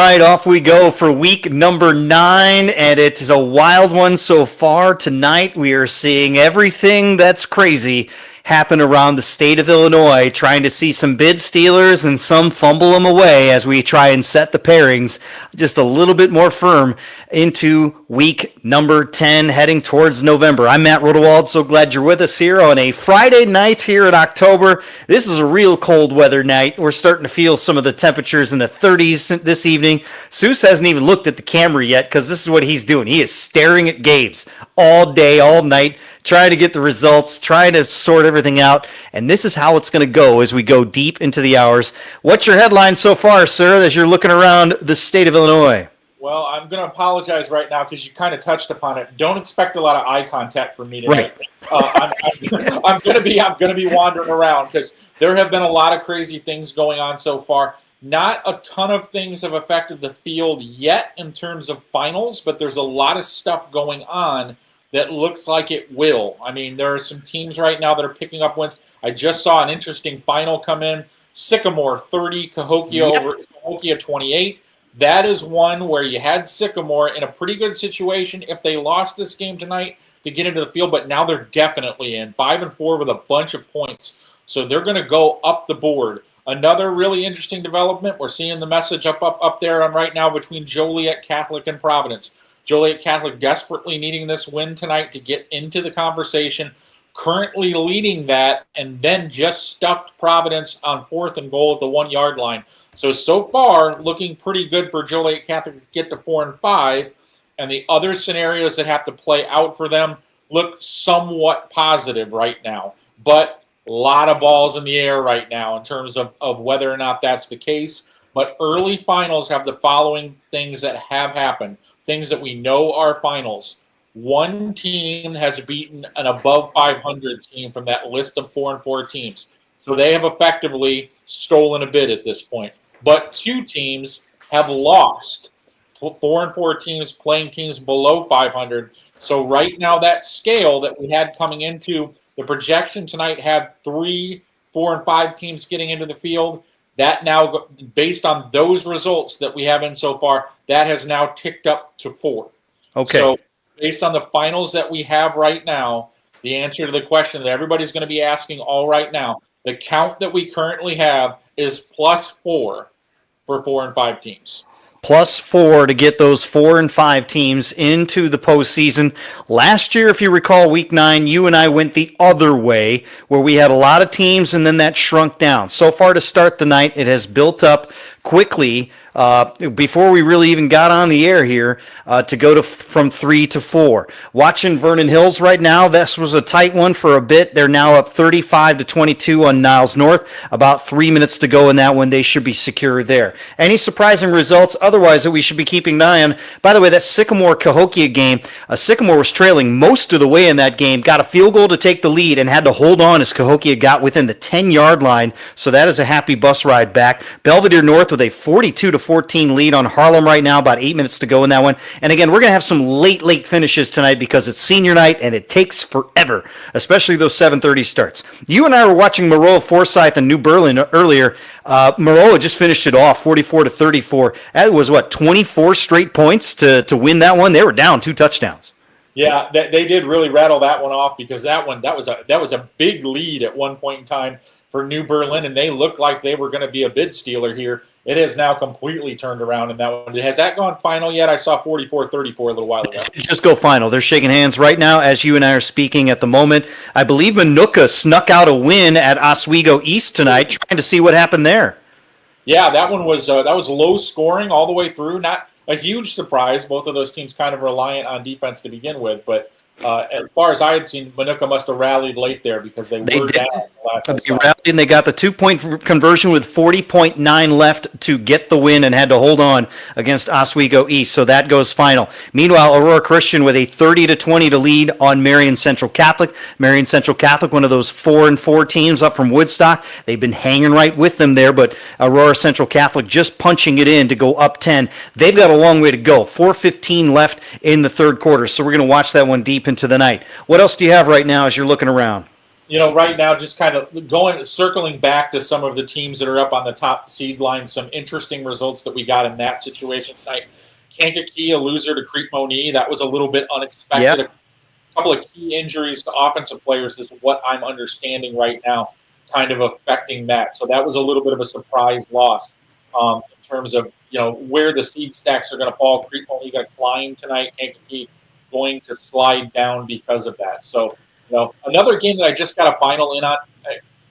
right, off we go for week number 9, and it is a wild one so far. Tonight we are seeing everything that's crazy happen around the state of Illinois, trying to see some bid stealers and some fumble them away as we try and set the pairings just a little bit more firm into week number 10, heading towards November. I'm Matt Rodewald, so glad you're with us here on a Friday night here in October. This is a real cold weather night. We're starting to feel some of the temperatures in the 30s this evening. Soucie hasn't even looked at the camera yet because this is what he's doing. He is staring at games all day, all night, trying to get the results, trying to sort everything out, and this is how it's going to go as we go deep into the hours. What's your headline so far, sir, as you're looking around the state of Illinois? Well, I'm going to apologize right now because you kind of touched upon it. Don't expect a lot of eye contact from me tonight. Right. I'm going to be wandering around because there have been a lot of crazy things going on so far. Not a ton of things have affected the field yet in terms of finals, but there's a lot of stuff going on that looks like it will. I mean, there are some teams right now that are picking up wins. I just saw an interesting final come in. Sycamore 30, Cahokia over Cahokia 28. That is one where you had Sycamore in a pretty good situation if they lost this game tonight to get into the field, but now they're definitely in 5-4 with a bunch of points. So they're going to go up the board. Another really interesting development, we're seeing the message up there on right now between Joliet Catholic and Providence. Joliet Catholic desperately needing this win tonight to get into the conversation, currently leading that, and then just stuffed Providence on 4th and goal at the 1-yard line. So far, looking pretty good for Joliet Catholic to get to 4-5, and the other scenarios that have to play out for them look somewhat positive right now. But a lot of balls in the air right now in terms of whether or not that's the case. But early finals have the following things that have happened, things that we know are finals. One team has beaten an above 500 team from that list of 4-4 teams. So they have effectively stolen a bid at this point. But 2 teams have lost. 4-4 teams playing teams below 500. So right now that scale that we had coming into the projection tonight had 3 4-5 teams getting into the field. That now, based on those results that we have in so far, that has now ticked up to 4. Okay. So based on the finals that we have right now, the answer to the question that everybody's going to be asking all right now, the count that we currently have is +4 for 4-5 teams. +4 to get those 4-5 teams into the postseason. Last year, if you recall, week 9, you and I went the other way, where we had a lot of teams and then that shrunk down. So far to start the night, it has built up quickly before we really even got on the air here to go from 3 to 4. Watching Vernon Hills right now, this was a tight one for a bit. They're now up 35-22 on Niles North. About 3 minutes to go in that one. They should be secure there. Any surprising results otherwise that we should be keeping an eye on? By the way, that Sycamore-Cahokia game, Sycamore was trailing most of the way in that game, got a field goal to take the lead, and had to hold on as Cahokia got within the 10-yard line. So that is a happy bus ride back. Belvedere North with a 42-14 lead on Harlem right now, about 8 minutes to go in that one. And again, we're going to have some late finishes tonight because it's senior night and it takes forever, especially those 7:30 starts. You and I were watching Maroa Forsyth and New Berlin earlier. Maroa just finished it off 44-34. That was 24 straight points to win that one. They were down 2 touchdowns. Yeah, they did really rattle that one off because that was a big lead at one point in time for New Berlin, and they looked like they were going to be a bid stealer here. It has now completely turned around in that one. Has that gone final yet? I saw 44-34 a little while ago. Just go final. They're shaking hands right now as you and I are speaking at the moment. I believe Minooka snuck out a win at Oswego East tonight, trying to see what happened there. Yeah, that one was low scoring all the way through. Not a huge surprise. Both of those teams kind of reliant on defense to begin with, but as far as I had seen, Minooka must have rallied late there because they were down. They rallied and they got the 2-point conversion with 40.9 left to get the win and had to hold on against Oswego East. So that goes final. Meanwhile, Aurora Christian with a 30-20 lead on Marion Central Catholic. Marion Central Catholic, one of those 4-4 teams up from Woodstock. They've been hanging right with them there, but Aurora Central Catholic just punching it in to go up 10. They've got a long way to go. 4:15 left in the third quarter. So we're going to watch that one deep into the night. What else do you have right now as you're looking around? right now, just kind of circling back to some of the teams that are up on the top seed line, some interesting results that we got in that situation tonight. Kankakee, a loser to Crete-Monee. That was a little bit unexpected. Yep. A couple of key injuries to offensive players is what I'm understanding right now, kind of affecting that. So that was a little bit of a surprise loss in terms of, where the seed stacks are going to fall. Crete-Monee going to climb tonight. Kankakee going to slide down because of that. So, another game that I just got a final in on.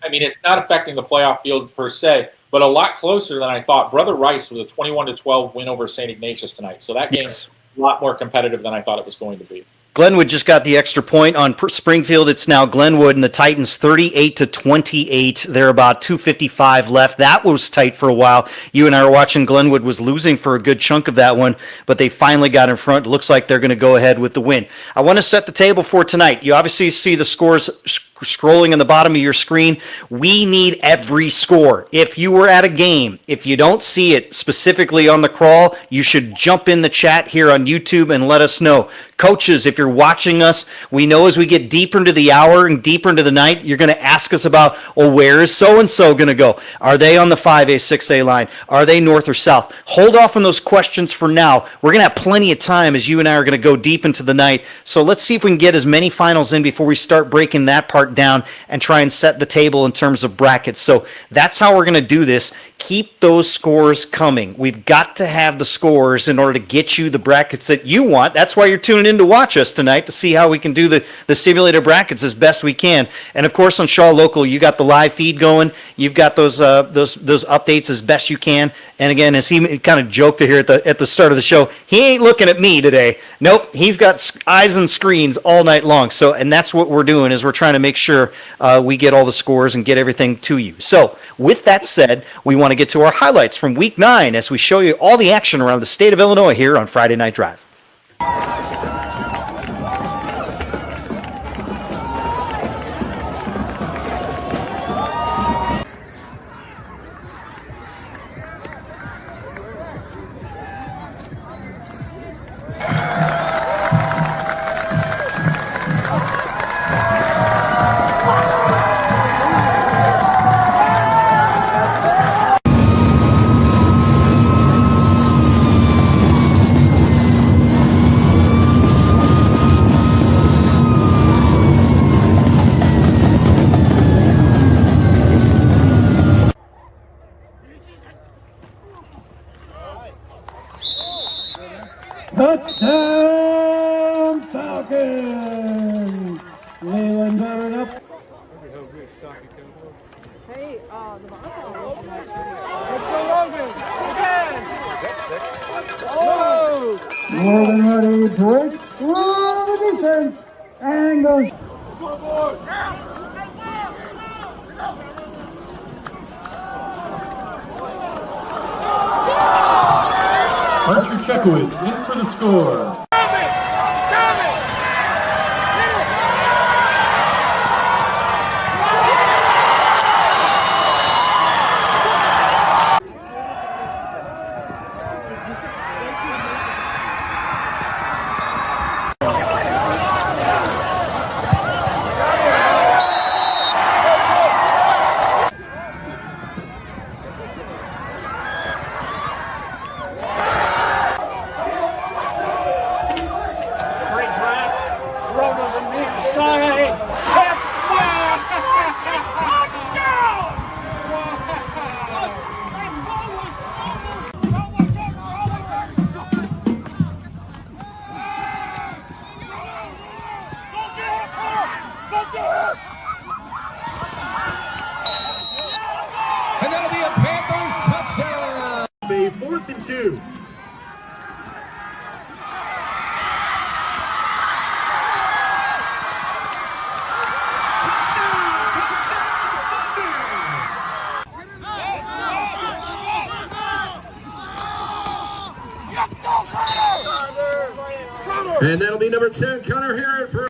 I mean, it's not affecting the playoff field per se, but a lot closer than I thought. Brother Rice with a 21-12 win over St. Ignatius tonight. So that game's a lot more competitive than I thought it was going to be. Glenwood just got the extra point on Springfield. It's now Glenwood and the Titans 38-28. They're about 2:55 left. That was tight for a while. You and I were watching. Glenwood was losing for a good chunk of that one, but they finally got in front. Looks like they're going to go ahead with the win. I want to set the table for tonight. You obviously see the scores scrolling on the bottom of your screen. We need every score. If you were at a game, if you don't see it specifically on the crawl, you should jump in the chat here on YouTube and let us know. Coaches, if you're watching us, we know as we get deeper into the hour and deeper into the night, you're going to ask us about, well, where is so-and-so going to go? Are they on the 5A, 6A line? Are they north or south? Hold off on those questions for now. We're going to have plenty of time as you and I are going to go deep into the night. So let's see if we can get as many finals in before we start breaking that part down and try and set the table in terms of brackets. So that's how we're going to do this. Keep those scores coming. We've got to have the scores in order to get you the brackets that you want. That's why you're tuning in to watch us tonight, to see how we can do the simulated brackets as best we can. And of course, on Shaw Local, you got the live feed going. You've got those updates as best you can. And again, as he kind of joked here at the start of the show, he ain't looking at me today. Nope, he's got eyes on screens all night long. So, and that's what we're doing, is we're trying to make sure we get all the scores and get everything to you. So with that said, we want to get to our highlights from Week 9 as we show you all the action around the state of Illinois here on Friday Night Drive. Touchdown Falcons! Leland got it up. Hey, the ball. Let's go, Logan. Oh! Morgan ready, break through the defense, and goes. Archer Chekowitz in for the score. And that'll be a Panthers touchdown. Be 4th and 2. And that'll be number 10, Connor Harrod for.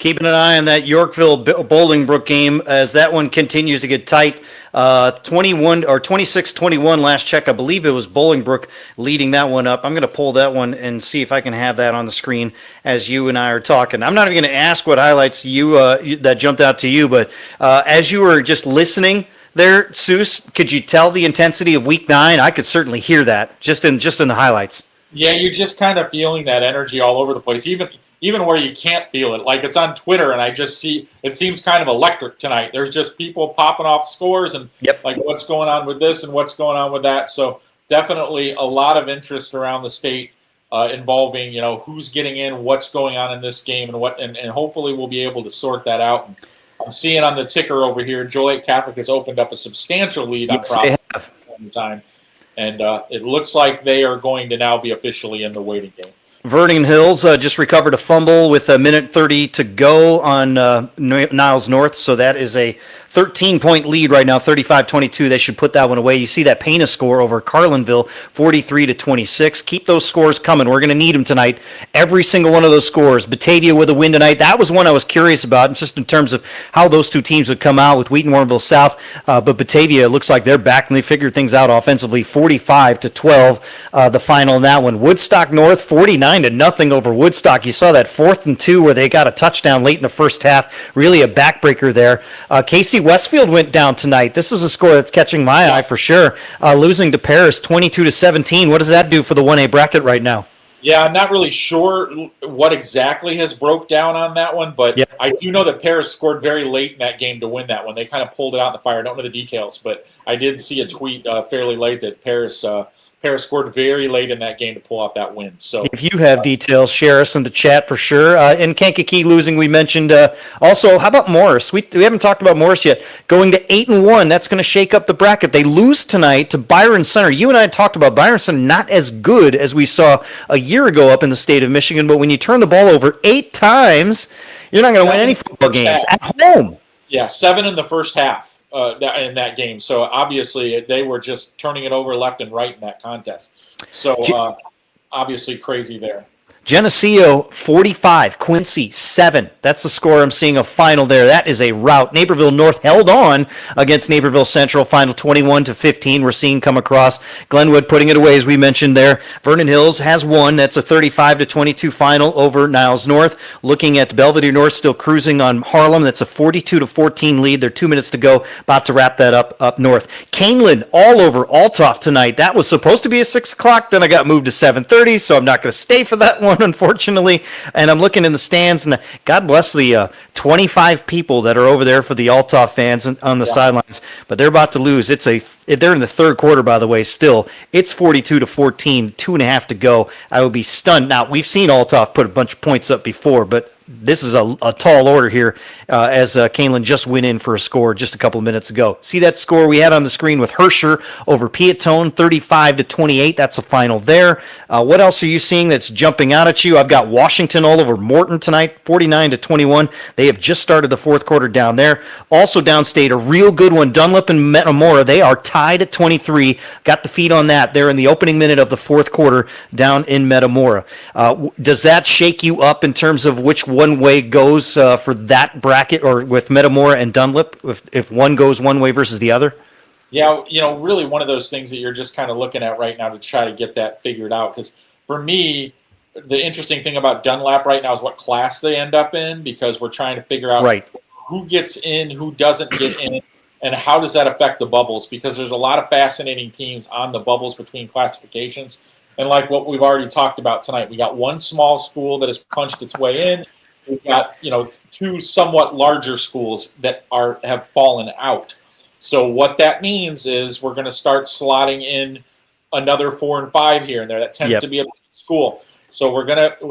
Keeping an eye on that Yorkville Bolingbrook game as that one continues to get tight. 21 or 26-21 last check. I believe it was Bolingbrook leading that one up. I'm going to pull that one and see if I can have that on the screen as you and I are talking. I'm not even going to ask what highlights that jumped out to you, but as you were just listening there, Soucie, could you tell the intensity of Week 9? I could certainly hear that just in the highlights. Yeah, you're just kind of feeling that energy all over the place, even where you can't feel it. Like it's on Twitter, and I just see it seems kind of electric tonight. There's just people popping off scores and like what's going on with this and what's going on with that. So definitely a lot of interest around the state involving who's getting in, what's going on in this game, and hopefully we'll be able to sort that out. And I'm seeing on the ticker over here, Joliet Catholic has opened up a substantial lead on Providence time. And it looks like they are going to now be officially in the waiting game. Vernon Hills just recovered a fumble with 1:30 to go on Niles North, so that is a 13-point lead right now, 35-22. They should put that one away. You see that Pena score over Carlinville, 43-26. Keep those scores coming. We're going to need them tonight. Every single one of those scores. Batavia with a win tonight. That was one I was curious about, just in terms of how those two teams would come out with Wheaton Warrenville South. But Batavia looks like they're back and they figured things out offensively. 45-12, the final in that one. Woodstock North, 49-0 over Woodstock. You saw that 4th and 2 where they got a touchdown late in the first half. Really a backbreaker there. Casey Westfield went down tonight. This is a score that's catching my eye for sure. Losing to Paris 22-17. What does that do for the 1A bracket right now? Yeah, I'm not really sure what exactly has broke down on that one, but I do know that Paris scored very late in that game to win that one. They kind of pulled it out in the fire. I don't know the details, but I did see a tweet fairly late that Paris scored very late in that game to pull off that win. So if you have details, share us in the chat for sure. And Kankakee losing, we mentioned. Also, how about Morris? We haven't talked about Morris yet. Going to 8-1, that's going to shake up the bracket. They lose tonight to Byron Center. You and I talked about Byron Center not as good as we saw a year ago up in the state of Michigan, but when you turn the ball over 8 times, you're not going to win any football games at home. Yeah, 7 in the first half. In that game. So obviously they were just turning it over left and right in that contest. So obviously crazy there. Geneseo 45, Quincy 7. That's the score I'm seeing a final there. That is a rout. Naperville North held on against Naperville Central, final 21-15. We're seeing come across. Glenwood putting it away, as we mentioned there. Vernon Hills has won. That's a 35-22 final over Niles North. Looking at Belvedere North still cruising on Harlem. That's a 42-14 lead. They're 2 minutes to go. About to wrap that up north. Canelan all over Althoff tonight. That was supposed to be a 6 o'clock. Then I got moved to 7:30, so I'm not going to stay for that one, unfortunately. And I'm looking in the stands, and God bless the 25 people that are over there for the Althoff fans on the sidelines. But they're about to lose. They're in the third quarter, by the way, still. It's 42-14, 2.5 to go. I would be stunned. Now, we've seen Althoff put a bunch of points up before, but this is a tall order here as Canelan just went in for a score just a couple of minutes ago. See that score we had on the screen with Herscher over Piatone, 35-28. That's the final there. What else are you seeing that's jumping out at you? I've got Washington all over Morton tonight, 49-21. They have just started the fourth quarter down there. Also downstate, a real good one, Dunlap and Metamora. They are tied at 23. Got the feed on that. They're in the opening minute of the fourth quarter down in Metamora. Does that shake you up in terms of which one way goes for that bracket, or with Metamora and Dunlap, if one goes one way versus the other? Yeah, really one of those things that you're just kind of looking at right now to try to get that figured out. Because for me, the interesting thing about Dunlap right now is what class they end up in, because we're trying to figure out who gets in, who doesn't get in, and how does that affect the bubbles, because there's a lot of fascinating teams on the bubbles between classifications. And like what we've already talked about tonight, we got one small school that has punched its way in. We've got, 2 somewhat larger schools that have fallen out. So what that means is we're going to start slotting in another 4 and 5 here and there. That tends to be a school. So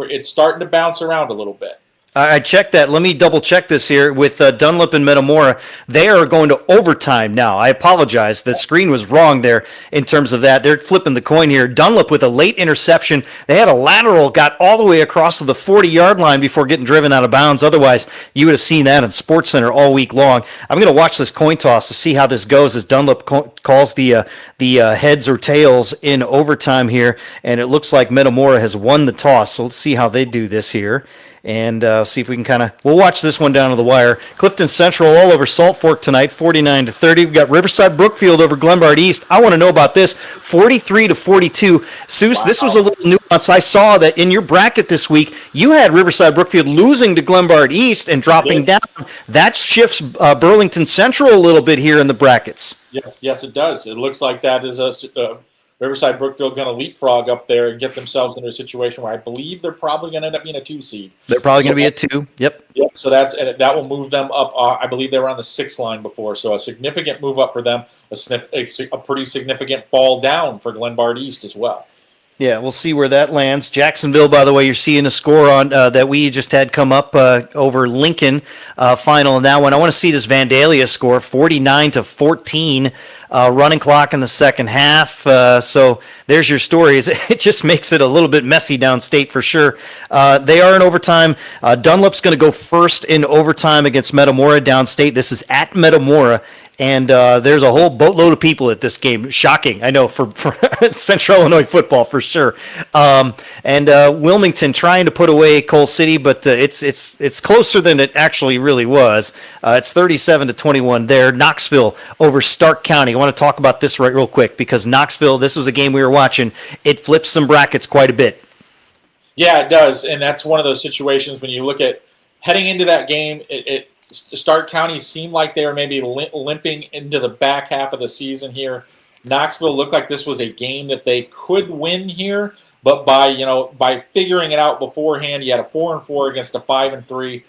it's starting to bounce around a little bit. I checked that. Let me double check this here with Dunlap and Metamora. They are going to overtime now. I apologize. The screen was wrong there in terms of that. They're flipping the coin here. Dunlap with a late interception. They had a lateral, got all the way across to the 40-yard line before getting driven out of bounds. Otherwise, you would have seen that in SportsCenter all week long. I'm going to watch this coin toss to see how this goes as Dunlap calls the heads or tails in overtime here. And it looks like Metamora has won the toss. So let's see how they do this here. and see if we can we'll watch this one down to the wire. Clifton Central all over Salt Fork tonight, 49-30. We've got Riverside Brookfield over Glenbard East. I want to know about this, 43-42. Souce, This was a little nuance. I saw that in your bracket this week, you had Riverside Brookfield losing to Glenbard East and dropping down. That shifts Burlington Central a little bit here in the brackets. Yes, it does. It looks like that is Riverside Brookfield going to leapfrog up there and get themselves into a situation where I believe they're probably going to end up being a 2 seed. They're probably going to be a 2. Yep. So that will move them up. I believe they were on the 6 line before, so a significant move up for them. A pretty significant fall down for Glenbard East as well. Yeah, we'll see where that lands. Jacksonville, by the way, you're seeing a score on that we just had come up over Lincoln final in that one. I want to see this Vandalia score, 49-14, running clock in the second half. So there's your stories. It just makes it a little bit messy downstate for sure. They are in overtime. Dunlop's going to go first in overtime against Metamora downstate. This is at Metamora. And there's a whole boatload of people at this game. Shocking, I know, for Central Illinois football for sure. And Wilmington trying to put away Coal City, but it's closer than it actually really was. It's 37-21 there. Knoxville over Stark County. I want to talk about this real quick because Knoxville, this was a game we were watching. It flips some brackets quite a bit. Yeah, it does, and that's one of those situations when you look at heading into that game, Stark County seemed like they were maybe limping into the back half of the season here. Knoxville looked like this was a game that they could win here, but by figuring it out beforehand, you had a 4-4 against a 5-3.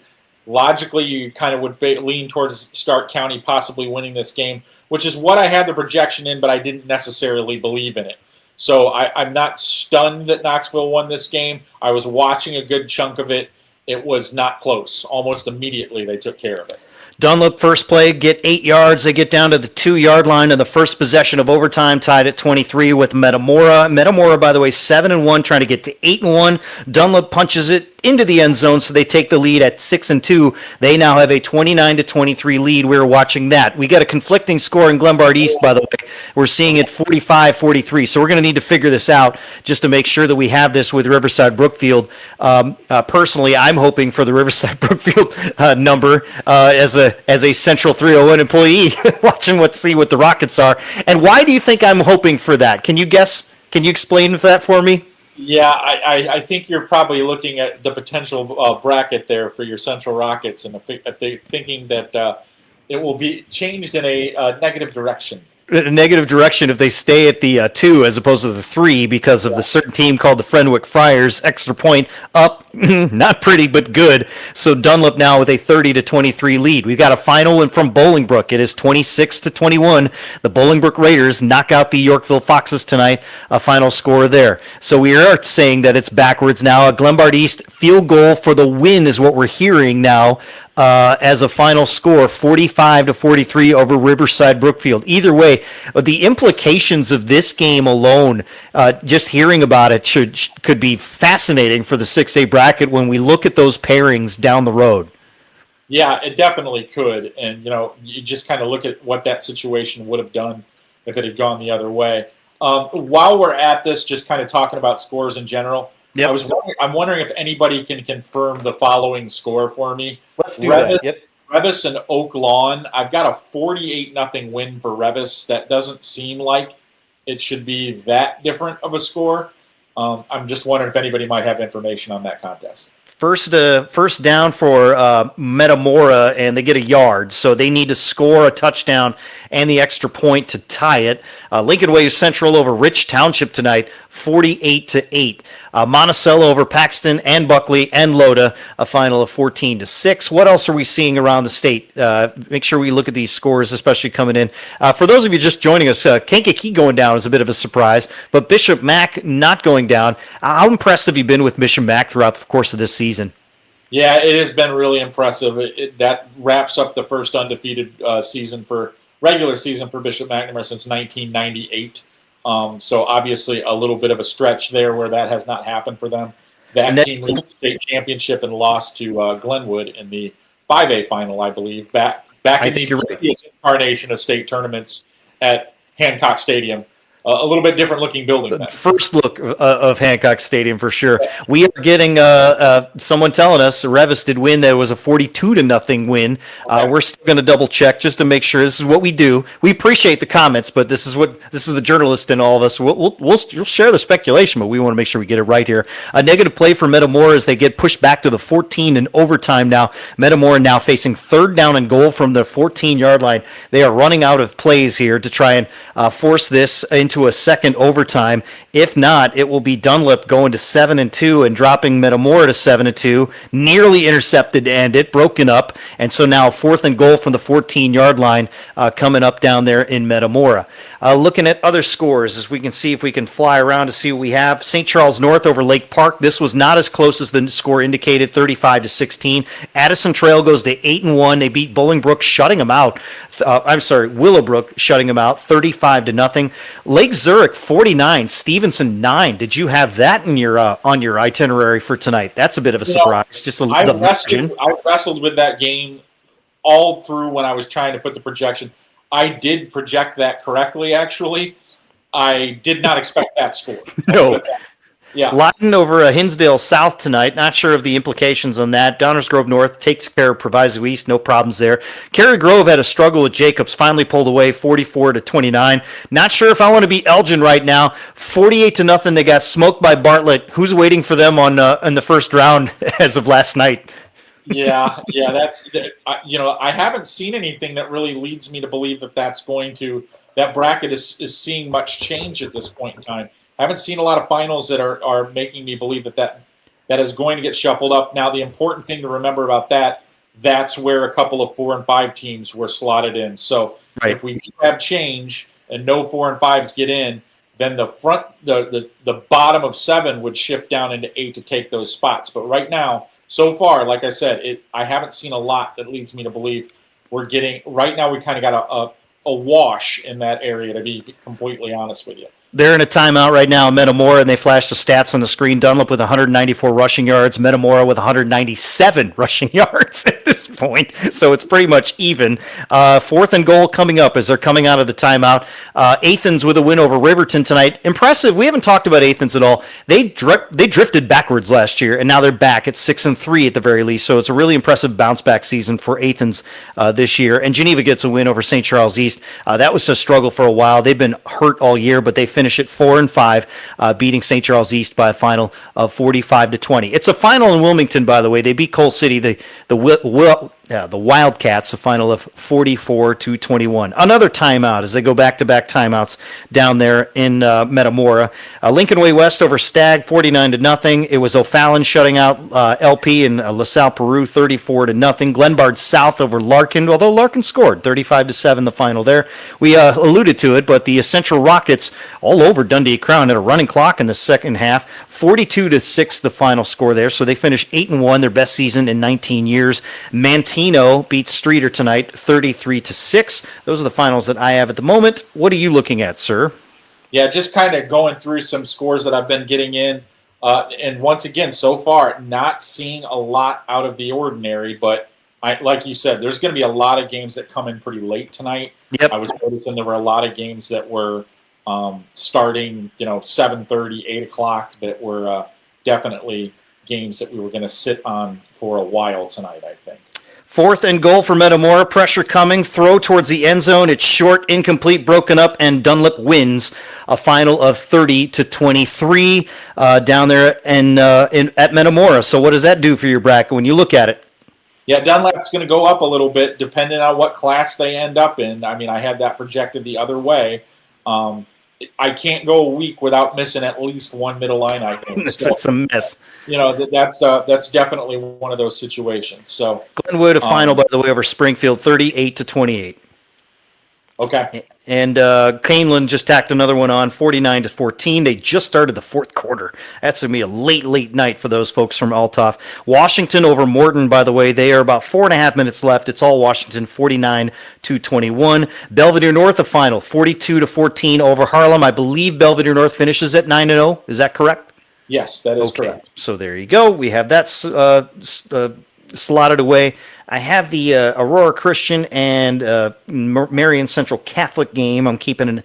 Logically, you kind of would lean towards Stark County possibly winning this game, which is what I had the projection in, but I didn't necessarily believe in it. So I'm not stunned that Knoxville won this game. I was watching a good chunk of it. It was not close. Almost immediately, they took care of it. Dunlop first play, get 8 yards. They get down to the 2-yard line in the first possession of overtime, tied at 23 with Metamora. Metamora, by the way, 7-1, trying to get to 8-1. Dunlop punches it into the end zone, so they take the lead at 6-2. They now have a 29-23 lead. We're watching that. We got a conflicting score in Glenbard East, by the way. We're seeing it 45-43, so we're going to need to figure this out just to make sure that we have this with Riverside Brookfield. Personally, I'm hoping for the Riverside Brookfield number as a Central 301 employee, watching see what the Rockets are. And why do you think I'm hoping for that? Can you guess? Can you explain that for me? Yeah, I think you're probably looking at the potential bracket there for your Central Rockets and thinking that it will be changed in a negative direction. A negative direction if they stay at the 2 as opposed to the 3 because of the certain team called the Frenwick Friars. Extra point up, not pretty, but good. So Dunlop now with a 30-23 lead. We've got a final one from Bolingbrook. It is 26-21. The Bolingbrook Raiders knock out the Yorkville Foxes tonight. A final score there. So we are saying that it's backwards now. A Glenbard East field goal for the win is what we're hearing now. As a final score, 45-43 over Riverside Brookfield. Either way, the implications of this game alone, just hearing about it, could be fascinating for the 6A bracket when we look at those pairings down the road. Yeah, it definitely could. And, you just kind of look at what that situation would have done if it had gone the other way. While we're at this, just kind of talking about scores in general, yep. I'm wondering if anybody can confirm the following score for me. Let's do that. Yep. Revis and Oak Lawn. I've got a 48-0 win for Revis. That doesn't seem like it should be that different of a score. I'm just wondering if anybody might have information on that contest. First down for Metamora, and they get a yard, so they need to score a touchdown and the extra point to tie it. Lincoln Way Central over Rich Township tonight, 48-8. Monticello over Paxton and Buckley and Loda, a final of 14-6. What else are we seeing around the state? Make sure we look at these scores, especially coming in. For those of you just joining us, Kankakee going down is a bit of a surprise, but Bishop Mack not going down. How impressed have you been with Bishop Mack throughout the course of this season? Yeah, it has been really impressive. That wraps up the first undefeated regular season for Bishop McNamara since 1998. So obviously a little bit of a stretch there where that has not happened for them. That team reached the state championship and lost to Glenwood in the 5A final, I believe, back in the previous incarnation of state tournaments at Hancock Stadium. a little bit different looking building. The first look of Hancock Stadium for sure. We are getting someone telling us Revis did win. That it was a 42-0 win. We're still going to double check just to make sure. This is what we do. We appreciate the comments, but this is the journalist in all of us. We'll share the speculation, but we want to make sure we get it right here. A negative play for Metamora as they get pushed back to the 14 in overtime now. Metamora now facing 3rd down and goal from the 14-yard line. They are running out of plays here to try and force this into a second overtime. If not, it will be Dunlip going to 7-2 and dropping Metamora to 7-2. Nearly intercepted to end it, broken up, and so now 4th and goal from the 14-yard line coming up down there in Metamora. Looking at other scores, as we can see if we can fly around to see what we have. St. Charles North over Lake Park. This was not as close as the score indicated, 35-16. Addison Trail goes to 8-1. They beat Bolingbrook, shutting them out. Willowbrook shutting them out, 35-0. Lake Zurich 49, Stevenson 9. Did you have that in your on your itinerary for tonight? That's a bit of a surprise. I wrestled with that game all through when I was trying to put the projection. I did project that correctly, actually. I did not expect that score. No. Yeah. Lawton over Hinsdale South tonight. Not sure of the implications on that. Downers Grove North takes care of Proviso East. No problems there. Cary Grove had a struggle with Jacobs. Finally pulled away 44-29. Not sure if I want to be Elgin right now. 48-0. They got smoked by Bartlett. Who's waiting for them on in the first round as of last night? Yeah. That's I haven't seen anything that really leads me to believe that bracket is seeing much change at this point in time. I haven't seen a lot of finals that are making me believe that is going to get shuffled up. Now, the important thing to remember about that's where a couple of 4 and 5 teams were slotted in. So if we have change and no 4 and 5s get in, then the bottom of 7 would shift down into 8 to take those spots. But right now, so far, like I said, I haven't seen a lot that leads me to believe we're getting. Right now, we kind of got a wash in that area, to be completely honest with you. They're in a timeout right now, Metamora, and they flash the stats on the screen. Dunlop with 194 rushing yards, Metamora with 197 rushing yards at this point. So it's pretty much even. 4th and goal coming up as they're coming out of the timeout. Athens with a win over Riverton tonight. Impressive. We haven't talked about Athens at all. They drifted backwards last year, and now they're back at 6-3 at the very least. So it's a really impressive bounce-back season for Athens this year. And Geneva gets a win over St. Charles East. That was a struggle for a while. They've been hurt all year, but they finish at 4-5, beating St. Charles East by a final of 45-20. It's a final in Wilmington, by the way. They beat Coal City, the Wildcats, a final of 44-21. Another timeout as they go back-to-back timeouts down there in Metamora. Lincoln Way West over Stagg, 49-0. It was O'Fallon shutting out LP in LaSalle, Peru, 34-0. Glenbard South over Larkin, although Larkin scored 35-7 the final there. We alluded to it, but the Central Rockets all over Dundee Crown had a running clock in the second half, 42-6 the final score there. So they finished 8-1, their best season in 19 years. Mantino beats Streeter tonight, 33-6. Those are the finals that I have at the moment. What are you looking at, sir? Yeah, just kind of going through some scores that I've been getting in. And once again, so far, not seeing a lot out of the ordinary. But like you said, there's going to be a lot of games that come in pretty late tonight. Yep. I was noticing there were a lot of games that were starting, 7:30, 8 o'clock that were definitely games that we were going to sit on for a while tonight, I think. 4th and goal for Metamora. Pressure coming. Throw towards the end zone. It's short, incomplete, broken up, and Dunlop wins a final of 30-23 down there at Metamora. So what does that do for your bracket when you look at it? Yeah, Dunlap's going to go up a little bit depending on what class they end up in. I mean, I had that projected the other way. I can't go a week without missing at least one middle line, I think. It's a mess. That's definitely one of those situations. So Glenwood a final, by the way, over Springfield, 38-28. Okay. And Canelan just tacked another one on, 49-14. They just started the fourth quarter. That's going to be a late night for those folks from Althoff. Washington over Morton, by the way. They are about 4.5 minutes left. It's all Washington, 49-21. Belvedere North, a final, 42-14 over Harlem. I believe Belvedere North finishes at 9-0. Is that correct? Yes, that is correct. So there you go. We have that slotted away. I have the Aurora Christian and Marion Central Catholic game. I'm keeping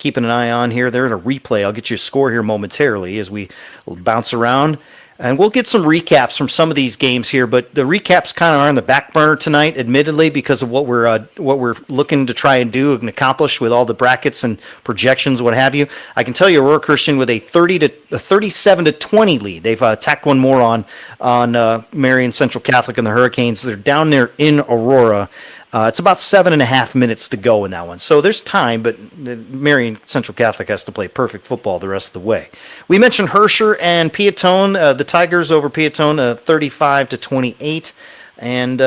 keeping an eye on here. They're in a replay. I'll get you a score here momentarily as we bounce around. And we'll get some recaps from some of these games here, but the recaps kind of are on the back burner tonight, admittedly, because of what we're looking to try and do and accomplish with all the brackets and projections, what have you. I can tell you, Aurora Christian with a 37-20 lead. They've tacked one more on Marion Central Catholic and the Hurricanes. They're down there in Aurora. It's about 7.5 minutes to go in that one. So there's time, but Marion Central Catholic has to play perfect football the rest of the way. We mentioned Herscher and Piatone, the Tigers over Piatone, 35-28. And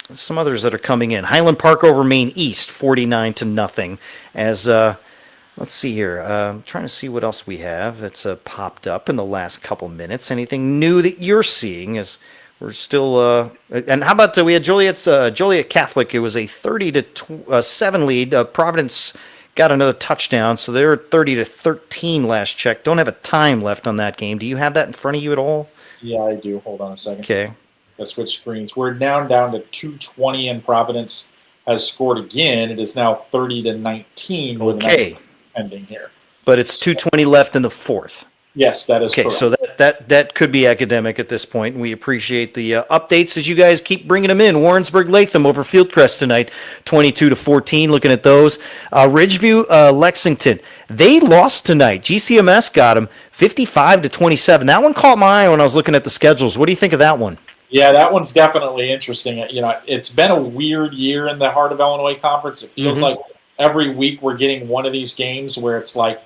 some others that are coming in. Highland Park over Maine East, 49-0. As, let's see here. I'm trying to see what else we have that's popped up in the last couple minutes. Anything new that you're seeing as... We're still, and how about we had Joliet Catholic? It was a 30-7 lead. Providence got another touchdown, so they're 30-13 last check. Don't have a time left on that game. Do you have that in front of you at all? Yeah, I do. Hold on a second. Okay. Let's switch screens. We're down to 2:20, and Providence has scored again. It is now 30-19. Okay. Pending here, but it's 2:20 left in the fourth. Yes, that is okay. Correct. So that could be academic at this point, and we appreciate the updates as you guys keep bringing them in. Warrensburg Latham over Fieldcrest tonight, 22-14. Looking at those, Ridgeview Lexington, they lost tonight. GCMS got them 55-27. That one caught my eye when I was looking at the schedules. What do you think of that one? Yeah, that one's definitely interesting. You know, it's been a weird year in the Heart of Illinois Conference. It feels like every week we're getting one of these games where it's like,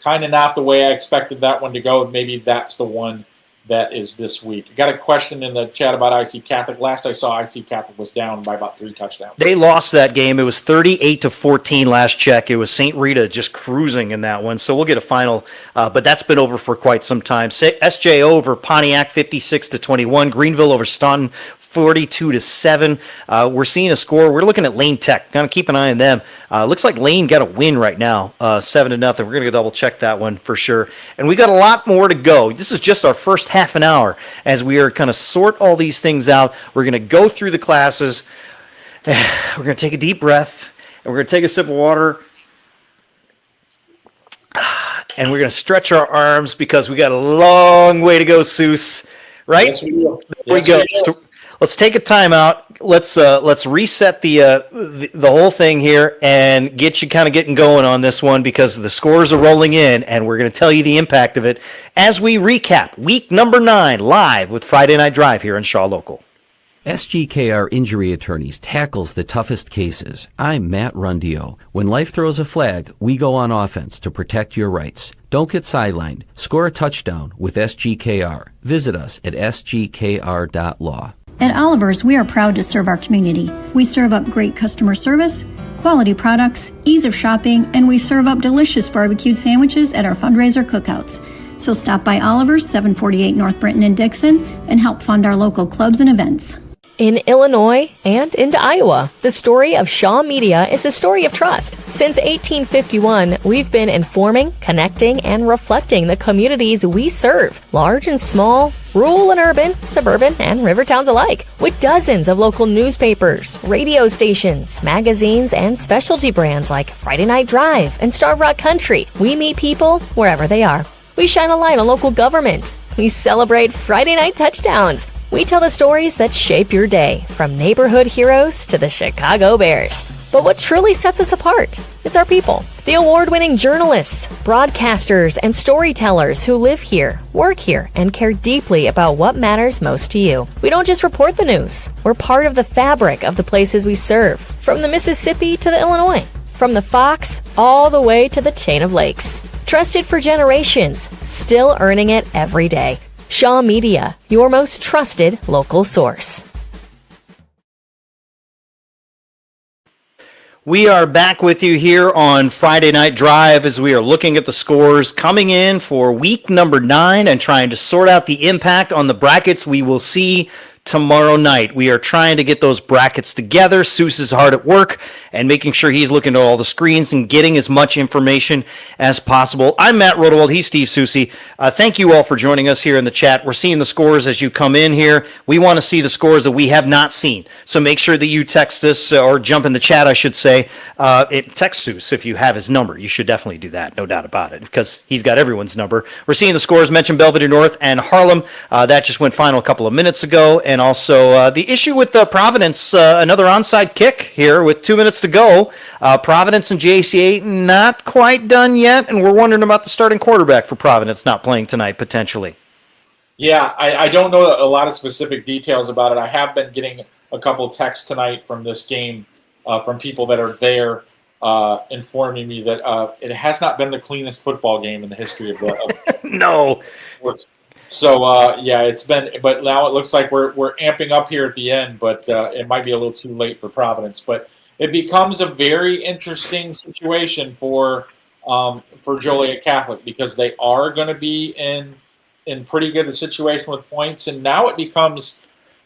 kind of not the way I expected that one to go. Maybe that's the one that is this week. I got a question in the chat about IC Catholic. Last I saw, IC Catholic was down by about 3 touchdowns. They lost that game. It was 38-14 last check. It was St. Rita just cruising in that one. So we'll get a final, but that's been over for quite some time. SJ over Pontiac, 56-21. Greenville over Staunton, 42-7. We're seeing a score. We're looking at Lane Tech. Kind of keep an eye on them. Looks like Lane got a win right now, 7-0. We're going to double check that one for sure. And we got a lot more to go. This is just our first half an hour as we are kind of sort all these things out. We're going to go through the classes. We're going to take a deep breath, and we're going to take a sip of water, and we're going to stretch our arms because we got a long way to go, Soucie. Right? Yes, we do. There we go. So let's take a timeout. Let's reset the whole thing here and get you kind of getting going on this one because the scores are rolling in, and we're going to tell you the impact of it as we recap week number 9 live with Friday Night Drive here on Shaw Local. SGKR Injury Attorneys tackles the toughest cases. I'm Matt Rundio. When life throws a flag, we go on offense to protect your rights. Don't get sidelined. Score a touchdown with SGKR. Visit us at sgkr.law. At Oliver's, we are proud to serve our community. We serve up great customer service, quality products, ease of shopping, and we serve up delicious barbecued sandwiches at our fundraiser cookouts. So stop by Oliver's, 748 North Brenton and Dixon, and help fund our local clubs and events. In Illinois and into Iowa, the story of Shaw Media is a story of trust. Since 1851, we've been informing, connecting, and reflecting the communities we serve, large and small, rural and urban, suburban, and river towns alike, with dozens of local newspapers, radio stations, magazines, and specialty brands like Friday Night Drive and Starve Rock Country. We meet people wherever they are. We shine a light on local government. We celebrate Friday night touchdowns. We tell the stories that shape your day, from neighborhood heroes to the Chicago Bears. But what truly sets us apart? It's our people. The award-winning journalists, broadcasters, and storytellers who live here, work here, and care deeply about what matters most to you. We don't just report the news. We're part of the fabric of the places we serve, from the Mississippi to the Illinois, from the Fox all the way to the chain of lakes. Trusted for generations, still earning it every day. Shaw Media, your most trusted local source. We are back with you here on Friday Night Drive as we are looking at the scores coming in for week number 9 and trying to sort out the impact on the brackets we will see tomorrow night. We are trying to get those brackets together. Seuss is hard at work and making sure he's looking at all the screens and getting as much information as possible. I'm Matt Rodewald. He's Steve Soucie. Thank you all for joining us here in the chat. We're seeing the scores as you come in here. We want to see the scores that we have not seen. So make sure that you text us or jump in the chat, I should say. Text Seuss if you have his number. You should definitely do that, no doubt about it, because he's got everyone's number. We're seeing the scores, mentioned Belvedere North and Harlem. That just went final a couple of minutes ago. And also the issue with Providence, another onside kick here with 2 minutes to go. Providence and JCA not quite done yet, and we're wondering about the starting quarterback for Providence not playing tonight, potentially. Yeah, I don't know a lot of specific details about it. I have been getting a couple texts tonight from this game from people that are there informing me that it has not been the cleanest football game in the history of the No. So, yeah, it's been – but now it looks like we're amping up here at the end, but it might be a little too late for Providence. But it becomes a very interesting situation for Joliet Catholic because they are going to be in pretty good a situation with points. And now it becomes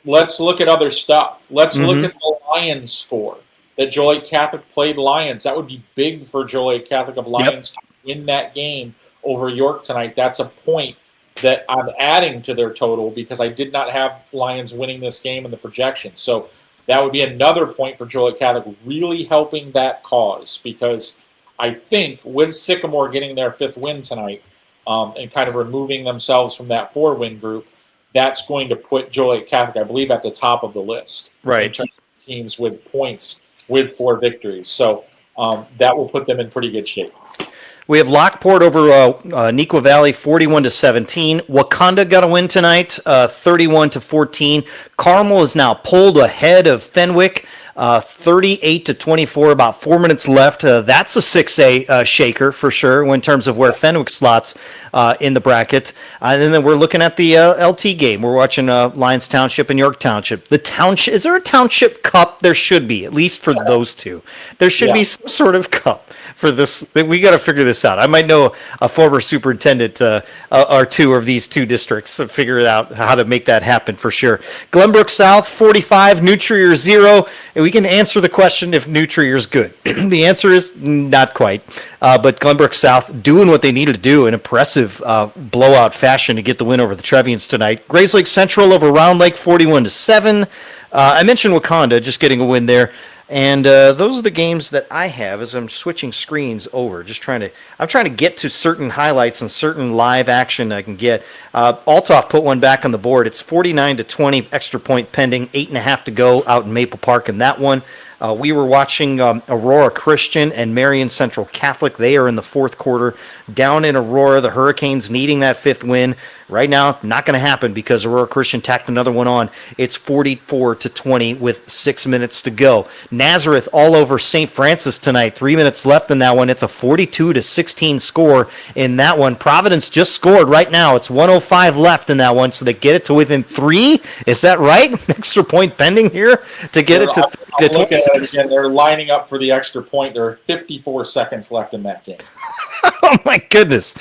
let's look at other stuff. Let's look at the Lions score that Joliet Catholic played Lions. That would be big for Joliet Catholic of Lions to win that game over York tonight. That's a point that I'm adding to their total because I did not have Lions winning this game in the projection. So that would be another point for Joliet Catholic, really helping that cause because I think with Sycamore getting their 5th win tonight and kind of removing themselves from that 4-win group, that's going to put Joliet Catholic, I believe, at the top of the list. Right. In terms of teams with points with 4 victories. So that will put them in pretty good shape. We have Lockport over Neuqua Valley, 41-17. Wakanda got a win tonight, 31-14. Carmel is now pulled ahead of Fenwick, 38-24. About 4 minutes left. That's a 6A shaker for sure in terms of where Fenwick slots in the bracket. And then we're looking at the LT game. We're watching Lyons Township and York Township. The township, is there a township cup? There should be, at least for those two. There should be some sort of cup for this. We got to figure this out. I might know a former superintendent or two of these two districts to figure out how to make that happen for sure. Glenbrook South, 45, New Trier 0. And we can answer the question if New Trier is good. The answer is not quite. But Glenbrook South doing what they needed to do in impressive blowout fashion to get the win over the Trevians tonight. Grayslake Central over Round Lake, 41-7. I mentioned Wakanda just getting a win there. And those are the games that I have as I'm switching screens over. I'm trying to get to certain highlights and certain live action I can get. Althoff put one back on the board. It's 49-20, extra point pending, 8.5 to go out in Maple Park in that one. We were watching Aurora Christian and Marion Central Catholic. They are in the 4th quarter. Down in Aurora, the Hurricanes needing that 5th win. Right now, not going to happen because Aurora Christian tacked another one on. It's 44-20 with 6 minutes to go. Nazareth all over St. Francis tonight. 3 minutes left in that one. It's a 42-16 score in that one. Providence just scored right now. It's 1:05 left in that one, so they get it to within 3. Is that right? Extra point pending here to get it to. I'll look at it again. They're lining up for the extra point. There are 54 seconds left in that game. Oh my goodness!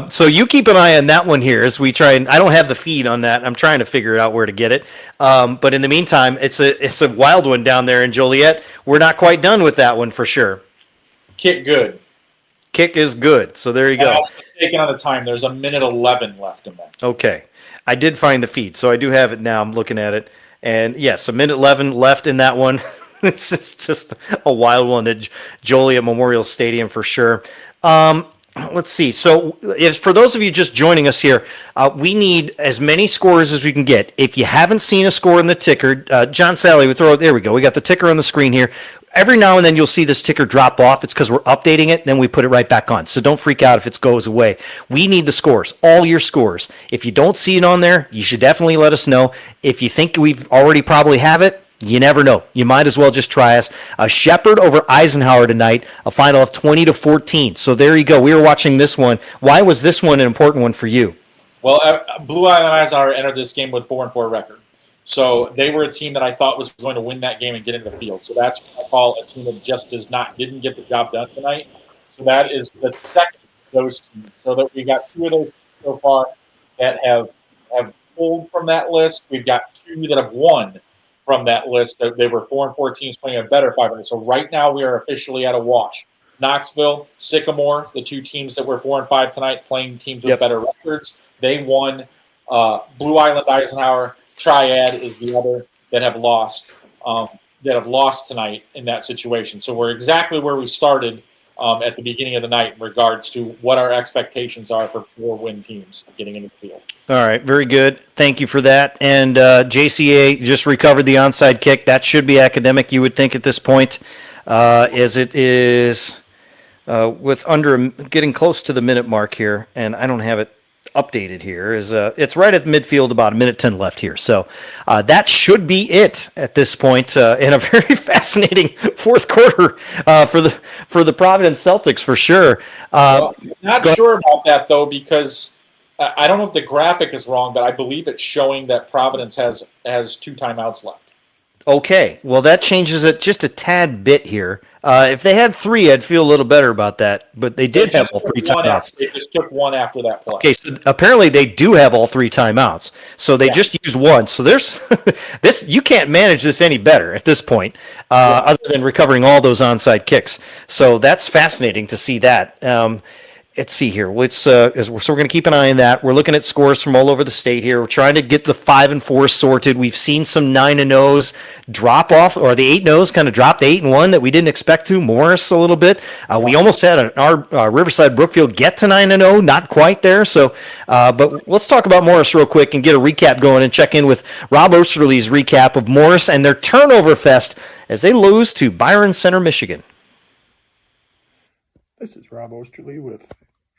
So you keep an eye on that one here as we try. And I don't have the feed on that. I'm trying to figure out where to get it. But in the meantime, it's a wild one down there in Joliet. We're not quite done with that one for sure. Kick good. Kick is good. So there you go. I'm taking on the time. There's a minute 11 left in that. Okay, I did find the feed, so I do have it now. I'm looking at it, and yes, a minute 11 left in that one. This is just a wild one at Joliet Memorial Stadium for sure. Let's see. So for those of you just joining us here, we need as many scores as we can get. If you haven't seen a score in the ticker, John Sally, there we go. We got the ticker on the screen here. Every now and then you'll see this ticker drop off. It's because we're updating it, then we put it right back on. So don't freak out if it goes away. We need the scores, all your scores. If you don't see it on there, you should definitely let us know. If you think we've already probably have it, you never know. You might as well just try us. Shepherd over Eisenhower tonight, a final of 20-14. So there you go. We were watching this one. Why was this one an important one for you? Well, Blue Island Eisenhower entered this game with 4-4 record. So they were a team that I thought was going to win that game and get into the field. So that's what I call a team that just didn't get the job done tonight. So that is the second of those teams. So that we got 2 of those so far that have pulled from that list. We've got 2 that have won from that list. They were 4-4 teams playing a better 500. So right now we are officially at a wash. Knoxville, Sycamore, the 2 teams that were 4-5 tonight, playing teams with better records. They won. Blue Island, Eisenhower, Triad is the other that have lost. That have lost tonight in that situation. So we're exactly where we started at the beginning of the night in regards to what our expectations are for 4-win teams getting into the field. All right, very good. Thank you for that. And JCA just recovered the onside kick. That should be academic, you would think, at this point, as it is with getting close to the minute mark here, and I don't have it updated here. It's right at midfield, about 1:10 left here. So that should be it at this point in a very fascinating fourth quarter for the Providence Celtics for sure. Not sure about that though, because I don't know if the graphic is wrong, but I believe it's showing that Providence has 2 timeouts left. Okay, well that changes it just a tad bit here. If they had 3, I'd feel a little better about that, but they did have all 3 timeouts. They just took 1 after that play. Okay, so apparently they do have all 3 timeouts. So they just used 1. So there's you can't manage this any better at this point, other than recovering all those onside kicks. So that's fascinating to see that. Let's see here. So we're going to keep an eye on that. We're looking at scores from all over the state here. We're trying to get the 5-4 sorted. We've seen some 9-0s drop off, or the 8-0s kind of dropped 8-1 that we didn't expect to. Morris a little bit. We almost had our Riverside Brookfield get to 9-0, not quite there. So, but let's talk about Morris real quick and get a recap going and check in with Rob Osterley's recap of Morris and their turnover fest as they lose to Byron Center, Michigan. This is Rob Osterley with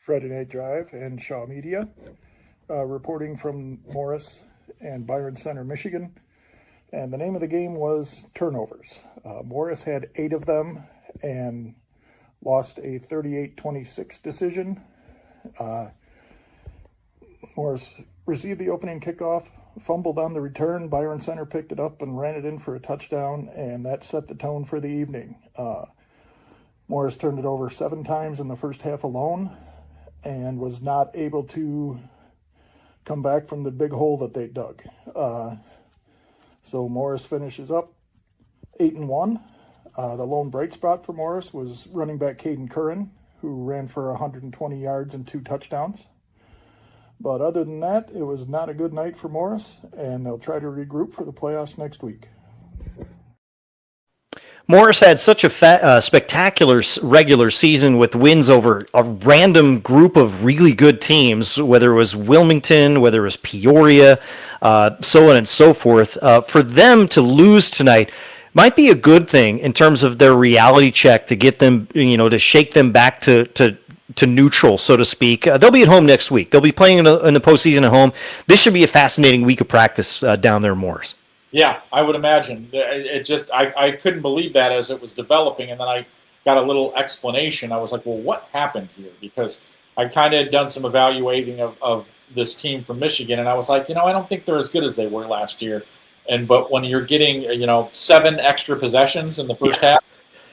Friday Night Drive and Shaw Media, reporting from Morris and Byron Center, Michigan. And the name of the game was turnovers. Morris had 8 of them and lost a 38-26 decision. Morris received the opening kickoff, fumbled on the return. Byron Center picked it up and ran it in for a touchdown, and that set the tone for the evening. Morris turned it over 7 times in the first half alone and was not able to come back from the big hole that they dug. So Morris finishes up 8-1. The lone bright spot for Morris was running back Caden Curran, who ran for 120 yards and 2 touchdowns. But other than that, it was not a good night for Morris, and they'll try to regroup for the playoffs next week. Morris had such a spectacular regular season with wins over a random group of really good teams, whether it was Wilmington, whether it was Peoria, so on and so forth. For them to lose tonight might be a good thing in terms of their reality check to get them, to shake them back to neutral, so to speak. They'll be at home next week. They'll be playing in the postseason at home. This should be a fascinating week of practice down there in Morris. Yeah, I would imagine. I couldn't believe that as it was developing, and then I got a little explanation. I was like, well, what happened here? Because I kind of had done some evaluating of this team from Michigan, and I was like, I don't think they're as good as they were last year. But when you're getting, 7 extra possessions in the first half,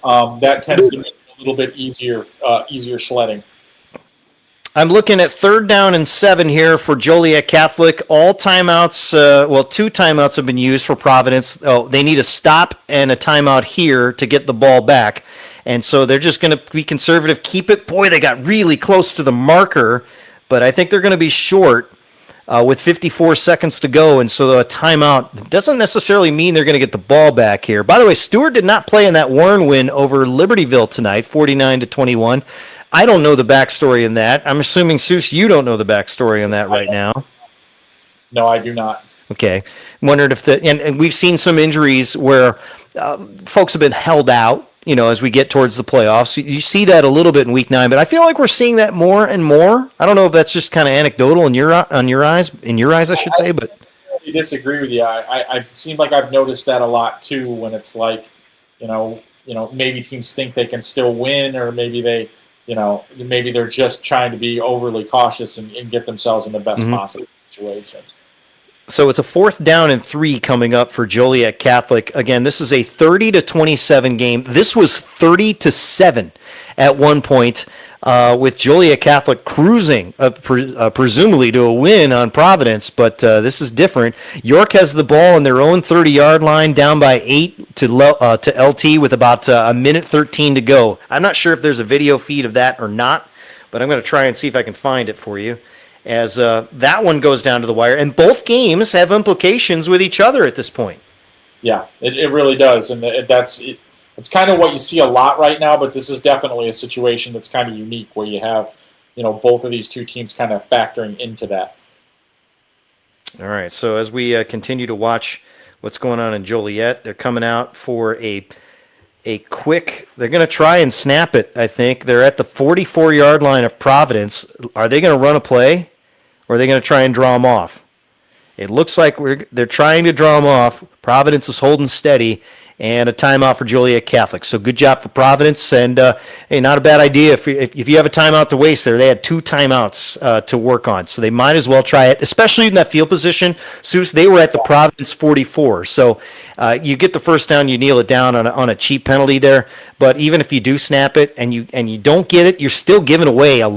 that tends to make it a little bit easier sledding. I'm looking at 3rd down and 7 here for Joliet Catholic. All timeouts, 2 timeouts have been used for Providence. Oh, they need a stop and a timeout here to get the ball back. And so they're just going to be conservative, keep it. Boy, they got really close to the marker, but I think they're going to be short with 54 seconds to go. And so a timeout doesn't necessarily mean they're going to get the ball back here. By the way, Stewart did not play in that Warren win over Libertyville tonight, 49-21. I don't know the backstory in that. I'm assuming, Soucie, you don't know the backstory in that right now. No, I do not. Okay. Wondered if and we've seen some injuries where folks have been held out, as we get towards the playoffs. You see that a little bit in Week 9, but I feel like we're seeing that more and more. I don't know if that's just kind of anecdotal in your eyes, I should say, but I disagree with you. I seem like I've noticed that a lot too when it's like, maybe teams think they can still win, or maybe they maybe they're just trying to be overly cautious and get themselves in the best possible situations. So it's a 4th down and 3 coming up for Joliet Catholic. Again, this is a 30-27 game. This was 30-7 at one point. with Joliet Catholic cruising, presumably to a win on Providence, but this is different. York has the ball on their own 30-yard line, down by 8 to LT with about a minute 13 to go. I'm not sure if there's a video feed of that or not, but I'm going to try and see if I can find it for you, as that one goes down to the wire. And both games have implications with each other at this point. Yeah, it really does, and it's kind of what you see a lot right now, but this is definitely a situation that's kind of unique where you have, both of these two teams kind of factoring into that. All right, so as we continue to watch what's going on in Joliet, they're coming out for a quick, they're going to try and snap it, I think. They're at the 44-yard line of Providence. Are they going to run a play, or are they going to try and draw them off? It looks like they're trying to draw them off. Providence is holding steady, and a timeout for Joliet Catholic. So good job for Providence, and hey, not a bad idea. If you have a timeout to waste there, they had 2 timeouts to work on, so they might as well try it, especially in that field position. Soucie, they were at the Providence 44, so you get the first down, you kneel it down on a cheap penalty there. But even if you do snap it and you don't get it, you're still giving away a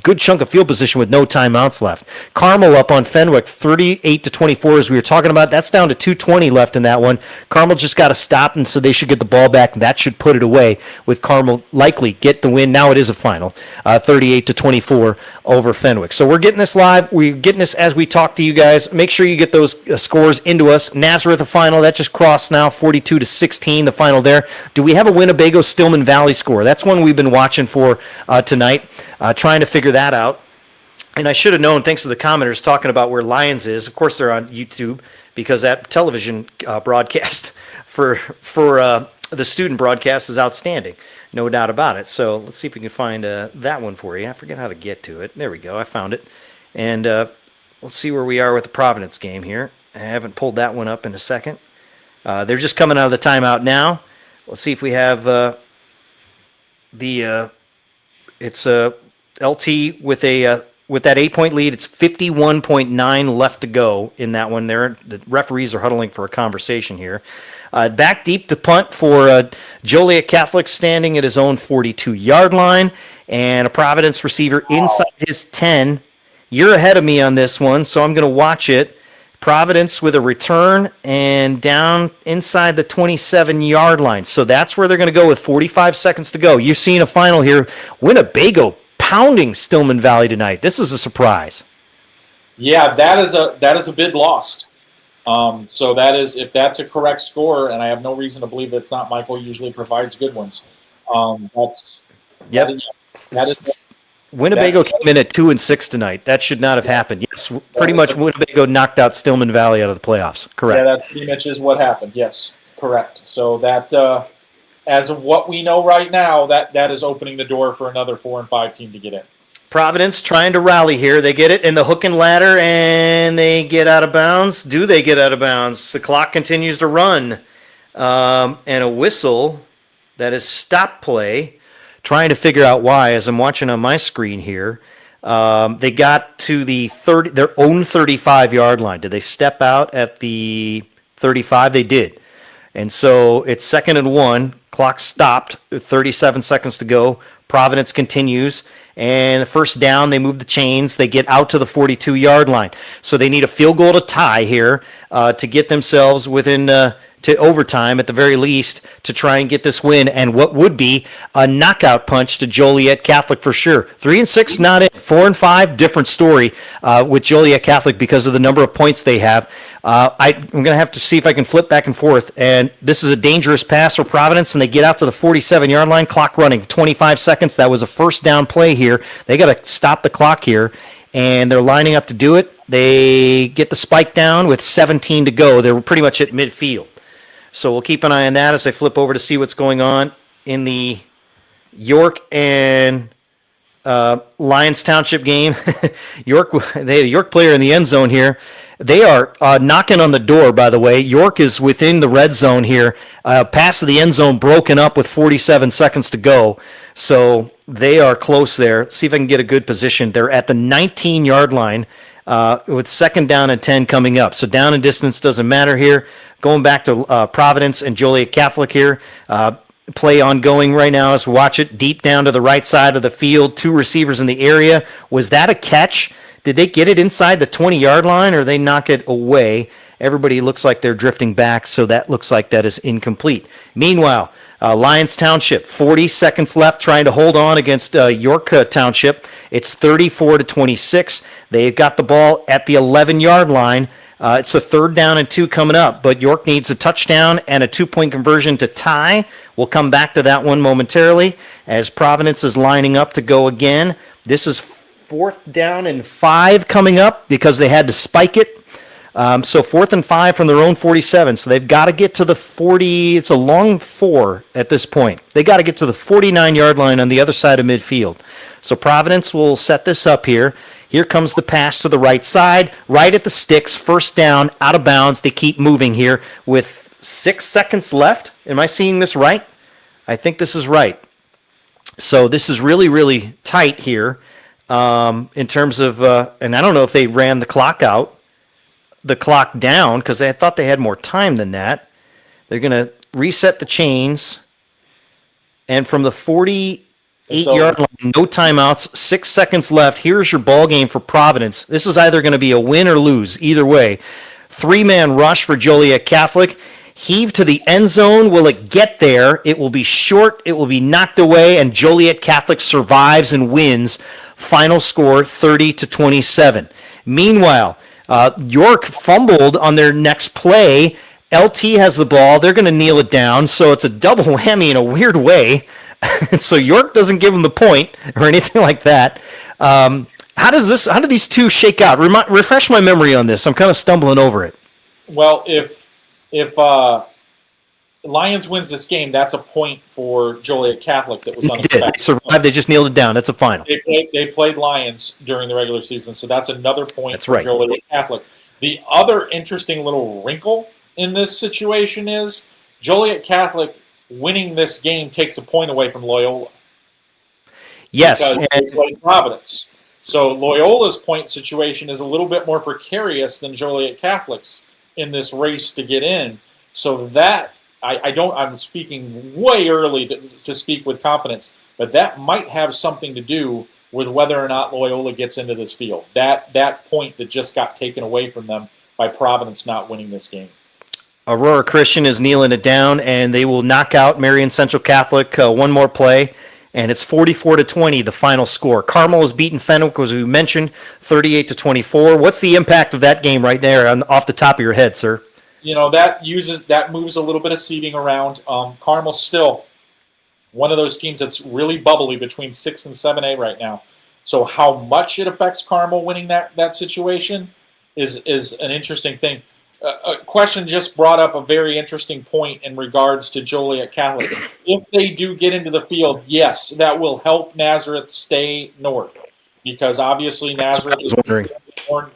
good chunk of field position with no timeouts left. Carmel up on Fenwick, 38-24, as we were talking about. That's down to 2:20 left in that one. Carmel just got to stop, and so they should get the ball back, and that should put it away, with Carmel likely get the win. Now it is a final, 38-24 over Fenwick. So we're getting this live. We're getting this as we talk to you guys. Make sure you get those scores into us. Nazareth, the final, that just crossed now, 42-16, the final there. Do we have a Winnebago-Stillman Valley score? That's one we've been watching for tonight, trying to figure that out. And I should have known, thanks to the commenters talking about where Lions is. Of course, they're on YouTube, because that television broadcast for the student broadcast is outstanding, no doubt about it. So let's see if we can find that one for you. I forget how to get to it. There we go. I found it. And let's see where we are with the Providence game here. I haven't pulled that one up in a second. They're just coming out of the timeout now. Let's see if we have it's LT with that 8-point lead. It's 51.9 left to go in that one there. The referees are huddling for a conversation here. Back deep to punt for Joliet Catholic, standing at his own 42-yard line, and a Providence receiver inside his 10. You're ahead of me on this one, so I'm going to watch it. Providence with a return and down inside the 27-yard line. So that's where they're going to go with 45 seconds to go. You've seen a final here. Winnebago pounding Stillman Valley tonight. This is a surprise. Yeah, that is a bid lost. So that is, if that's a correct score, and I have no reason to believe that's not. Michael usually provides good ones. Winnebago came in at 2-6 tonight. That should not have happened. Yes, pretty much Winnebago knocked out Stillman Valley out of the playoffs. Correct. Yeah, that pretty much is what happened. Yes, correct. So that, as of what we know right now, that is opening the door for another 4 and 5 team to get in. Providence trying to rally here. They get it in the hook and ladder, and they get out of bounds. Do they get out of bounds? The clock continues to run, and a whistle that is stop play. Trying to figure out why, as I'm watching on my screen here. They got to their own 35-yard line. Did they step out at the 35? They did. And so it's 2nd and 1. Clock stopped. 37 seconds to go. Providence continues. And first down, they move the chains. They get out to the 42-yard line. So they need a field goal to tie here to get themselves within to overtime at the very least to try and get this win, and what would be a knockout punch to Joliet Catholic for sure. 3 and 6, not it. 4 and 5, different story with Joliet Catholic because of the number of points they have. I'm going to have to see if I can flip back and forth, and this is a dangerous pass for Providence, and they get out to the 47-yard line, clock running, 25 seconds. That was a first down play here. They got to stop the clock here, and they're lining up to do it. They get the spike down with 17 to go. They're pretty much at midfield. So we'll keep an eye on that as I flip over to see what's going on in the York and Lions Township game. York, they had a York player in the end zone here. They are knocking on the door, by the way. York is within the red zone here. Pass to the end zone broken up with 47 seconds to go. So they are close there. Let's see if I can get a good position. They're at the 19-yard line with 2nd down and 10 coming up. So down and distance doesn't matter here. Going back to Providence and Joliet Catholic here. play ongoing right now as we watch it deep down to the right side of the field, 2 receivers in the area. Was that a catch? Did they get it inside the 20-yard line, or they knock it away? Everybody looks like they're drifting back, so that looks like that is incomplete. Meanwhile, Lyons Township, 40 seconds left, trying to hold on against York Township. It's 34-26. They've got the ball at the 11-yard line. It's a 3rd down and 2 coming up, but York needs a touchdown and a 2-point conversion to tie. We'll come back to that one momentarily as Providence is lining up to go again. This is 4th down and 5 coming up because they had to spike it. So 4th and 5 from their own 47. So they've got to get to the 40. It's a long 4 at this point. They got to get to the 49-yard line on the other side of midfield. So Providence will set this up here. Here comes the pass to the right side, right at the sticks, 1st down, out of bounds. They keep moving here with 6 seconds left. Am I seeing this right? I think this is right. So this is really, really tight here in terms of, and I don't know if they ran the clock down, because I thought they had more time than that. They're going to reset the chains. And from the 48-yard line, no timeouts, 6 seconds left. Here's your ball game for Providence. This is either going to be a win or lose, either way. 3-man rush for Joliet Catholic. Heave to the end zone. Will it get there? It will be short. It will be knocked away, and Joliet Catholic survives and wins. Final score 30-27. Meanwhile, York fumbled on their next play. LT has the ball. They're going to kneel it down, so it's a double whammy in a weird way. So York doesn't give them the point or anything like that. How do these two shake out? Refresh my memory on this. I'm kind of stumbling over it. Well, if Lions wins this game, that's a point for Joliet Catholic that was unexpected. They survived. They just kneeled it down. That's a final. They played Lions during the regular season, so that's another point that's for right. Joliet Catholic. The other interesting little wrinkle in this situation is Joliet Catholic winning this game takes a point away from Loyola. Yes. Because they played Providence. So Loyola's point situation is a little bit more precarious than Joliet Catholic's in this race to get in. So that, I'm speaking way early to speak with confidence, but that might have something to do with whether or not Loyola gets into this field. That point that just got taken away from them by Providence not winning this game. Aurora Christian is kneeling it down, and they will knock out Marion Central Catholic one more play, and it's 44-20, the final score. Carmel has beaten Fenwick, as we mentioned, 38-24. What's the impact of that game right there off the top of your head, sir? That moves a little bit of seeding around. Carmel's still one of those teams that's really bubbly between 6 and 7A right now. So how much it affects Carmel winning that situation is an interesting thing. A question just brought up a very interesting point in regards to Joliet Catholic. If they do get into the field, yes, that will help Nazareth stay north, because obviously Nazareth is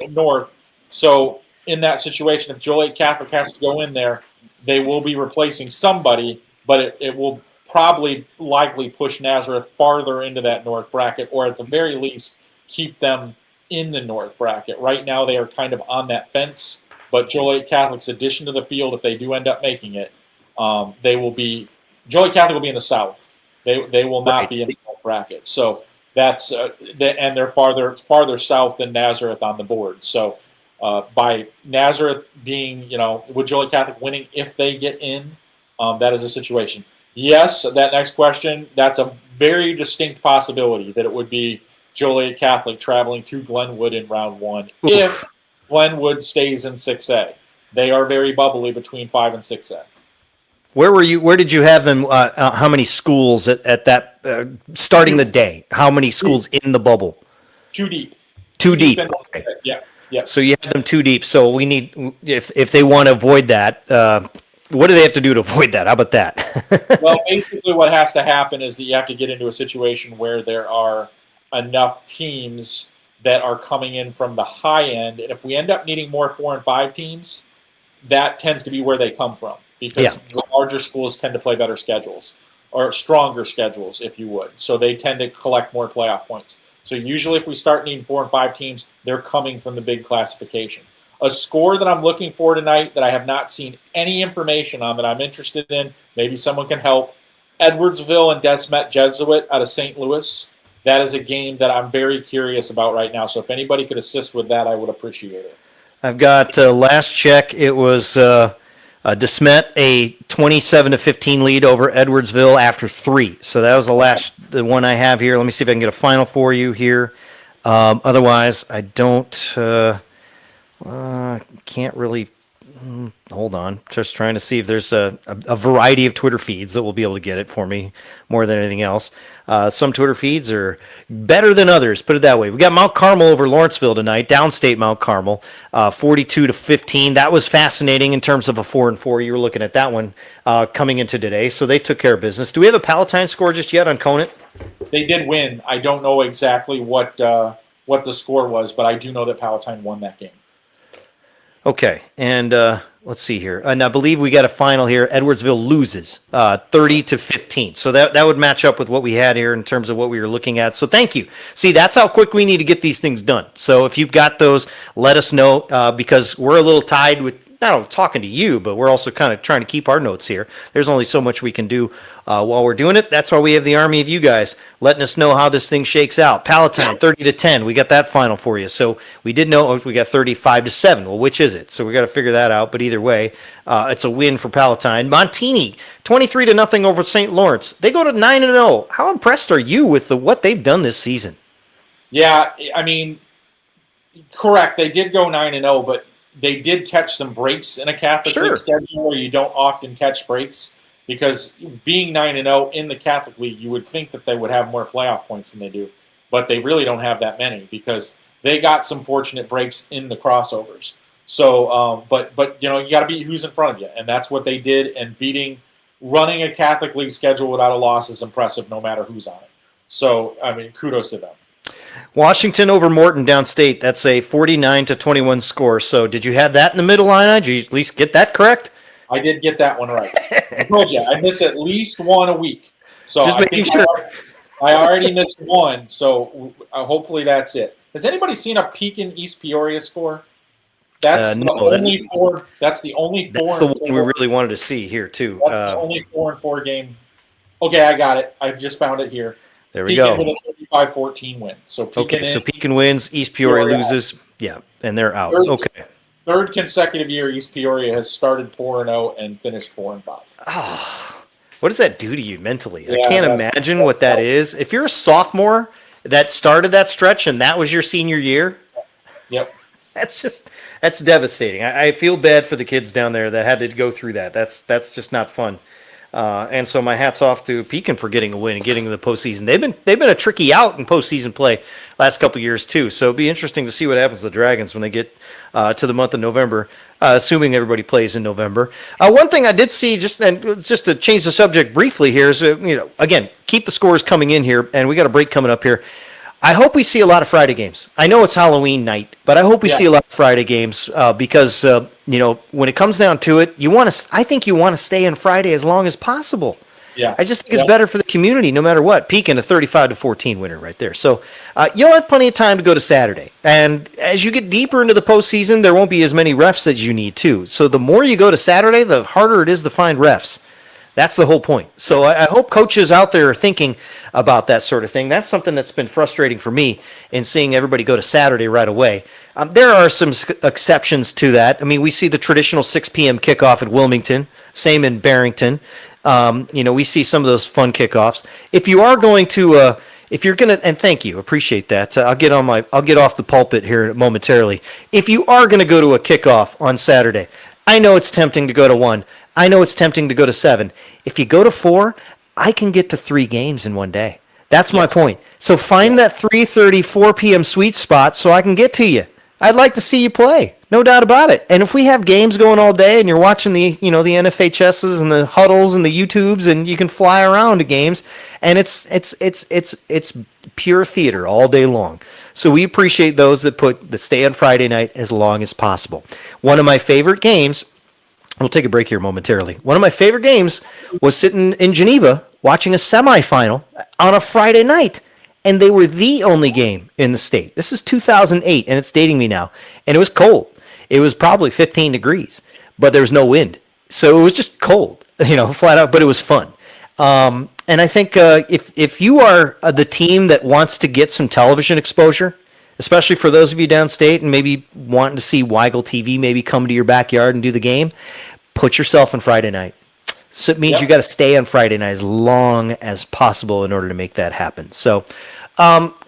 north. So in that situation, if Joliet Catholic has to go in there, they will be replacing somebody, but it will probably likely push Nazareth farther into that north bracket, or at the very least keep them in the north bracket. Right now they are kind of on that fence. But Joliet Catholic's addition to the field, if they do end up making it, Joliet Catholic will be in the south. They will not be in the north bracket. So that's and they're farther south than Nazareth on the board. So by Nazareth being, with Joliet Catholic winning if they get in, that is a situation. Yes, that next question, that's a very distinct possibility that it would be Joliet Catholic traveling to Glenwood in round 1 if Glenwood stays in 6A. They are very bubbly between 5 and 6A. Where did you have them? How many schools at that starting the day? How many schools in the bubble? 2 deep. 2 deep. Okay. Yeah. So you have them 2 deep. So we need, if they want to avoid that, what do they have to do to avoid that? How about that? Well, basically what has to happen is that you have to get into a situation where there are enough teams that are coming in from the high end. And if we end up needing more 4 and 5 teams, that tends to be where they come from, because the larger schools tend to play better schedules, or stronger schedules, if you would. So they tend to collect more playoff points. So usually if we start needing 4 and 5 teams, they're coming from the big classifications. A score that I'm looking for tonight that I have not seen any information on that I'm interested in, maybe someone can help. Edwardsville and Desmet Jesuit out of St. Louis. That is a game that I'm very curious about right now. So if anybody could assist with that, I would appreciate it. I've got last check. It was DeSmet a 27-15 lead over Edwardsville after 3. So that was the one I have here. Let me see if I can get a final for you here. Otherwise, I don't can't really. Hold on. Just trying to see if there's a variety of Twitter feeds that will be able to get it for me more than anything else. Some Twitter feeds are better than others, put it that way. We got Mount Carmel over Lawrenceville tonight, downstate Mount Carmel, 42-15. That was fascinating in terms of a 4-4. You were looking at that one coming into today, so they took care of business. Do we have a Palatine score just yet on Conant? They did win. I don't know exactly what the score was, but I do know that Palatine won that game. Okay, and let's see here. And I believe we got a final here. Edwardsville loses 30-15. So that would match up with what we had here in terms of what we were looking at. So thank you. See, that's how quick we need to get these things done. So if you've got those, let us know because we're a little tied with not only talking to you, but we're also kind of trying to keep our notes here. There's only so much we can do while we're doing it. That's why we have the army of you guys letting us know how this thing shakes out. Palatine, 30-10. We got that final for you. So we did know we got 35-7. Well, which is it? So we got to figure that out. But either way, it's a win for Palatine. Montini, 23-0 over St. Lawrence. They go to 9-0. How impressed are you with what they've done this season? Yeah, I mean, correct. They did go 9-0, but they did catch some breaks in a Catholic League schedule where you don't often catch breaks because being 9-0 in the Catholic League, you would think that they would have more playoff points than they do, but they really don't have that many because they got some fortunate breaks in the crossovers. So, but you got to beat who's in front of you, and that's what they did. And running a Catholic League schedule without a loss is impressive, no matter who's on it. So, I mean, kudos to them. Washington over Morton downstate. That's a 49-21 score. So did you have that in the middle line? Did you at least get that correct? I did get that one right. I told you, I miss at least one a week. So just making sure. I already missed one, so hopefully that's it. Has anybody seen a Pekin East Peoria score? That's the only four. That's the only four. That's the one we really wanted to see here too. That's the only 4-4 game. Okay, I got it. I just found it here. There we go. With a 35-14 win. So Pekin wins. East Peoria loses. Out. Yeah, and they're out. Third consecutive year, East Peoria has started 4-0 and finished 4-5. Oh, what does that do to you mentally? I can't imagine what that is. If you're a sophomore that started that stretch and that was your senior year, yep, that's devastating. I feel bad for the kids down there that had to go through that. That's just not fun. And so my hat's off to Pekin for getting a win and getting to the postseason. They've been a tricky out in postseason play last couple of years too. So it'll be interesting to see what happens to the Dragons when they get to the month of November, assuming everybody plays in November. One thing I did see, just to change the subject briefly here, is again, keep the scores coming in here, and we got a break coming up here. I hope we see a lot of Friday games. I know it's Halloween night, but I hope we see a lot of Friday games because when it comes down to it, I think you want to stay in Friday as long as possible. Yeah, I just think it's better for the community, no matter what. Pekin, a 35-14 winner right there. So you'll have plenty of time to go to Saturday. And as you get deeper into the postseason, there won't be as many refs as you need to. So the more you go to Saturday, the harder it is to find refs. That's the whole point. So I hope coaches out there are thinking about that sort of thing. That's something that's been frustrating for me in seeing everybody go to Saturday right away. There are some exceptions to that. I mean, we see the traditional 6 p.m. kickoff at Wilmington, same in Barrington. We see some of those fun kickoffs. If you are going to, and thank you, appreciate that. I'll get off the pulpit here momentarily. If you are going to go to a kickoff on Saturday, I know it's tempting to go to 1. I know it's tempting to go to 7. If you go to 4, I can get to 3 games in one day. That's my point. So find that 3:30, 4 p.m. sweet spot so I can get to you. I'd like to see you play, no doubt about it. And if we have games going all day and you're watching the NFHSs and the huddles and the YouTubes and you can fly around to games, and it's pure theater all day long. So we appreciate those that stay on Friday night as long as possible. One of my favorite games. We'll take a break here momentarily. One of my favorite games was sitting in Geneva watching a semifinal on a Friday night, and they were the only game in the state. This is 2008, and it's dating me now, and it was cold. It was probably 15 degrees, but there was no wind. So it was just cold, flat out, but it was fun. And I think if you are the team that wants to get some television exposure, especially for those of you downstate and maybe wanting to see Weigel TV maybe come to your backyard and do the game, put yourself on Friday night. So it means you got to stay on Friday night as long as possible in order to make that happen. So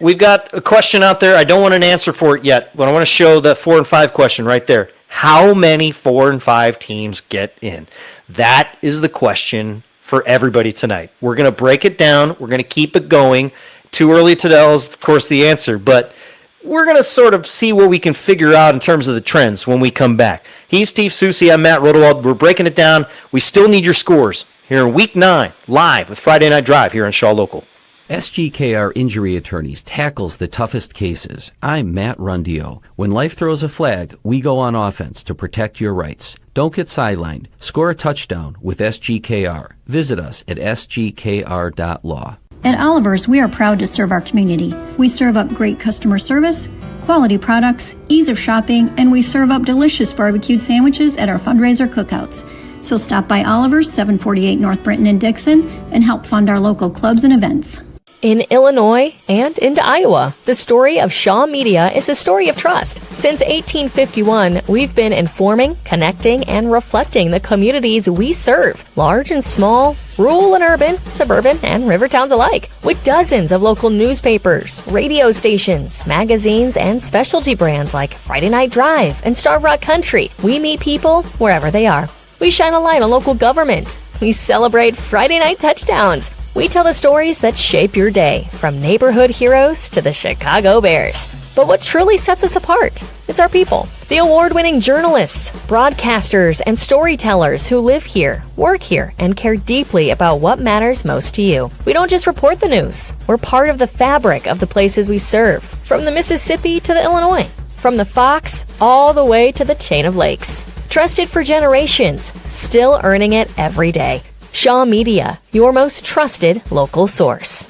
we've got a question out there. I don't want an answer for it yet, but I want to show the 4 and 5 question right there. How many 4 and 5 teams get in? That is the question for everybody tonight. We're going to break it down. We're going to keep it going. Too early to tell is, of course, the answer, but we're going to sort of see what we can figure out in terms of the trends when we come back. He's Steve Soucie. I'm Matt Rodewald. We're breaking it down. We still need your scores here in Week 9, live with Friday Night Drive here on Shaw Local. SGKR Injury Attorneys tackles the toughest cases. I'm Matt Rundio. When life throws a flag, we go on offense to protect your rights. Don't get sidelined. Score a touchdown with SGKR. Visit us at sgkr.law. At Oliver's, we are proud to serve our community. We serve up great customer service, quality products, ease of shopping, and we serve up delicious barbecued sandwiches at our fundraiser cookouts. So stop by Oliver's, 748 North Britton and Dixon, and help fund our local clubs and events. In Illinois and into Iowa, the story of Shaw Media is a story of trust. Since 1851, we've been informing, connecting, and reflecting the communities we serve, large and small, rural and urban, suburban, and river towns alike. With dozens of local newspapers, radio stations, magazines, and specialty brands like Friday Night Drive and Starve Rock Country, we meet people wherever they are. We shine a light on local government. We celebrate Friday night touchdowns. We tell the stories that shape your day, from neighborhood heroes to the Chicago Bears. But what truly sets us apart? It's our people. The award-winning journalists, broadcasters, and storytellers who live here, work here, and care deeply about what matters most to you. We don't just report the news. We're part of the fabric of the places we serve, from the Mississippi to the Illinois, from the Fox all the way to the chain of lakes. Trusted for generations, still earning it every day. Shaw Media, your most trusted local source.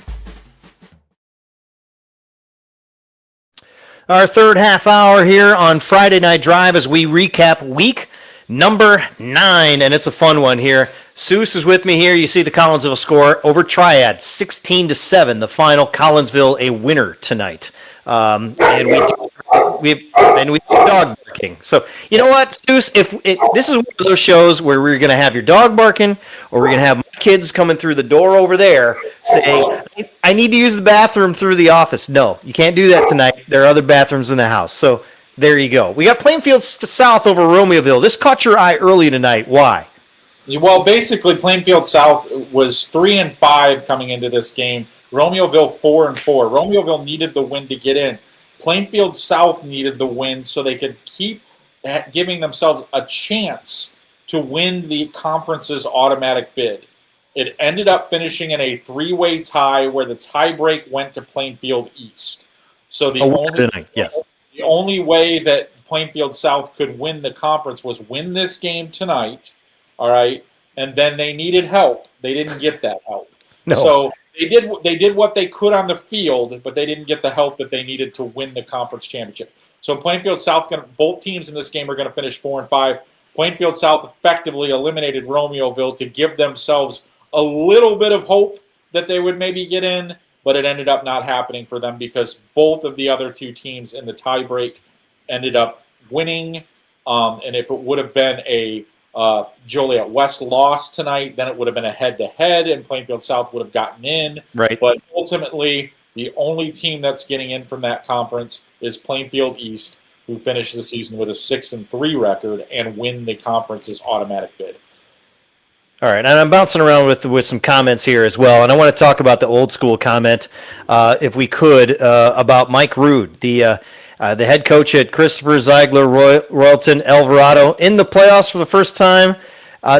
Our third half hour here on Friday Night Drive as we recap week number 9, and it's a fun one here. Seuss is with me here. You see the Collinsville score over Triad, 16-7. The final, Collinsville a winner tonight. And we dog barking. So you know what, Seuss? This is one of those shows where we're going to have your dog barking, or we're going to have my kids coming through the door over there saying, "I need to use the bathroom through the office." No, you can't do that tonight. There are other bathrooms in the house. So there you go. We got Plainfield South over Romeoville. This caught your eye early tonight. Why? Well, basically, Plainfield South was 3 and 5 coming into this game. Romeoville 4 and 4. Romeoville needed the win to get in. Plainfield South needed the win so they could keep giving themselves a chance to win the conference's automatic bid. It ended up finishing in a 3-way tie where the tiebreak went to Plainfield East. So the only way that Plainfield South could win the conference was win this game tonight, all right? And then they needed help. They didn't get that help. No. So they did what they could on the field, but they didn't get the help that they needed to win the conference championship. So Plainfield South, both teams in this game are going to finish 4 and 5. Plainfield South effectively eliminated Romeoville to give themselves a little bit of hope that they would maybe get in, but it ended up not happening for them because both of the other two teams in the tiebreak ended up winning. And if it would have been a Joliet West lost tonight, then it would have been a head-to-head, and Plainfield South would have gotten in. Right. But ultimately, the only team that's getting in from that conference is Plainfield East, who finished the season with a 6-3 record and win the conference's automatic bid. All right, and I'm bouncing around with some comments here as well, and I want to talk about the old school comment, if we could, about Mike Rood, the head coach at Christopher Ziegler Royalton Alvarado, in the playoffs for the first time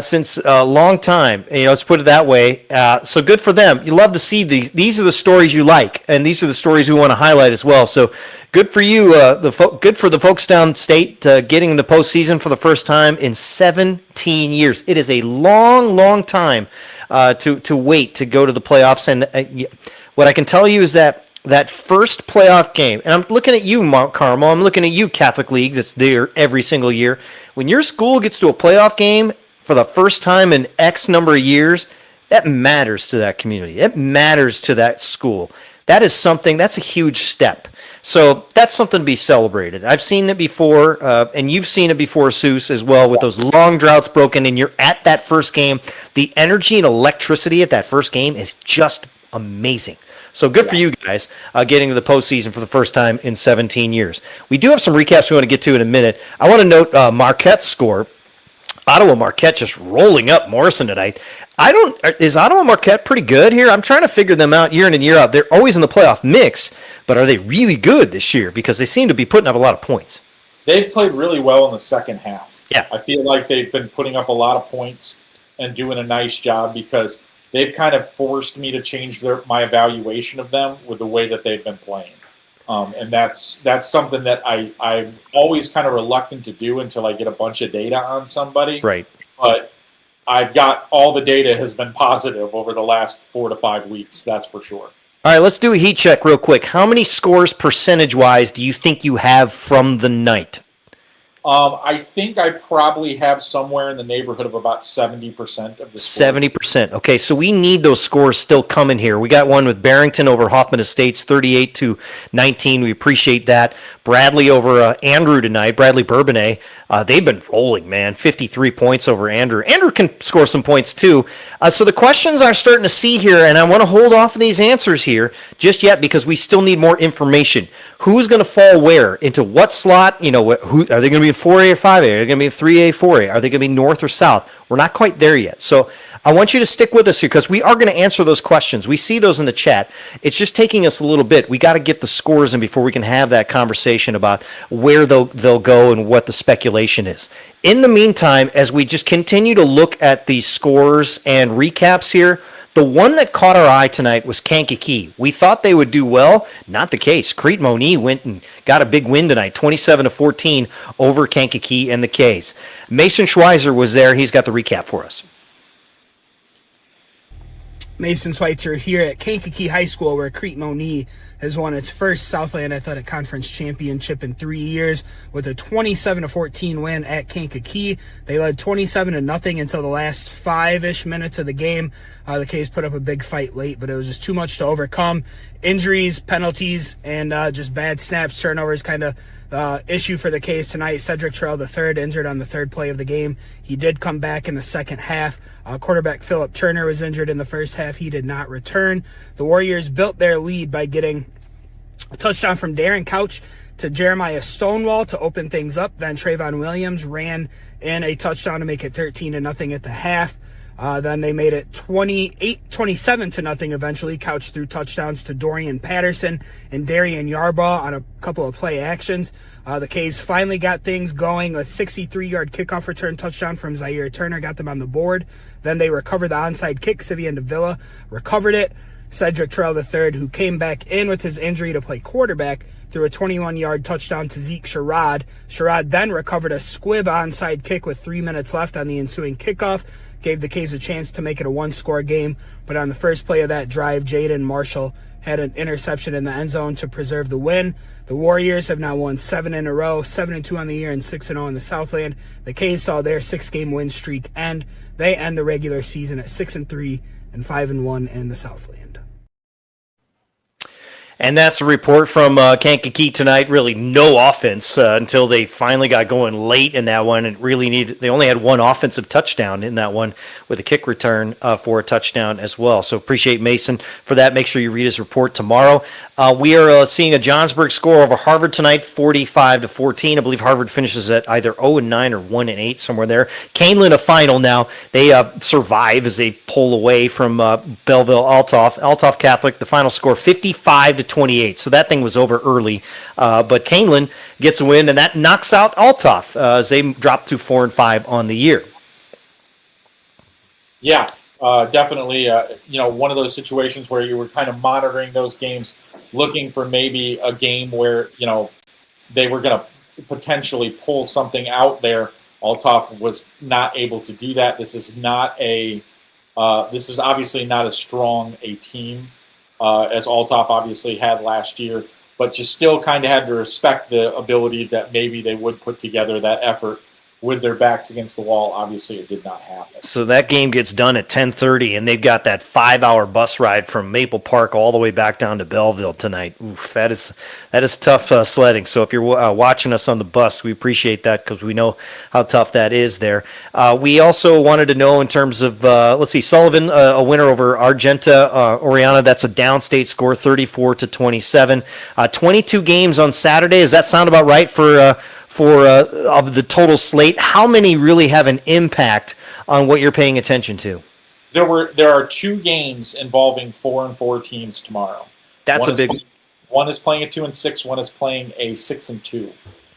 since a long time. Let's put it that way. So good for them. You love to see these. These are the stories you like, and these are the stories we want to highlight as well. So good for you. Good for the folks downstate getting in the postseason for the first time in 17 years. It is a long, long time to wait to go to the playoffs. And what I can tell you is that first playoff game, and I'm looking at you, Mount Carmel, I'm looking at you, Catholic Leagues, it's there every single year. When your school gets to a playoff game for the first time in X number of years, that matters to that community. It matters to that school. That is something, that's a huge step. So that's something to be celebrated. I've seen it before, and you've seen it before, Seuss, as well, with those long droughts broken, and you're at that first game. The energy and electricity at that first game is just amazing. So good for you guys getting to the postseason for the first time in 17 years. We do have some recaps we want to get to in a minute. I want to note Marquette's score. Ottawa Marquette just rolling up Morrison tonight. Is Ottawa Marquette pretty good here? I'm trying to figure them out year in and year out. They're always in the playoff mix, but are they really good this year? Because they seem to be putting up a lot of points. They've played really well in the second half. Yeah. I feel like they've been putting up a lot of points and doing a nice job because they've kind of forced me to change my evaluation of them with the way that they've been playing. And that's something that I'm always kind of reluctant to do until I get a bunch of data on somebody. Right. But I've got all the data has been positive over the last 4 to 5 weeks. That's for sure. All right, let's do a heat check real quick. How many scores percentage-wise do you think you have from the night? I think I probably have somewhere in the neighborhood of about 70% of the scores. 70%. Okay, so we need those scores still coming here. We got one with Barrington over Hoffman Estates, 38-19. We appreciate that. Bradley over Andrew tonight, Bradley Bourbonnais. They've been rolling, man. 53 points over Andrew. Andrew can score some points, too. So the questions I'm starting to see here, and I want to hold off on these answers here just yet because we still need more information. Who's going to fall where? Into what slot? Who are they going to be in 4A or 5A? Are they going to be in 3A, 4A? Are they going to be north or south? We're not quite there yet. So I want you to stick with us here because we are going to answer those questions. We see those in the chat. It's just taking us a little bit. We got to get the scores in before we can have that conversation about where they'll go and what the speculation is. In the meantime, as we just continue to look at the scores and recaps here, the one that caught our eye tonight was Kankakee. We thought they would do well. Not the case. Crete-Monee went and got a big win tonight, 27-14 over Kankakee and the K's. Mason Schweizer was there. He's got the recap for us. Mason Schweitzer here at Kankakee High School, where Crete-Monee has won its first Southland Athletic Conference championship in 3 years with a 27-14 win at Kankakee. They led 27-0 until the last 5-ish minutes of the game. The K's put up a big fight late, but it was just too much to overcome. Injuries, penalties, and just bad snaps, turnovers kind of issue for the K's tonight. Cedric Terrell III injured on the third play of the game. He did come back in the second half. Quarterback Philip Turner was injured in the first half. He did not return. The Warriors built their lead by getting a touchdown from Darren Couch to Jeremiah Stonewall to open things up. Then Trayvon Williams ran in a touchdown to make it 13-0 at the half. Then they made it 27-0 eventually. Couch threw touchdowns to Dorian Patterson and Darian Yarbaugh on a couple of play actions. The K's finally got things going. A 63-yard kickoff return touchdown from Zaire Turner got them on the board. Then they recovered the onside kick. Sivian Davila recovered it. Cedric Terrell III, who came back in with his injury to play quarterback, threw a 21-yard touchdown to Zeke Sherrod. Sherrod then recovered a squib onside kick with 3 minutes left on the ensuing kickoff. Gave the K's a chance to make it a one-score game. But on the first play of that drive, Jaden Marshall had an interception in the end zone to preserve the win. The Warriors have now won 7 in a row, 7-2 on the year and 6-0 in the Southland. The K's saw their 6-game win streak end. They end the regular season at 6-3 and 5-1 in the Southland. And that's a report from Kankakee tonight. Really no offense until they finally got going late in that one. And they only had one offensive touchdown in that one with a kick return for a touchdown as well. So appreciate Mason for that. Make sure you read his report tomorrow. We are seeing a Johnsburg score over Harvard tonight, 45-14. I believe Harvard finishes at either 0-9 or 1-8, somewhere there. Canelan a final now. They survive as they pull away from Belleville Althoff. Althoff Catholic, the final score 55-28. So that thing was over early. But Canelan gets a win, and that knocks out Althoff as they drop to 4-5 on the year. Yeah, definitely. One of those situations where you were kind of monitoring those games, looking for maybe a game where, they were going to potentially pull something out there. Althoff was not able to do that. This is obviously not as strong a team as Althoff obviously had last year, but you still kind of had to respect the ability that maybe they would put together that effort with their backs against the wall. Obviously, it did not happen. So that game gets done at 10:30, and they've got that 5-hour bus ride from Maple Park all the way back down to Belleville tonight. Oof, that is tough sledding. So if you're watching us on the bus, we appreciate that because we know how tough that is there. We also wanted to know in terms of, let's see, Sullivan, a winner over Argenta Oriana. That's a downstate score, 34-27. 22 games on Saturday. Does that sound about right for of the total slate? How many really have an impact on what you're paying attention to? There are 2 games involving 4-4 teams tomorrow. That's a big. One is playing a 2-6. One is playing a 6-2.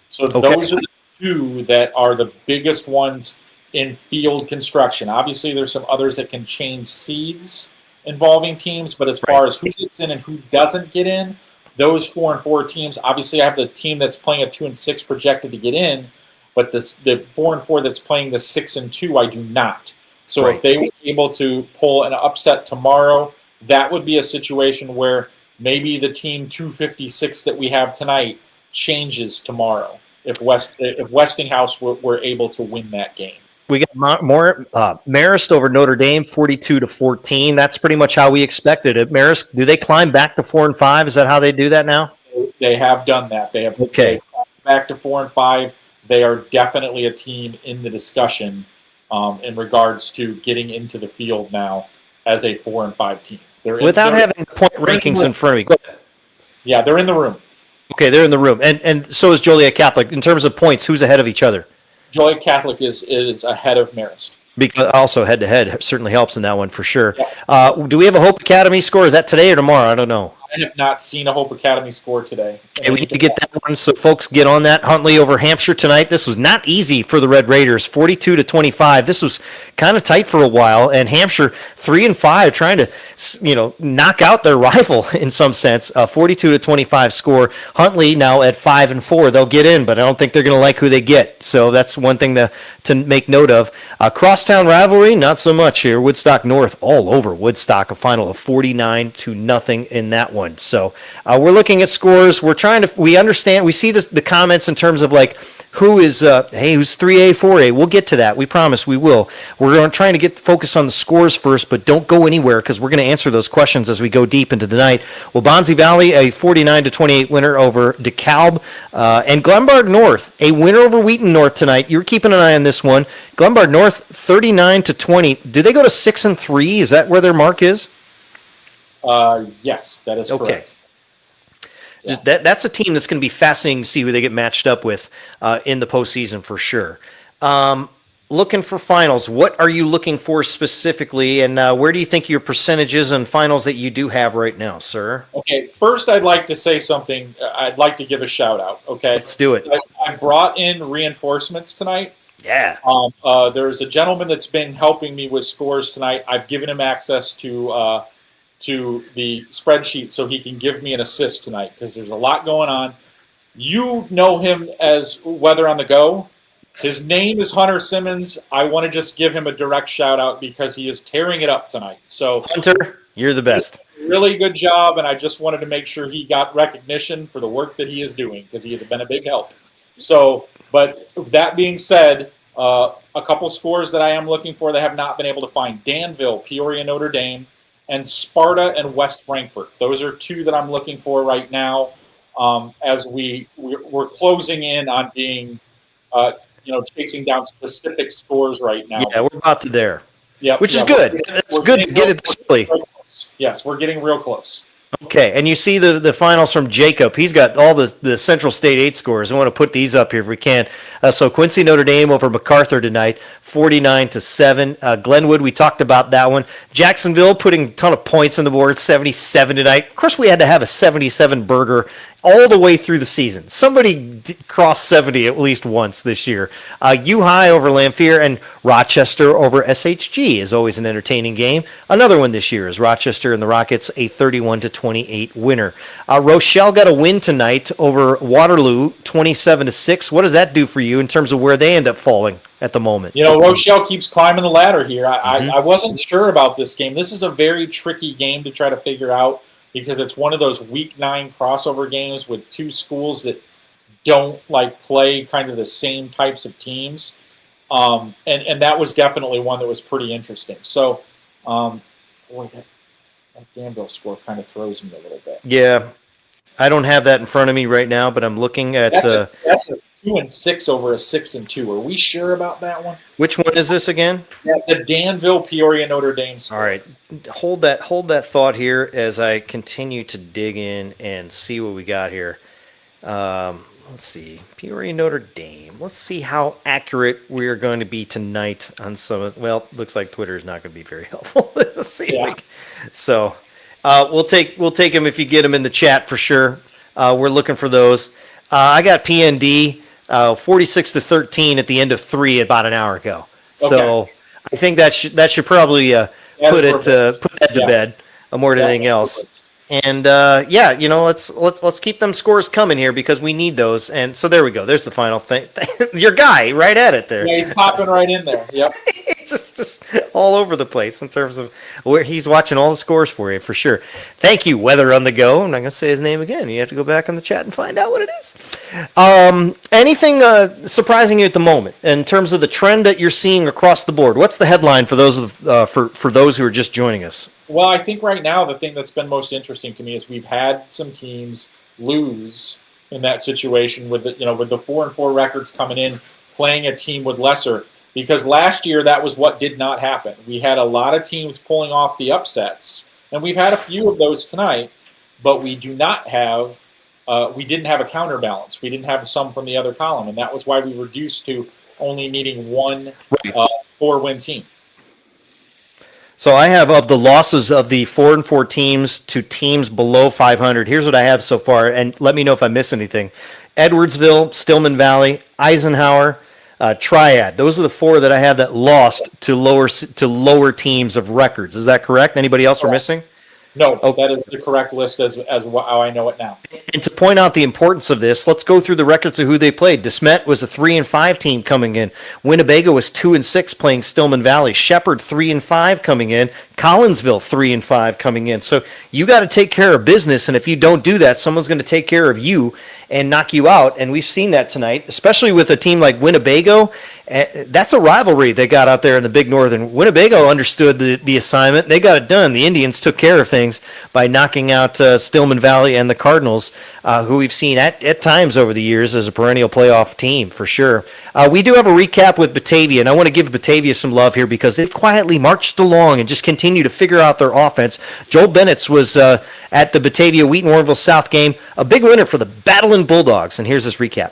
So those are the 2 that are the biggest ones in field construction. Obviously, there's some others that can change seeds involving teams, but as far as who gets in and who doesn't get in, those 4-4 teams, obviously I have the team that's playing a 2-6 projected to get in, but the 4-4 that's playing the 6-2, I do not. So if they were able to pull an upset tomorrow, that would be a situation where maybe the team 256 that we have tonight changes tomorrow if Westinghouse were able to win that game. We got Marist over Notre Dame, 42-14. That's pretty much how we expected it. Marist, do they climb back to 4-5? Is that how they do that now? They have done that. They have okay. Back to 4-5. They are definitely a team in the discussion in regards to getting into the field now as a 4-5 team. Without having point rankings in front of me. Go ahead. Yeah, they're in the room. Okay, they're in the room. And so is Joliet Catholic. In terms of points, who's ahead of each other? Joliet Catholic is ahead of Marist. Because also head-to-head certainly helps in that one for sure. Yeah. Do we have a Hope Academy score? Is that today or tomorrow? I don't know. I have not seen a Hope Academy score today. Okay, we need to get that one, so folks get on that. Huntley over Hampshire tonight. This was not easy for the Red Raiders, 42-25. This was kind of tight for a while, and Hampshire 3-5, trying to knock out their rival in some sense. 42-25 score. Huntley now at 5-4. They'll get in, but I don't think they're going to like who they get. So that's one thing to make note of. Crosstown rivalry, not so much here. Woodstock North all over Woodstock, a final of 49-0 in that one. So we're looking at scores. We understand. We see the comments in terms of like who's 3A, 4A. We'll get to that. We promise we will. We're trying to get focused on the scores first, but don't go anywhere because we're going to answer those questions as we go deep into the night. Well, Bonzi Valley, a 49-28 winner over DeKalb, and Glenbard North, a winner over Wheaton North tonight. You're keeping an eye on this one. Glenbard North, 39-20. Do they go to 6-3? Is that where their mark is? Yes, that is correct. Just that's a team that's going to be fascinating to see who they get matched up with in the postseason for sure. Looking for finals, what are you looking for specifically, and where do you think your percentage is on finals that you do have right now, sir? Okay, first I'd like to say something. I'd like to give a shout out. Okay, let's do it. I brought in reinforcements tonight. Yeah. There's a gentleman that's been helping me with scores tonight. I've given him access to the spreadsheet so he can give me an assist tonight because there's a lot going on. You know him as Weather on the Go. His name is Hunter Simmons. I want to just give him a direct shout out because he is tearing it up tonight. So Hunter, you're the best. Really good job, and I just wanted to make sure he got recognition for the work that he is doing because he has been a big help. So, but that being said, a couple scores that I am looking for that I have not been able to find: Danville, Peoria, Notre Dame, and Sparta and West Frankfort. Those are 2 that I'm looking for right now as we're closing in on being, chasing down specific scores right now. Yeah, we're about to there. Yeah, which is good. It's good to get it this early. Yes, we're getting real close. Okay, and you see the finals from Jacob. He's got all the Central State 8 scores. I want to put these up here if we can. So Quincy Notre Dame over MacArthur tonight, 49-7. Glenwood, we talked about that one. Jacksonville putting a ton of points on the board, 77 tonight. Of course, we had to have a 77 burger all the way through the season. Somebody crossed 70 at least once this year. U-High over Lamphere and Rochester over SHG is always an entertaining game. Another one this year is Rochester and the Rockets, a 31-28 winner. Rochelle got a win tonight over Waterloo, 27-6. What does that do for you in terms of where they end up falling at the moment? Rochelle keeps climbing the ladder here. I wasn't sure about this game. This is a very tricky game to try to figure out because it's one of those Week 9 crossover games with 2 schools that don't play kind of the same types of teams. And that was definitely one that was pretty interesting. So, boy, that Danville score kind of throws me a little bit. Yeah, I don't have that in front of me right now, but I'm looking at that's a 2-6 over a 6-2. Are we sure about that one? Which one is this again? Yeah, the Danville Peoria Notre Dame score. All right, hold that thought here as I continue to dig in and see what we got here. Let's see, Peoria Notre Dame. Let's see how accurate we are going to be tonight on some of. Well, looks like Twitter is not going to be very helpful. Let's see. Yeah. So we'll take them if you get them in the chat for sure. We're looking for those. I got PND 46-13 at the end of 3 about an hour ago. Okay. So I think that should probably put that to bed more than anything else. And let's keep them scores coming here because we need those. And so there we go. There's the final thing. Your guy right at it there. Yeah, he's popping right in there. Yep. It's just all over the place in terms of where he's watching all the scores for you for sure. Thank you, Weather on the Go. I'm not gonna say his name again. You have to go back in the chat and find out what it is. Anything surprising you at the moment in terms of the trend that you're seeing across the board? What's the headline for those for those who are just joining us? Well, I think right now the thing that's been most interesting to me is we've had some teams lose in that situation with the 4-4 records coming in, playing a team with lesser. Because last year that was what did not happen. We had a lot of teams pulling off the upsets, and we've had a few of those tonight. But we didn't have a counterbalance. We didn't have some from the other column, and that was why we reduced to only needing one 4-win team. So I have of the losses of the 4-4 teams to teams below 500. Here's what I have so far, and let me know if I miss anything. Edwardsville, Stillman Valley, Eisenhower, Triad. Those are the 4 that I have that lost to lower teams of records. Is that correct? Anybody else we're missing? No, that is the correct list as how I know it now. And to point out the importance of this, let's go through the records of who they played. DeSmet was a 3-5 team coming in. Winnebago was 2-6 playing Stillman Valley. Shepherd 3-5 coming in. Collinsville 3-5 coming in. So you got to take care of business, and if you don't do that, someone's going to take care of you and knock you out. And we've seen that tonight, especially with a team like Winnebago. That's a rivalry they got out there in the Big North. And Winnebago understood the assignment. They got it done. The Indians took care of things by knocking out Stillman Valley and the Cardinals, who we've seen at times over the years as a perennial playoff team for sure. We do have a recap with Batavia, and I want to give Batavia some love here because they've quietly marched along and just continue to figure out their offense. Joel Bennett's was at the Batavia Wheaton Warrenville South game, a big winner for the Battling Bulldogs, and here's this recap.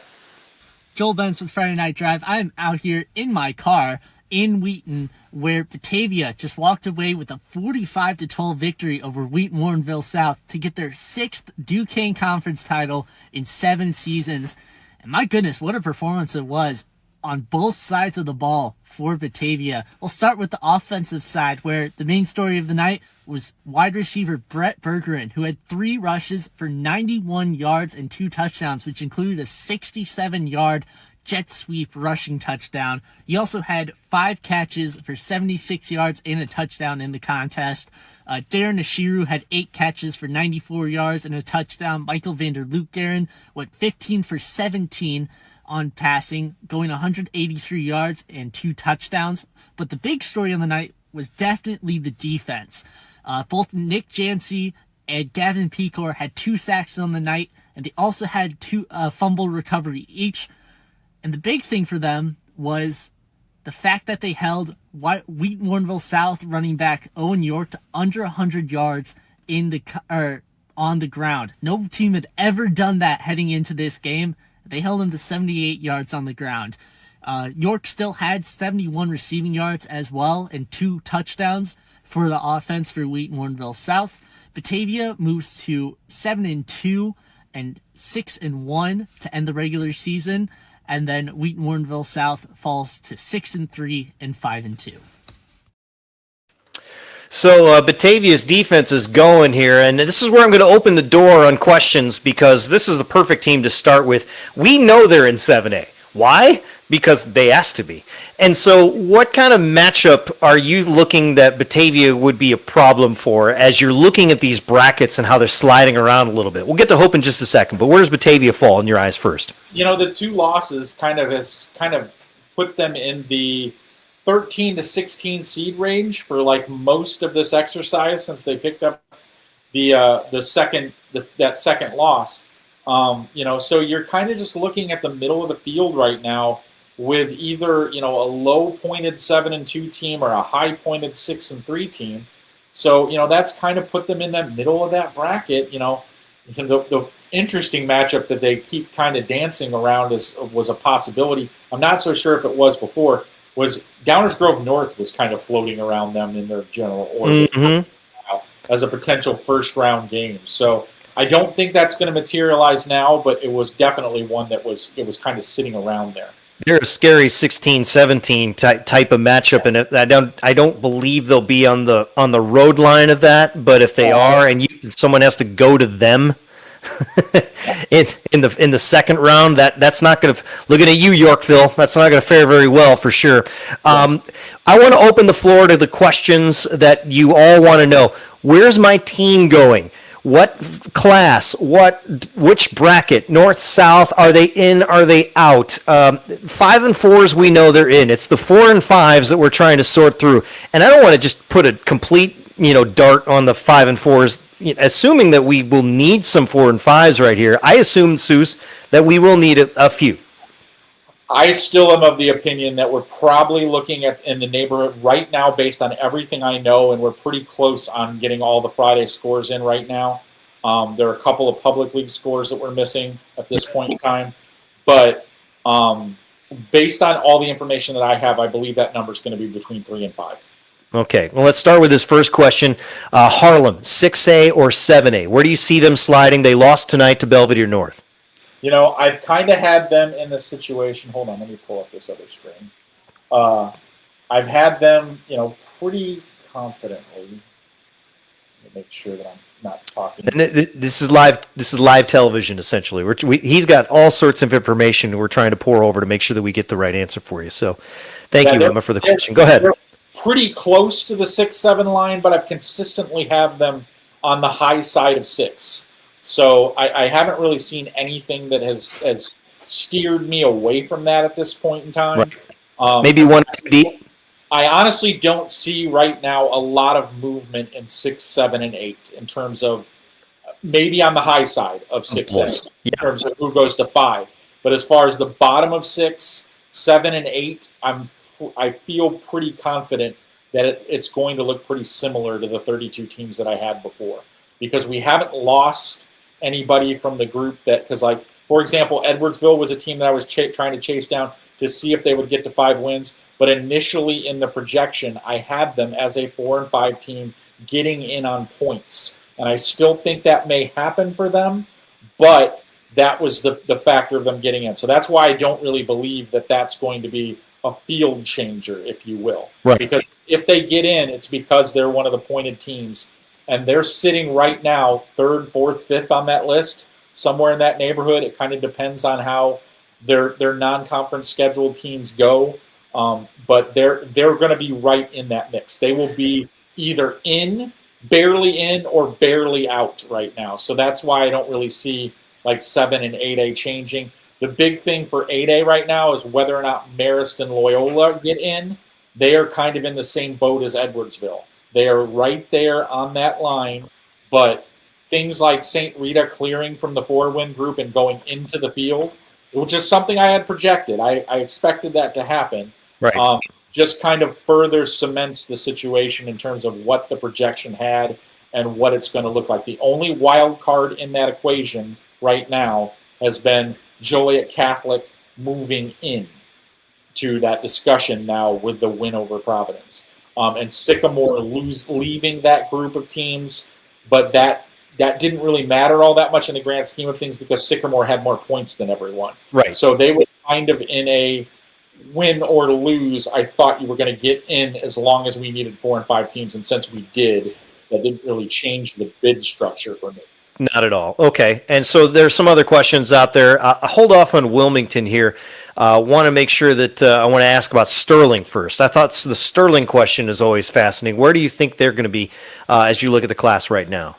Joel Benz with Friday Night Drive. I'm out here in my car in Wheaton, where Batavia just walked away with a 45-12 victory over Wheaton Warrenville South to get their 6th Duquesne Conference title in 7 seasons. And my goodness, what a performance it was on both sides of the ball for Batavia. We'll start with the offensive side, where the main story of the night was wide receiver Brett Bergeron, who had 3 rushes for 91 yards and 2 touchdowns, which included a 67-yard jet sweep rushing touchdown. He also had 5 catches for 76 yards and a touchdown in the contest. Darren Ashiru had 8 catches for 94 yards and a touchdown. Michael Vanderloop-Guerin went 15 for 17 on passing, going 183 yards and 2 touchdowns. But the big story on the night was definitely the defense. Both Nick Jancy and Gavin Pecor had 2 sacks on the night, and they also had 2 fumble recovery each. And the big thing for them was the fact that they held Wheaton Warrenville South running back Owen York to under 100 yards on the ground. No team had ever done that heading into this game. They held him to 78 yards on the ground. York still had 71 receiving yards as well and 2 touchdowns for the offense for Wheaton Warrenville South. Batavia moves to 7-2 and 6-1 to end the regular season. And then Wheaton Warrenville South falls to 6-3 and 5-2. So Batavia's defense is going here, and this is where I'm going to open the door on questions because this is the perfect team to start with. We know they're in 7A. Why? Because they asked to be. And so what kind of matchup are you looking that Batavia would be a problem for as you're looking at these brackets and how they're sliding around a little bit? We'll get to Hope in just a second, but where does Batavia fall in your eyes first? The 2 losses kind of put them in the 13 to 16 seed range for like most of this exercise since they picked up that second loss. So you're kind of just looking at the middle of the field right now with either a low pointed 7-2 team or a high pointed 6-3 team. So that's kind of put them in that middle of that bracket. The interesting matchup that they keep kind of dancing around was a possibility. I'm not so sure if it was before. Was Downers Grove North was kind of floating around them in their general orbit as a potential first round game. So I don't think that's going to materialize now, but it was definitely one that was kind of sitting around there. They're a scary 16-17 type of matchup, and I don't believe they'll be on the road line of that. But if they are, and someone has to go to them in the second round, that's not going to. Looking at you, Yorkville, that's not going to fare very well for sure. I want to open the floor to the questions that you all want to know. Where's my team going? What class? Which bracket? North, south? Are they in? Are they out? 5 and 4s, we know they're in. It's the 4 and 5s that we're trying to sort through. And I don't want to just put a complete, dart on the 5 and 4s, assuming that we will need some 4 and 5s right here. I assume, Soucie, that we will need a few. I still am of the opinion that we're probably looking at in the neighborhood right now based on everything I know, and we're pretty close on getting all the Friday scores in right now. There are a couple of public league scores that we're missing at this point in time. But based on all the information that I have, I believe that number is going to be between 3 and 5. Okay, well, let's start with this first question. Harlem, 6A or 7A? Where do you see them sliding? They lost tonight to Belvedere North. I've kind of had them in this situation. Hold on, let me pull up this other screen. I've had them, pretty confidently. Let me make sure that I'm not talking. And this is live. This is live television, essentially. He's got all sorts of information we're trying to pour over to make sure that we get the right answer for you. So, thank you, Emma, for the question. Go ahead. They're pretty close to the 6-7 line, but I've consistently have them on the high side of 6. So I haven't really seen anything that has steered me away from that at this point in time. Right. Maybe 1 too deep. I honestly don't see right now a lot of movement in 6, 7, and 8 in terms of maybe on the high side of 6, 7 in terms of who goes to 5. But as far as the bottom of 6, 7, and 8, I feel pretty confident that it's going to look pretty similar to the 32 teams that I had before, because we haven't lost anybody from the group because, like, for example, Edwardsville was a team that I was trying to chase down to see if they would get to 5 wins. But initially in the projection, I had them as a 4 and 5 team getting in on points. And I still think that may happen for them, but that was the factor of them getting in. So that's why I don't really believe that that's going to be a field changer, if you will. Right. Because if they get in, it's because they're one of the pointed teams. And they're sitting right now 3rd, 4th, 5th on that list, somewhere in that neighborhood. It kind of depends on how their non-conference scheduled teams go. But they're going to be right in that mix. They will be either barely in, or barely out right now. So that's why I don't really see like 7 and 8A changing. The big thing for 8A right now is whether or not Marist and Loyola get in. They are kind of in the same boat as Edwardsville. They are right there on that line, but things like St. Rita clearing from the 4-win group and going into the field, which is something I had projected. I expected that to happen. Right. Just kind of further cements the situation in terms of what the projection had and what it's going to look like. The only wild card in that equation right now has been Joliet Catholic moving in to that discussion now with the win over Providence. And Sycamore leaving that group of teams, but that didn't really matter all that much in the grand scheme of things because Sycamore had more points than everyone. Right. So they were kind of in a win or lose. I thought you were going to get in as long as we needed 4 and 5 teams, and since we did, that didn't really change the bid structure for me. Not at all. Okay. And so there's some other questions out there. Hold off on Wilmington here. Want to make sure that I want to ask about Sterling first. I thought the Sterling question is always fascinating. Where do you think they're going to be as you look at the class right now?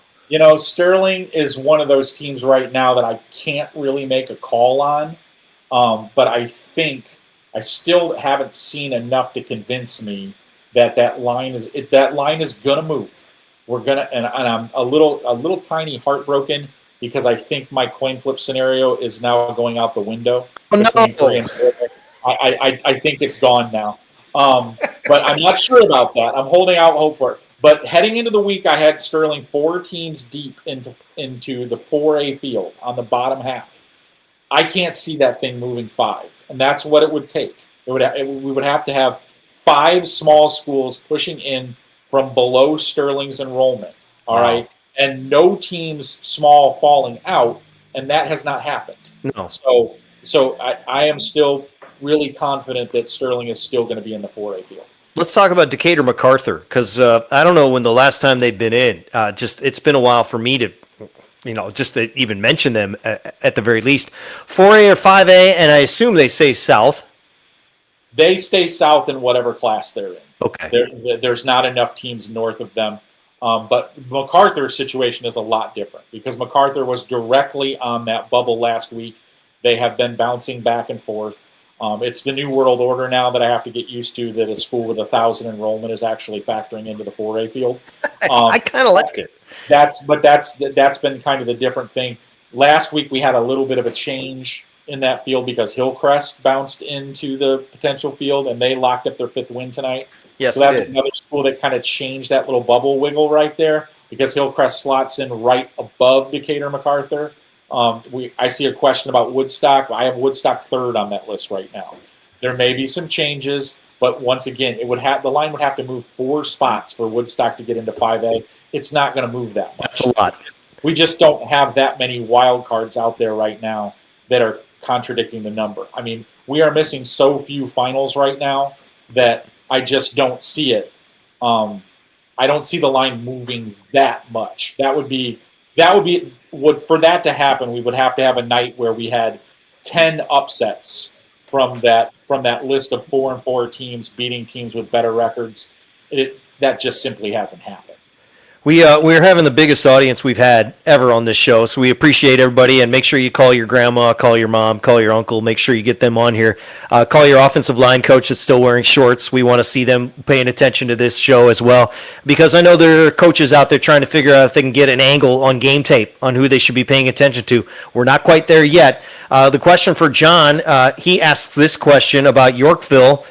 Sterling is one of those teams right now that I can't really make a call on. But I think I still haven't seen enough to convince me that line is going to move. We're gonna, and I'm a little tiny heartbroken because I think my coin flip scenario is now going out the window. Oh, between no. 3 and 4. I think it's gone now. But I'm not sure about that. I'm holding out hope for it. But heading into the week, I had Sterling 4 teams deep into the 4A field on the bottom half. I can't see that thing moving 5, and that's what it would take. We would have to have 5 small schools pushing in from below Sterling's enrollment. All right, and no teams small falling out, and that has not happened. No. So I am still really confident that Sterling is still going to be in the 4A field. Let's talk about Decatur MacArthur, because I don't know when the last time they've been in. It's been a while for me to, just to even mention them at the very least. 4A or 5A, and I assume they stay south. They stay south in whatever class they're in. Okay. There's not enough teams north of them. But MacArthur's situation is a lot different because MacArthur was directly on that bubble last week. They have been bouncing back and forth. It's the new world order now that I have to get used to, that a school with 1,000 enrollment is actually factoring into the 4A field. I kind of like it. That's been kind of the different thing. Last week we had a little bit of a change in that field because Hillcrest bounced into the potential field and they locked up their 5th win tonight. Yes, so that's another school that kind of changed that little bubble wiggle right there because Hillcrest slots in right above Decatur MacArthur. I see a question about Woodstock. I have Woodstock 3rd on that list right now. There may be some changes, but once again, the line would have to move 4 spots for Woodstock to get into 5A. It's not going to move that much. That's a lot. We just don't have that many wild cards out there right now that are contradicting the number. I mean, we are missing so few finals right now that I just don't see it. I don't see the line moving that much. For that to happen, we would have to have a night where we had 10 upsets from that list of 4 and 4 teams beating teams with better records. That just simply hasn't happened. We're having the biggest audience we've had ever on this show, so we appreciate everybody, and make sure you call your grandma, call your mom, call your uncle, make sure you get them on here. Call your offensive line coach that's still wearing shorts. We want to see them paying attention to this show as well, because I know there are coaches out there trying to figure out if they can get an angle on game tape on who they should be paying attention to. We're not quite there yet. The question for John, he asks this question about Yorkville.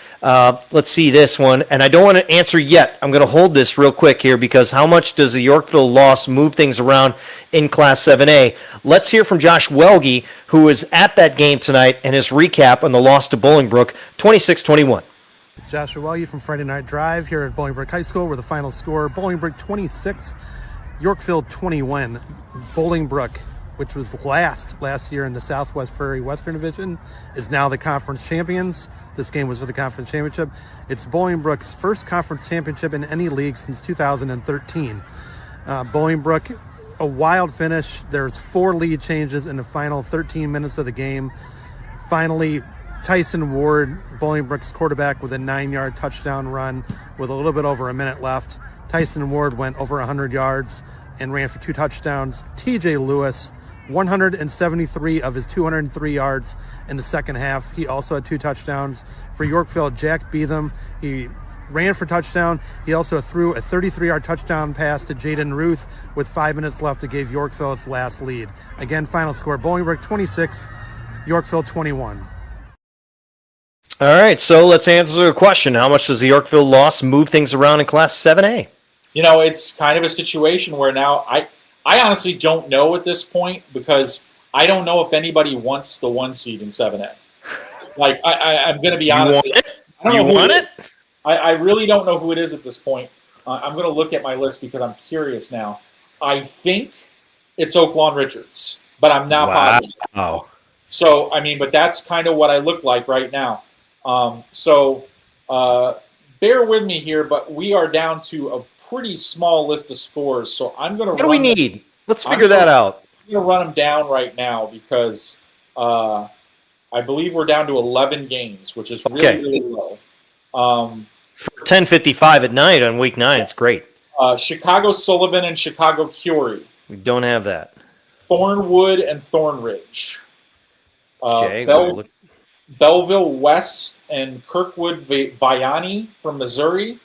Let's see this one, and I don't want to answer yet. I'm going to hold this real quick here because how much does the Yorkville loss move things around in Class 7A? Let's hear from Josh Welge, who was at that game tonight, and his recap on the loss to Bolingbrook, 26-21. It's Joshua Welge from Friday Night Drive here at Bolingbrook High School, where the final score, Bolingbrook 26, Yorkville 21. Bolingbrook, which was last year in the Southwest Prairie Western Division, is now the conference champions. This game was for the conference championship. It's Bolingbrook's first conference championship in any league since 2013. Bolingbrook, a wild finish. There's 4 lead changes in the final 13 minutes of the game. Finally, Tyson Ward, Bolingbrook's quarterback, with a 9-yard touchdown run with a little bit over a minute left. Tyson Ward went over 100 yards and ran for 2 touchdowns. TJ Lewis, 173 of his 203 yards in the second half. He also had 2 touchdowns. For Yorkville, Jack Beetham, he ran for touchdown. He also threw a 33-yard touchdown pass to Jaden Ruth with 5 minutes left to give Yorkville its last lead. Again, final score, Bolingbrook 26, Yorkville 21. All right, so let's answer the question. How much does the Yorkville loss move things around in Class 7A? It's kind of a situation where now I honestly don't know at this point because I don't know if anybody wants the 1 seed in 7A. I'm going to be honest. You want it? I really don't know who it is at this point. I'm going to look at my list because I'm curious now. I think it's Oaklawn Richards, but I'm not positive. Wow. So, but that's kind of what I look like right now. Bear with me here, but we are down to a pretty small list of scores. So I'm going to. What do we need? Let's figure that out. I'm going to run them down right now because I believe we're down to 11 games, which is really low. For 10:55 at night on week 9, it's great. Chicago Sullivan and Chicago Curie. We don't have that. Thornwood and Thornridge. Belleville West and Kirkwood Vianney from Missouri.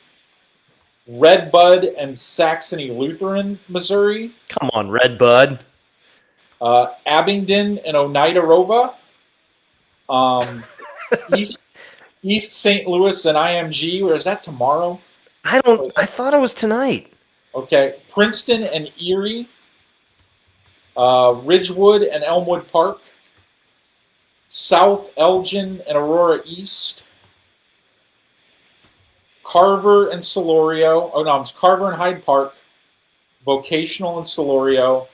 Redbud and Saxony Lutheran, Missouri. Come on, Redbud. Abingdon and Oneida Rova. East St. Louis and IMG. Or is that tomorrow? I thought it was tonight. Okay. Princeton and Erie. Ridgewood and Elmwood Park. South Elgin and Aurora East. Carver and Solorio. Oh, no, it's Carver and Hyde Park. Vocational and Solorio.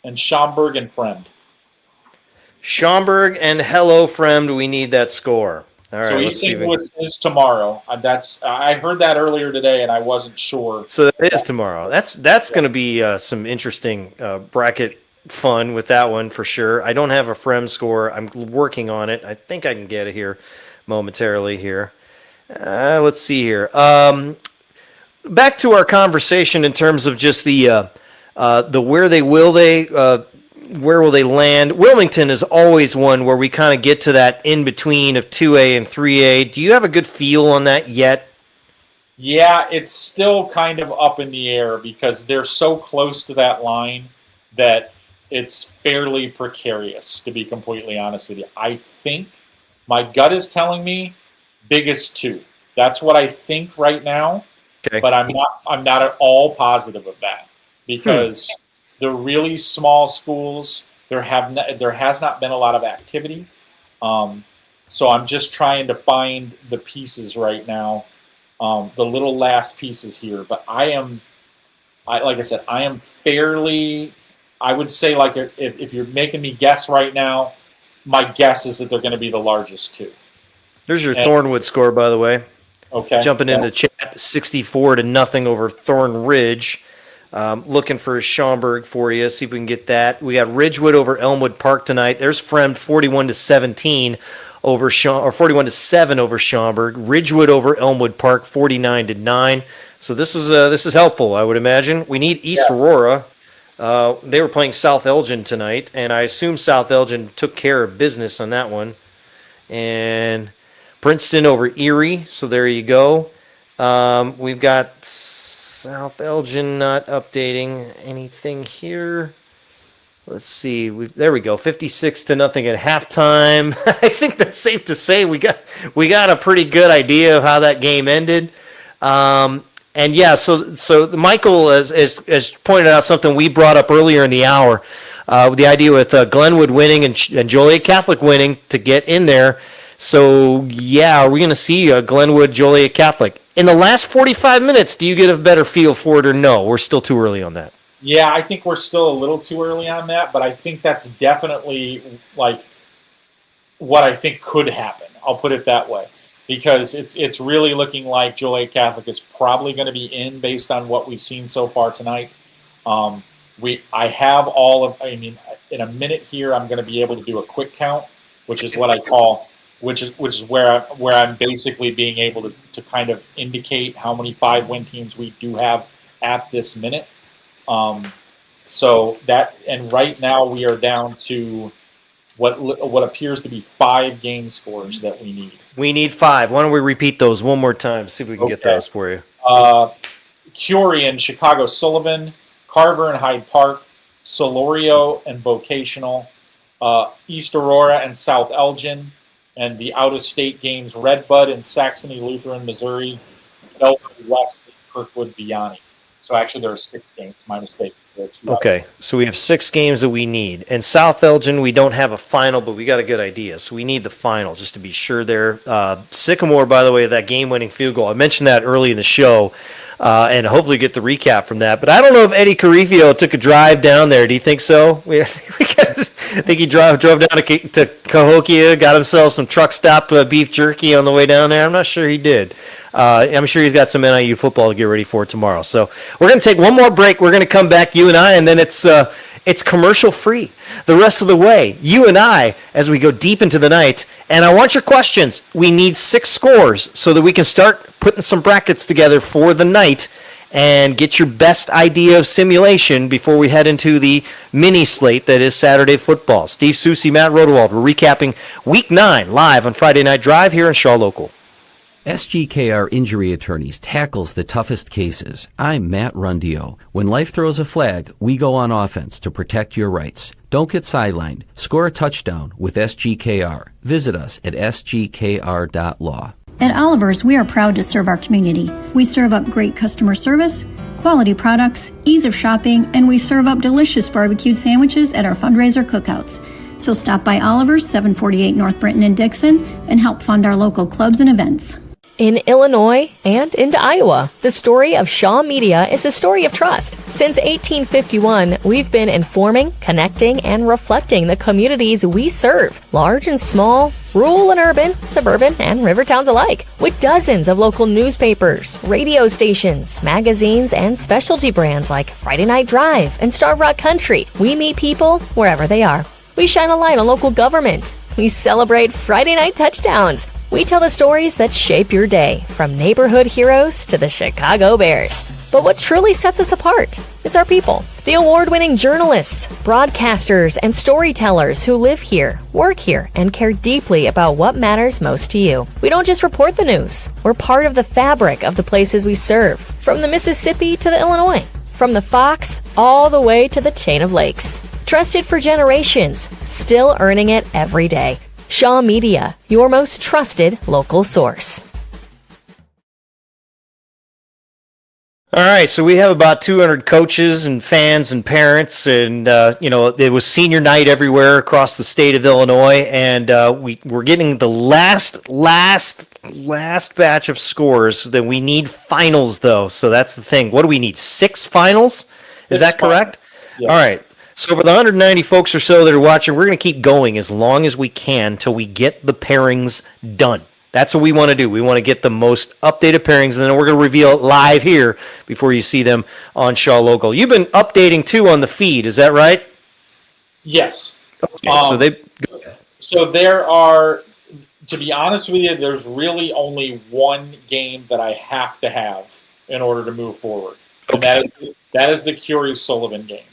And Schaumburg and Fremd. Schaumburg and Hello Fremd, we need that score. All right, so let's see. East St. Louis is tomorrow. I heard that earlier today, and I wasn't sure. So that is tomorrow. That's going to be some interesting bracket fun with that one for sure. I don't have a Fremd score. I'm working on it. I think I can get it here momentarily here. Let's see here. Back to our conversation in terms of just the where will they land. Wilmington is always one where we kind of get to that in between of 2A and 3A. Do you have a good feel on that yet? Yeah, it's still kind of up in the air because they're so close to that line that it's fairly precarious, to be completely honest with you. I think my gut is telling me biggest 2. That's what I think right now. Okay. But I'm not at all positive of that because the really small schools there has not been a lot of activity. So I'm just trying to find the pieces right now, the little last pieces here. But like I said, I am fairly. I would say, like, if you're making me guess right now, my guess is that they're going to be the largest 2. There's your Thornwood score, by the way. Okay. Jumping in the chat, 64-0 over Thorn Ridge. Looking for a Schaumburg for you. See if we can get that. We got Ridgewood over Elmwood Park tonight. There's Fremd 41-17 over 41-7 over Schaumburg. Ridgewood over Elmwood Park 49-9. So this is helpful, I would imagine. We need East Aurora. They were playing South Elgin tonight, and I assume South Elgin took care of business on that one. And Princeton over Erie, so there you go. We've got South Elgin not updating anything here. Let's see. There we go. 56-0 at halftime. I think that's safe to say we got a pretty good idea of how that game ended. And yeah, so Michael has pointed out something we brought up earlier in the hour. The idea with Glenwood winning and Joliet Catholic winning to get in there. So yeah, are we going to see Glenwood, Joliet Catholic in the last 45 minutes? Do you get a better feel for it, or no? We're still too early on that. Yeah, I think we're still a little too early on that, but I think that's definitely like what I think could happen. I'll put it that way. Because it's really looking like Joliet Catholic is probably going to be in based on what we've seen so far tonight. I have all of. I mean, in a minute here, I'm going to be able to do a quick count, which is what I call, which is where I'm basically being able to kind of indicate how many 5-win teams we do have at this minute. So that, and right now we are down to what appears to be 5 game scores that we need. We need 5. Why don't we repeat those one more time? See if we can get those for you. Curie and Chicago Sullivan, Carver and Hyde Park, Solorio and Vocational, East Aurora and South Elgin, and the out-of-state games Redbud and Saxony Lutheran, Missouri, Belleville West and Kirkwood Vianney. So actually there are 6 games, my mistake. Okay, so we have 6 games that we need. And South Elgin, we don't have a final, but we got a good idea. So we need the final just to be sure there. Sycamore, by the way, that game-winning field goal. I mentioned that early in the show, and hopefully get the recap from that. But I don't know if Eddie Carifio took a drive down there. Do you think so? I think he drove down to Cahokia, got himself some truck stop beef jerky on the way down there. I'm not sure he did. I'm sure he's got some NIU football to get ready for tomorrow. So we're going to take one more break. We're going to come back, you and I, and then it's commercial free the rest of the way. You and I, as we go deep into the night. And I want your questions. We need 6 scores so that we can start putting some brackets together for the night. and get your best idea of simulation before we head into the mini slate that is Saturday football. Steve Soucie, Matt Rodewald. We're recapping Week 9 live on Friday Night Drive here in Shaw Local. SGKR Injury Attorneys tackles the toughest cases. I'm Matt Rundio. When life throws a flag, we go on offense to protect your rights. Don't get sidelined. Score a touchdown with SGKR. Visit us at sgkr.law. At Oliver's, we are proud to serve our community. We serve up great customer service, quality products, ease of shopping, and we serve up delicious barbecued sandwiches at our fundraiser cookouts. So stop by Oliver's, 748 North Britton and Dixon, and help fund our local clubs and events. In Illinois and into Iowa, the story of Shaw Media is a story of trust. Since 1851, we've been informing, connecting, and reflecting the communities we serve, large and small, rural and urban, suburban, and river towns alike, with dozens of local newspapers, radio stations, magazines, and specialty brands like Friday Night Drive and Starve Rock Country. We meet people wherever they are. We shine a light on local government. We celebrate Friday night touchdowns. We tell the stories that shape your day, from neighborhood heroes to the Chicago Bears. But what truly sets us apart? It's our people. The award-winning journalists, broadcasters, and storytellers who live here, work here, and care deeply about what matters most to you. We don't just report the news. We're part of the fabric of the places we serve, from the Mississippi to the Illinois, from the Fox all the way to the chain of lakes. Trusted for generations, still earning it every day. Shaw Media, your most trusted local source. All right, so we have about 200 coaches and fans and parents, and it was senior night everywhere across the state of Illinois, and we're getting the last batch of scores. That we need finals, though, so that's the thing. What do we need? 6 finals? Is that correct? Yes. All right. So for the 190 folks or so that are watching, we're going to keep going as long as we can till we get the pairings done. That's what we want to do. We want to get the most updated pairings, and then we're going to reveal it live here before you see them on Shaw Local. You've been updating, too, on the feed. Is that right? Yes. Okay, so there are, to be honest with you, there's really only one game that I have to have in order to move forward. Okay. And that is the Curie-Sullivan game.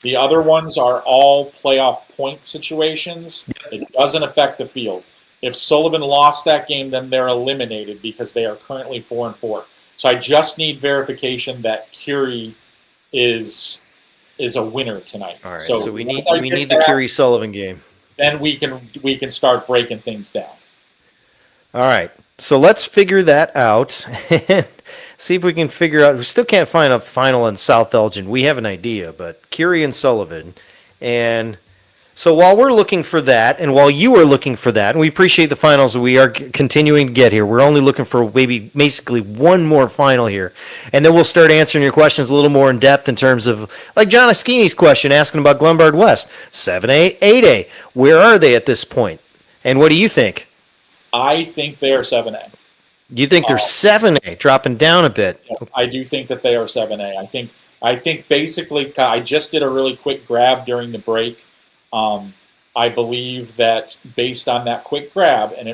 The other ones are all playoff point situations. It doesn't affect the field. If Sullivan lost that game, then they're eliminated because they are currently 4-4. So I just need verification that Curie is a winner tonight. All right. So we need the that, Curie-Sullivan game. Then we can start breaking things down. All right. So let's figure that out. See if we can figure out. We still can't find a final in South Elgin. We have an idea, but Curie and Sullivan. And so while we're looking for that, and while you are looking for that, and we appreciate the finals that we are continuing to get here, we're only looking for basically one more final here. And then we'll start answering your questions a little more in depth in terms of, like John Askini's question asking about Glenbard West. 7A, 8A. Where are they at this point? And what do you think? I think they are 7A. You think they're 7A, dropping down a bit? I do think that they are 7A. I think basically, I just did a really quick grab during the break. I believe that based on that quick grab, and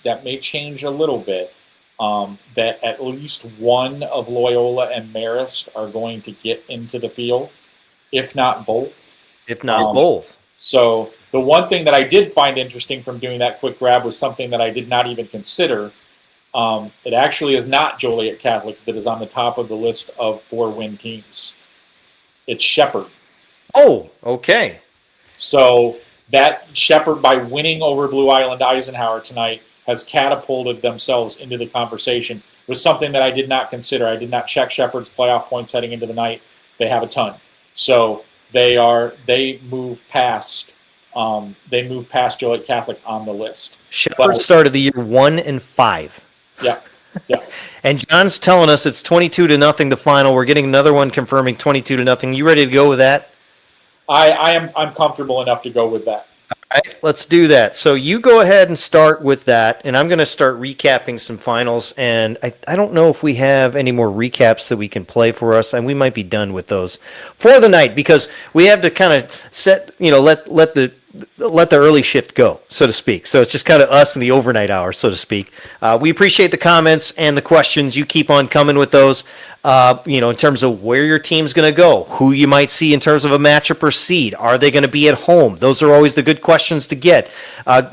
that may change a little bit, that at least one of Loyola and Marist are going to get into the field, if not both. If not both. So the one thing that I did find interesting from doing that quick grab was something that I did not even consider. It actually is not Joliet Catholic that is on the top of the list of 4-win teams. It's Shepherd. Oh, okay. So that Shepherd, by winning over Blue Island Eisenhower tonight, has catapulted themselves into the conversation. It was something that I did not consider. I did not check Shepherd's playoff points heading into the night. They have a ton. So they move past Joliet Catholic on the list. Shepherd started the year 1-5. Yeah. And John's telling us it's 22-0 the final. We're getting another one confirming 22-0. You ready to go with that? I'm comfortable enough to go with that. All right, let's do that. So you go ahead and start with that, and I'm going to start recapping some finals. And I don't know if we have any more recaps that we can play for us, and we might be done with those for the night because we have to kind of set, let the let the early shift go, so to speak. So it's just kind of us in the overnight hours, so to speak. We appreciate the comments and the questions. You keep on coming with those, in terms of where your team's going to go, who you might see in terms of a matchup or seed. Are they going to be at home? Those are always the good questions to get.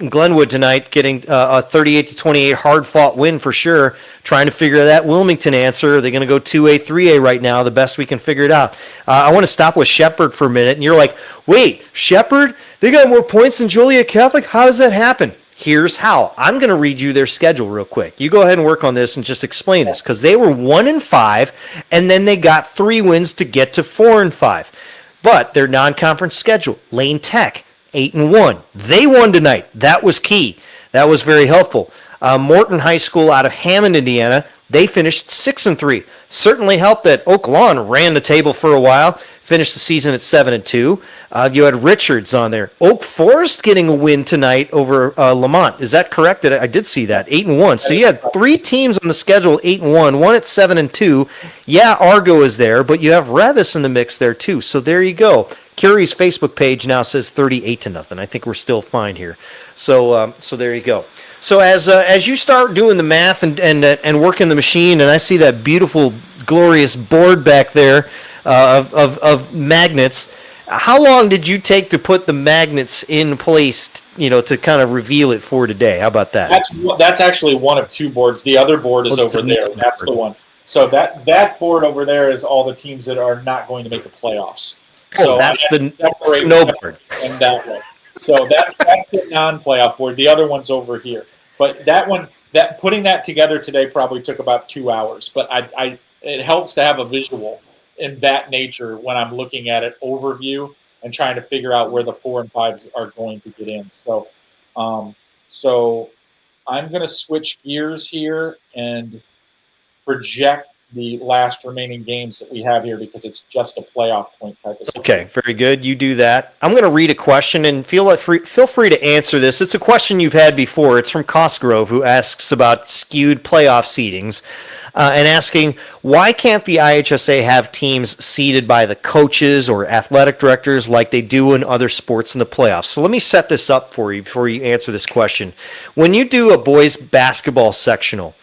Glenwood tonight getting a 38-28 hard-fought win for sure, trying to figure that Wilmington answer. Are they going to go 2A, 3A right now? The best we can figure it out. I want to stop with Shepherd for a minute, and you're like, wait, Shepherd? They got more points than Joliet Catholic? How does that happen? Here's how. I'm going to read you their schedule real quick. You go ahead and work on this and just explain this, because they were 1-5, and then they got 3 wins to get to 4-5. But their non-conference schedule, Lane Tech, 8-1. They won tonight. That was key. That was very helpful. Morton High School out of Hammond, Indiana, they finished 6-3. Certainly helped that Oak Lawn ran the table for a while, finished the season at 7-2. You had Richards on there. Oak Forest getting a win tonight over Lamont. Is that correct? I did see that, 8-1. So you had 3 teams on the schedule, 8-1, one at 7-2. Yeah, Argo is there, but you have Revis in the mix there too. So there you go. Curie's Facebook page now says 38-0. I think we're still fine here. So there you go. So as you start doing the math and working the machine, and I see that beautiful, glorious board back there of magnets, how long did you take to put the magnets in place, to kind of reveal it for today? How about that? That's actually one of 2 boards. The other board is over there. That's the one. So that board over there is all the teams that are not going to make the playoffs. So that's the no board. And that one. So that's the non-playoff board. The other one's over here. But putting that together today probably took about 2 hours. But it helps to have a visual in that nature when I'm looking at it overview and trying to figure out where the 4 and 5s are going to get in. So I'm going to switch gears here and project the last remaining games that we have here, because it's just a playoff point type of stuff. Okay, very good. You do that. I'm going to read a question, and feel free to answer this. It's a question you've had before. It's from Cosgrove, who asks about skewed playoff seedings, and asking, why can't the IHSA have teams seeded by the coaches or athletic directors like they do in other sports in the playoffs? So let me set this up for you before you answer this question. When you do a boys basketball sectional,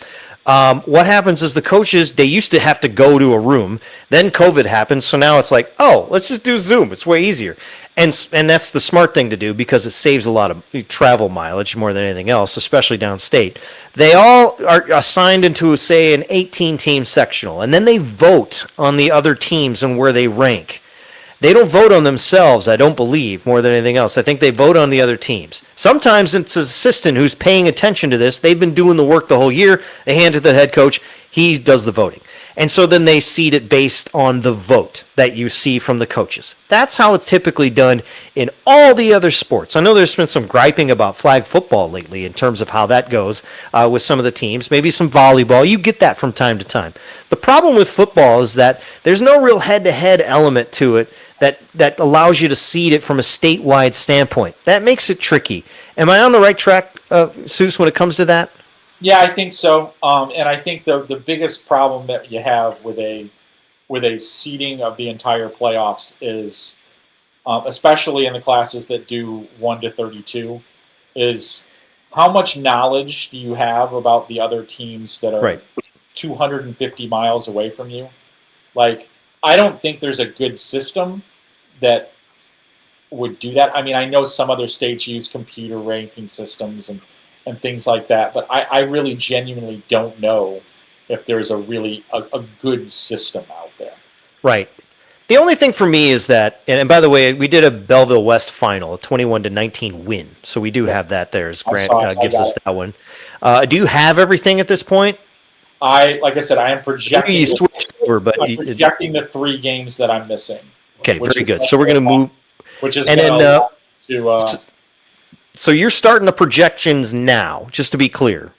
what happens is the coaches, they used to have to go to a room. Then COVID happened, so now it's like, oh, let's just do Zoom. It's way easier. And that's the smart thing to do, because it saves a lot of travel mileage more than anything else, especially downstate. They all are assigned into, say, an 18-team sectional, and then they vote on the other teams and where they rank. They don't vote on themselves, I don't believe, more than anything else. I think they vote on the other teams. Sometimes it's an assistant who's paying attention to this. They've been doing the work the whole year. They hand it to the head coach. He does the voting. And so then they seed it based on the vote that you see from the coaches. That's how it's typically done in all the other sports. I know there's been some griping about flag football lately in terms of how that goes with some of the teams, maybe some volleyball. You get that from time to time. The problem with football is that there's no real head-to-head element to it that allows you to seed it from a statewide standpoint. That makes it tricky. Am I on the right track, Soucie, when it comes to that? Yeah, I think so. And I think the biggest problem that you have with a seeding of the entire playoffs is, especially in the classes that do 1 to 32, is how much knowledge do you have about the other teams that are 250 miles away from you? Like, I don't think there's a good system that would do that. I mean, I know some other states use computer ranking systems and things like that, but I really genuinely don't know if there's a good system out there. Right. The only thing for me is that, and by the way, we did a Belleville West final, a 21-19 win, so we do have that there as Grant gives us that one. Do you have everything at this point? Like I said, I am projecting. Maybe you switched over, but I'm projecting the 3 games that I'm missing. Okay, very good. So we're going to move, which is and then to. So you're starting the projections now, just to be clear.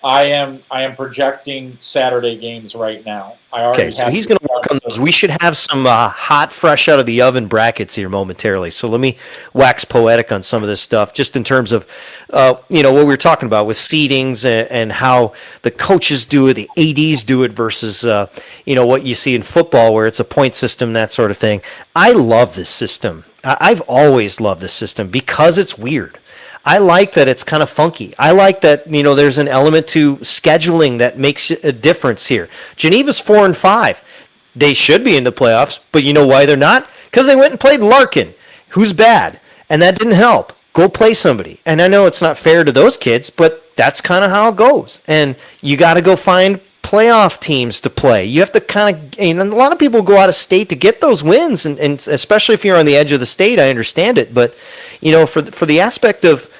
I am projecting Saturday games right now. Okay, so he's going to work on those. We should have some hot, fresh out of the oven brackets here momentarily. So let me wax poetic on some of this stuff, just in terms of, what we were talking about with seedings and how the coaches do it, the ADs do it versus, what you see in football where it's a point system, that sort of thing. I love this system. I've always loved this system because it's weird. I like that it's kind of funky. I like that, there's an element to scheduling that makes a difference here. Geneva's 4-5. They should be in the playoffs, but you know why they're not? Because they went and played Larkin, who's bad, and that didn't help. Go play somebody. And I know it's not fair to those kids, but that's kind of how it goes. And you got to go find playoff teams to play. You have to kind of, a lot of people go out of state to get those wins, and especially if you're on the edge of the state, I understand it. But, for the aspect of,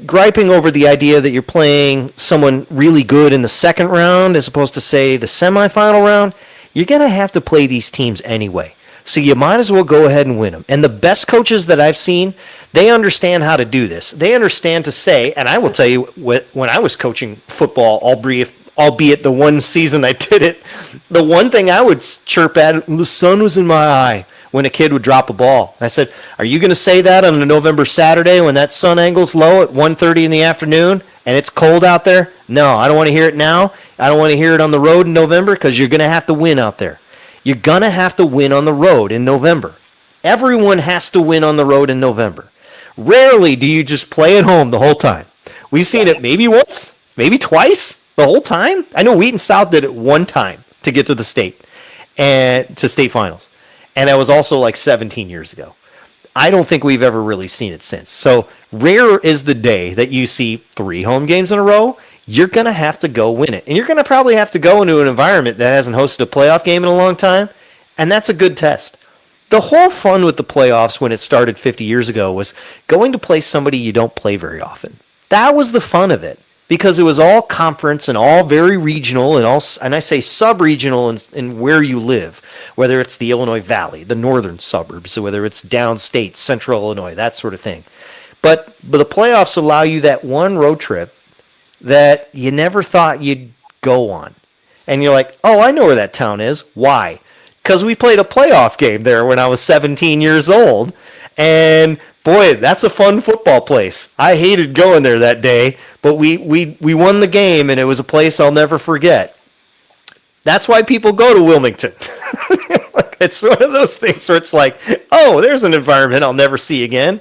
griping over the idea that you're playing someone really good in the second round as opposed to, say, the semifinal round, you're going to have to play these teams anyway. So you might as well go ahead and win them. And the best coaches that I've seen, they understand how to do this. They understand to say, and I will tell you, when I was coaching football, albeit the one season I did it, the one thing I would chirp at, the sun was in my eye when a kid would drop a ball. I said, are you going to say that on a November Saturday when that sun angle's low at 1:30 in the afternoon and it's cold out there? No, I don't want to hear it now. I don't want to hear it on the road in November because you're going to have to win out there. You're going to have to win on the road in November. Everyone has to win on the road in November. Rarely do you just play at home the whole time. We've seen it maybe once, maybe twice the whole time. I know Wheaton South did it one time to get to the state and to state finals. And that was also like 17 years ago. I don't think we've ever really seen it since. So rare is the day that you see 3 home games in a row. You're going to have to go win it. And you're going to probably have to go into an environment that hasn't hosted a playoff game in a long time. And that's a good test. The whole fun with the playoffs when it started 50 years ago was going to play somebody you don't play very often. That was the fun of it. Because it was all conference and all very regional and I say sub-regional in where you live, whether it's the Illinois Valley, the northern suburbs, or whether it's downstate, central Illinois, that sort of thing. But the playoffs allow you that one road trip that you never thought you'd go on. And you're like, oh, I know where that town is. Why? Because we played a playoff game there when I was 17 years old. And boy, that's a fun football place. I hated going there that day, but we won the game, and it was a place I'll never forget. That's why people go to Wilmington. It's one of those things where it's like, oh, there's an environment I'll never see again.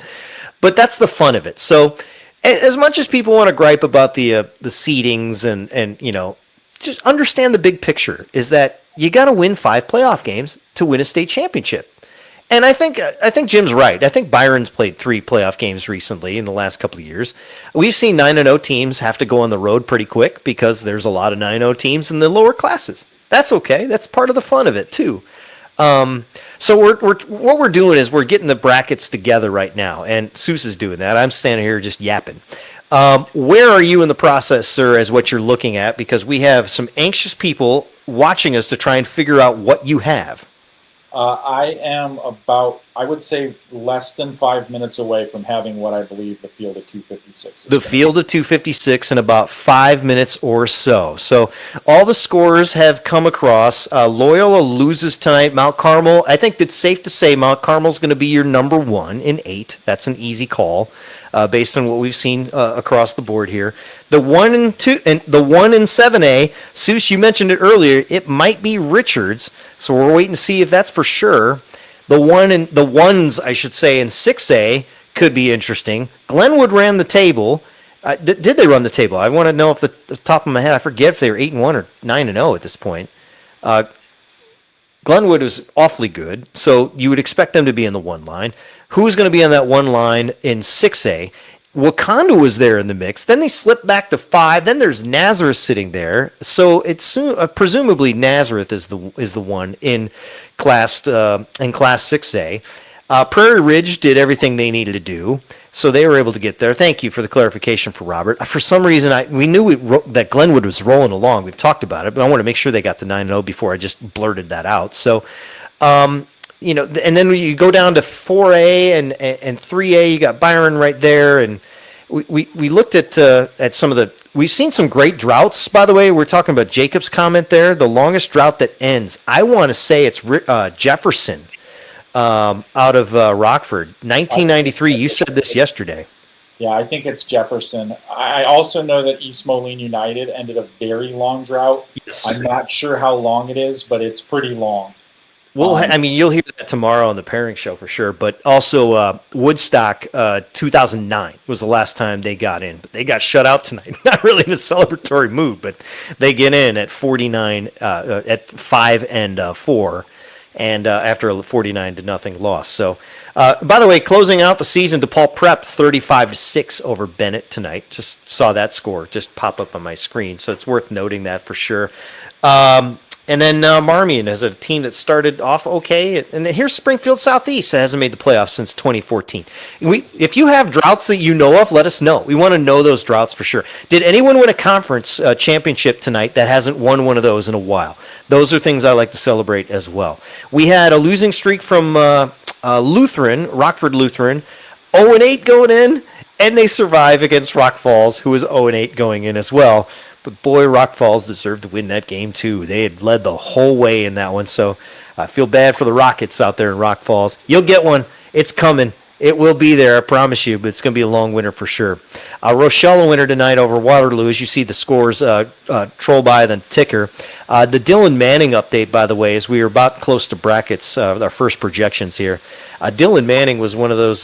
But that's the fun of it. So as much as people want to gripe about the seedings and just understand the big picture is that you got to win 5 playoff games to win a state championship. And I think Jim's right. I think Byron's played 3 playoff games recently in the last couple of years. We've seen 9-0 teams have to go on the road pretty quick because there's a lot of 9-0 teams in the lower classes. That's okay. That's part of the fun of it too. So what we're doing is we're getting the brackets together right now, and Soucie is doing that. I'm standing here just yapping. Where are you in the process, sir, as what you're looking at? Because we have some anxious people watching us to try and figure out what you have. I am about, I would say, less than 5 minutes away from having what I believe the field of 256 is. The field of 256 in about 5 minutes or so. So all the scores have come across. Loyola loses tonight. Mount Carmel, I think it's safe to say Mount Carmel's going to be your number 1 in 8. That's an easy call. Based on what we've seen across the board here. The 1 and 2 and the 1 in 7A, Soucie, you mentioned it earlier, it might be Richards, so we're waiting to see if that's for sure. The ones, I should say, in 6A could be interesting. Glenwood ran the table. Did they run the table? I want to know if the top of my head, I forget if they were 8-1 or 9-0 at this point. Glenwood was awfully good, so you would expect them to be in the 1 line. Who's going to be on that 1 line in 6A? Wakanda was there in the mix. Then they slipped back to 5. Then there's Nazareth sitting there. So it's presumably Nazareth is the one in class 6A. Prairie Ridge did everything they needed to do, so they were able to get there. Thank you for the clarification for Robert. For some reason, we knew that Glenwood was rolling along. We've talked about it, but I want to make sure they got to 9-0 before I just blurted that out. So, and then you go down to 4A and 3A. You got Byron right there, and we looked at some of the. We've seen some great droughts, by the way. We're talking about Jacob's comment there. The longest drought that ends, I want to say it's Jefferson out of Rockford, 1993. You said this yesterday. Yeah, I think it's Jefferson. I also know that East Moline United ended a very long drought. Yes. I'm not sure how long it is, but it's pretty long. Well, I mean, you'll hear that tomorrow on the pairing show for sure. But also, Woodstock 2009 was the last time they got in. But they got shut out tonight. Not really in a celebratory mood, but they get in at 49, at 5-4, and after a 49-0 loss. So, by the way, closing out the season, DePaul Prep 35-6 over Bennett tonight. Just saw that score just pop up on my screen, so it's worth noting that for sure. And then Marmion is a team that started off okay. And here's Springfield Southeast that hasn't made the playoffs since 2014. If you have droughts that you know of, let us know. We want to know those droughts for sure. Did anyone win a conference championship tonight that hasn't won one of those in a while? Those are things I like to celebrate as well. We had a losing streak from Lutheran, Rockford Lutheran, 0-8 going in, and they survive against Rock Falls, who was 0-8 going in as well. But boy, Rock Falls deserved to win that game too. They had led the whole way in that one, so I feel bad for the Rockets out there in Rock Falls. You'll get one. It's coming. It will be there, I promise you, but it's going to be a long winter for sure. Rochelle a winner tonight over Waterloo, as you see the scores troll by the ticker. The Dylan Manning update, by the way, as we are about close to brackets, our first projections here. Dylan Manning was one of those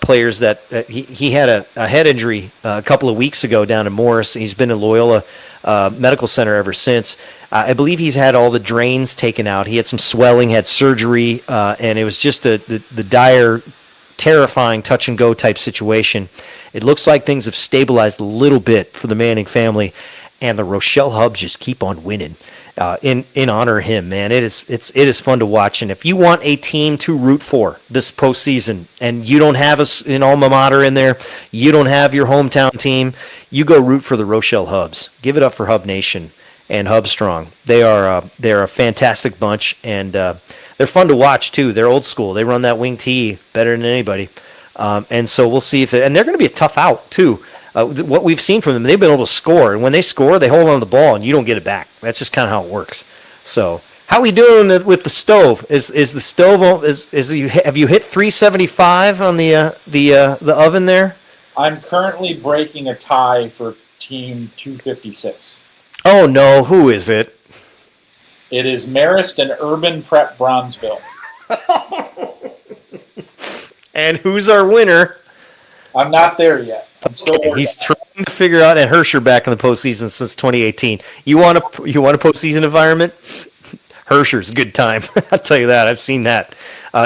players that he had a head injury a couple of weeks ago down in Morris. He's been in Loyola Medical Center ever since. I believe he's had all the drains taken out. He had some swelling, had surgery, and it was just the dire, terrifying touch-and-go type situation. It looks like things have stabilized a little bit for the Manning family, and the Rochelle Hubs just keep on winning. In honor of him, man, it is fun to watch. And if you want a team to root for this postseason, and you don't have an alma mater in there, you don't have your hometown team, you go root for the Rochelle Hubs. Give it up for Hub Nation and Hub Strong. They're a fantastic bunch, and they're fun to watch too. They're old school. They run that wing tee better than anybody, and so we'll see and they're going to be a tough out too. What we've seen from them, they've been able to score, and when they score, they hold on to the ball, and you don't get it back. That's just kind of how it works. So, how are we doing with the stove? Is the stove have you hit 375 on the oven there? I'm currently breaking a tie for Team 256. Oh no, who is it? It is Marist and Urban Prep Bronzeville. And who's our winner? I'm not there yet. He's trying to figure out, and Hersher back in the postseason since 2018. You want a postseason environment? Hersher's a good time. I'll tell you that. I've seen that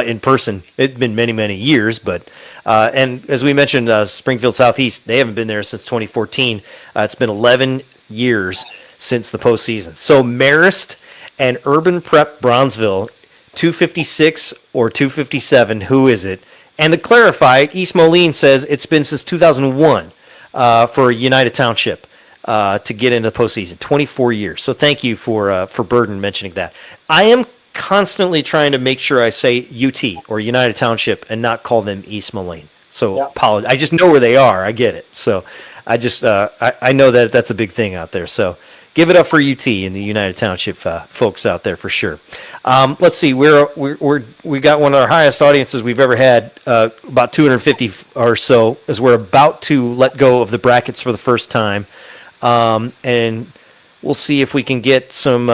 in person. It's been many, many years, but and as we mentioned, Springfield Southeast, they haven't been there since 2014. It's been 11 years since the postseason. So Marist and Urban Prep Bronzeville, 256 or 257. Who is it? And to clarify, East Moline says it's been since 2001 for United Township to get into the postseason. 24 years. So thank you for Burden mentioning that. I am constantly trying to make sure I say UT or United Township and not call them East Moline. So apologize. I just know where they are. I get it. So I just I know that that's a big thing out there. So give it up for UT and the United Township folks out there for sure. Let's see, we got one of our highest audiences we've ever had, about 250 or so, as we're about to let go of the brackets for the first time, and we'll see if we can get some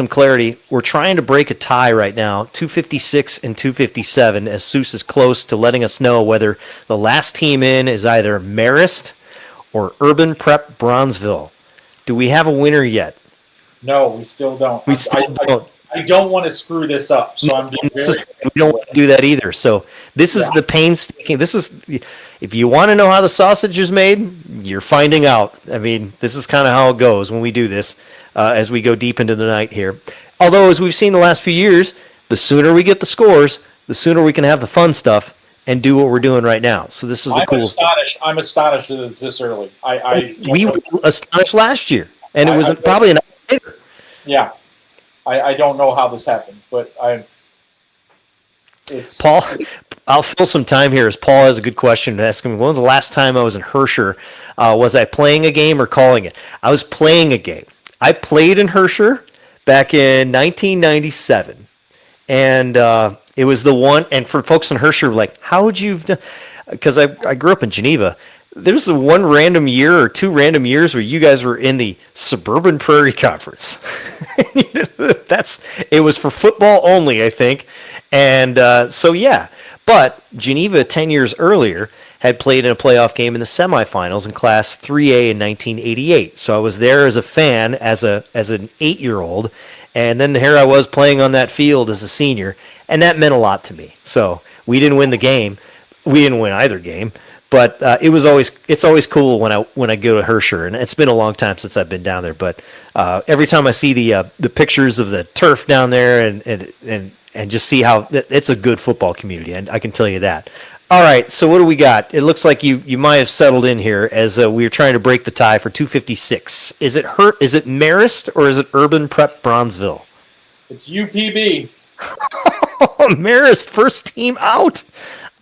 clarity. We're trying to break a tie right now, 256 and 257, as Soucie is close to letting us know whether the last team in is either Marist or Urban Prep Bronzeville. Do we have a winner yet? No, we still don't. We still don't. I don't want to screw this up, so I'm being we don't want to do that either. So this is the painstaking. This is, if you want to know how the sausage is made, you're finding out. I mean, this is kind of how it goes when we do this as we go deep into the night here. Although, as we've seen the last few years, the sooner we get the scores, the sooner we can have the fun stuff and do what we're doing right now. So this is the cool. I'm astonished that it's this early. We were astonished last year, and it was probably an hour later. Yeah. I don't know how this happened, but Paul, I'll fill some time here as Paul has a good question to ask him. When was the last time I was in Herscher? Was I playing a game or calling it? I was playing a game. I played in Herscher back in 1997. And it was the one, and for folks in Herscher, like, how would you, because I grew up in Geneva. There's the one random year or two random years where you guys were in the Suburban Prairie Conference. It was for football only, I think. And so, yeah. But Geneva, 10 years earlier, had played in a playoff game in the semifinals in Class 3A in 1988. So I was there as a fan, as an 8-year-old. And then here I was playing on that field as a senior. And that meant a lot to me. So we didn't win the game. We didn't win either game. But it's always cool when I go to Herscher, and it's been a long time since I've been down there. But every time I see the pictures of the turf down there and just see how it's a good football community, and I can tell you that. All right, so what do we got? It looks like you might have settled in here as we were trying to break the tie for 256. Is it Marist or is it Urban Prep Bronzeville? It's UPB. Marist, first team out.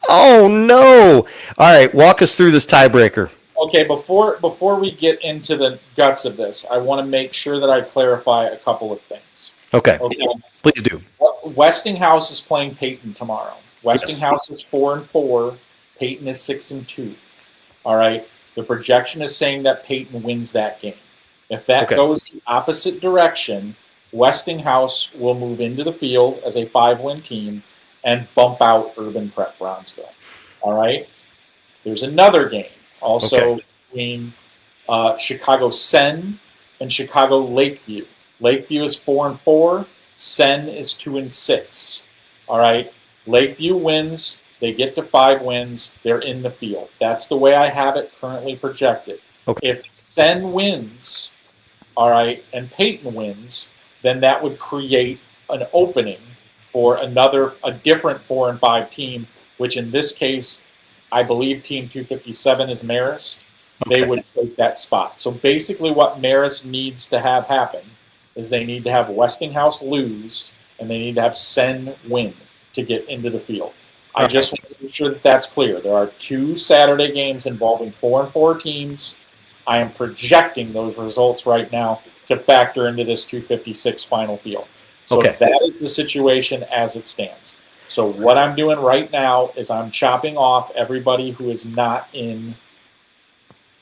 Oh, no. All right, walk us through this tiebreaker. Okay, before we get into the guts of this, I want to make sure that I clarify a couple of things. Okay. Please do. Westinghouse is playing Peyton tomorrow. Westinghouse is 4-4. Peyton is 6-2. All right. The projection is saying that Peyton wins that game. If that goes the opposite direction, Westinghouse will move into the field as a 5-win team and bump out Urban Prep Bronzeville. All right. There's another game also between Chicago Sen and Chicago Lakeview. Lakeview is 4-4. Sen is 2-6. All right. Lakeview wins. They get to 5 wins. They're in the field. That's the way I have it currently projected. Okay. If Sen wins, all right, and Peyton wins, then that would create an opening for a different 4-5 team, which in this case, I believe Team 257 is Marist. They would take that spot. So basically what Marist needs to have happen is they need to have Westinghouse lose, and they need to have Sen win to get into the field. I just want to make sure that that's clear. There are 2 Saturday games involving 4-4 teams. I am projecting those results right now to factor into this 256 final field. So that is the situation as it stands. So what I'm doing right now is I'm chopping off everybody who is not in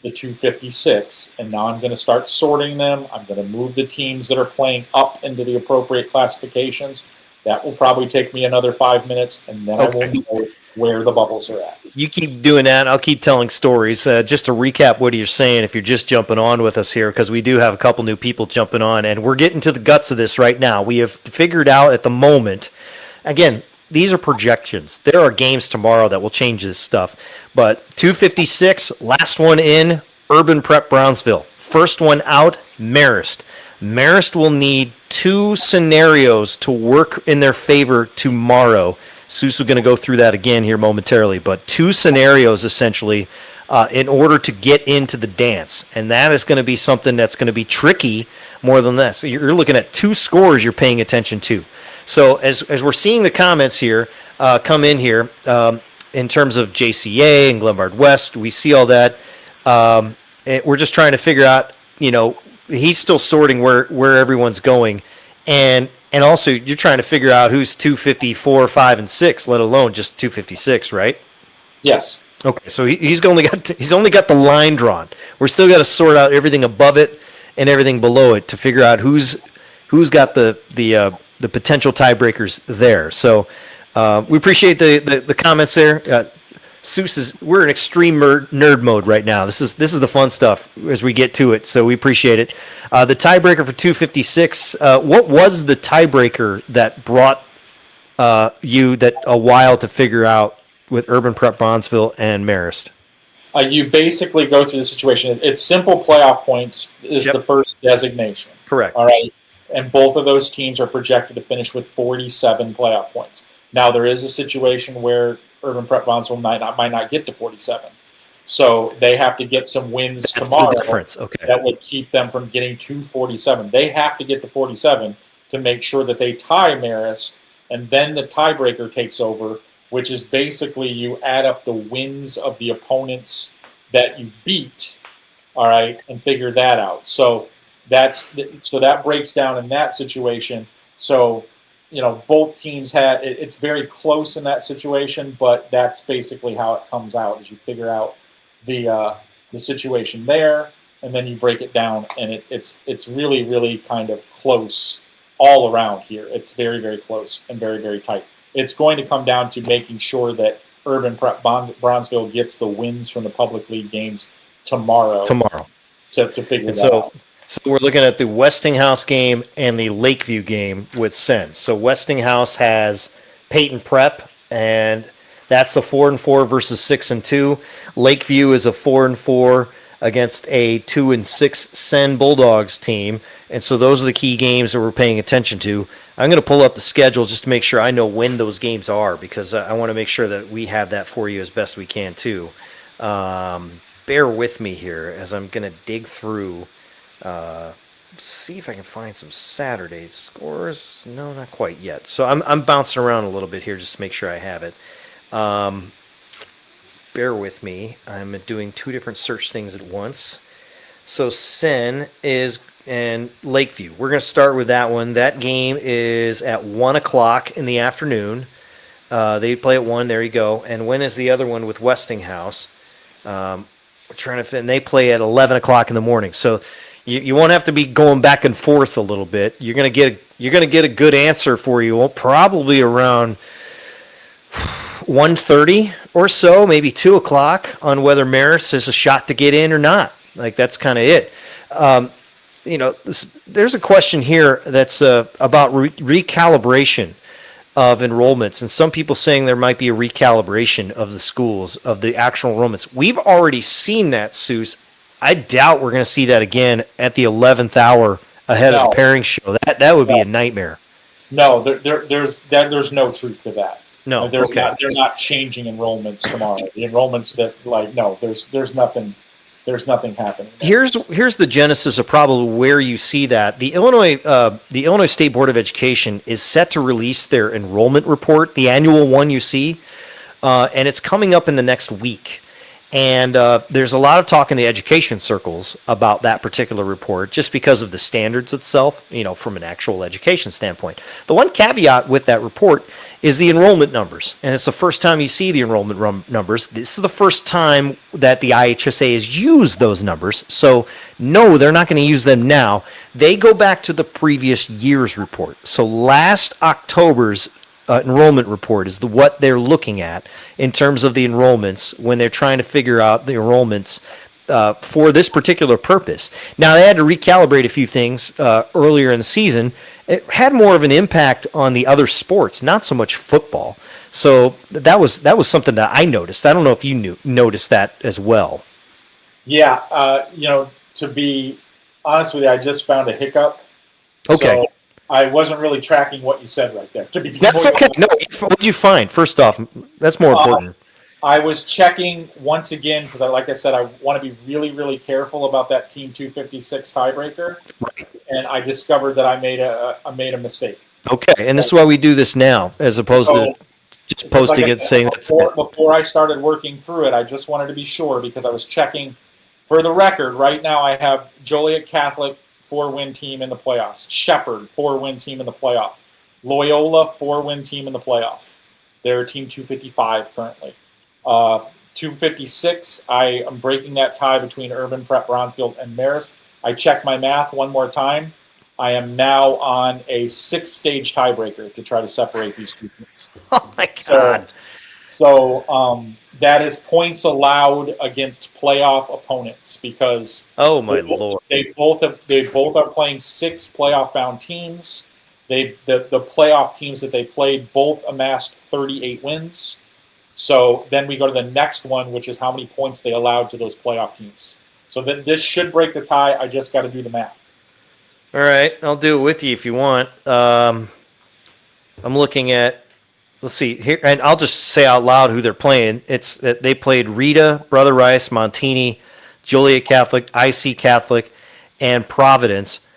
the 256, and now I'm going to start sorting them. I'm going to move the teams that are playing up into the appropriate classifications. That will probably take me another 5 minutes, and then I will know where the bubbles are at. You keep doing that. I'll keep telling stories. Just to recap what you're saying, if you're just jumping on with us here, because we do have a couple new people jumping on, and we're getting to the guts of this right now. We have figured out at the moment, again, these are projections. There are games tomorrow that will change this stuff. But 256, last one in, Urban Prep Bronzeville. First one out, Marist. Marist will need 2 scenarios to work in their favor tomorrow. Soucie is going to go through that again here momentarily, but 2 scenarios essentially in order to get into the dance. And that is going to be something that's going to be tricky more than this. You're looking at 2 scores you're paying attention to. So as we're seeing the comments here come in here in terms of JCA and Glenbard West, we see all that. We're just trying to figure out, he's still sorting where everyone's going. And also you're trying to figure out who's 254, 5, and 6, let alone just 256, right? Yes. Okay, so he's only got the line drawn. We're still got to sort out everything above it and everything below it to figure out who's got the potential tiebreakers there. So we appreciate the comments there. We're in extreme nerd mode right now. This is the fun stuff as we get to it. So we appreciate it. The tiebreaker for 256. What was the tiebreaker that brought you that a while to figure out with Urban Prep Bronzeville and Marist? You basically go through the situation. It's simple playoff points is the first designation. Correct. All right. And both of those teams are projected to finish with 47 playoff points. Now, there is a situation where Urban Prep Bronzeville might not get to 47. So they have to get some wins tomorrow that would keep them from getting to 47. They have to get to 47 to make sure that they tie Marist, and then the tiebreaker takes over which is basically you add up the wins of the opponents that you beat, all right, and figure that out. So that breaks down in that situation. So, both teams it's very close in that situation, but that's basically how it comes out, is you figure out the situation there, and then you break it down, and it's really, really kind of close all around here. It's very, very close and very, very tight. It's going to come down to making sure that Urban Prep Bronzeville gets the wins from the public league games tomorrow. To figure that out. So we're looking at the Westinghouse game and the Lakeview game with Sen. So Westinghouse has Peyton Prep, and that's a 4-4 versus 6-2. Lakeview is a 4-4 against a 2-6 Sen Bulldogs team, and so those are the key games that we're paying attention to. I'm going to pull up the schedule just to make sure I know when those games are, because I want to make sure that we have that for you as best we can too. Bear with me here as I'm going to dig through. See if I can find some Saturday scores. No, not quite yet. So I'm bouncing around a little bit here just to make sure I have it. Bear with me. I'm doing two different search things at once. So Sen and Lakeview. We're going to start with that one. That game is at 1 o'clock in the afternoon. They play at 1. There you go. And when is the other one with Westinghouse? We're trying to fit. And they play at 11 o'clock in the morning. So you won't have to be going back and forth a little bit. You're going to get a good answer for you. Probably around 1:30 or so, maybe 2 o'clock, on whether Marist has a shot to get in or not. Like, that's kind of it. There's a question here that's about recalibration of enrollments, and some people saying there might be a recalibration of the schools, of the actual enrollments. We've already seen that, Souce. I doubt we're going to see that again at the 11th hour ahead of the pairing show. That would be a nightmare. No, there's no truth to that. No, they're not changing enrollments tomorrow. The enrollments there's nothing happening. Here's the genesis of probably where you see that. The Illinois State Board of Education is set to release their enrollment report, the annual one you see, and it's coming up in the next week. And there's a lot of talk in the education circles about that particular report, just because of the standards itself, from an actual education standpoint. The one caveat with that report is the enrollment numbers, and it's the first time you see the enrollment numbers. This is the first time that the IHSA has used those numbers, so no, they're not going to use them now. They go back to the previous year's report. So last October's enrollment report is what they're looking at in terms of the enrollments when they're trying to figure out the enrollments for this particular purpose. Now, they had to recalibrate a few things earlier in the season. It had more of an impact on the other sports, not so much football. So that was something that I noticed. I don't know if you noticed that as well. Yeah, to be honest with you, I just found a hiccup. Okay. So I wasn't really tracking what you said right there. That's okay. No, what did you find? First off, that's more important. I was checking once again because, like I said, I want to be really, really careful about that Team 256 tiebreaker. Right. And I discovered that I made a mistake. Okay, and this is why we do this now, as opposed to just posting it saying that's before I started working through it. I just wanted to be sure because I was checking. For the record, right now I have Joliet Catholic 4-win team in the playoffs. Shepherd 4-win team in the playoff. Loyola 4-win team in the playoff. They're Team 255 currently. 256, I am breaking that tie between Urban Prep Bronzefield and Marist. I checked my math one more time. I am now on a 6-stage tiebreaker to try to separate these two teams. Oh my God. So that is points allowed against playoff opponents because Lord, they both are playing 6 playoff bound teams. The playoff teams that they played both amassed 38 wins. So then we go to the next one, which is how many points they allowed to those playoff teams. So then this should break the tie. I just got to do the math. All right, I'll do it with you if you want. I'm looking at. Let's see here, and I'll just say out loud who they're playing. It's they played Rita, Brother Rice, Montini, Joliet Catholic, IC Catholic, and Providence.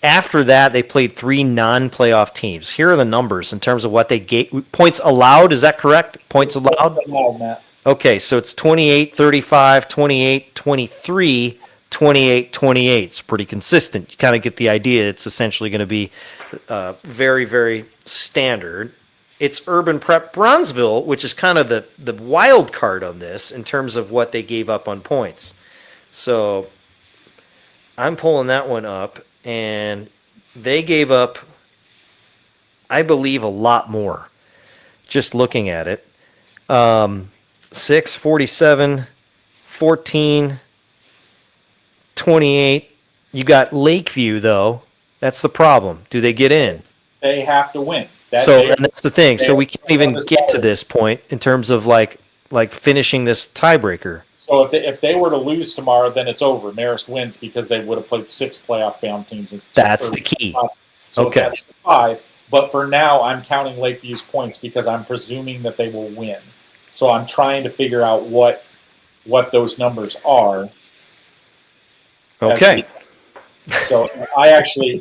after that, they played 3 non-playoff teams. Here are the numbers in terms of what they gave. Points allowed, is that correct? Points allowed? Matt. Okay, so it's 28, 35, 28, 23, 28, 28. It's pretty consistent. You kind of get the idea. It's essentially going to be very, very standard. It's Urban Prep Bronzeville, which is kind of the wild card on this in terms of what they gave up on points. So I'm pulling that one up, and they gave up, I believe, a lot more. Just looking at it. 6, 47, 14, 28. You got Lakeview, though. That's the problem. Do they get in? They have to win. And that's the thing. So we can't even get to this point in terms of like finishing this tiebreaker. So if they were to lose tomorrow, then it's over. Marist wins because they would have played 6 playoff-bound teams. That's the key. So Okay. that's 5. But for now, I'm counting Lakeview's points because I'm presuming that they will win. So I'm trying to figure out what those numbers are. Okay. So I actually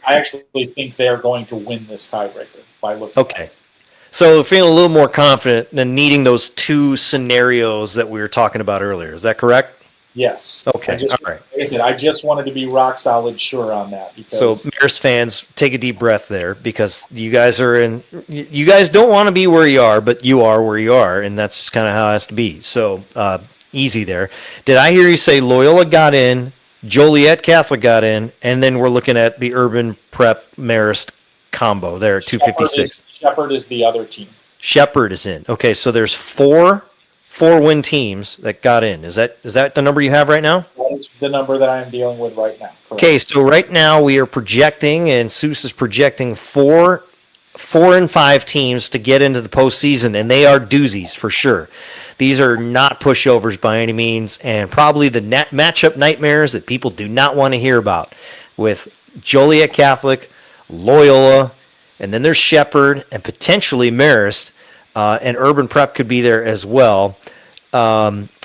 think they're going to win this tiebreaker by looking. Okay. So feeling a little more confident than needing those 2 scenarios that we were talking about earlier. Is that correct? Yes. Okay. All right. Like I said, I just wanted to be rock solid sure on that. Because So Marist fans, take a deep breath there because you guys don't want to be where you are, but you are where you are, and that's just kind of how it has to be. So easy there. Did I hear you say Loyola got in, Joliet Catholic got in, and then we're looking at the Urban Prep Marist combo there at 256. Shepherd is the other team. Shepherd is in. Okay, so there's 4 win teams that got in. Is that the number you have right now? That is the number that I'm dealing with right now. Correct. Okay, so right now we are projecting, and Soucie is projecting 4 and 5 teams to get into the postseason, and they are doozies for sure. These are not pushovers by any means, and probably the matchup nightmares that people do not want to hear about with Joliet Catholic, Loyola, and then there's Shepherd and potentially Marist, and Urban Prep could be there as well.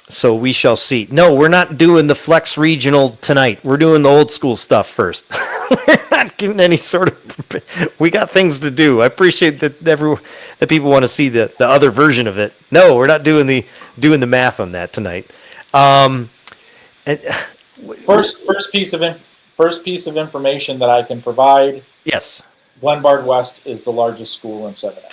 So we shall see. No, we're not doing the Flex Regional tonight. We're doing the old school stuff first. We're not getting any sort of. We got things to do. I appreciate that that people want to see the other version of it. No, we're not doing the math on that tonight. First piece of information that I can provide. Yes. Glenbard West is the largest school in 7A.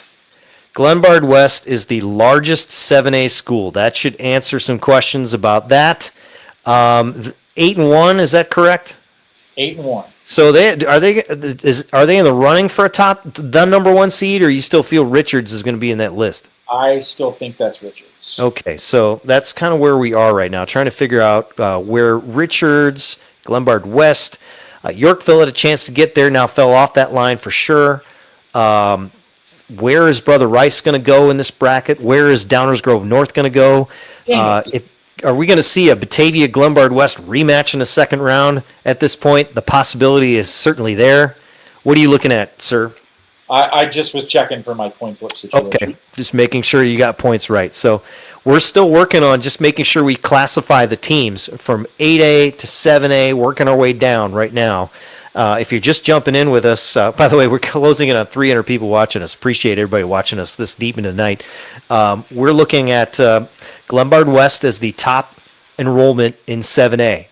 Glenbard West is the largest 7A school. That should answer some questions about that. 8-1, is that correct? 8-1. So are they in the running for the number 1 seed, or you still feel Richards is going to be in that list? I still think that's Richards. Okay, so that's kind of where we are right now, trying to figure out where Richards, Glenbard West, Yorkville had a chance to get there, now fell off that line for sure. Where is Brother Rice going to go in this bracket? Where is Downers Grove North going to go? Are we going to see a Batavia Glenbard West rematch in the second round at this point? The possibility is certainly there. What are you looking at, sir? I just was checking for my point flip situation. Okay, just making sure you got points right. So we're still working on just making sure we classify the teams from 8A to 7A, working our way down right now. If you're just jumping in with us, by the way, we're closing in on 300 people watching us. Appreciate everybody watching us this deep into the night. We're looking at Glenbard West as the top enrollment in 7A.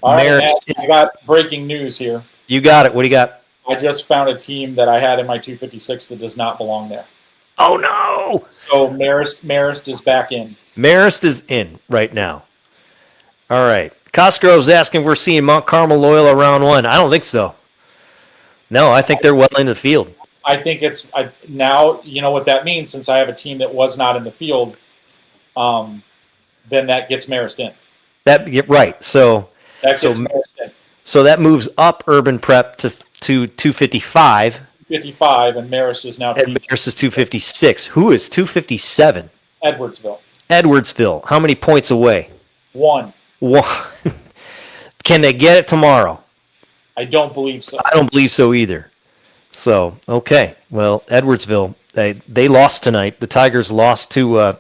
All right, Matt, I got breaking news here. You got it. What do you got? I just found a team that I had in my 256 that does not belong there. Oh, no! So Marist is back in. Marist is in right now. All right. Cosgrove's asking if we're seeing Mount Carmel Loyola round 1. I don't think so. No, I think they're well in the field. I think now, you know what that means, since I have a team that was not in the field, then that gets Marist in. Right. So Marist in. So that moves up Urban Prep to 255. 255, and Marist is now. And Marist is 256. Who is 257? Edwardsville. How many points away? 1. Can they get it tomorrow? I don't believe so. I don't believe so either. So, okay. Well, Edwardsville, they lost tonight. The Tigers lost to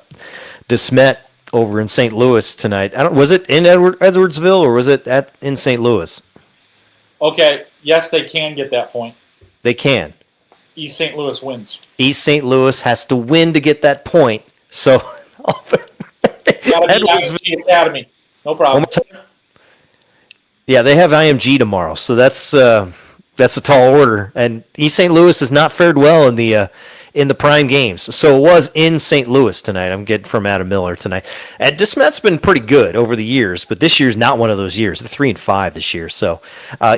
DeSmet over in St. Louis tonight. Was it in Edwardsville or was it in St. Louis? Okay, Yes, they can get that point. They can. East St. Louis wins. East St. Louis has to win to get that point. So Gotta be IMG Academy. No problem. Yeah, they have IMG tomorrow, so that's a tall order. And East St. Louis has not fared well in the prime games. So it was in St. Louis tonight. I'm getting from Adam Miller tonight. And DeSmet's been pretty good over the years, but this year's not one of those years. They're 3-5 this year. So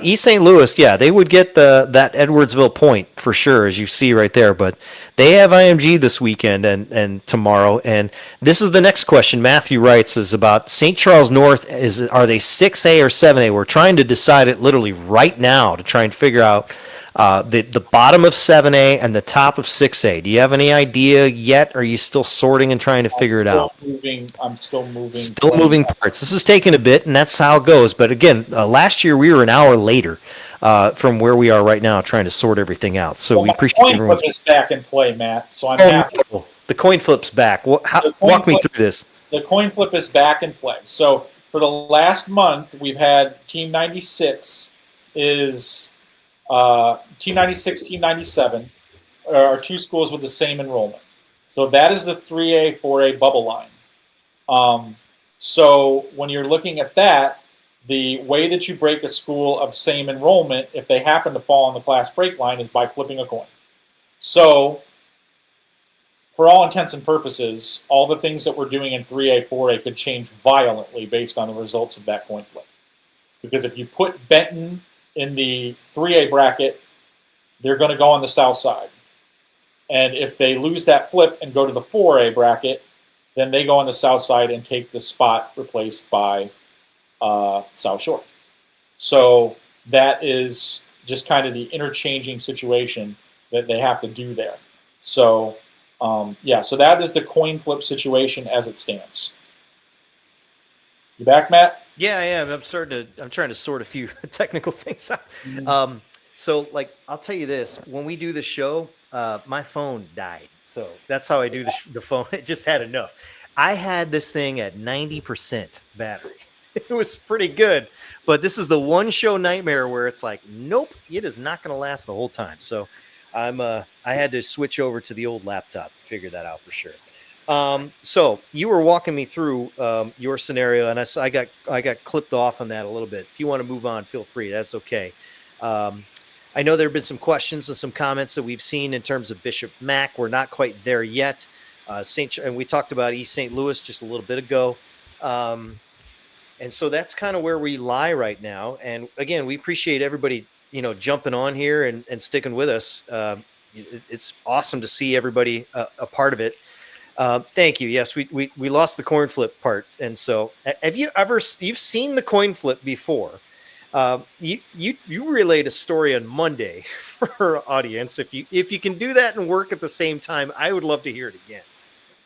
East St. Louis, yeah, they would get that Edwardsville point for sure, as you see right there. But they have IMG this weekend and tomorrow. And this is the next question. Matthew writes is about St. Charles North. Are they 6A or 7A? We're trying to decide it literally right now to try and figure out the bottom of 7A and the top of 6A. Do you have any idea yet? Or are you still sorting and trying to figure it out? I'm still moving. Still moving parts. This is taking a bit, and that's how it goes. But again, last year we were an hour later from where we are right now, trying to sort everything out. So we appreciate everyone's. The coin flip is back in play, Matt. So I'm happy. No. The coin flip's back. Walk me through this. The coin flip is back in play. So for the last month, we've had Team 96 is. Team 96, Team 97 are two schools with the same enrollment. So that is the 3A, 4A bubble line. So when you're looking at that, the way that you break a school of same enrollment, if they happen to fall on the class break line, is by flipping a coin. So for all intents and purposes, all the things that we're doing in 3A, 4A could change violently based on the results of that coin flip. Because if you put Benton in the 3A bracket, they're going to go on the south side. And if they lose that flip and go to the 4A bracket, then they go on the south side and take the spot replaced by South Shore. So that is just kind of the interchanging situation that they have to do there. So, so that is the coin flip situation as it stands. You back, Matt? Yeah, I am. I'm trying to sort a few technical things out. So, I'll tell you this: when we do the show, my phone died. So that's how I do the phone. It just had enough. I had this thing at 90% battery. It was pretty good, but this is the one show nightmare where it's like, nope, it is not going to last the whole time. So I had to switch over to the old laptop to figure that out for sure. So you were walking me through your scenario, and I got clipped off on that a little bit. If you want to move on, feel free. That's okay. I know there have been some questions and some comments that we've seen in terms of Bishop Mack. We're not quite there yet. And we talked about East St. Louis just a little bit ago. And so that's kind of where we lie right now. And again, we appreciate everybody, jumping on here and sticking with us. It's awesome to see everybody a part of it. Thank you. Yes, we lost the coin flip part. And so you've seen the coin flip before. You relayed a story on Monday for our audience. If you can do that and work at the same time, I would love to hear it again.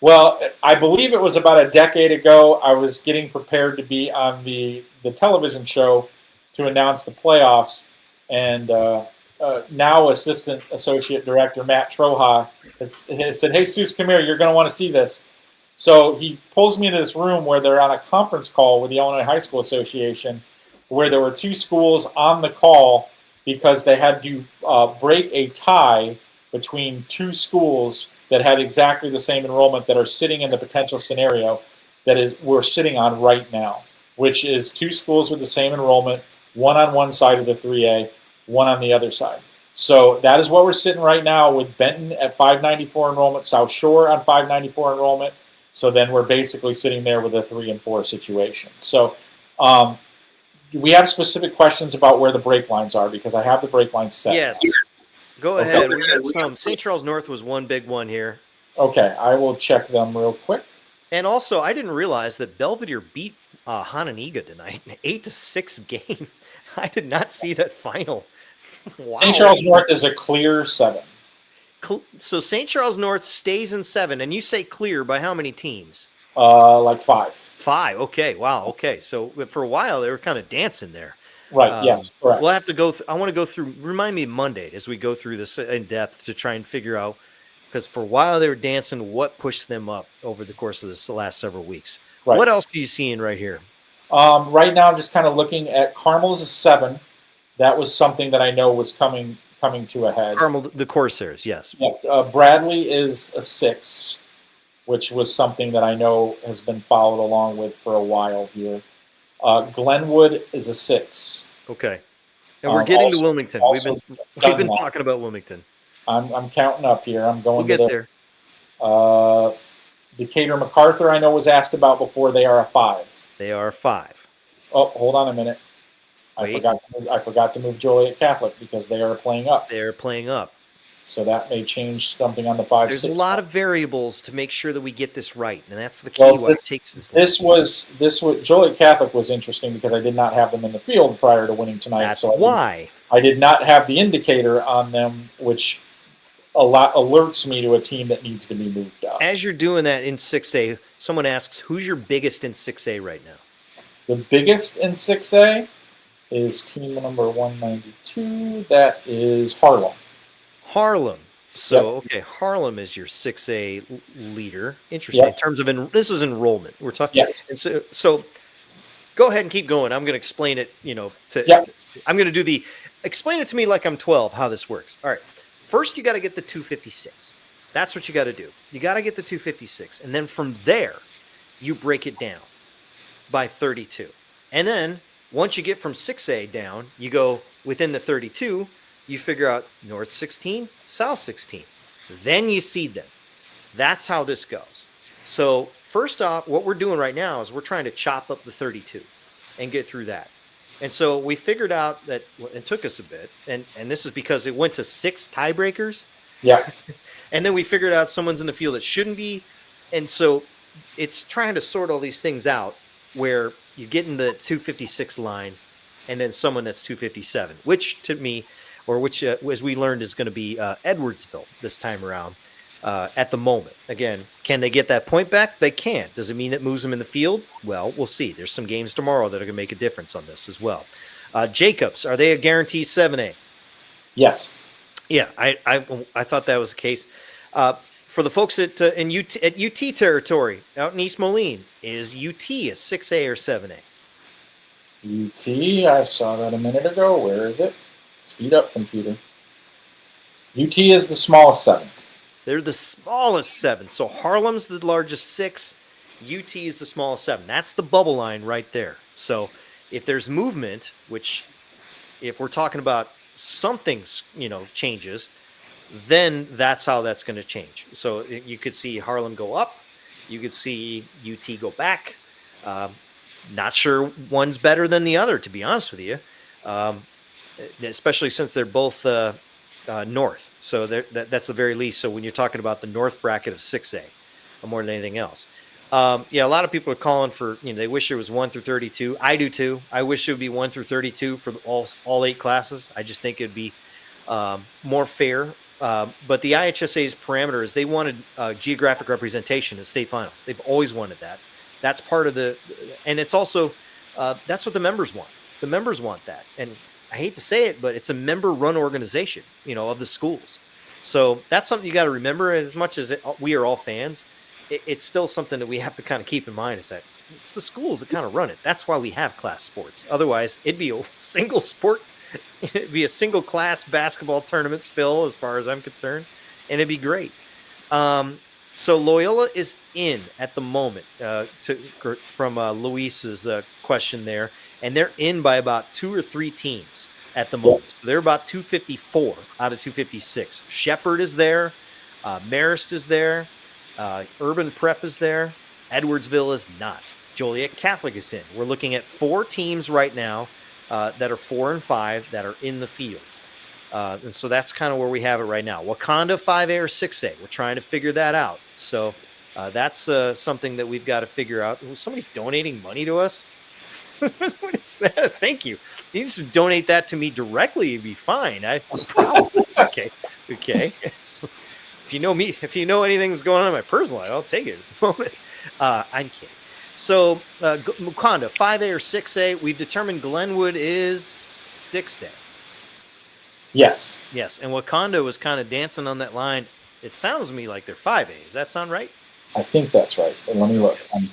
Well, I believe it was about a decade ago. I was getting prepared to be on the television show to announce the playoffs, and now Assistant Associate Director Matt Troha has said, "Hey, Soucie, come here. You're going to want to see this." So he pulls me into this room where they're on a conference call with the Illinois High School Association, where there were two schools on the call because they had to break a tie between two schools that had exactly the same enrollment that are sitting in the potential scenario that we're sitting on right now, which is two schools with the same enrollment, one on one side of the 3A, one on the other side. So that is what we're sitting right now with Benton at 594 enrollment, South Shore on 594 enrollment. So then we're basically sitting there with a 3 and 4 situation. So do we have specific questions about where the break lines are? Because I have the break lines set. Yes. Go ahead. We got some. St. Charles North was one big one here. Okay, I will check them real quick. And also, I didn't realize that Belvedere beat Hananiga tonight, an 8-6 game. I did not see that final. Wow. St. Charles North is a clear 7. So St. Charles North stays in 7, and you say clear by how many teams? Like 5. 5. Okay. Wow. Okay. So for a while they were kind of dancing there. Right. Yes. Correct. We'll have to go. I want to go through. Remind me Monday as we go through this in depth to try and figure out, because for a while they were dancing. What pushed them up over the course of the last several weeks? Right. What else are you seeing right here? Right now, I'm just kind of looking at Carmel is a 7, That was something that I know was coming to a head. Carmel, the Corsairs, yes. Yeah, Bradley is a 6, which was something that I know has been followed along with for a while here. Glenwood is a 6. Okay. And we're getting to Wilmington. We've been Dunlap. talking about Wilmington. I'm counting up here. I'm going We'll to get there. Decatur MacArthur, I know, was asked about before. They are a 5. They are 5. Oh, hold on a minute. Wait. I forgot to move Joliet Catholic because they are playing up. They're playing up. So that may change something on the 5. There's 6. a lot of variables to make sure that we get this right, and that's the key. Why it takes this long. This was Joliet Catholic was interesting because I did not have them in the field prior to winning tonight. That's so why I did not have the indicator on them, which alerts me to a team that needs to be moved up. As you're doing that in 6A, someone asks, who's your biggest in 6A right now? The biggest in 6A is team number 192. That is Harlem. Harlem. So, okay, Harlem is your 6A leader. Interesting. In terms of this is enrollment. We're talking. Yes. So go ahead and keep going. I'm going to explain it, I'm going to do explain it to me like I'm 12, how this works. All right. First, you got to get the 256. That's what you got to do. You got to get the 256. And then from there, you break it down by 32. And then once you get from 6A down, you go within the 32, you figure out North 16, South 16. Then you seed them. That's how this goes. So first off, what we're doing right now is we're trying to chop up the 32 and get through that. And so we figured out that it took us a bit, and this is because it went to 6 tiebreakers. Yeah. And then we figured out someone's in the field that shouldn't be. And so it's trying to sort all these things out where you get in the 256 line and then someone that's 257, which to me, or which, as we learned, is going to be Edwardsville this time around at the moment. Again, can they get that point back? They can. Does it mean it moves them in the field? Well, we'll see. There's some games tomorrow that are going to make a difference on this as well. Jacobs, are they a guaranteed 7A? Yes. Yeah, I thought that was the case. For the folks at UT territory, out in East Moline, is UT a 6A or 7A? UT, I saw that a minute ago. Where is it? Speed up, computer. UT is the smallest 7. They're the smallest 7. So Harlem's the largest 6. UT is the smallest 7. That's the bubble line right there. So if there's movement, which if we're talking about something, changes, then that's how that's going to change. So you could see Harlem go up. You could see UT go back. Not sure one's better than the other, to be honest with you, especially since they're both north. So that's the very least. So when you're talking about the north bracket of 6A, more than anything else. A lot of people are calling for, they wish there was 1 through 32. I do too. I wish it would be 1 through 32 for all 8 classes. I just think it'd be more fair. But the IHSA's parameter is they wanted geographic representation in state finals. They've always wanted that. That's part of and it's also, that's what the members want. The members want that. And I hate to say it, but it's a member-run organization, of the schools. So that's something you got to remember. As much as we are all fans, it's still something that we have to kind of keep in mind, is that it's the schools that kind of run it. That's why we have class sports. Otherwise, it'd be a single sport. It'd be a single class basketball tournament still, as far as I'm concerned, and it'd be great. So Loyola is in at the moment, from Luis's question there, and they're in by about 2 or 3 teams at the moment. So they're about 254 out of 256. Shepherd is there, Marist is there, Urban Prep is there, Edwardsville is not. Joliet Catholic is in. We're looking at 4 teams right now that are 4 and 5 that are in the field. And so that's kind of where we have it right now. Wakanda 5A or 6A. We're trying to figure that out. So that's something that we've got to figure out. Was somebody donating money to us? What is that? Thank you. You just donate that to me directly, it'd be fine. Okay. So, if you know me, if you know anything that's going on in my personal life, I'll take it at the moment. I'm kidding. So Wakanda 5A or 6A. We've determined Glenwood is 6A. Yes. Yes, and Wakanda was kind of dancing on that line. It sounds to me like they're 5A. Does that sound right? I think that's right. But let me look. I'm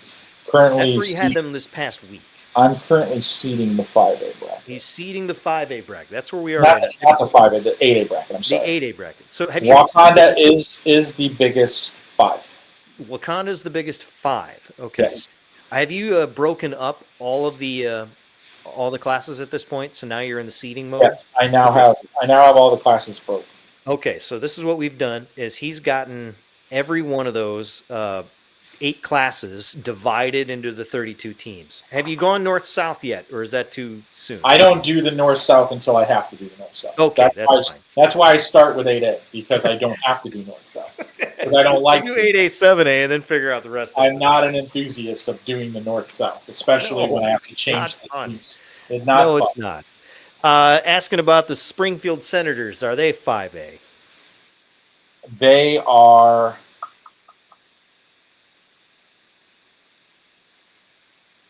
currently. That's where you had them this past week. I'm currently seeding the 5A bracket. He's seeding the 5A bracket. That's where we are Not, right not the 5A, the 8A bracket. I'm now. sorry. The 8A bracket. So have you? Wakanda is the biggest 5. Wakanda's the biggest 5. Okay. Yes. Have you broken up all the classes at this point? So now you're in the seeding mode. Yes, I now have all the classes broke. Okay, so this is what we've done: is he's gotten every one of those 8 classes divided into the 32 teams. Have you gone north-south yet, or is that too soon? I don't do the north-south until I have to do the north-south. Okay, that's fine. That's why I start with 8A, because I don't have to do north-south. Because I don't like do 8A, 7A, and then figure out the rest. I'm not an enthusiast of doing the north-south, especially when I have to change the teams. It's not fun. It's not. Asking about the Springfield Senators, are they 5A? They are.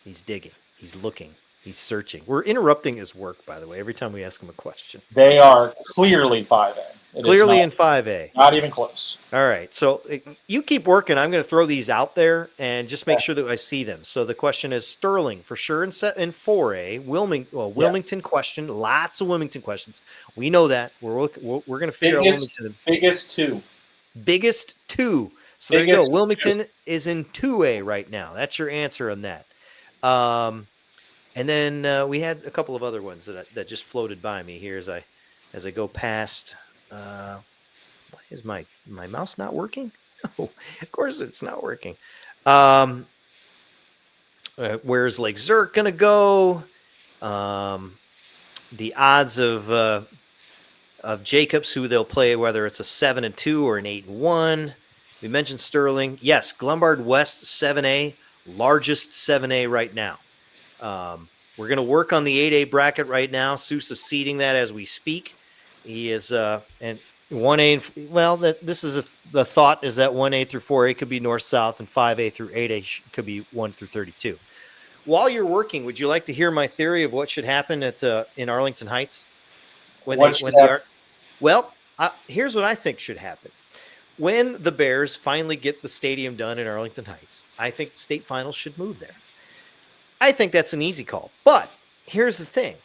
He's digging. He's looking. He's searching. We're interrupting his work, by the way, every time we ask him a question. They are clearly 5A. Clearly in 5A. Not even close. All right. So you keep working. I'm going to throw these out there and just make sure that I see them. So the question is Sterling for sure in 4A. Wilmington question. Lots of Wilmington questions. We know that. We're going to figure out Wilmington. Biggest 2. Biggest 2. So there you go. Wilmington is in 2A right now. That's your answer on that. And then we had a couple of other ones that just floated by me here as I go past. Why is my mouse not working? Oh, of course it's not working. Where's Lake Zurich gonna go? The odds of Jacobs, who they'll play, whether it's a 7-2 or an 8-1. We mentioned Sterling. Yes, Glenbard West 7A, largest 7A right now. We're going to work on the 8A bracket right now. Soucie is seeding that as we speak. He is and 1A. Well, this is the thought is that 1A through 4A could be north-south, and 5A through 8A could be 1 through 32. While you're working, would you like to hear my theory of what should happen in Arlington Heights? Here's what I think should happen. When the Bears finally get the stadium done in Arlington Heights, I think the state finals should move there. I think that's an easy call. But here's the thing.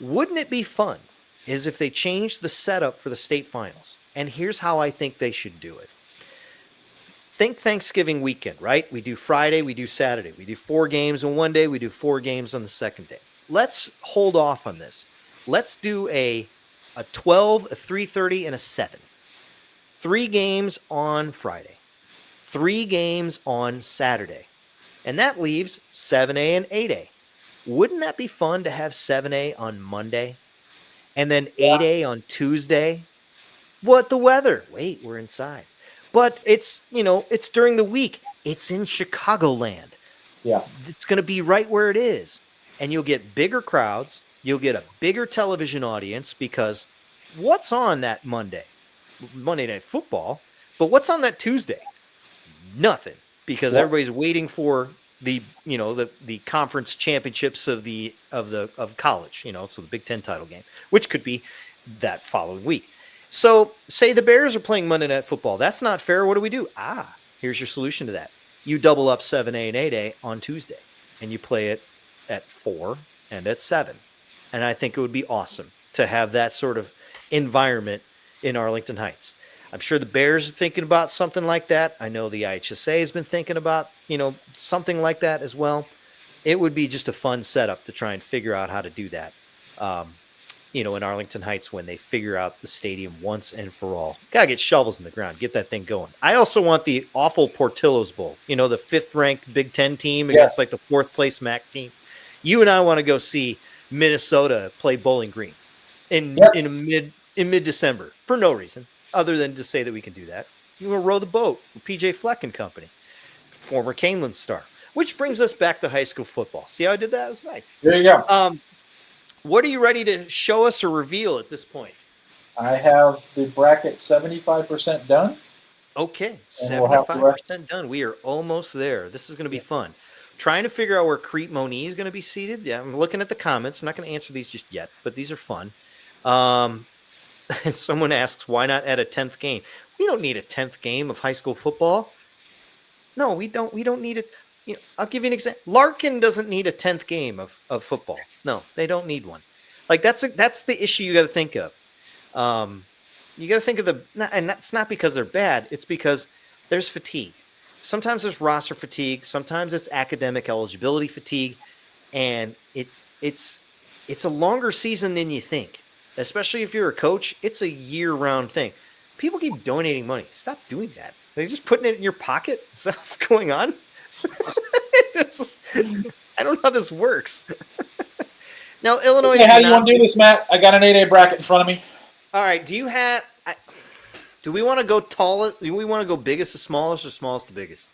Wouldn't it be fun is if they changed the setup for the state finals? And here's how I think they should do it. Think Thanksgiving weekend, right? We do Friday, we do Saturday. We do 4 games on one day, we do 4 games on the second day. Let's hold off on this. Let's do a 12, a 3:30, and a 7. 3 games on Friday, 3 games on Saturday, and that leaves 7A and 8A. Wouldn't that be fun to have 7A on Monday and then 8A on Tuesday? What the weather? Wait, we're inside. But it's during the week. It's in Chicagoland. Yeah. It's going to be right where it is. And you'll get bigger crowds. You'll get a bigger television audience because what's on that Monday Night Football, but what's on that Tuesday? Nothing, because everybody's waiting for the conference championships of college, so the Big Ten title game, which could be that following week. So say the Bears are playing Monday Night Football. That's not fair. What do we do? Here's your solution to that. You double up 7A and 8A on Tuesday, and you play it at 4 and at 7. And I think it would be awesome to have that sort of environment in Arlington Heights. I'm sure the Bears are thinking about something like that. I know the IHSA has been thinking about, something like that as well. It would be just a fun setup to try and figure out how to do that, in Arlington Heights when they figure out the stadium once and for all. Got to get shovels in the ground, get that thing going. I also want the awful Portillo's Bowl, the 5th-ranked Big Ten team against like the 4th place MAC team. You and I want to go see Minnesota play Bowling Green in mid-December for no reason other than to say that we can do that. You will row the boat for PJ Fleck and company, former Canelan star, which brings us back to high school football. See how I did that? It was nice. There you go. What are you ready to show us or reveal at this point? I have the bracket 75% done. Okay, 75% done. We are almost there. This is going to be fun. Trying to figure out where Crete-Monee is going to be seated. Yeah, I'm looking at the comments. I'm not going to answer these just yet, but these are fun. Someone asks, why not add a 10th game? We don't need a 10th game of high school football. No, we don't. We don't need it. I'll give you an example. Larkin doesn't need a 10th game of football. No, they don't need one. Like that's the issue you got to think of. You got to think of and that's not because they're bad. It's because there's fatigue. Sometimes there's roster fatigue. Sometimes it's academic eligibility fatigue, and it's a longer season than you think. Especially if you're a coach, it's a year-round thing. People keep donating money. Stop doing that. Are you just putting it in your pocket? Is that what's going on? I don't know how this works. Now, Illinois. Okay, how do you want to do this, Matt? I got an 8A bracket in front of me. All right. Do we want to go tallest? Do we want to go biggest to smallest or smallest to biggest?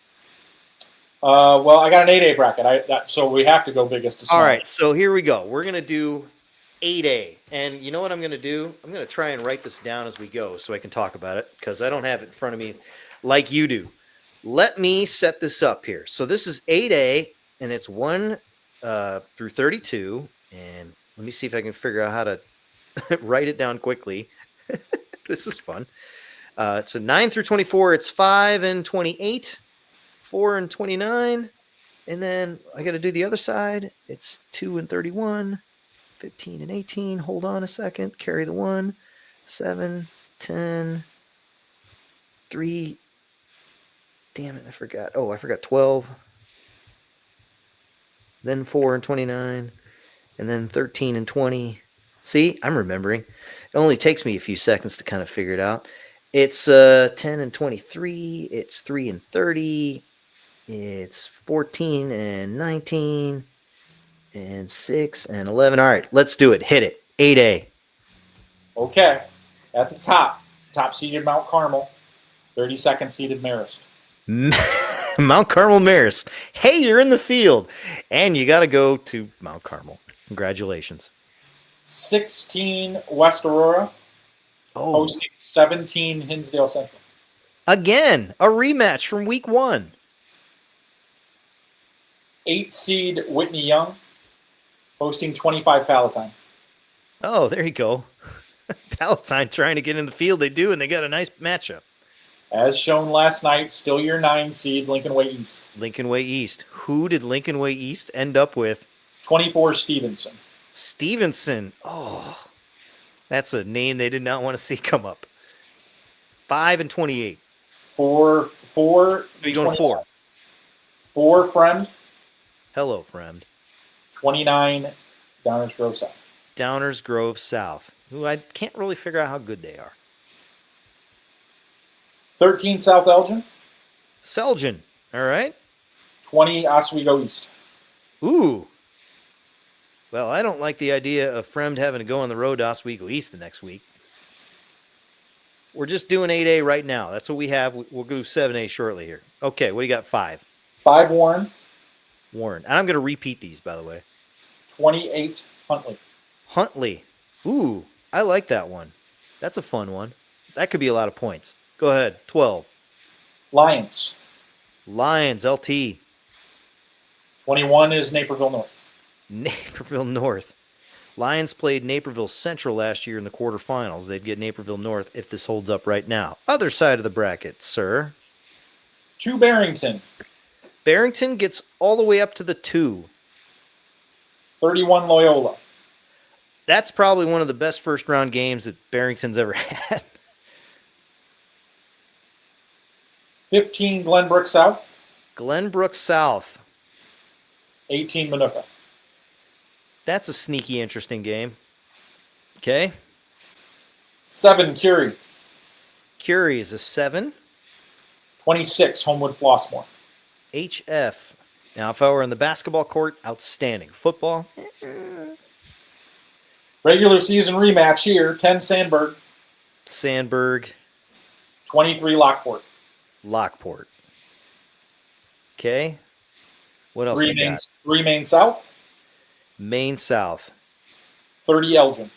Well, I got an 8A bracket, so we have to go biggest to smallest. All right. So here we go. We're gonna do 8A, and you know what I'm gonna do? I'm gonna try and write this down as we go so I can talk about it because I don't have it in front of me like you do. Let me set this up here. So this is 8A, and it's 1 through 32. And let me see if I can figure out how to write it down quickly. This is fun. So 9 through 24, it's 5 and 28, 4 and 29. And then I got to do the other side. It's 2 and 31, 15 and 18. Hold on a second. Carry the 1, 7, 10, 3. Damn it, I forgot. Oh, I forgot 12. Then 4 and 29. And then 13 and 20. See, I'm remembering. It only takes me a few seconds to kind of figure it out. It's 10 and 23. It's 3 and 30. It's 14 and 19. And 6 and 11. All right, let's do it. Hit it. 8A. Okay. At the top seeded Mount Carmel, 32nd seeded Marist. Mount Carmel Marist. Hey, you're in the field. And you got to go to Mount Carmel. Congratulations. 16 West Aurora. Hosting 17 Hinsdale Central. Again, a rematch from week 1. 8 seed Whitney Young. Hosting 25 Palatine. Oh, there you go. Palatine trying to get in the field. They do, and they got a nice matchup. As shown last night, still your 9 seed Lincoln Way East. Lincoln Way East. Who did Lincoln Way East end up with? 24 Stevenson. Stevenson. Oh, that's a name they did not want to see come up. 5 and 28. 4. Are you going 4? 4 Friend. Hello, Friend. 29 Downers Grove South. Downers Grove South. Who I can't really figure out how good they are. 13 South Elgin. Selgin. All right. 20 Oswego East. Ooh. Well, I don't like the idea of Fremd having to go on the road to Oswego East the next week. We're just doing 8A right now. That's what we have. We'll do 7A shortly here. Okay, what do you got? 5. 5 Warren. Warren. And I'm going to repeat these, by the way. 28 Huntley. Huntley. Ooh, I like that one. That's a fun one. That could be a lot of points. Go ahead. 12. Lions. Lions, LT. 21 is Naperville North. Naperville North. Lions played Naperville Central last year in the quarterfinals. They'd get Naperville North if this holds up right now. Other side of the bracket, sir. 2 Barrington. Barrington gets all the way up to the 2. 31 Loyola. That's probably one of the best first-round games that Barrington's ever had. 15 Glenbrook South. Glenbrook South. 18 Manuka. That's a sneaky, interesting game. Okay. 7 Curie. Curie is a 7. 26 Homewood Flossmoor. HF. Now, if I were in the basketball court, outstanding. Football. Regular season rematch here. 10 Sandburg. Sandburg. 23 Lockport. Lockport. Okay. What else we got? 3 Main South. Main South. 30 Elgin.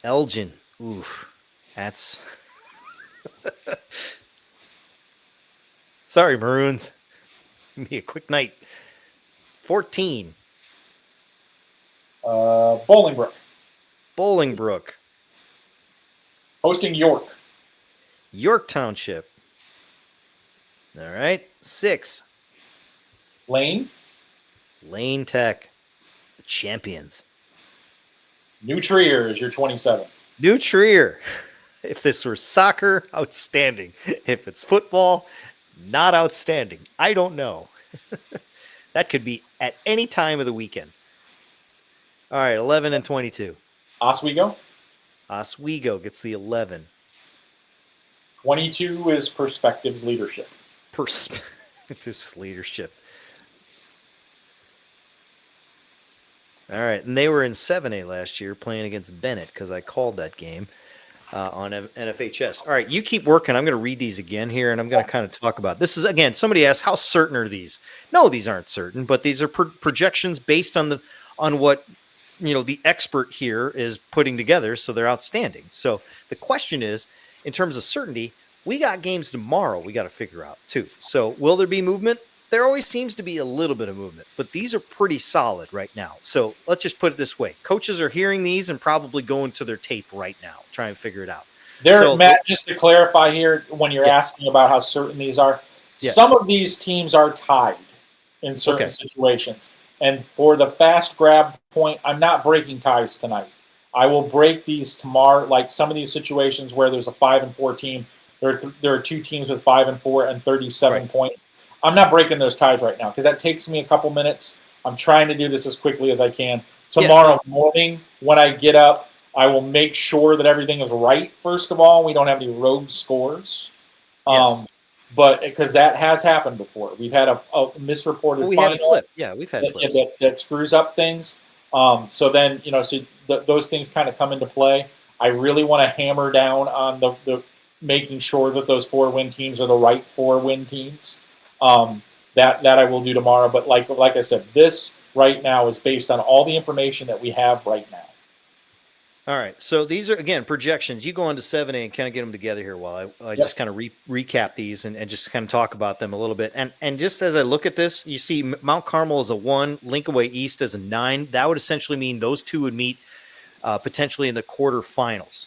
Elgin. Oof. That's... Sorry, Maroons. Give me a quick night. 14. Bolingbrook. Bolingbrook. Hosting York. York Township. All right. 6. Lane. Lane Tech. The champions. New Trier is your 27. New Trier. If this were soccer, outstanding. If it's football, not outstanding. I don't know. That could be at any time of the weekend. All right, 11 and 22. Oswego. Oswego gets the 11. 22 is Perspectives Leadership. Perspectives Leadership. All right, and they were in 7A last year playing against Bennett because I called that game on NFHS. All right, you keep working. I'm going to read these again here, and I'm going to kind of talk about this. Is again, somebody asked, how certain are these? No, these aren't certain, but these are projections based on what the expert here is putting together, so they're outstanding. So the question is, in terms of certainty, we got games tomorrow we got to figure out too. So will there be movement? There always seems to be a little bit of movement, but these are pretty solid right now. So let's just put it this way. Coaches are hearing these and probably going to their tape right now, trying to figure it out. Matt, just to clarify here, when you're asking about how certain these are, some of these teams are tied in certain situations. And for the fast grab point, I'm not breaking ties tonight. I will break these tomorrow, like some of these situations where there's a 5-4 team. There are 2 teams with 5-4 and 37 points. I'm not breaking those ties right now because that takes me a couple minutes. I'm trying to do this as quickly as I can. Tomorrow morning, when I get up, I will make sure that everything is right. First of all, we don't have any rogue scores. But because that has happened before. We've had a misreported we final. had a flip. Yeah, we've had flips. That screws up things. So then, those things kind of come into play. I really want to hammer down on the making sure that those 4-win teams are the right 4-win teams. That I will do tomorrow. But like I said, this right now is based on all the information that we have right now. All right. So these are, again, projections. You go on to 7A and kind of get them together here while I just kind of recap these and just kind of talk about them a little bit. And just as I look at this, you see Mount Carmel is a 1, Lincoln Way East as a 9. That would essentially mean those two would meet potentially in the quarterfinals.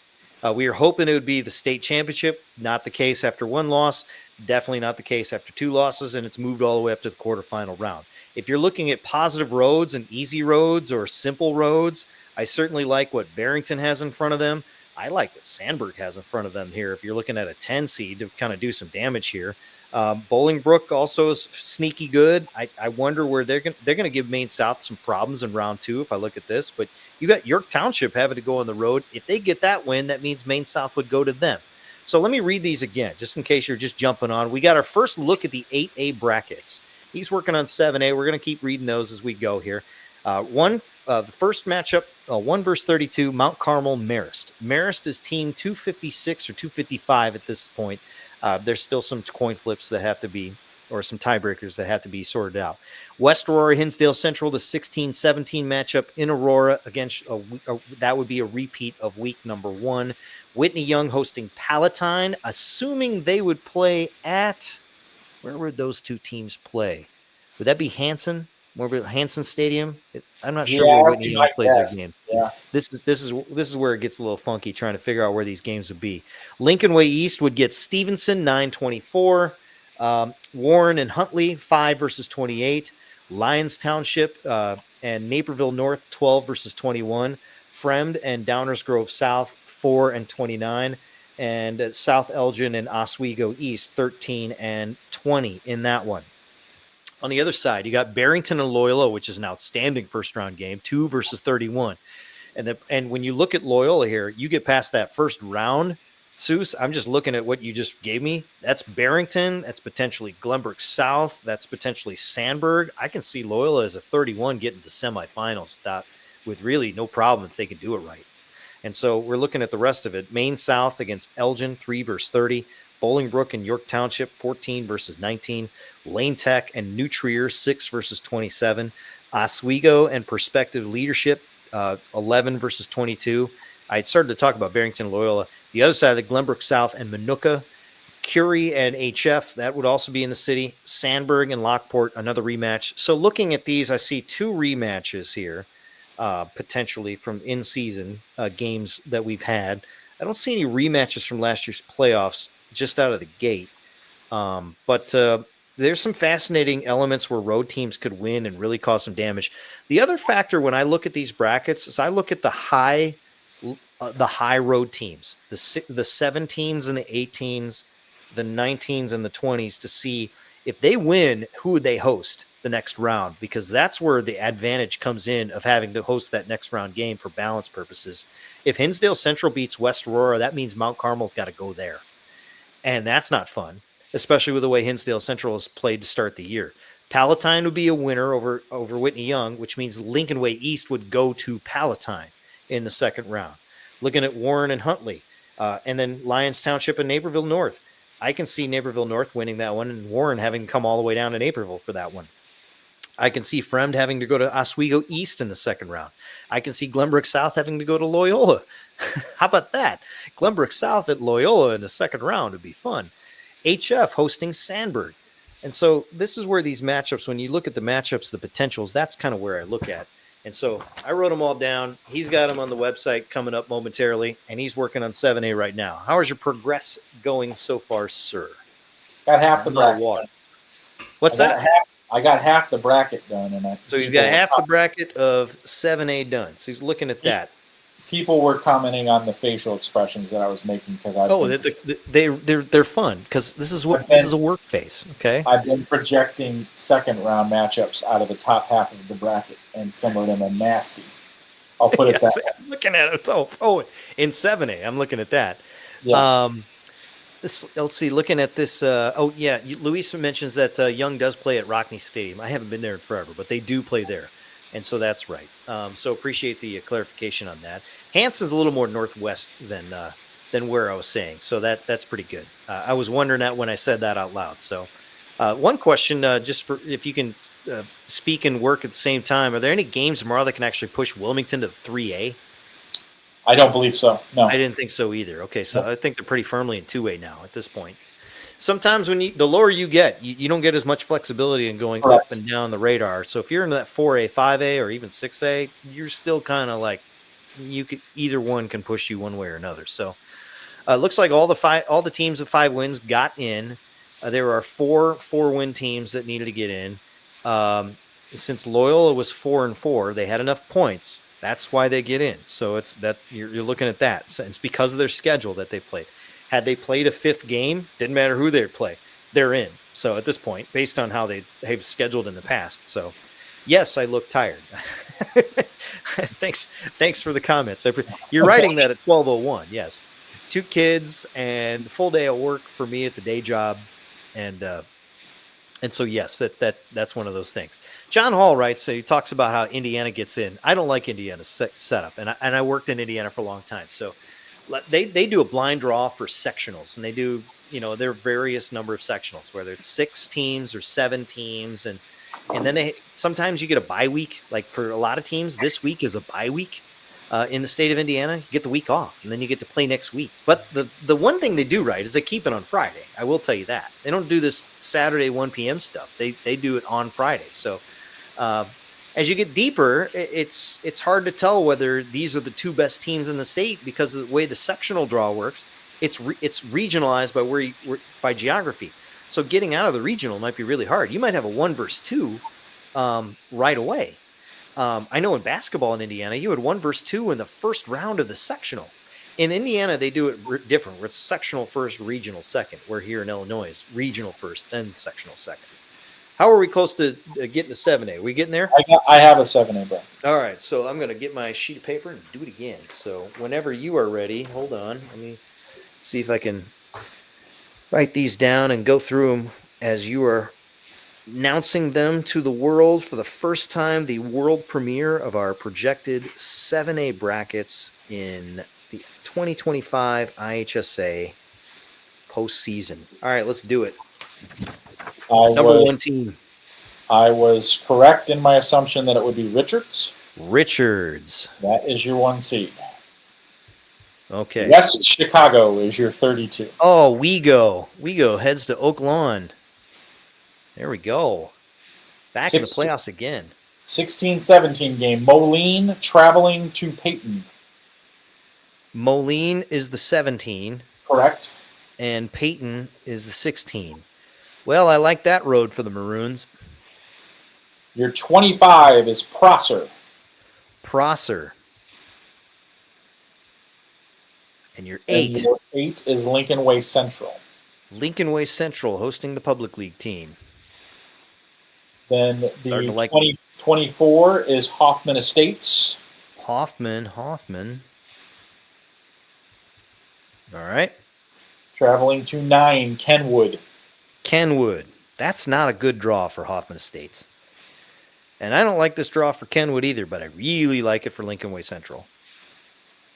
We are hoping it would be the state championship. Not the case after 1 loss. Definitely not the case after 2 losses, and it's moved all the way up to the quarterfinal round. If you're looking at positive roads and easy roads or simple roads, I certainly like what Barrington has in front of them. I like what Sandburg has in front of them here. If you're looking at a 10 seed to kind of do some damage here, Bolingbrook also is sneaky good. I wonder where they're going to give Maine South some problems in round 2 if I look at this. But you got York Township having to go on the road. If they get that win, that means Maine South would go to them. So let me read these again, just in case you're just jumping on. We got our first look at the 8A brackets. He's working on 7A. We're going to keep reading those as we go here. The first matchup, 1 versus 32, Mount Carmel, Marist. Marist is team 256 or 255 at this point. There's still some coin flips that have to be, or some tiebreakers that have to be sorted out. West Aurora, Hinsdale Central, the 16-17 matchup in Aurora against, that would be a repeat of week number 1. Whitney Young hosting Palatine, assuming they would play at, where would those two teams play? Would that be Hanson? More Hanson Stadium? I'm not sure where Whitney Young plays their game. Yeah. This is where it gets a little funky trying to figure out where these games would be. Lincoln Way East would get Stevenson 9-24, Warren and Huntley 5 versus 28, Lyons Township and Naperville North 12 versus 21, Fremd and Downers Grove South 4 and 29, and South Elgin and Oswego East 13 and 20 in that one. On the other side, you got Barrington and Loyola, which is an outstanding first-round game, 2 versus 31. And when you look at Loyola here, you get past that first round, Souce, I'm just looking at what you just gave me. That's Barrington. That's potentially Glenbrook South. That's potentially Sandburg. I can see Loyola as a 31 getting to semifinals with really no problem if they can do it right. And so we're looking at the rest of it. Maine South against Elgin, 3 versus 30. Bolingbrook and York Township, 14 versus 19. Lane Tech and New Trier, 6 versus 27. Oswego and Perspective Leadership, 11 versus 22. I started to talk about Barrington and Loyola. The other side of the Glenbrook South and Minooka. Curie and HF, that would also be in the city. Sandburg and Lockport, another rematch. So looking at these, I see 2 rematches here, potentially from in-season games that we've had. I don't see any rematches from last year's playoffs just out of the gate. But there's some fascinating elements where road teams could win and really cause some damage. The other factor when I look at these brackets is I look at the high road teams, the 17s and the 18s, the 19s and the 20s, to see if they win, who would they host the next round, because that's where the advantage comes in of having to host that next round game for balance purposes. If Hinsdale Central beats West Aurora, that means Mount Carmel's got to go there. And that's not fun, especially with the way Hinsdale Central has played to start the year. Palatine would be a winner over Whitney Young, which means Lincoln Way East would go to Palatine in the second round. Looking at Warren and Huntley, and then Lyons Township and Naperville North. I can see Naperville North winning that one and Warren having to come all the way down to Naperville for that one. I can see Fremd having to go to Oswego East in the second round. I can see Glenbrook South having to go to Loyola. How about that? Glenbrook South at Loyola in the second round would be fun. HF hosting Sandburg. And so this is where these matchups, when you look at the matchups, the potentials, that's kind of where I look at. And so I wrote them all down. He's got them on the website coming up momentarily, and he's working on 7A right now. How is your progress going so far, sir? Got half the bracket. What's that? I got half the bracket done. So he's got half the bracket of 7A done. So he's looking at that. People were commenting on the facial expressions that I was making because they're fun because this is a work face. Okay, I've been projecting second round matchups out of the top half of the bracket, and some of them are nasty. I'll put it that way. I'm looking at it. Oh, in 7A, I'm looking at that. Yeah. Let's see. Looking at this. Luis mentions that Young does play at Rockney Stadium. I haven't been there in forever, but they do play there. And so that's right. So appreciate the clarification on that. Hanson's a little more northwest than where I was saying. So that's pretty good. I was wondering that when I said that out loud. So one question, just for if you can speak and work at the same time, are there any games tomorrow that can actually push Wilmington to 3A? I don't believe so. No, I didn't think so either. Okay, so I think they're pretty firmly in 2A now at this point. Sometimes when the lower you get, you don't get as much flexibility in going up and down the radar. So if you're in that 4A, 5A, or even 6A, you're still kind of like either one can push you one way or another. So looks like all the teams with 5 wins got in. There are 4 4-win teams that needed to get in. Since Loyola was 4-4, they had enough points. That's why they get in. So you're looking at that. So it's because of their schedule that they played. Had they played a 5th game, didn't matter who they play, they're in. So at this point, based on how they've scheduled in the past. So yes, I look tired. Thanks for the comments. You're writing that at 12:01. Yes, 2 kids and a full day of work for me at the day job, and so yes, that's one of those things. John Hall writes. So he talks about how Indiana gets in. I don't like Indiana's setup, and I worked in Indiana for a long time, so. They do a blind draw for sectionals, and they do, there are various number of sectionals, whether it's 6 teams or 7 teams. And then sometimes you get a bye week. Like for a lot of teams, this week is a bye week in the state of Indiana. You get the week off, and then you get to play next week. But the one thing they do right is they keep it on Friday. I will tell you that. They don't do this Saturday 1 p.m. stuff. They do it on Friday. So as you get deeper, it's hard to tell whether these are the 2 best teams in the state because of the way the sectional draw works. It's regionalized by geography. So getting out of the regional might be really hard. You might have a 1 versus 2 right away. I know in basketball in Indiana, you had 1 versus 2 in the first round of the sectional. In Indiana, they do it different, where it's sectional first, regional second. Where here in Illinois, it's regional first, then sectional second. How are we close to getting to 7A? Are we getting there? I have a 7A, bro. All right, so I'm going to get my sheet of paper and do it again. So whenever you are ready, hold on. Let me see if I can write these down and go through them as you are announcing them to the world for the first time, the world premiere of our projected 7A brackets in the 2025 IHSA postseason. All right, let's do it. Number 1 team. I was correct in my assumption that it would be Richards. That is your 1 seed. Okay. West Chicago is your 32. Oh, we go heads to Oak Lawn. There we go. Back in the playoffs again. 16-17 game. Moline traveling to Peyton. Moline is the 17. Correct. And Peyton is the 16. Well, I like that road for the Maroons. Your 25 is Prosser. Prosser. And your And 8. your 8 is Lincoln Way Central. Lincoln Way Central hosting the public league team. Then the 2024 is Hoffman Estates. Hoffman. All right. Traveling to 9, Kenwood. That's not a good draw for Hoffman Estates. And I don't like this draw for Kenwood either, but I really like it for Lincoln Way Central.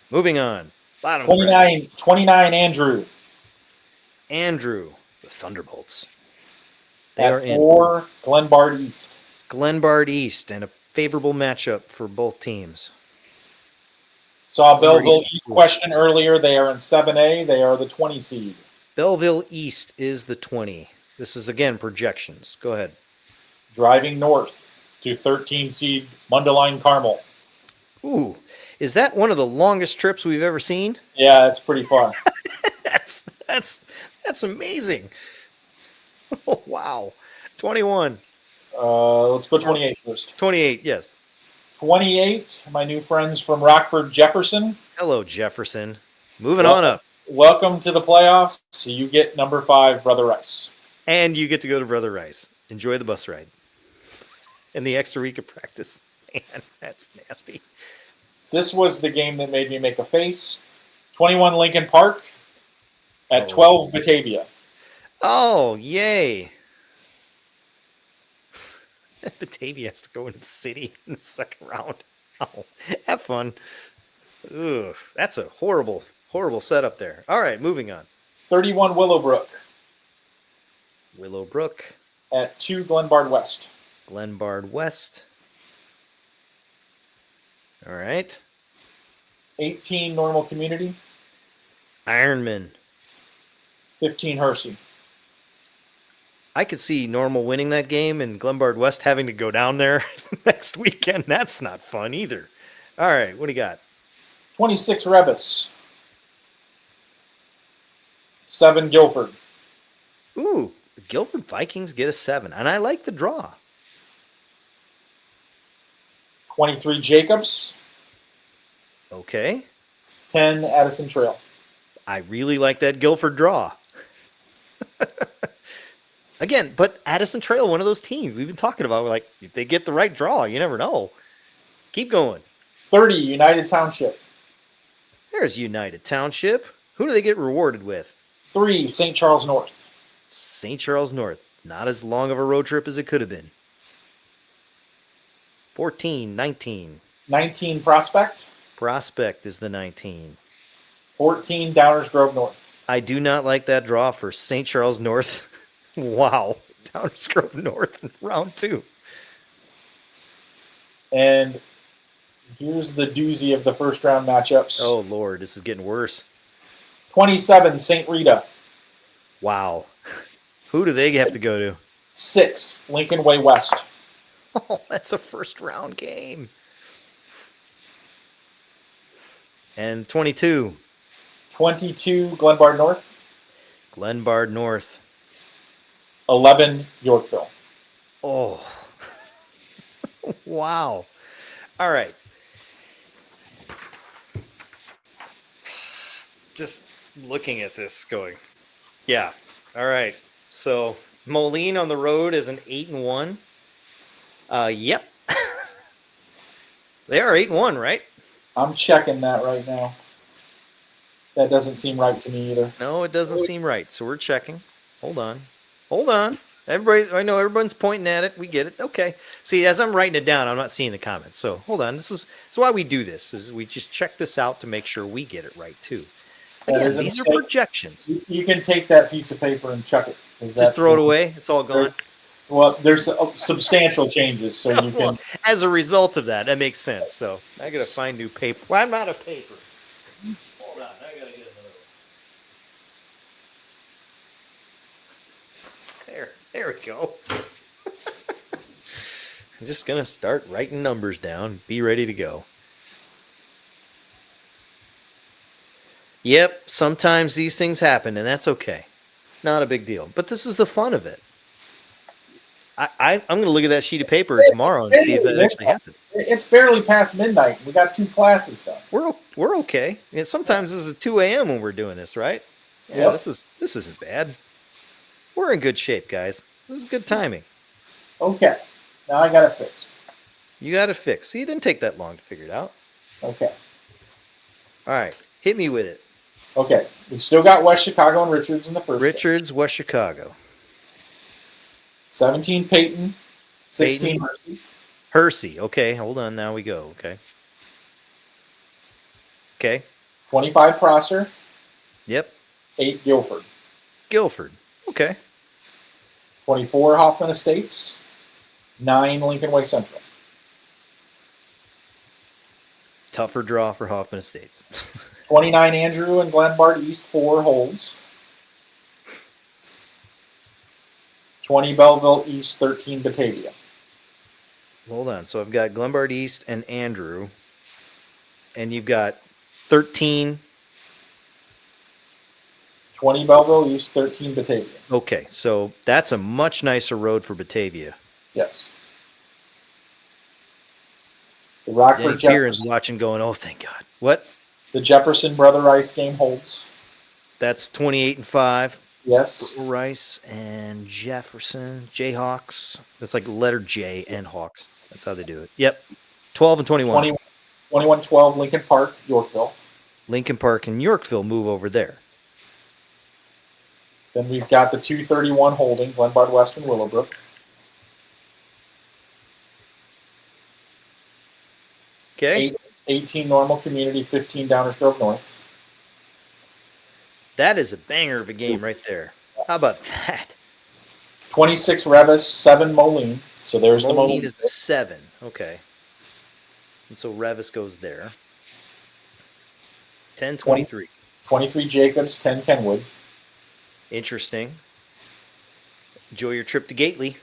Moving on. Bottom 29, Andrew. Andrew, the Thunderbolts. They are in 4, Glenbard East. Glenbard East, and a favorable matchup for both teams. Saw Belleville East question earlier. They are in 7A. They are the 20 seed. Belleville East is the 20. This is, again, projections. Go ahead. Driving north to 13 seed Mundelein Carmel. Ooh, is that one of the longest trips we've ever seen? Yeah, it's pretty far. That's amazing. Oh, wow. 21. Let's go 28 first. 28, yes. 28, my new friends from Rockford, Jefferson. Hello, Jefferson. Moving on up. Welcome to the playoffs. So you get number 5, Brother Rice. And you get to go to Brother Rice. Enjoy the bus ride. And the extra week of practice. Man, that's nasty. This was the game that made me make a face. 21 Lincoln Park at 12 Batavia. Oh, yay. Batavia has to go into the city in the second round. Oh, have fun. Ugh, that's a horrible setup there. All right, moving on. 31 Willowbrook. Willowbrook. At 2 Glenbard West. Glenbard West. All right. 18 Normal Community. Ironman. 15 Hersey. I could see Normal winning that game and Glenbard West having to go down there next weekend. That's not fun either. All right, what do you got? 26 Rebus. 7 Guilford. Ooh, the Guilford Vikings get a 7, and I like the draw. 23 Jacobs. Okay. 10 Addison Trail. I really like that Guilford draw. Again, but Addison Trail, one of those teams we've been talking about. We're like, if they get the right draw, you never know. Keep going. 30 United Township. There's United Township. Who do they get rewarded with? 3 St. Charles North. St. Charles North. Not as long of a road trip as it could have been. 14, 19. 19 Prospect. Prospect is the 19. 14 Downers Grove North. I do not like that draw for St. Charles North. Wow. Downers Grove North in round 2. And here's the doozy of the first round matchups. Oh, Lord. This is getting worse. 27 St. Rita. Wow. Who do they have to go to? 6 Lincoln Way West. Oh, that's a first round game. And 22. 22 Glenbard North. Glenbard North. 11 Yorkville. Oh. Wow. All right. Just looking at this going, yeah. All right. So Moline on the road is an 8-1. Yep. They are 8-1, right? I'm checking that right now. That doesn't seem right to me either. No, it doesn't seem right. So we're checking. Hold on. Everybody, I know everyone's pointing at it. We get it. Okay. See, as I'm writing it down, I'm not seeing the comments. So hold on. This is why we do this. Is we just check this out to make sure we get it right too. Again, these are projections. You can take that piece of paper and chuck it. Just throw it away. It's all gone. Well, there's substantial changes, so you can. Well, as a result of that, that makes sense. So I gotta find new paper. Well, I'm out of paper. Hold on, I gotta get another one. There we go. I'm just gonna start writing numbers down. Be ready to go. Yep, sometimes these things happen, and that's okay. Not a big deal. But this is the fun of it. I'm going to look at that sheet of paper tomorrow and see if that actually happens. It's barely past midnight. We got 2 classes done. We're okay. And sometimes this is 2 a.m. when we're doing this, right? Yeah, Yep. this isn't bad. We're in good shape, guys. This is good timing. Okay. Now I got it fixed. You got it fixed. See, it didn't take that long to figure it out. Okay. All right. Hit me with it. Okay. We still got West Chicago and Richards in the first. Richards, West Chicago. 17 Peyton. 16 Peyton. Hersey. Hersey. Okay, hold on. Now we go. Okay. Okay. 25 Prosser. Yep. 8 Guilford. Guilford. Okay. 24 Hoffman Estates. 9 Lincoln Way Central. Tougher draw for Hoffman Estates. 29 Andrew and Glenbard East 4 Holds. 20 Belleville East 13 Batavia. Hold on. So I've got Glenbard East and Andrew. And you've got 13. 20 Belleville East 13 Batavia. Okay, so that's a much nicer road for Batavia. Yes. The Rockford Danny Pierren's watching going, oh, thank God. What? The Jefferson Brother Rice game holds. That's 28-5. Yes. Rice and Jefferson. Jayhawks. That's like letter J and Hawks. That's how they do it. Yep. 12 and 21. 21-12 Lincoln Park, Yorkville. Lincoln Park and Yorkville move over there. Then we've got the 231 holding, Glenbard West and Willowbrook. Okay. 18 Normal Community, 15 Downers Grove North. That is a banger of a game right there. How about that? 26 Revis, 7 Moline. So there's the Moline. Is a 7. Okay. And so Revis goes there. 10-23. 23 Jacobs, 10 Kenwood. Interesting. Enjoy your trip to Gately.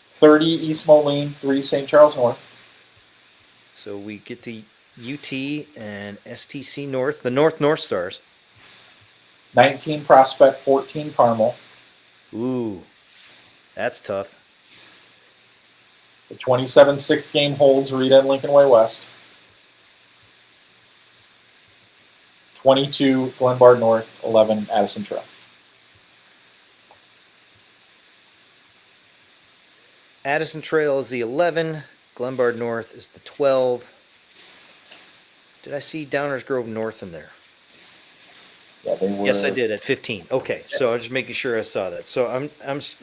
30 East Moline, 3 St. Charles North. So we get to UT and STC North, the North Stars. 19 Prospect, 14 Carmel. Ooh, that's tough. The 27 6-game holds Rita and Lincoln Way West. 22 Glenbard North, 11 Addison Trail. Addison Trail is the 11. Glenbard North is the 12. Did I see Downers Grove North in there? Yeah, they were. Yes, I did at 15. Okay, so I was just making sure I saw that. So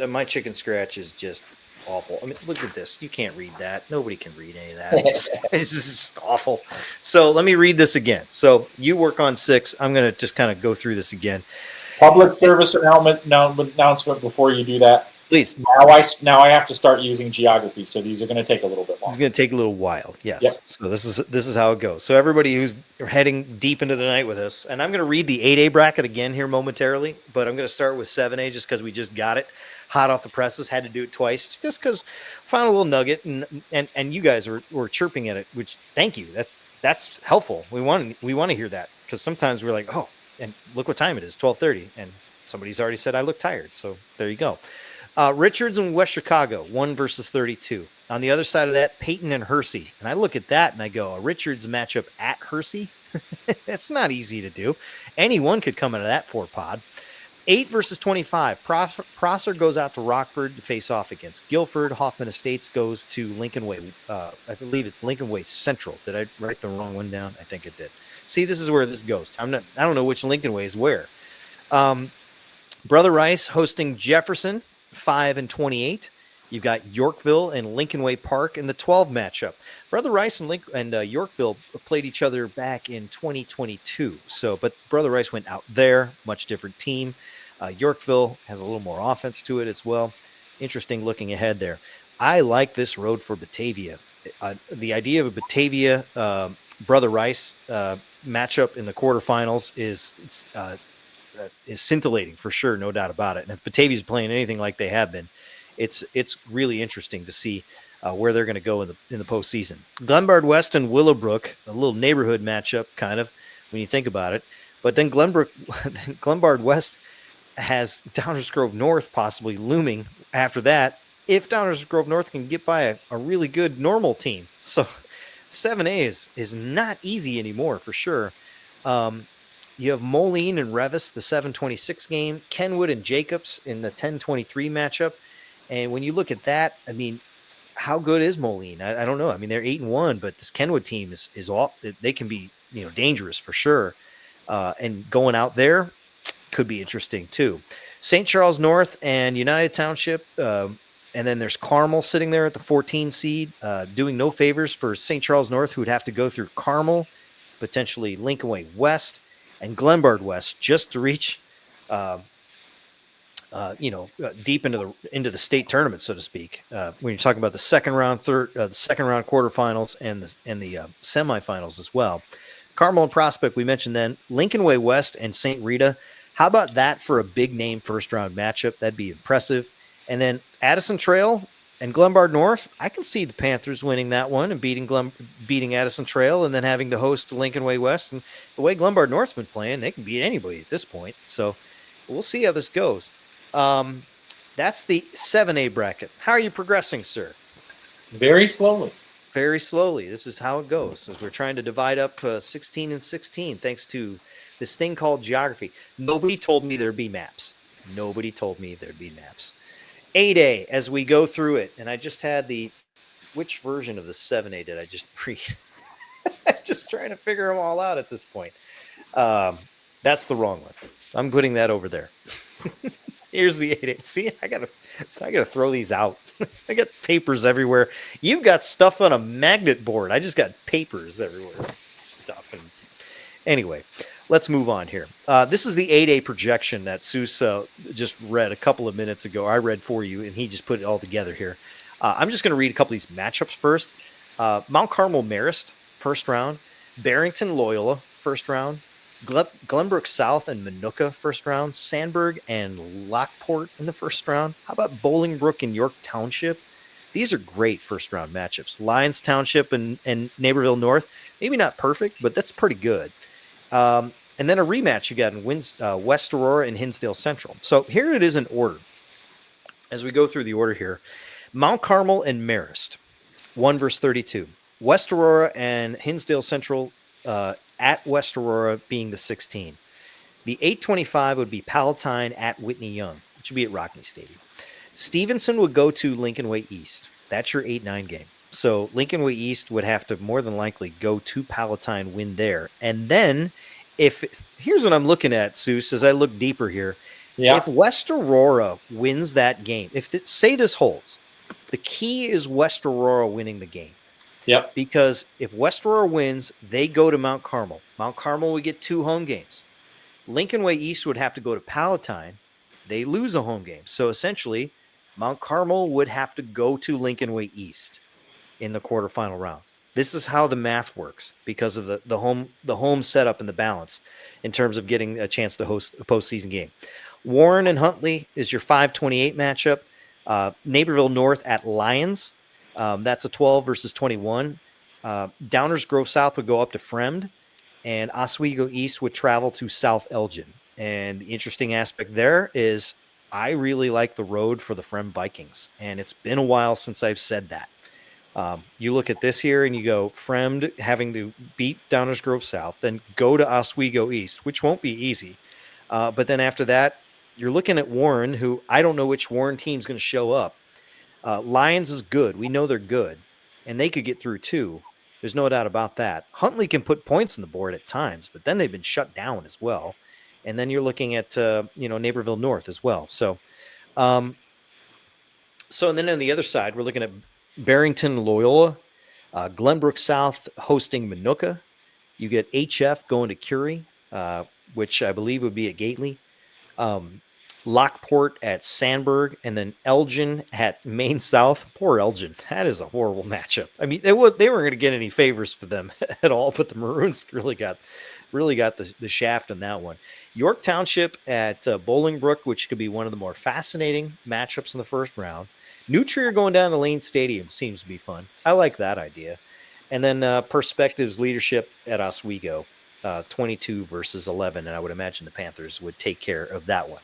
my chicken scratch is just awful. I mean, look at this. You can't read that. Nobody can read any of that. It's just awful. So let me read this again. So you work on 6. I'm going to just kind of go through this again. Public service announcement before you do that. Please. Now I have to start using geography, so these are going to take a little bit longer. It's going to take a little while. Yes. Yep. So this is how it goes. So everybody who's heading deep into the night with us, and I'm going to read the 8A bracket again here momentarily, but I'm going to start with 7A just because we just got it hot off the presses. Had to do it twice just because found a little nugget, and you guys were chirping at it, which thank you. That's helpful. We want to hear that because sometimes we're like, oh, and look what time it is, 12:30, and somebody's already said I look tired. So there you go. Richards and West Chicago, 1 versus 32. On the other side of that, Peyton and Hersey. And I look at that and I go, a Richards matchup at Hersey? That's not easy to do. Anyone could come into that 4-pod. 8 versus 25. Prosser goes out to Rockford to face off against Guilford. Hoffman Estates goes to Lincoln Way. I believe it's Lincoln Way Central. Did I write the wrong one down? I think it did. See, this is where this goes. I don't know which Lincoln Way is where. Brother Rice hosting Jefferson. 5 and 28. You've got Yorkville and Lincoln Way Park in the 12 matchup. Brother Rice and Yorkville played each other back in 2022. But Brother Rice went out there, much different team. Yorkville has a little more offense to it as well. Interesting looking ahead there. I like this road for Batavia. The idea of a Batavia Brother Rice matchup in the quarterfinals is scintillating for sure, no doubt about it. And if Batavia's playing anything like they have been, it's really interesting to see where they're going to go in the postseason. Glenbard West and Willowbrook, a little neighborhood matchup, kind of when you think about it. But then Glenbard West has Downers Grove North possibly looming after that, if Downers Grove North can get by a really good normal team. So 7A is not easy anymore for sure. You have Moline and Revis, the 7:26 game, Kenwood and Jacobs in the 10:23 matchup. And when you look at that, I mean, how good is Moline? I don't know. I mean, they're 8-1, but this Kenwood team is all, they can be, dangerous for sure. And going out there could be interesting too. St. Charles North and United Township, and then there's Carmel sitting there at the 14 seed, doing no favors for St. Charles North, who would have to go through Carmel, potentially Lincoln Way West, and Glenbard West just to reach, deep into the state tournament, so to speak. When you're talking about the second round quarterfinals and the semifinals as well. Carmel and Prospect, we mentioned then. Lincoln Way West and St. Rita. How about that for a big name first round matchup? That'd be impressive. And then Addison Trail and Glenbard North. I can see the Panthers winning that one and beating Addison Trail, and then having to host Lincoln Way West. And the way Glenbard North's been playing, they can beat anybody at this point. So we'll see how this goes. That's the 7A bracket. How are you progressing, sir? Very slowly. Very slowly. This is how it goes, as we're trying to divide up 16 and 16 thanks to this thing called geography. Nobody told me there'd be maps. 8A, as we go through it, and I just had which version of the 7A did I just read? Just trying to figure them all out at this point. That's the wrong one. I'm putting that over there. Here's the 8A. See, I gotta throw these out. I got papers everywhere. You've got stuff on a magnet board. I just got papers everywhere. Stuff. And anyway, let's move on here. This is the 8A projection that Soucie just read a couple of minutes ago. I read for you, and he just put it all together here. I'm just going to read a couple of these matchups first. Mount Carmel Marist, first round. Barrington Loyola, first round. Glenbrook South and Minooka, first round. Sandburg and Lockport in the first round. How about Bolingbrook and York Township? These are great first round matchups. Lyons Township and Naperville North, maybe not perfect, but that's pretty good. And then a rematch you got in West Aurora and Hinsdale Central. So here it is in order. As we go through the order here, Mount Carmel and Marist, 1 versus 32. West Aurora and Hinsdale Central at West Aurora being the 16. The 8:25 would be Palatine at Whitney Young, which would be at Rockney Stadium. Stevenson would go to Lincoln Way East. That's your 8-9 game. So Lincoln Way East would have to more than likely go to Palatine, win there. And then here's what I'm looking at, Soucie, as I look deeper here. Yeah. If West Aurora wins that game, say this holds, the key is West Aurora winning the game. Yep. Because if West Aurora wins, they go to Mount Carmel. Mount Carmel would get 2 home games. Lincoln Way East would have to go to Palatine. They lose a home game. So essentially, Mount Carmel would have to go to Lincoln Way East in the quarterfinal rounds. This is how the math works because of the home setup and the balance in terms of getting a chance to host a postseason game. Warren and Huntley is your 5:28 matchup. Naperville North at Lyons. That's a 12 versus 21. Downers Grove South would go up to Fremd, and Oswego East would travel to South Elgin. And the interesting aspect there is I really like the road for the Fremd Vikings, and it's been a while since I've said that. You look at this here and you go Fremd having to beat Downers Grove South, then go to Oswego East, which won't be easy. But then after that, you're looking at Warren, who I don't know which Warren team's going to show up. Lions is good. We know they're good, and they could get through too. There's no doubt about that. Huntley can put points on the board at times, but then they've been shut down as well. And then you're looking at Naperville North as well. So and then on the other side, we're looking at Barrington Loyola, Glenbrook South hosting Minooka. You get HF going to Curie, which I believe would be at Gately. Lockport at Sandburg, and then Elgin at Maine South. Poor Elgin. That is a horrible matchup. I mean, they weren't going to get any favors for them at all, but the Maroons really got the shaft on that one. York Township at Bolingbrook, which could be one of the more fascinating matchups in the first round. New Trier going down to Lane Stadium seems to be fun. I like that idea. And then Perspectives Leadership at Oswego, 22 versus 11, and I would imagine the Panthers would take care of that one.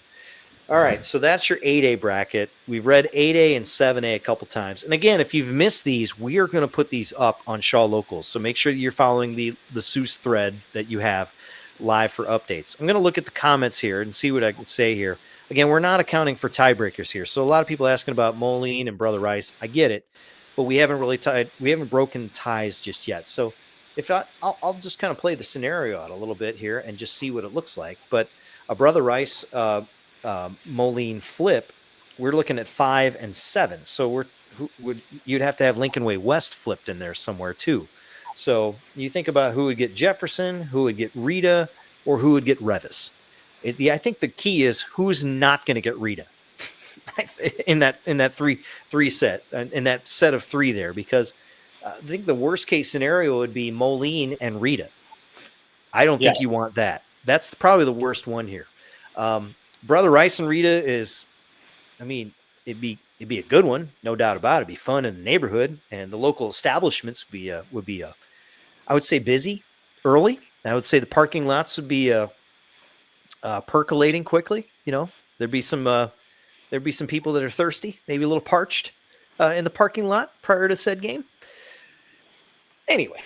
All right, so that's your 8A bracket. We've read 8A and 7A a couple times. And again, if you've missed these, we are going to put these up on Shaw Locals. So make sure that you're following the Soucie thread that you have live for updates. I'm going to look at the comments here and see what I can say here. Again, we're not accounting for tiebreakers here. So a lot of people asking about Moline and Brother Rice. I get it, but we haven't broken ties just yet. So if I'll just kind of play the scenario out a little bit here and just see what it looks like. But a Brother Rice Moline flip, we're looking at 5 and 7. So you'd have to have Lincoln Way West flipped in there somewhere too. So you think about who would get Jefferson, who would get Rita, or who would get Revis. I think the key is who's not going to get Rita in that three set, in that set of 3 there, because I think the worst case scenario would be Moline and Rita. I don't think you want that. That's probably the worst one here. Brother Rice and Rita is, I mean, it'd be a good one, no doubt about it. It'd be fun in the neighborhood, and the local establishments would be I would say busy early. I would say the parking lots would be percolating quickly. You know, there'd be some people that are thirsty, maybe a little parched in the parking lot prior to said game. Anyway,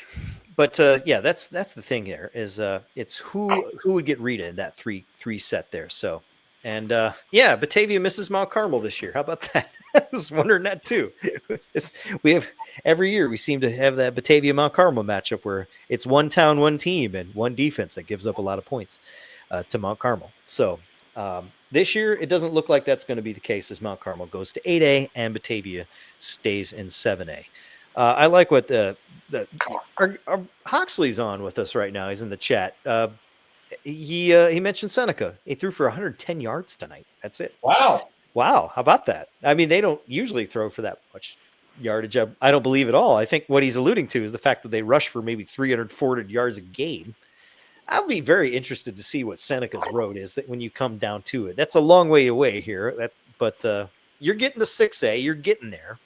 but that's the thing here is it's who would get Rita in that three set there. So. And Batavia misses Mount Carmel this year. How about that? I was wondering that too. We have every year we seem to have that Batavia Mount Carmel matchup where it's one town, one team, and one defense that gives up a lot of points to Mount Carmel. So this year it doesn't look like that's going to be the case as Mount Carmel goes to 8A and Batavia stays in 7A. I like what our Hoxley's on with us right now. He's in the chat. He mentioned Seneca. He threw for 110 yards tonight. That's it. Wow. How about that? I mean, they don't usually throw for that much yardage. I don't believe at all. I think what he's alluding to is the fact that they rush for maybe 300, 400 yards a game. I'll be very interested to see what Seneca's road is that when you come down to it. That's a long way away here. But you're getting to 6A. You're getting there.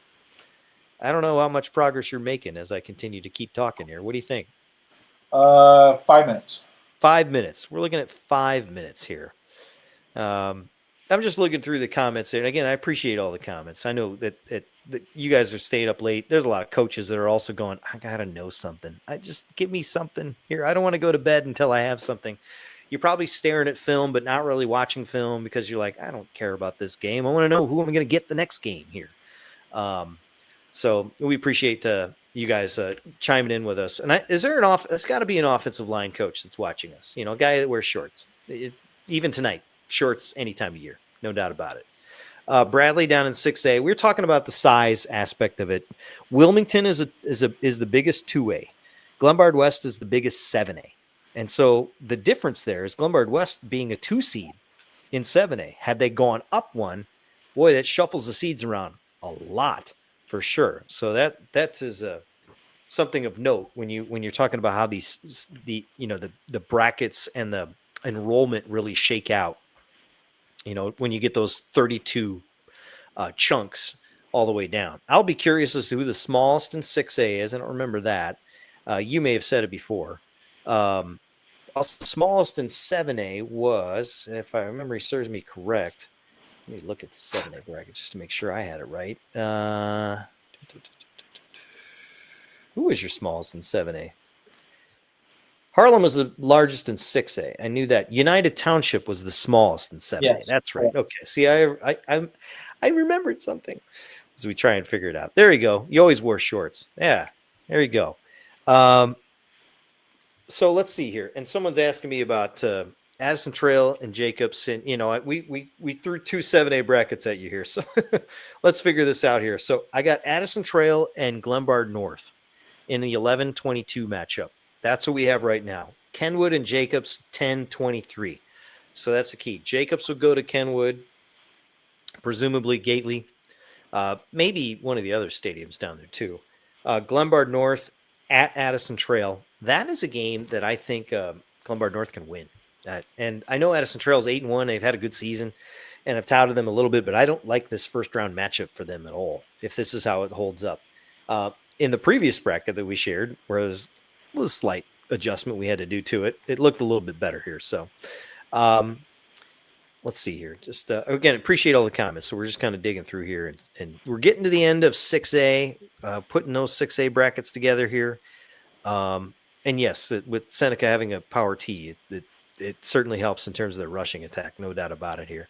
I don't know how much progress you're making as I continue to keep talking here. What do you think? 5 minutes. 5 minutes. We're looking at 5 minutes here. I'm just looking through the comments there. And again, I appreciate all the comments. I know that you guys are staying up late. There's a lot of coaches that are also going, I got to know something. Just give me something here. I don't want to go to bed until I have something. You're probably staring at film, but not really watching film because you're like, I don't care about this game. I want to know who I'm going to get the next game here. So we appreciate you guys chiming in with us. And is there it's got to be an offensive line coach that's watching us, a guy that wears shorts, even tonight, shorts any time of year, no doubt about it. Bradley down in 6A. We're talking about the size aspect of it. Wilmington is the biggest 2A. Glenbard West is the biggest 7A. And so the difference there is Glenbard West being a 2 seed in 7A. Had they gone up one, boy, that shuffles the seeds around a lot. For sure. So that is something of note when you're talking about how the brackets and the enrollment really shake out. When you get those 32 chunks all the way down. I'll be curious as to who the smallest in 6A is. I don't remember that. You may have said it before. The smallest in 7A was, if my memory serves me correct. Let me look at the 7A bracket just to make sure I had it right. Who was your smallest in 7A? Harlem was the largest in 6A. I knew that. United Township was the smallest in 7A. Yes. That's right. Okay. See, I remembered something as we try and figure it out. There you go. You always wore shorts. Yeah. There you go. So let's see here. And someone's asking me about Addison Trail and Jacobs, and we threw 2 7A brackets at you here, so let's figure this out here. So I got Addison Trail and Glenbard North in the 11-22 matchup. That's what we have right now. Kenwood and Jacobs 10-23. So that's the key. Jacobs will go to Kenwood, presumably Gately, maybe one of the other stadiums down there too. Glenbard North at Addison Trail. That is a game that I think Glenbard North can win. And I know Addison Trail's 8-1. They've had a good season, and I've touted them a little bit, but I don't like this first round matchup for them at all, if this is how it holds up. In the previous bracket that we shared, where there's a little slight adjustment we had to do to it, it looked a little bit better here. So let's see here. Just again, appreciate all the comments. So we're just kind of digging through here, and we're getting to the end of 6A, putting those 6A brackets together here. And yes, with Seneca having a power T, it certainly helps in terms of the rushing attack, no doubt about it here.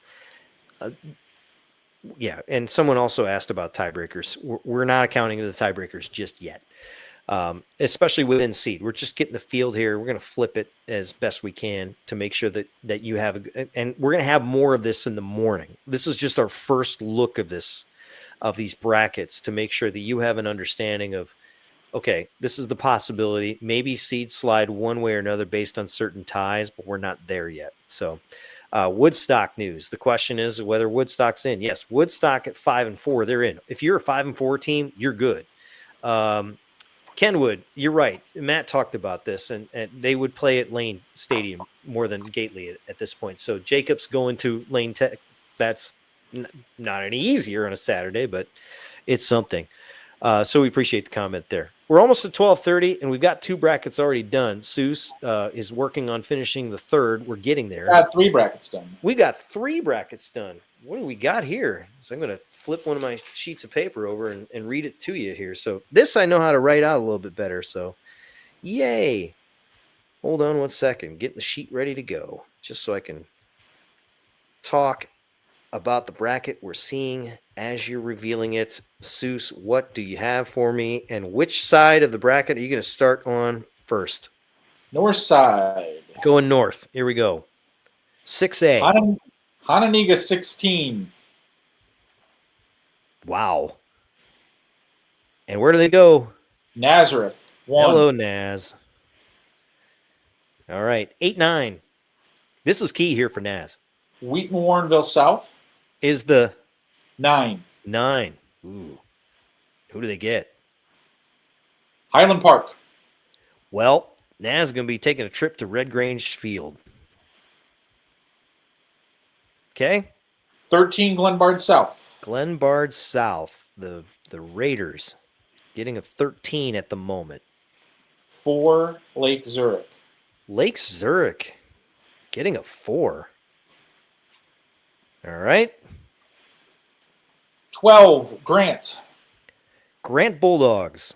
Yeah, and someone also asked about tiebreakers. We're not accounting the tiebreakers just yet, especially within seed. We're just getting the field here. We're going to flip it as best we can to make sure that you have, and we're going to have more of this in the morning. This is just our first look of these brackets to make sure that you have an understanding of, okay, this is the possibility. Maybe seeds slide one way or another based on certain ties, but we're not there yet. So Woodstock news. The question is whether Woodstock's in. Yes, Woodstock at 5-4, they're in. If you're a 5-4 team, you're good. Kenwood, you're right. Matt talked about this, and they would play at Lane Stadium more than Gately at this point. So Jacobs going to Lane Tech, that's not any easier on a Saturday, but it's something. So we appreciate the comment there. We're almost at 12:30, and we've got 2 brackets already done. Seuss is working on finishing the 3rd. We're getting there. Got 3 brackets done. We got 3 brackets done. What do we got here? So I'm going to flip one of my sheets of paper over and read it to you here. So this I know how to write out a little bit better. So yay. Hold on one second. Getting the sheet ready to go just so I can talk about the bracket we're seeing as you're revealing it. Seuss, what do you have for me? And which side of the bracket are you going to start on first? North side. Going north. Here we go. 6A. Hononegah 16. Wow. And where do they go? Nazareth 1. Hello, Naz. All right. 8-9. This is key here for Naz. Wheaton Warrenville South is the 9. 9. Ooh. Who do they get? Highland Park. Well, Naz is going to be taking a trip to Red Grange Field. Okay. 13 Glenbard South. Glenbard South. The Raiders getting a 13 at the moment. 4 Lake Zurich. Lake Zurich getting a 4. All right. 12 Grant. Grant Bulldogs.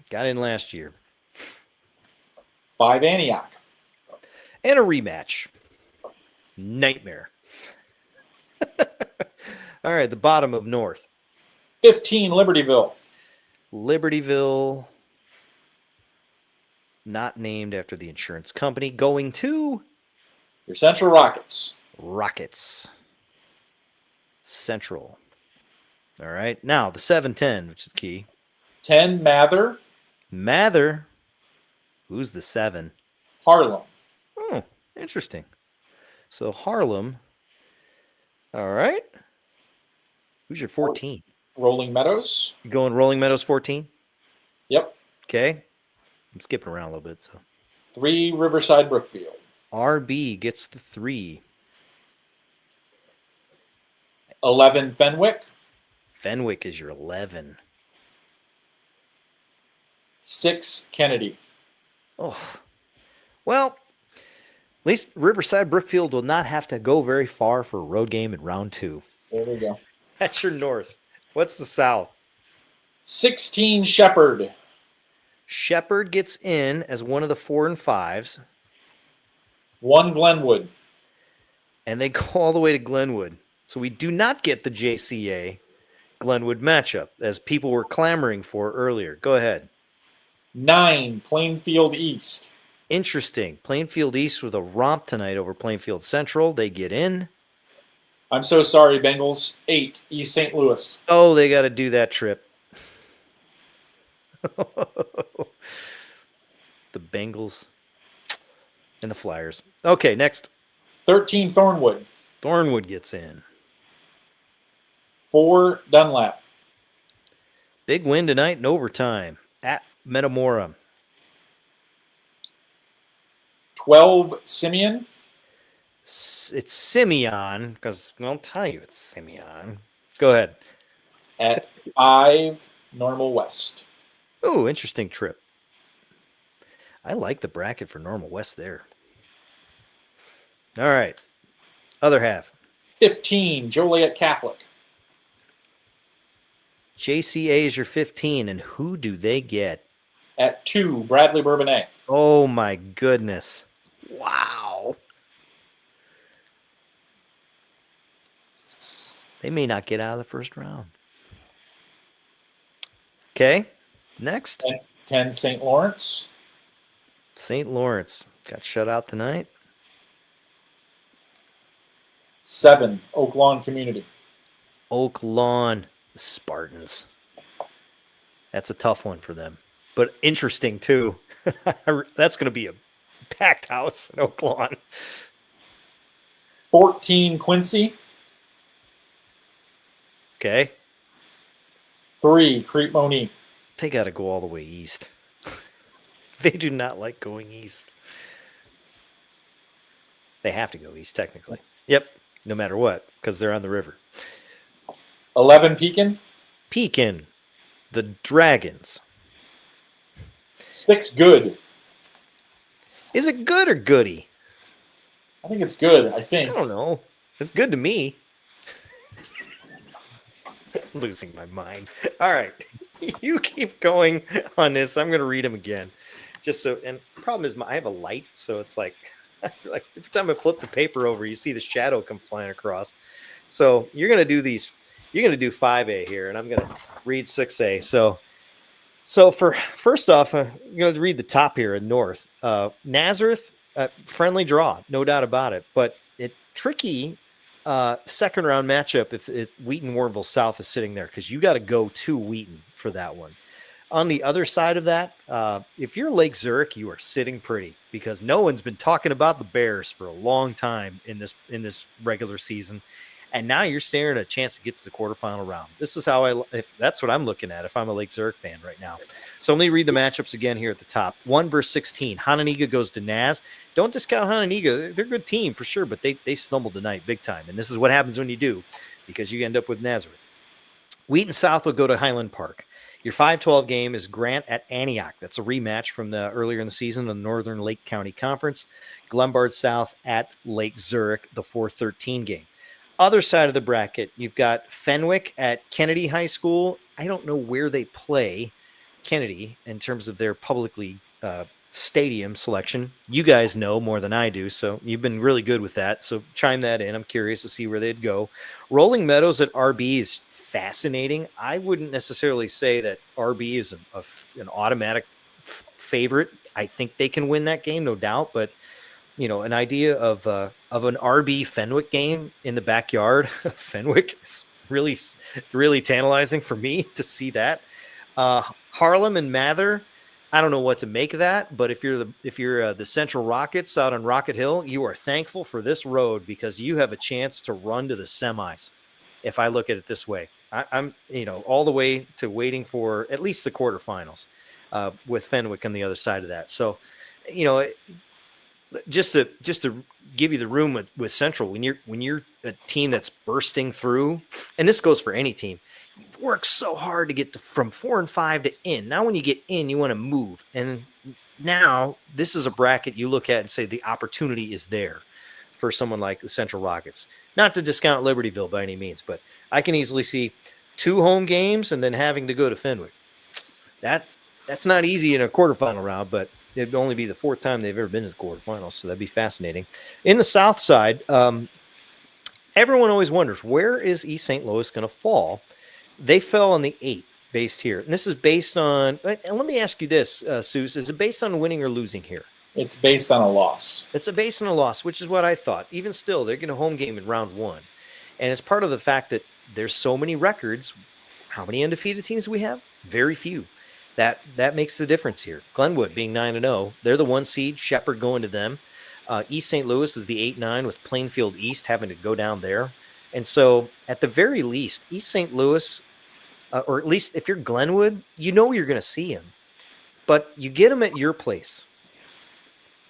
Got in last year. 5 Antioch. And a rematch. Nightmare. All right, the bottom of North. 15 Libertyville. Libertyville, not named after the insurance company, going to your Central Rockets. Rockets. Central. All right, now the 7-10, which is key. 10 Mather. Mather. Who's the 7? Harlem. Oh, interesting. So Harlem. All right. Who's your 14? Rolling Meadows. You going Rolling Meadows 14? Yep. Okay. I'm skipping around a little bit. So 3 Riverside Brookfield. RB gets the 3. 11 Fenwick. Fenwick is your 11. 6 Kennedy. Oh. Well, at least Riverside Brookfield will not have to go very far for a road game in round 2. There we go. That's your north. What's the south? 16 Shepherd. Shepherd gets in as one of the 4 and 5s. 1 Glenwood. And they go all the way to Glenwood. So we do not get the JCA Glenwood matchup, as people were clamoring for earlier. Go ahead. 9 Plainfield East. Interesting. Plainfield East with a romp tonight over Plainfield Central. They get in. I'm so sorry, Bengals. 8 East St. Louis. Oh, they got to do that trip. The Bengals and the Flyers. Okay, next. 13 Thornwood. Thornwood gets in. 4 Dunlap. Big win tonight in overtime at Metamora. 12 Simeon. It's Simeon, because I'll tell you it's Simeon. Go ahead. At 5 Normal West. Oh, interesting trip. I like the bracket for Normal West there. All right. Other half. 15, Joliet Catholic. JCA is your 15, and who do they get? At 2, Bradley Bourbonnais. Oh, my goodness. Wow. They may not get out of the first round. Okay, next. 10, St. Lawrence. St. Lawrence got shut out tonight. 7, Oak Lawn Community. Oak Lawn, the Spartans. That's a tough one for them, but interesting too. That's going to be a packed house in Oak Lawn. 14, Quincy. Okay. 3, Crete-Monee. They got to go all the way east. They do not like going east. They have to go east, technically. Yep, no matter what, because they're on the river. 11, Pekin. Pekin, the Dragons. 6, Good. Is it good or goody? I think it's good, I think. I don't know. It's good to me. Losing my mind. All right. You keep going on this. I'm going to read them again. Just so, and the problem is I have a light, so it's like every time I flip the paper over, you see the shadow come flying across. So you're going to do these. You're going to do 5A here, and I'm going to read 6A. So for first off, I'm going to read the top here in North. Nazareth, friendly draw, no doubt about it, but it tricky second round matchup if Wheaton Warrenville South is sitting there, because you got to go to Wheaton for that one. On the other side of that, if you're Lake Zurich, you are sitting pretty, because no one's been talking about the Bears for a long time in this regular season, and now you're staring at a chance to get to the quarterfinal round. This is how if that's what I'm looking at if I'm a Lake Zurich fan right now. So let me read the matchups again here at the top. 1 versus 16. Hononegah goes to Naz. Don't discount Hononegah. They're a good team for sure, but they stumbled tonight big time. And this is what happens when you do, because you end up with Nazareth. Wheaton South will go to Highland Park. Your 5-12 game is Grant at Antioch. That's a rematch from the earlier in the season, the Northern Lake County Conference. Glenbard South at Lake Zurich, the 4-13 game. Other side of the bracket, you've got Fenwick at Kennedy High School. I don't know where they play Kennedy in terms of their publicly stadium selection. You guys know more than I do, so you've been really good with that. So chime that in. I'm curious to see where they'd go. Rolling Meadows at RB is fascinating. I wouldn't necessarily say that RB is an automatic favorite. I think they can win that game, no doubt, but an idea of an RB Fenwick game in the backyard of Fenwick is really, really tantalizing for me to see that. Harlem and Mather, I don't know what to make of that, but if you're the Central Rockets out on Rocket Hill, you are thankful for this road, because you have a chance to run to the semis. If I look at it this way, I'm all the way to waiting for at least the quarterfinals with Fenwick on the other side of that. So, just to give you the room with Central, when you're a team that's bursting through, and this goes for any team, you've worked so hard to get from 4 and 5 to in. Now, when you get in, you want to move, and now this is a bracket you look at and say the opportunity is there for someone like the Central Rockets. Not to discount Libertyville by any means, but I can easily see 2 home games and then having to go to Fenwick. That's not easy in a quarterfinal round, but it'd only be the 4th time they've ever been to the quarterfinals, so that'd be fascinating. In the South side, everyone always wonders, where is East St. Louis going to fall? They fell on the 8 based here. And this is based on, and let me ask you this, Souce, is it based on winning or losing here? It's based on a loss. It's based on a loss, which is what I thought. Even still, they're getting a home game in round 1. And it's part of the fact that there's so many records. How many undefeated teams do we have? Very few. That makes the difference here. Glenwood being 9-0, they're the 1 seed. Shepherd going to them. East St. Louis is the 8-9 with Plainfield East having to go down there. And so, at the very least, East St. Louis, or at least if you're Glenwood, you're going to see him. But you get him at your place.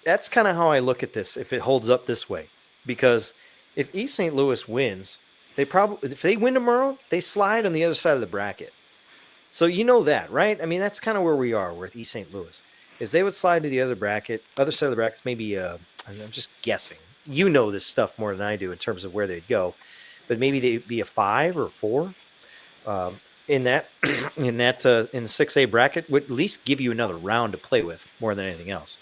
That's kind of how I look at this, if it holds up this way. Because if East St. Louis wins, if they win tomorrow, they slide on the other side of the bracket. So that, right? I mean, that's kind of where we are with East St. Louis, is they would slide to the other side of the bracket, maybe, I'm just guessing, you know this stuff more than I do in terms of where they'd go, but maybe they'd be a 5 or 4 in that in the 6A bracket would at least give you another round to play with more than anything else.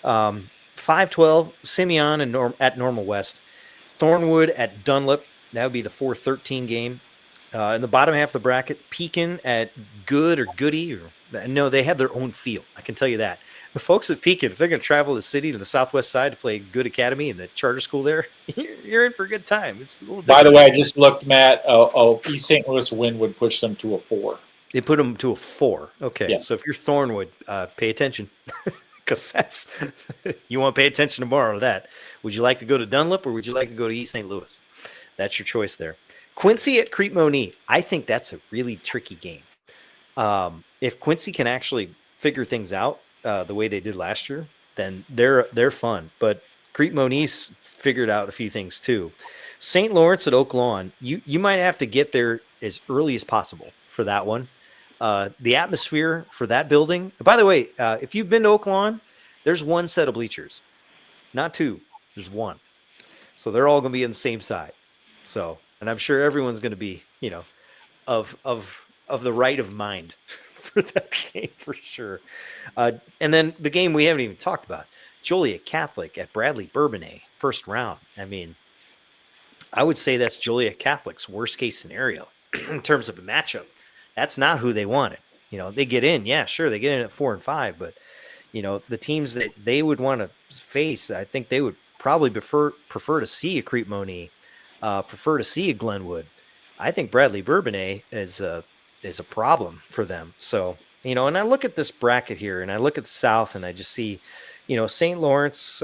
5-12, Simeon and at Normal West, Thornwood at Dunlop. That would be the 4-13 game. In the bottom half of the bracket, Pekin at Good or Goody. No, they have their own field. I can tell you that. The folks at Pekin, if they're going to travel the city to the southwest side to play Good Academy and the charter school there, you're in for a good time. It's a little By the way, I just looked, Matt. East St. Louis win would push them to a 4. They put them to a 4. Okay, Yeah. so if you're Thornwood, pay attention. Because that's you want to pay attention tomorrow to that. Would you like to go to Dunlop or would you like to go to East St. Louis? That's your choice there. Quincy at Crete-Monee. I think that's a really tricky game. If Quincy can actually figure things out the way they did last year, then they're fun. But Crete-Monee's figured out a few things too. St. Lawrence at Oak Lawn. You might have to get there as early as possible for that one. The atmosphere for that building. By the way, if you've been to Oak Lawn, there's one set of bleachers, not 2. There's 1, so they're all going to be on the same side. So, and I'm sure everyone's going to be, of the right of mind for that game for sure. And then the game we haven't even talked about, Joliet Catholic at Bradley Bourbonnais, first round. I mean, I would say that's Joliet Catholic's worst case scenario in terms of a matchup. That's not who they wanted. They get in. Yeah, sure. They get in at 4 and 5, but the teams that they would want to face, I think they would probably prefer to see a Crete-Monee, prefer to see a Glenwood. I think Bradley Bourbonnais is a problem for them. So, and I look at this bracket here and I look at the South and I just see, St. Lawrence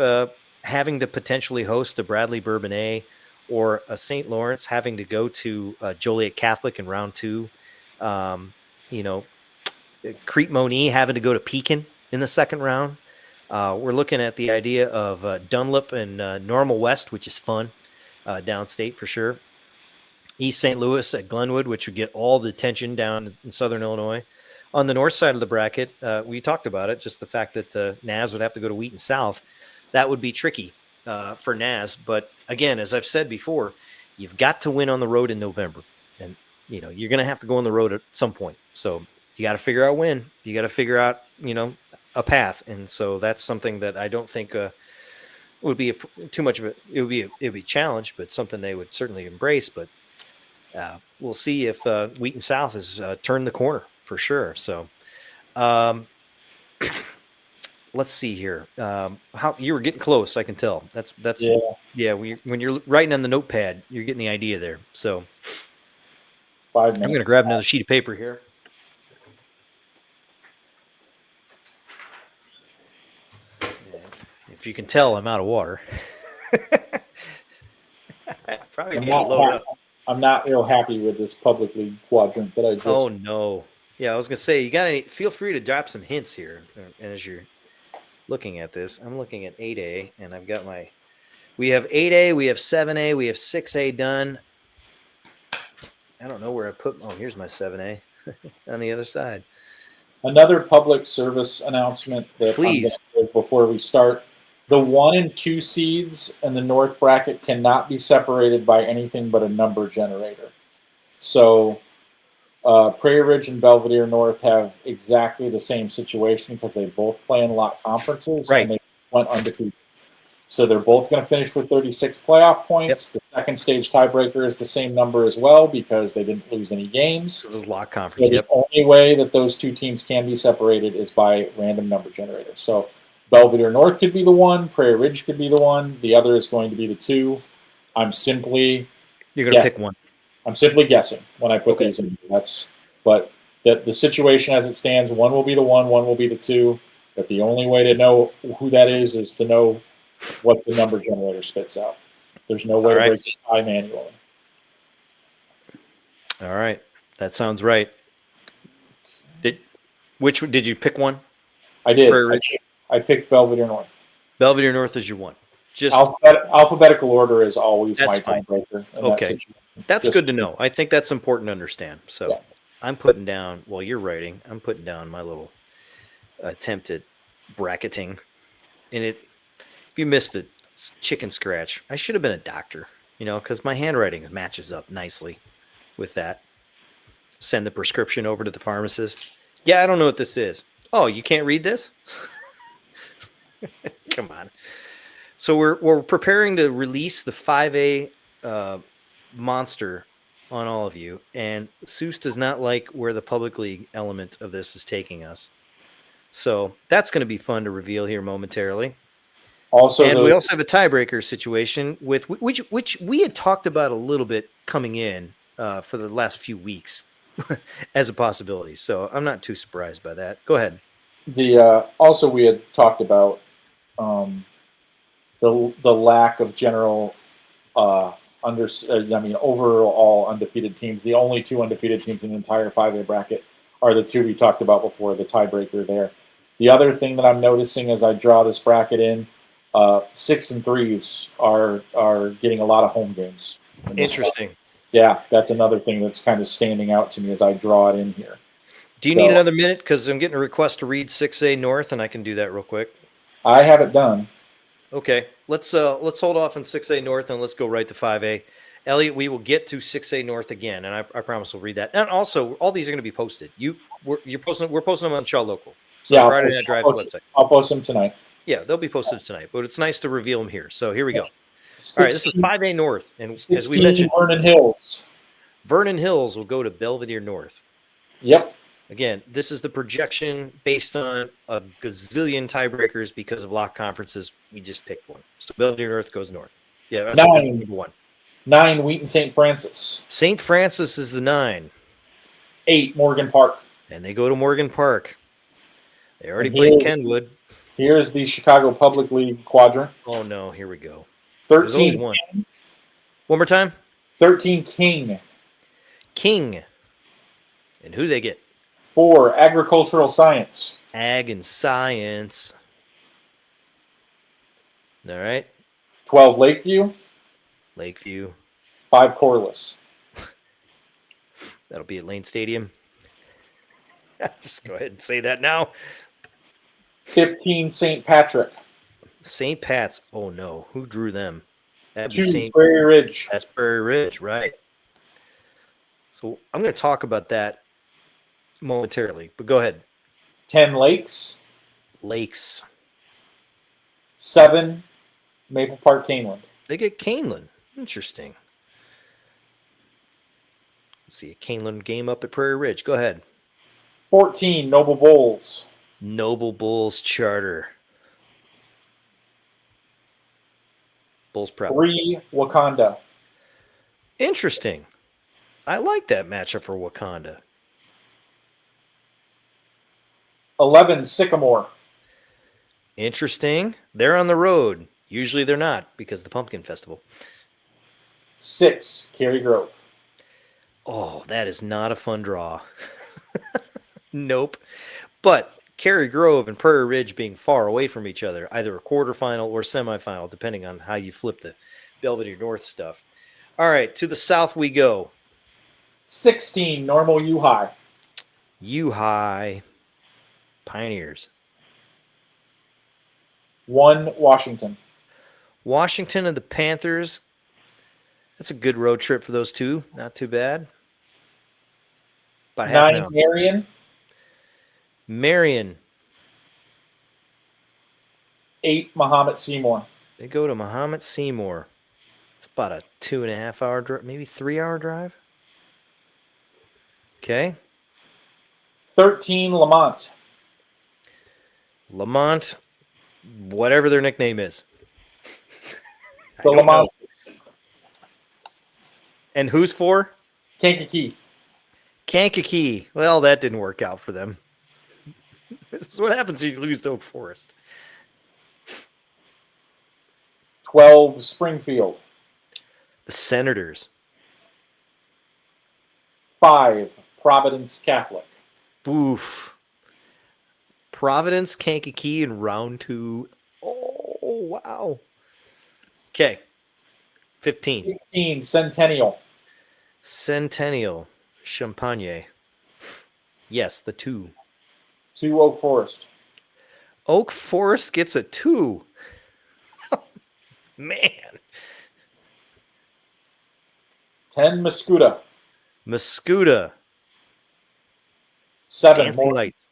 having to potentially host a Bradley Bourbonnais or a St. Lawrence having to go to Joliet Catholic in round 2. Crete-Monee having to go to Pekin in the second round. We're looking at the idea of Dunlop and Normal West, which is fun, downstate for sure. East St. Louis at Glenwood, which would get all the attention down in Southern Illinois. On the north side of the bracket, we talked about it, just the fact that Naz would have to go to Wheaton South. That would be tricky for Naz. But again, as I've said before, you've got to win on the road in November. And you're going to have to go on the road at some point. So you got to figure out when. You got to figure out, a path. And so that's something that I don't think would be too much of it. It would be a challenge, but something they would certainly embrace. But we'll see if Wheaton South has turned the corner for sure. So let's see here. How you were getting close, I can tell. That's yeah. When you're writing on the notepad, you're getting the idea there. So 5 minutes. I'm going to grab another sheet of paper here. If you can tell, I'm out of water. Probably I'm need to not, load up. I'm not real happy with this public league quadrant that I just. Oh no! Yeah, I was gonna say feel free to drop some hints here. And as you're looking at this, I'm looking at 8A, and I've got we have 8A, we have 7A, we have 6A done. I don't know where I put. Oh, here's my 7A on the other side. Another public service announcement that Please. Before we start. The 1 and 2 seeds in the north bracket cannot be separated by anything but a number generator. So Prairie Ridge and Belvedere North have exactly the same situation because they both play in lot conferences. Right. And they went undefeated. So they're both going to finish with 36 playoff points. Yep. The second stage tiebreaker is the same number as well because they didn't lose any games. This is lot conference. So Yep. the only way that those two teams can be separated is by random number generator. So Belvedere North could be the 1, Prairie Ridge could be the 1, the other is going to be the 2. I'm simply You're going to pick one. I'm simply guessing when I put these in. But the situation as it stands, 1 will be the 1 will be the 2. But the only way to know who that is to know what the number generator spits out. There's no way to break the tie manually. All right, that sounds right. Did you pick one? I did. Prairie Ridge? I picked Belvedere North. Belvedere North is your 1. Just alphabetical order is always my tiebreaker. Okay, that's good to know. I think that's important to understand. So yeah. I'm putting down while you're writing. I'm putting down my little attempt at bracketing, and if you missed it, chicken scratch. I should have been a doctor, because my handwriting matches up nicely with that. Send the prescription over to the pharmacist. Yeah, I don't know what this is. Oh, you can't read this? Come on. So we're preparing to release the 5A monster on all of you, and Soucie does not like where the public league element of this is taking us. So that's going to be fun to reveal here momentarily. Also, we also have a tiebreaker situation with which we had talked about a little bit coming in for the last few weeks as a possibility. So I'm not too surprised by that. Go ahead. Also we had talked about the lack of general overall undefeated teams. The only 2 undefeated teams in the entire 5A bracket are the 2 we talked about before, the tiebreaker there. The other thing that I'm noticing as I draw this bracket in, 6 and 3s are getting a lot of home games. Interesting. Yeah, that's another thing that's kind of standing out to me as I draw it in here. Do you need another minute? Because I'm getting a request to read 6A North, and I can do that real quick. I have it done. Okay, let's hold off on 6A North and let's go right to 5A. Elliot, we will get to 6A North again, and I promise we'll read that. And also, all these are going to be posted. We're posting them on Shaw Local. So yeah, Friday Night Drive's website. I'll post them tonight. Yeah, they'll be posted tonight, but it's nice to reveal them here. So here we go. All right, this is 5A North, and as we mentioned, Vernon Hills. Vernon Hills will go to Belvedere North. Yep. Again, this is the projection based on a gazillion tiebreakers because of lock conferences. We just picked one. So Belvedere North goes north. Yeah, that's number 1. 9, Wheaton St. Francis. St. Francis is the 9. 8, Morgan Park. And they go to Morgan Park. They already played Kenwood. Here's the Chicago Public League quadrant. Oh, no. Here we go. 13. One. One more time. 13, King. King. And who they get? 4, Agricultural Science. Ag and Science. All right. 12, Lakeview. Lakeview. 5, Corliss. That'll be at Lane Stadium. Just go ahead and say that now. 15, St. Patrick. St. Pat's. Oh, no. Who drew them? That'd 2, Prairie Ridge. That's Prairie Ridge, right. So I'm going to talk about that momentarily, but go ahead. 10, Lakes. Lakes. 7, Maple Park, Caneland. They get Caneland. Interesting. Let's see a Caneland game up at Prairie Ridge. Go ahead. 14, Noble Bulls. Noble Bulls Charter. Bulls Prep. 3, Wakanda. Interesting. I like that matchup for Wakanda. 11, Sycamore. Interesting. They're on the road. Usually they're not because of the Pumpkin Festival. 6, Cary Grove. Oh, that is not a fun draw. Nope. But Cary Grove and Prairie Ridge being far away from each other, either a quarterfinal or semifinal, depending on how you flip the Belvedere North stuff. All right, to the south we go. 16, Normal U-High. U-High. Pioneers. 1, Washington. Washington and the Panthers. That's a good road trip for those two. Not too bad. About half an 9, hour. Marion. Marion. 8, Mahomet Seymour. They go to Mahomet Seymour. It's about a 2.5 hour drive, maybe 3 hour drive. Okay. 13, Lamont. Lamont, whatever their nickname is. The Lamont. And who's for? Kankakee. Kankakee. Well, that didn't work out for them. This is what happens when you lose to Oak Forest. 12, Springfield. The Senators. 5, Providence Catholic. Oof. Providence, Kankakee in round 2. Oh, wow. Okay. 15. 15, Centennial. Centennial. Champagne. Yes, the 2. 2, Oak Forest. Oak Forest gets a 2. Man. 10, Mascuda. Mascuda. 7, Dancing Morton. Lights.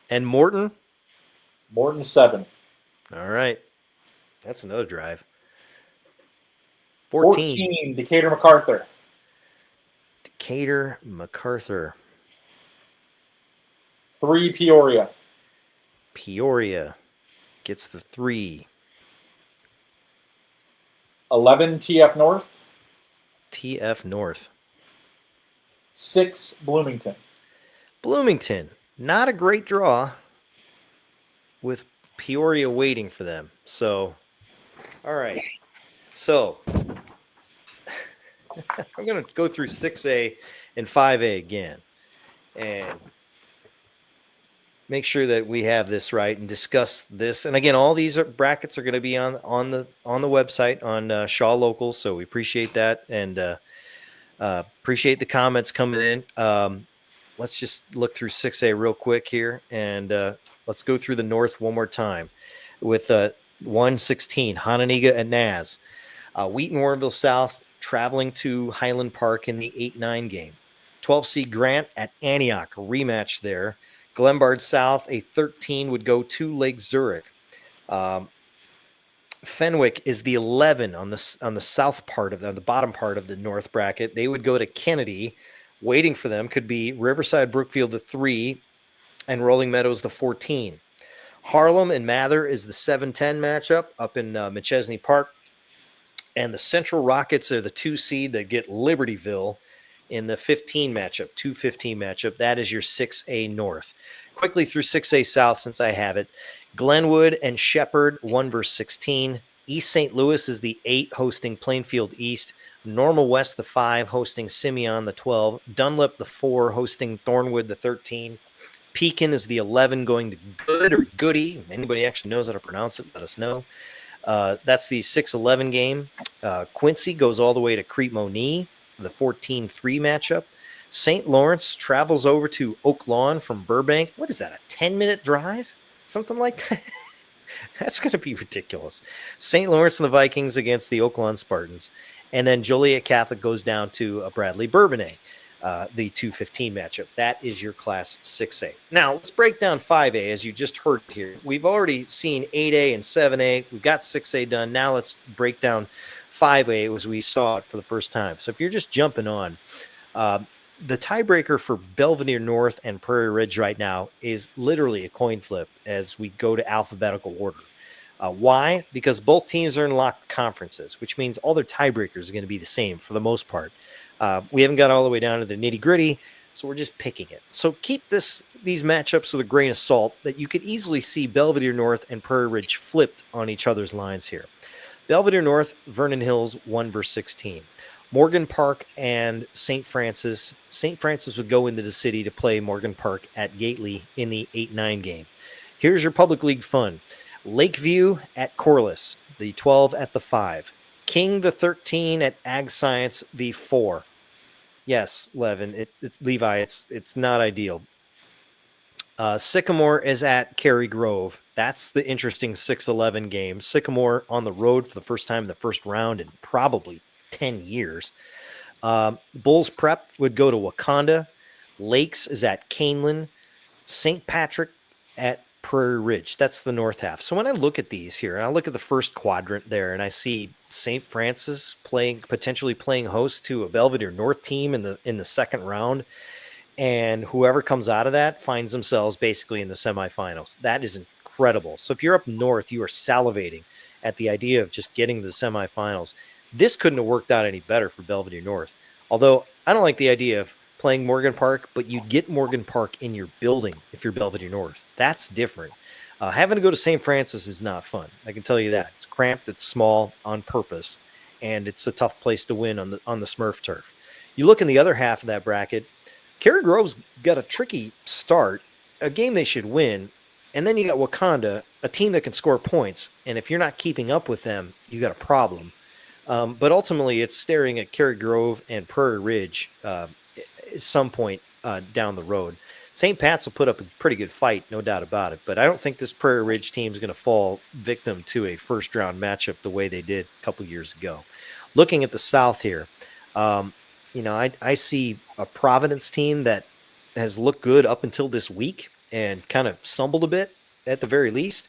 And Morton? Morton, 7. All right. That's another drive. 14. Decatur MacArthur. Decatur MacArthur. 3, Peoria. Peoria gets the 3. 11, TF North. TF North. 6, Bloomington. Bloomington. Not a great draw with Peoria waiting for them. So, all right. So, I'm going to go through 6A and 5A again and make sure that we have this right and discuss this. And again, all these brackets are going to be on the website on Shaw Local. So we appreciate that and appreciate the comments coming in. Let's just look through 6A real quick here, and let's go through the North one more time with 116 Hononegah at Naz. Wheaton Warrenville South traveling to Highland Park in the 8-9 game. 12C Grant at Antioch, a rematch there. Glenbard South, a 13 would go to Lake Zurich. Fenwick is the 11 on the south part of the bottom part of the North bracket. They would go to Kennedy. Waiting for them could be Riverside Brookfield the 3 and Rolling Meadows the 14. Harlem and Mather is the 7-10 matchup up in McChesney Park. And the Central Rockets are the 2 seed that get Libertyville in the 15 matchup, 2-15 matchup. That is your 6A North. Quickly through 6A South since I have it. Glenwood and Shepherd, 1 versus 16. East St. Louis is the 8 hosting Plainfield East. Normal West, the 5, hosting Simeon, the 12. Dunlip, the 4, hosting Thornwood, the 13. Pekin is the 11, going to Good or Goody. Anybody actually knows how to pronounce it, let us know. That's the 6-11 game. Quincy goes all the way to Crete-Monee, the 14-3 matchup. St. Lawrence travels over to Oak Lawn from Burbank. What is that, a 10-minute drive? Something like that? That's going to be ridiculous. St. Lawrence and the Vikings against the Oak Lawn Spartans. And then Joliet Catholic goes down to Bradley Bourbonnais, the 2-15 matchup. That is your Class 6A. Now, let's break down 5A, as you just heard here. We've already seen 8A and 7A. We've got 6A done. Now let's break down 5A as we saw it for the first time. So if you're just jumping on, the tiebreaker for Belvedere North and Prairie Ridge right now is literally a coin flip as we go to alphabetical order. Why? Because both teams are in locked conferences, which means all their tiebreakers are going to be the same for the most part. We haven't got all the way down to the nitty-gritty, so we're just picking it. So keep these matchups with a grain of salt that you could easily see Belvedere North and Prairie Ridge flipped on each other's lines here. Belvedere North, Vernon Hills, 1 versus 16. Morgan Park and St. Francis. St. Francis would go into the city to play Morgan Park at Gately in the 8-9 game. Here's your public league fun. Lakeview at Corliss, the 12 at the 5. King, the 13 at Ag Science, the 4. Yes, Levin, it's Levi. It's not ideal. Sycamore is at Cary Grove. That's the interesting 6-11 game. Sycamore on the road for the first time in the first round in probably 10 years. Bulls Prep would go to Wakanda. Lakes is at Canelan. St. Patrick at Prairie Ridge. That's the north half. So when I look at these here, and I look at the first quadrant there, and I see St. Francis potentially playing host to a Belvedere North team in the second round, and whoever comes out of that finds themselves basically in the semifinals. That is incredible. So if you're up north, you are salivating at the idea of just getting to the semifinals. This couldn't have worked out any better for Belvedere North. Although I don't like the idea of playing Morgan Park, but you get Morgan Park in your building if you're Belvedere North. That's different. Having to go to St. Francis is not fun. I can tell you that. It's cramped, it's small on purpose, and it's a tough place to win on the Smurf turf. You look in the other half of that bracket, Cary Grove's got a tricky start, a game they should win, and then you got Wakanda, a team that can score points, and if you're not keeping up with them, you got a problem. But ultimately, it's staring at Cary Grove and Prairie Ridge at some point down the road. St. Pat's will put up a pretty good fight, no doubt about it. But I don't think this Prairie Ridge team is going to fall victim to a first-round matchup the way they did a couple years ago. Looking at the South here, I see a Providence team that has looked good up until this week and kind of stumbled a bit at the very least.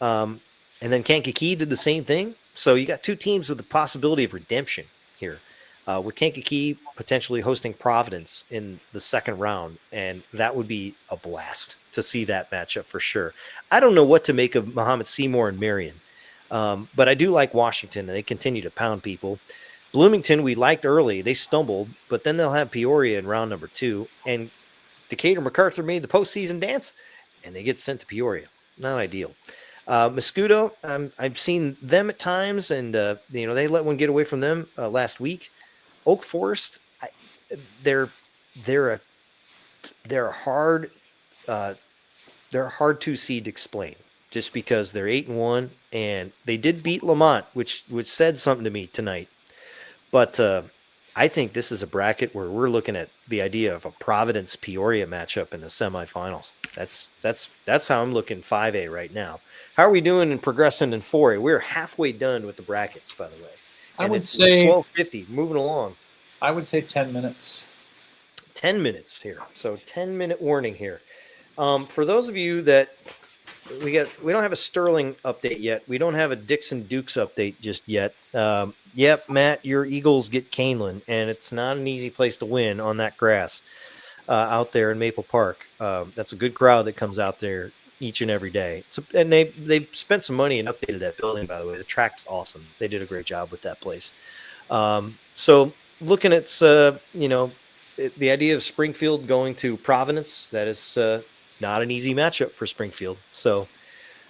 And then Kankakee did the same thing. So you got two teams with the possibility of redemption here. With Kankakee potentially hosting Providence in the second round, and that would be a blast to see that matchup for sure. I don't know what to make of Muhammad Seymour and Marion, but I do like Washington, and they continue to pound people. Bloomington, we liked early. They stumbled, but then they'll have Peoria in round number 2, and Decatur MacArthur made the postseason dance, and they get sent to Peoria. Not ideal. Mosquito, I've seen them at times, and they let one get away from them last week. Oak Forest, they're hard 2 seed to explain, just because they're 8-1, and they did beat Lamont, which said something to me tonight. But I think this is a bracket where we're looking at the idea of a Providence Peoria matchup in the semifinals. That's how I'm looking 5A right now. How are we doing in progressing in 4A? We're halfway done with the brackets, by the way. I would it's say 12:50. Moving along. I would say 10 minutes. 10 minutes here. So 10-minute warning here. For those of you that we don't have a Sterling update yet. We don't have a Dixon Dukes update just yet. Yep, Matt, your Eagles get Canelan, and it's not an easy place to win on that grass out there in Maple Park. That's a good crowd that comes out there each and every day. And they've spent some money and updated that building, by the way. The track's awesome. They did a great job with that place. So looking at, the idea of Springfield going to Providence, that is not an easy matchup for Springfield. So,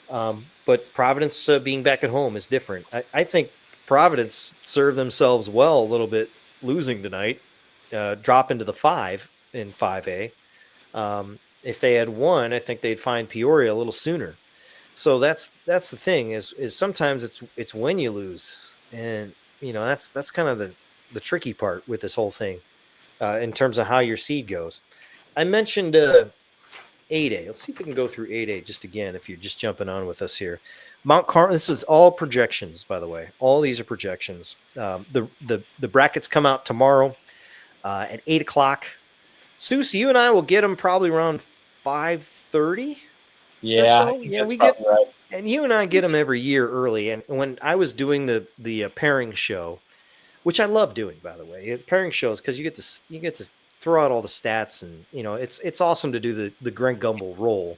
but Providence being back at home is different. I think Providence served themselves well a little bit losing tonight, drop into the 5 in 5A. If they had won, I think they'd find Peoria a little sooner. So that's the thing is sometimes it's when you lose, and that's kind of the tricky part with this whole thing in terms of how your seed goes. I mentioned 8A. Let's see if we can go through 8A just again if you're just jumping on with us here. Mount Carmel. This is all projections, by the way. All these are projections. The brackets come out tomorrow at 8:00. Soucie, you and I will get them probably around 5:30. Yeah, so. Yeah, we get, right. And you and I get them every year early. And when I was doing the pairing show, which I love doing, by the way, pairing shows because you get to throw out all the stats, and it's awesome to do the Greg Gumbel role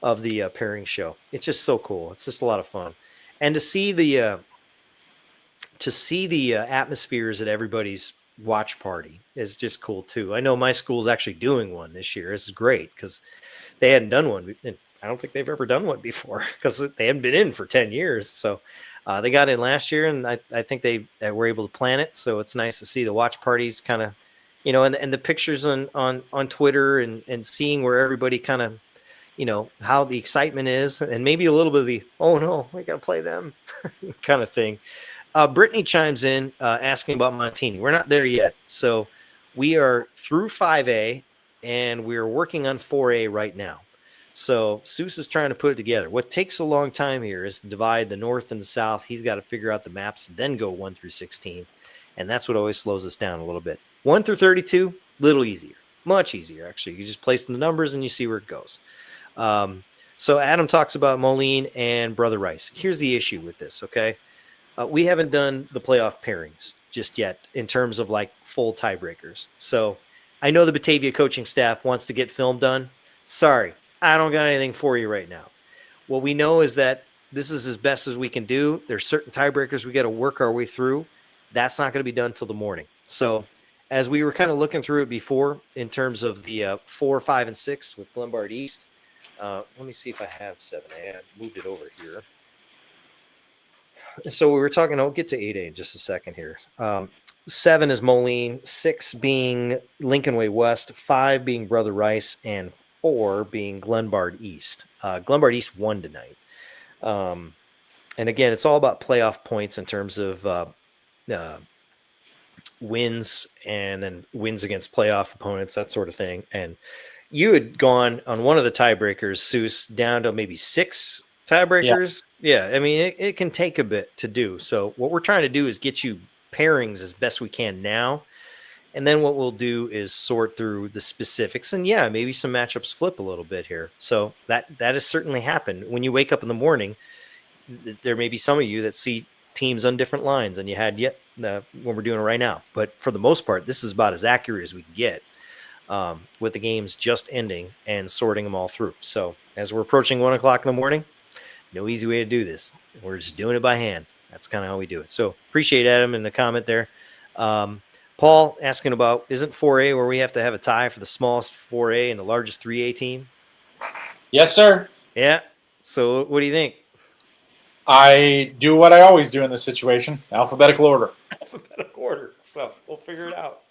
of the pairing show. It's just so cool. It's just a lot of fun, and to see the atmospheres at everybody's watch party is just cool too. I know my school's actually doing one this year. This is great because they hadn't done one. And I don't think they've ever done one before because they haven't been in for 10 years. So they got in last year, and I think they were able to plan it. So it's nice to see the watch parties kind of, and the pictures on Twitter and seeing where everybody kind of, how the excitement is, and maybe a little bit of the, oh no, we got to play them kind of thing. Brittany chimes in asking about Montini. We're not there yet. So we are through 5A, and we're working on 4A right now. So Seuss is trying to put it together. What takes a long time here is to divide the north and the south. He's got to figure out the maps, then go 1 through 16. And that's what always slows us down a little bit. 1 through 32, little easier. Much easier, actually. You just place in the numbers and you see where it goes. So Adam talks about Moline and Brother Rice. Here's the issue with this, okay? We haven't done the playoff pairings just yet in terms of like full tiebreakers. So I know the Batavia coaching staff wants to get film done. Sorry, I don't got anything for you right now. What we know is that this is as best as we can do. There's certain tiebreakers we got to work our way through. That's not going to be done till the morning. So as we were kind of looking through it before in terms of the 4, 5, and 6 with Glenbard East, let me see if I have 7A. I moved it over here. So we were talking, I'll get to 8A in just a second here. 7 is Moline, 6 being Lincoln Way West, 5 being Brother Rice, and 4 being Glenbard East. Glenbard East won tonight. And again, it's all about playoff points in terms of wins and then wins against playoff opponents, that sort of thing. And you had gone on one of the tiebreakers, Souce, down to maybe 6 tiebreakers. Yeah. I mean, it can take a bit to do. So what we're trying to do is get you pairings as best we can now. And then what we'll do is sort through the specifics, and maybe some matchups flip a little bit here. So that has certainly happened. When you wake up in the morning, there may be some of you that see teams on different lines than you had yet when we're doing it right now. But for the most part, this is about as accurate as we can get with the games just ending and sorting them all through. So as we're approaching 1 o'clock in the morning, no easy way to do this. We're just doing it by hand. That's kind of how we do it. So appreciate Adam in the comment there. Paul asking about, isn't 4A where we have to have a tie for the smallest 4A and the largest 3A team? Yes, sir. Yeah. So what do you think? I do what I always do in this situation, alphabetical order. Alphabetical order. So we'll figure it out.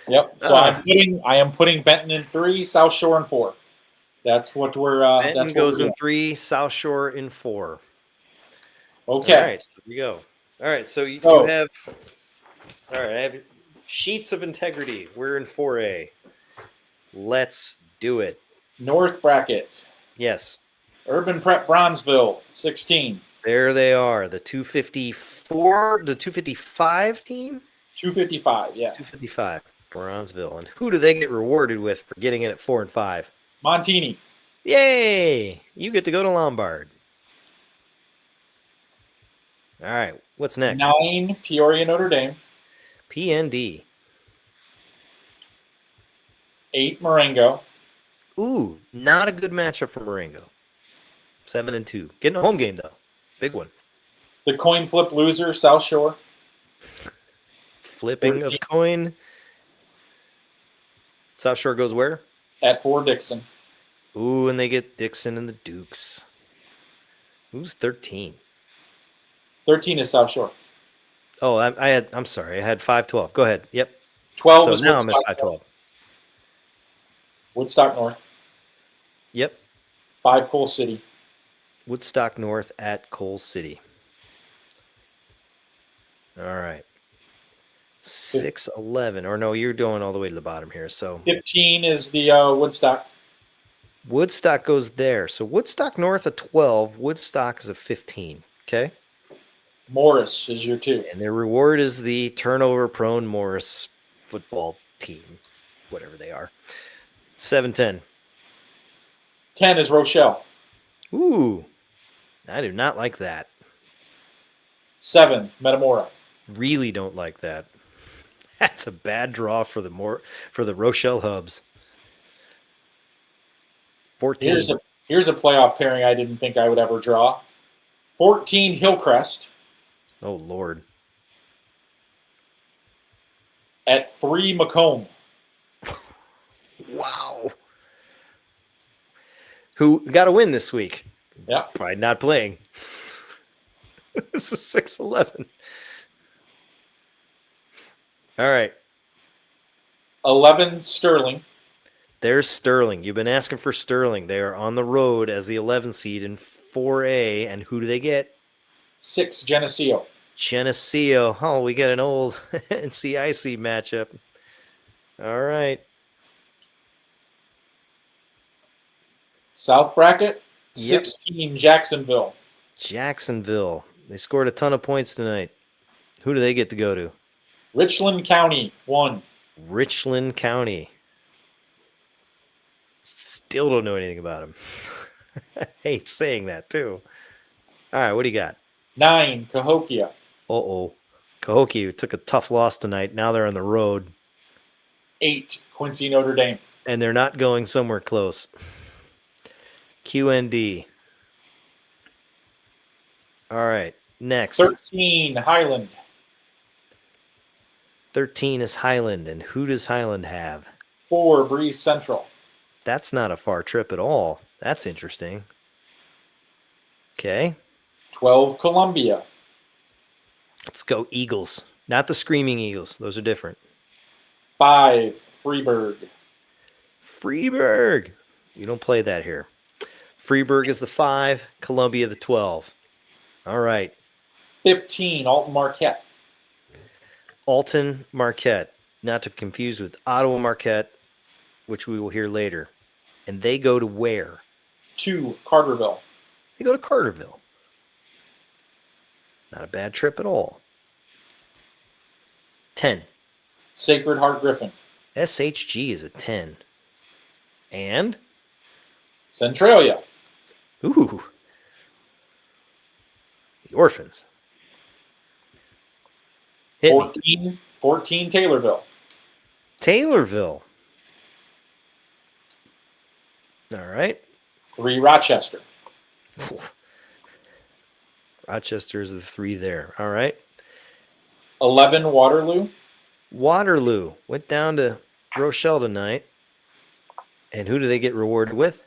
Yep. So I am putting Benton in 3, South Shore in 4. That's what we're. Benton that's goes what in 3, South Shore in 4. Okay. All right. Here we go. All right. So you have. All right. I have sheets of integrity. We're in 4A. Let's do it. North bracket. Yes. Urban Prep Bronzeville 16. There they are. The 254, the 255 team? 255, yeah. 255, Bronzeville. And who do they get rewarded with for getting in at 4 and 5? Montini. Yay! You get to go to Lombard. All right. What's next? 9, Peoria Notre Dame. PND. 8, Marengo. Ooh, not a good matchup for Marengo. 7 and 2. Getting a home game, though. Big one. The coin flip loser, South Shore. Flipping 13. Of coin. South Shore goes where? At 4, Dixon. Ooh, and they get Dixon and the Dukes. Who's 13? 13 is South Shore. Oh, I'm sorry. I had 5-12. Go ahead. Yep. 12 so is now Woodstock. I'm at 5-12. Woodstock North. Yep. 5, Coal City. Woodstock North at Coal City. All right. 6-11. Or no, you're going all the way to the bottom here. So 15 is the Woodstock. Woodstock goes there. So Woodstock North at 12. Woodstock is a 15. Okay. Morris is your 2. And their reward is the turnover-prone Morris football team, whatever they are. 7-10. 10 is Rochelle. Ooh, I do not like that. 7, Metamora. Really don't like that. That's a bad draw for the Rochelle Hubs. 14. Here's a playoff pairing I didn't think I would ever draw. 14, Hillcrest. Oh, Lord. At 3, Macomb. Wow. Who got a win this week? Yeah. Probably not playing. This is 6-11. All right. 11, Sterling. There's Sterling. You've been asking for Sterling. They are on the road as the 11 seed in 4A. And who do they get? 6, Geneseo. Geneseo. Oh, we got an old NCIC matchup. All right. South bracket, 16, Jacksonville. Jacksonville. They scored a ton of points tonight. Who do they get to go to? Richland County, 1. Richland County. Still don't know anything about them. I hate saying that, too. All right, what do you got? 9, Cahokia. Uh-oh. Cahokia took a tough loss tonight. Now they're on the road. 8, Quincy Notre Dame. And they're not going somewhere close. QND. All right, next. 13, Highland. 13 is Highland. And who does Highland have? 4, Breeze Central. That's not a far trip at all. That's interesting. Okay. 12, Columbia. Let's go Eagles. Not the Screaming Eagles. Those are different. 5, Freeburg. Freeburg. You don't play that here. Freeburg is the 5, Columbia the 12. All right. 15, Alton Marquette. Alton Marquette. Not to confuse with Ottawa Marquette, which we will hear later. and they go to where? To Carterville. They go to Carterville. Not a bad trip at all. 10. Sacred Heart Griffin. SHG is a 10. And? Centralia. Ooh. The Orphans. Hit 14 Taylorville. Taylorville. All right. 3 Rochester. Rochester is the 3 there. All right. 11 Waterloo. Waterloo went down to Rochelle tonight. And who do they get rewarded with?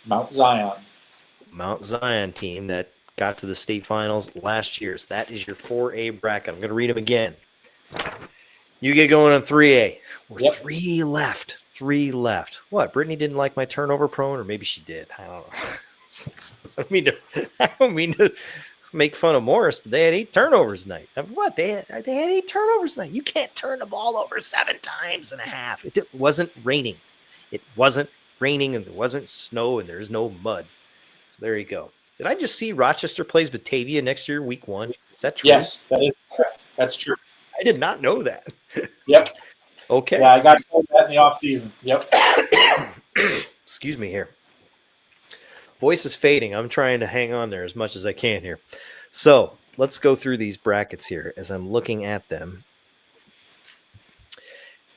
Mount Zion. Mount Zion team that got to the state finals last year. So that is your 4A bracket. I'm going to read them again. You get going on 3A. We're 3 left. 3 left. What? Brittany didn't like my turnover prone, or maybe she did. I don't know. I don't mean to make fun of Morris, but they had 8 turnovers tonight. What? They had 8 turnovers tonight. You can't turn the ball over 7 times and a half. It wasn't raining. It wasn't raining, and there wasn't snow, and there's no mud. So there you go. Did I just see Rochester plays Batavia next year, week 1? Is that true? Yes, that is correct. That's true. I did not know that. Yep. Okay. Yeah, I got told that in the off season. Yep. Excuse me here. Voice is fading. I'm trying to hang on there as much as I can here. So let's go through these brackets here as I'm looking at them.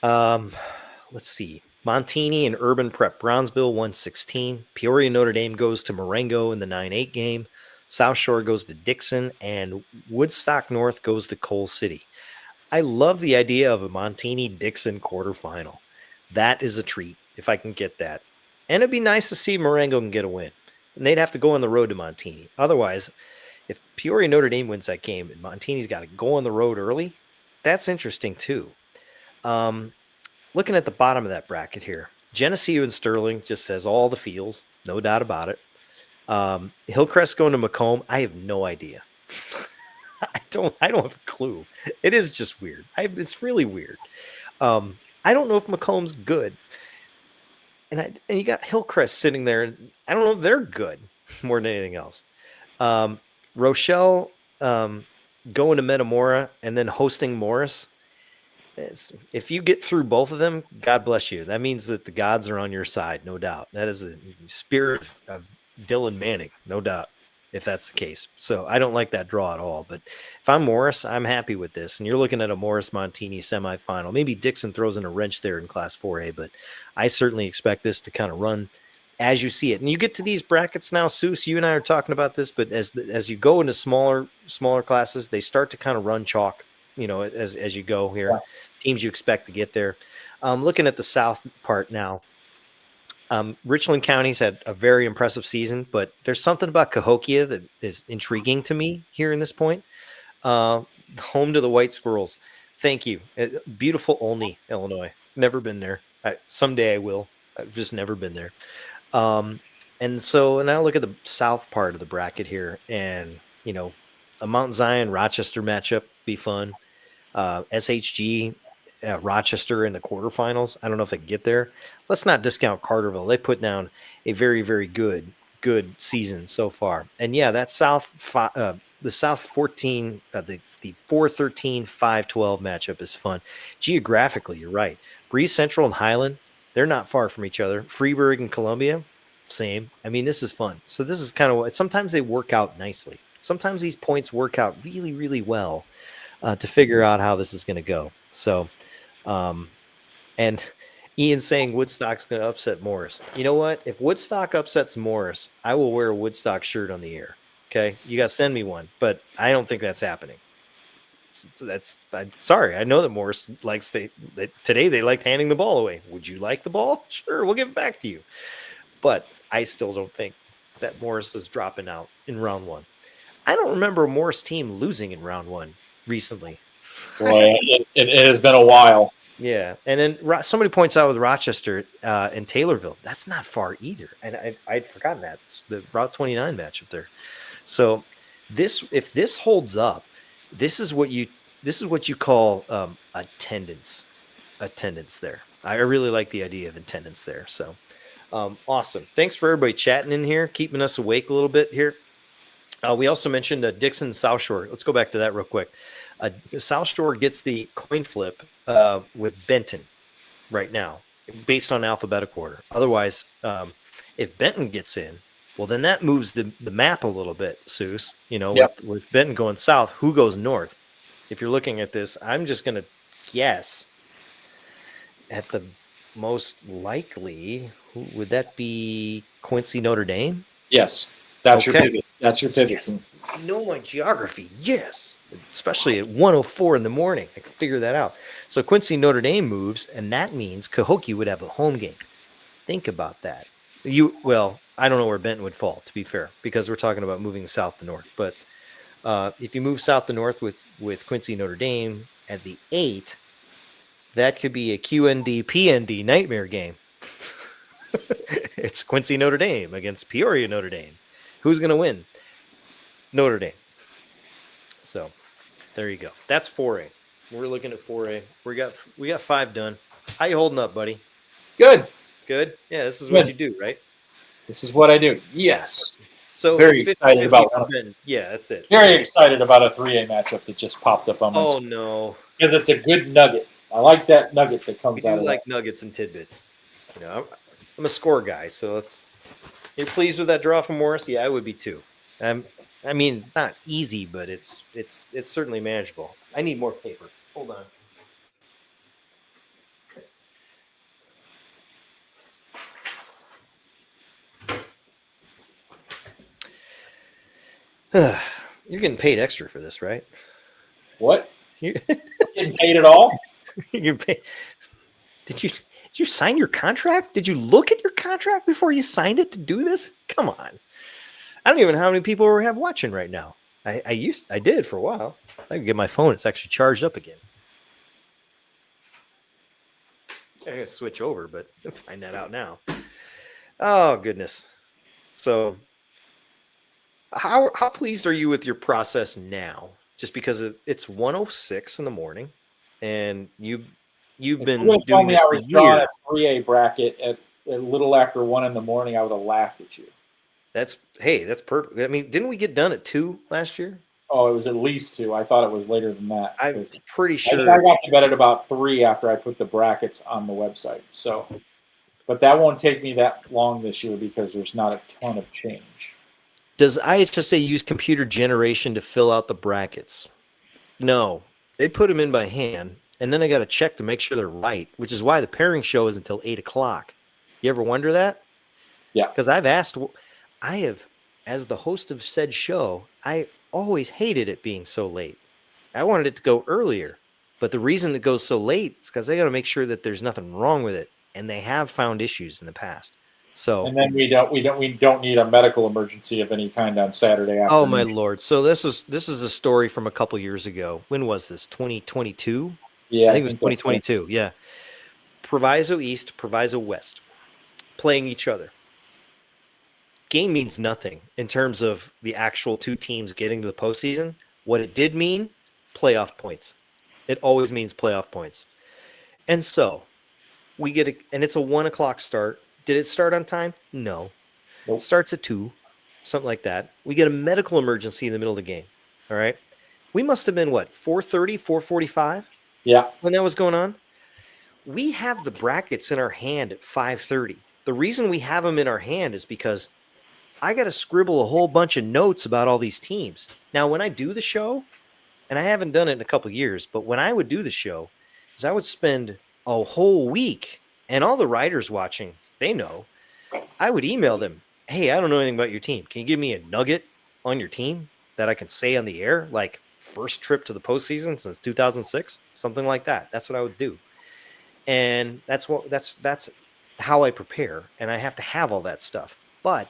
Let's see. Montini and Urban Prep Brownsville 116. Peoria Notre Dame goes to Marengo in the 9-8 game. South Shore goes to Dixon, and Woodstock North goes to Coal City. I love the idea of a Montini-Dixon quarterfinal. That is a treat if I can get that. And it'd be nice to see Marengo can get a win. And they'd have to go on the road to Montini. Otherwise, if Peoria Notre Dame wins that game and Montini's got to go on the road early, that's interesting too. Looking at the bottom of that bracket here, Geneseo and Sterling just says all the feels, no doubt about it. Hillcrest going to Macomb, I have no idea. I don't have a clue. It is just weird. It's really weird. I don't know if Macomb's good. And you got Hillcrest sitting there, and I don't know if they're good more than anything else. Rochelle going to Metamora and then hosting Morris. If you get through both of them, God bless you. That means that the gods are on your side, no doubt. That is the spirit of Dylan Manning, no doubt, if that's the case. So I don't like that draw at all. But if I'm Morris, I'm happy with this. And you're looking at a Morris-Montini semifinal. Maybe Dixon throws in a wrench there in Class 4A, but I certainly expect this to kind of run as you see it. And you get to these brackets now, Soucie, you and I are talking about this, but as you go into smaller classes, they start to kind of run chalk, as you go here. Yeah. Teams you expect to get there. Looking at the south part now, Richland County's had a very impressive season, but there's something about Cahokia that is intriguing to me here in this point. Home to the White Squirrels. Thank you. Beautiful Olney, Illinois. Never been there. Someday I will. I've just never been there. And so now look at the south part of the bracket here, and a Mount Zion Rochester matchup be fun. SHG Rochester in the quarterfinals. I don't know if they can get there. Let's not discount Carterville. They put down a very, very good season so far. And yeah, that the South 14, the 4-13, 5-12 matchup is fun. Geographically, you're right. Breeze Central and Highland, they're not far from each other. Freeburg and Columbia, same. I mean, this is fun. So this is kind of what, sometimes they work out nicely. Sometimes these points work out really, really well to figure out how this is going to go. So, and Ian saying Woodstock's going to upset Morris. You know what? If Woodstock upsets Morris, I will wear a Woodstock shirt on the air. Okay. You got to send me one, but I don't think that's happening. I'm sorry. I know that Morris likes today they liked handing the ball away. Would you like the ball? Sure. We'll give it back to you. But I still don't think that Morris is dropping out in round 1. I don't remember a Morris team losing in round 1 recently. Boy, it has been a while. Yeah, and then somebody points out with Rochester and Taylorville, that's not far either. And I'd forgotten that. It's the Route 29 matchup there. So if this holds up, this is what you call attendance there. I really like the idea of attendance there. So Awesome. Thanks for everybody chatting in here, keeping us awake a little bit here. We also mentioned Dixon South Shore. Let's go back to that real quick. South Shore gets the coin flip with Benton right now, based on alphabetical order. Otherwise, if Benton gets in, well, then that moves the map a little bit, Souce. With Benton going south, who goes north? If you're looking at this, I'm just going to guess at the most likely, who would that be? Quincy Notre Dame? Yes. That's your pivot. That's your pivot. Yes. I know my geography. Yes. Especially at 1:04 in the morning. I can figure that out. So Quincy Notre Dame moves, and that means Cahokia would have a home game. Think about that. I don't know where Benton would fall, to be fair, because we're talking about moving south to north. But if you move south to north with Quincy Notre Dame at the 8, that could be a QND PND nightmare game. It's Quincy Notre Dame against Peoria Notre Dame. Who's going to win? Notre Dame. So there you go. That's 4A. We're looking at 4A. We got 5 done. How you holding up, buddy? Good. Good? Yeah, this is what you do, right? This is what I do. Yes. So very it's 50, excited about yeah, that's it. Very excited about a 3A matchup that just popped up on my screen. No. Because it's a good nugget. I like that nugget that comes out of like nuggets and tidbits. I'm a score guy, so you're pleased with that draw from Morris? Yeah, I would be too. I mean, not easy, but it's certainly manageable. I need more paper. Hold on. You're getting paid extra for this, right? What? You getting paid at all? You're paid. Did you sign your contract? Did you look at your contract before you signed it to do this? Come on. I don't even know how many people we have watching right now. I did for a while. I can get my phone. It's actually charged up again. I gotta switch over, but I'll find that out now. Oh, goodness. So how pleased are you with your process now? Just because it's 1:06 in the morning, and you've been doing this for years. A 3A bracket at a little after 1 in the morning, I would have laughed at you. That's perfect. I mean, didn't we get done at 2 last year? Oh, it was at least 2. I thought it was later than that. I'm pretty sure. I got to bed at about 3 after I put the brackets on the website. So, but that won't take me that long this year because there's not a ton of change. Does IHSA use computer generation to fill out the brackets? No, they put them in by hand, and then I got to check to make sure they're right, which is why the pairing show is until 8 o'clock. You ever wonder that? Yeah. Because as the host of said show, I always hated it being so late. I wanted it to go earlier, but the reason it goes so late is because I got to make sure that there's nothing wrong with it, and they have found issues in the past. So, and then we don't need a medical emergency of any kind on Saturday afternoon. Oh my Lord! So this is a story from a couple years ago. When was this? 2022? Yeah, I think it was 2022. Yeah, Proviso East, Proviso West, playing each other. Game means nothing in terms of the actual 2 teams getting to the postseason. What it did mean, playoff points. It always means playoff points. And so we and it's a 1 o'clock start. Did it start on time? No. Nope. It starts at 2, something like that. We get a medical emergency in the middle of the game. All right. We must have been 4:30, 4:45? Yeah. When that was going on. We have the brackets in our hand at 5:30. The reason we have them in our hand is because I got to scribble a whole bunch of notes about all these teams. Now, when I do the show, and I haven't done it in a couple of years, but when I would do the show, is I would spend a whole week, and all the writers watching, they know, I would email them, hey, I don't know anything about your team. Can you give me a nugget on your team that I can say on the air? Like first trip to the postseason since 2006, something like that. That's what I would do. And that's how I prepare. And I have to have all that stuff. But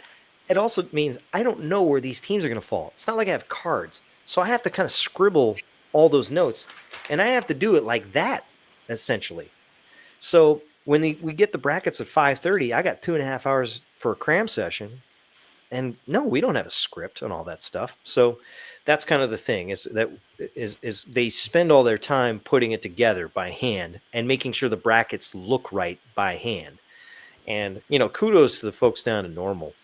it also means I don't know where these teams are going to fall. It's not like I have cards. So I have to kind of scribble all those notes. And I have to do it like that, essentially. So when we get the brackets at 5:30, I got 2.5 hours for a cram session. And no, we don't have a script and all that stuff. So that's kind of the thing is they spend all their time putting it together by hand and making sure the brackets look right by hand. And, kudos to the folks down in Normal.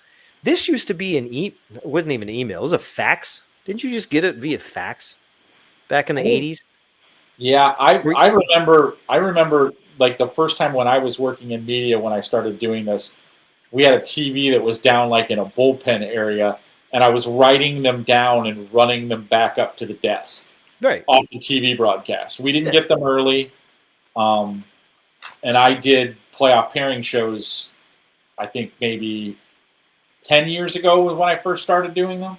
This used to be it wasn't even an email. It was a fax. Didn't you just get it via fax back in the 80s? Yeah, I remember like the first time when I was working in media when I started doing this, we had a TV that was down like in a bullpen area, and I was writing them down and running them back up to the desk. Right. Off the TV broadcast. We didn't get them early. And I did playoff pairing shows, I think maybe 10 years ago was when I first started doing them.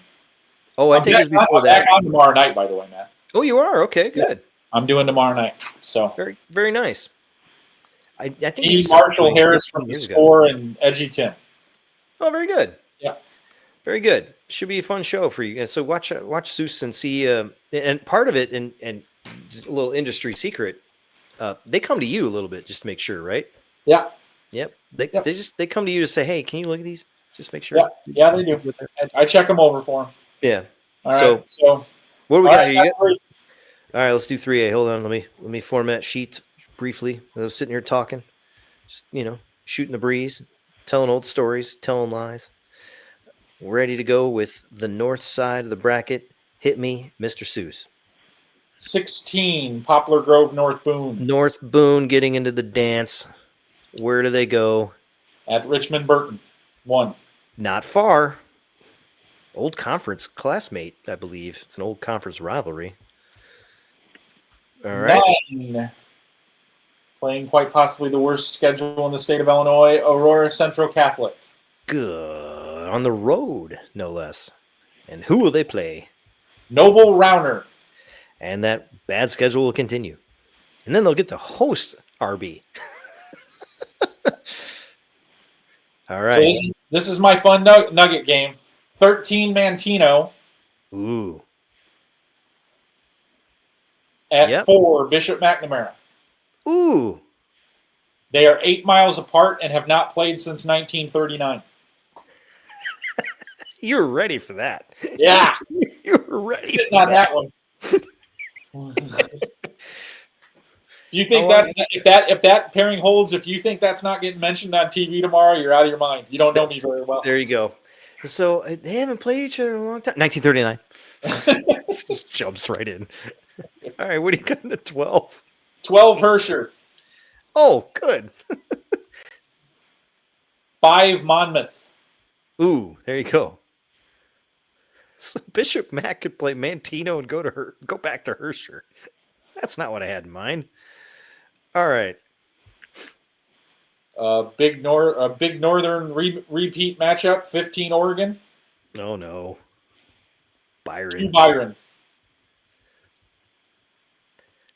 Oh, I think it was before that. I'm back on tomorrow night, by the way, Matt. Oh, you are? Okay, good. Yeah, I'm doing tomorrow night. So very, very nice. I think me, Marshall Harris from the Score and Edgy Tim. Oh, very good. Yeah. Very good. Should be a fun show for you guys. So watch Soucie and see. And part of it, and a little industry secret, they come to you a little bit just to make sure, right? Yeah. Yep. They come to you to say, hey, can you look at these? Just make sure. Yeah, they do. I check them over for them. Yeah. All right. So what do we got here? All right, let's do 3A. Hold on. Let me format sheets briefly. I was sitting here talking, just shooting the breeze, telling old stories, telling lies. We're ready to go with the north side of the bracket. Hit me, Mr. Soucie. 16, Poplar Grove, North Boone. North Boone getting into the dance. Where do they go? At Richmond Burton. 1. Not far. Old conference classmate, I believe. It's an old conference rivalry. All right. 9. Playing quite possibly the worst schedule in the state of Illinois, Aurora Central Catholic. Good. On the road, no less. And who will they play? Noble Rauner. And that bad schedule will continue. And then they'll get to host RB. All right. So this is my fun nugget game. 13 Mantino. Ooh. At 4, Bishop McNamara. Ooh. They are 8 miles apart and have not played since 1939. You were ready for that. Yeah. You were ready for that one. You think if that pairing holds, if you think that's not getting mentioned on TV tomorrow, you're out of your mind. You don't know me very well. There you go. So they haven't played each other in a long time. 1939. Just jumps right in. All right, what do you got in the 12? 12 Herscher. Oh, good. 5 Monmouth. Ooh, there you go. So Bishop Mac could play Mantino and go back to Herscher. That's not what I had in mind. All right. Big Northern repeat matchup. 15 Oregon. Oh no. Byron. 2 Byron.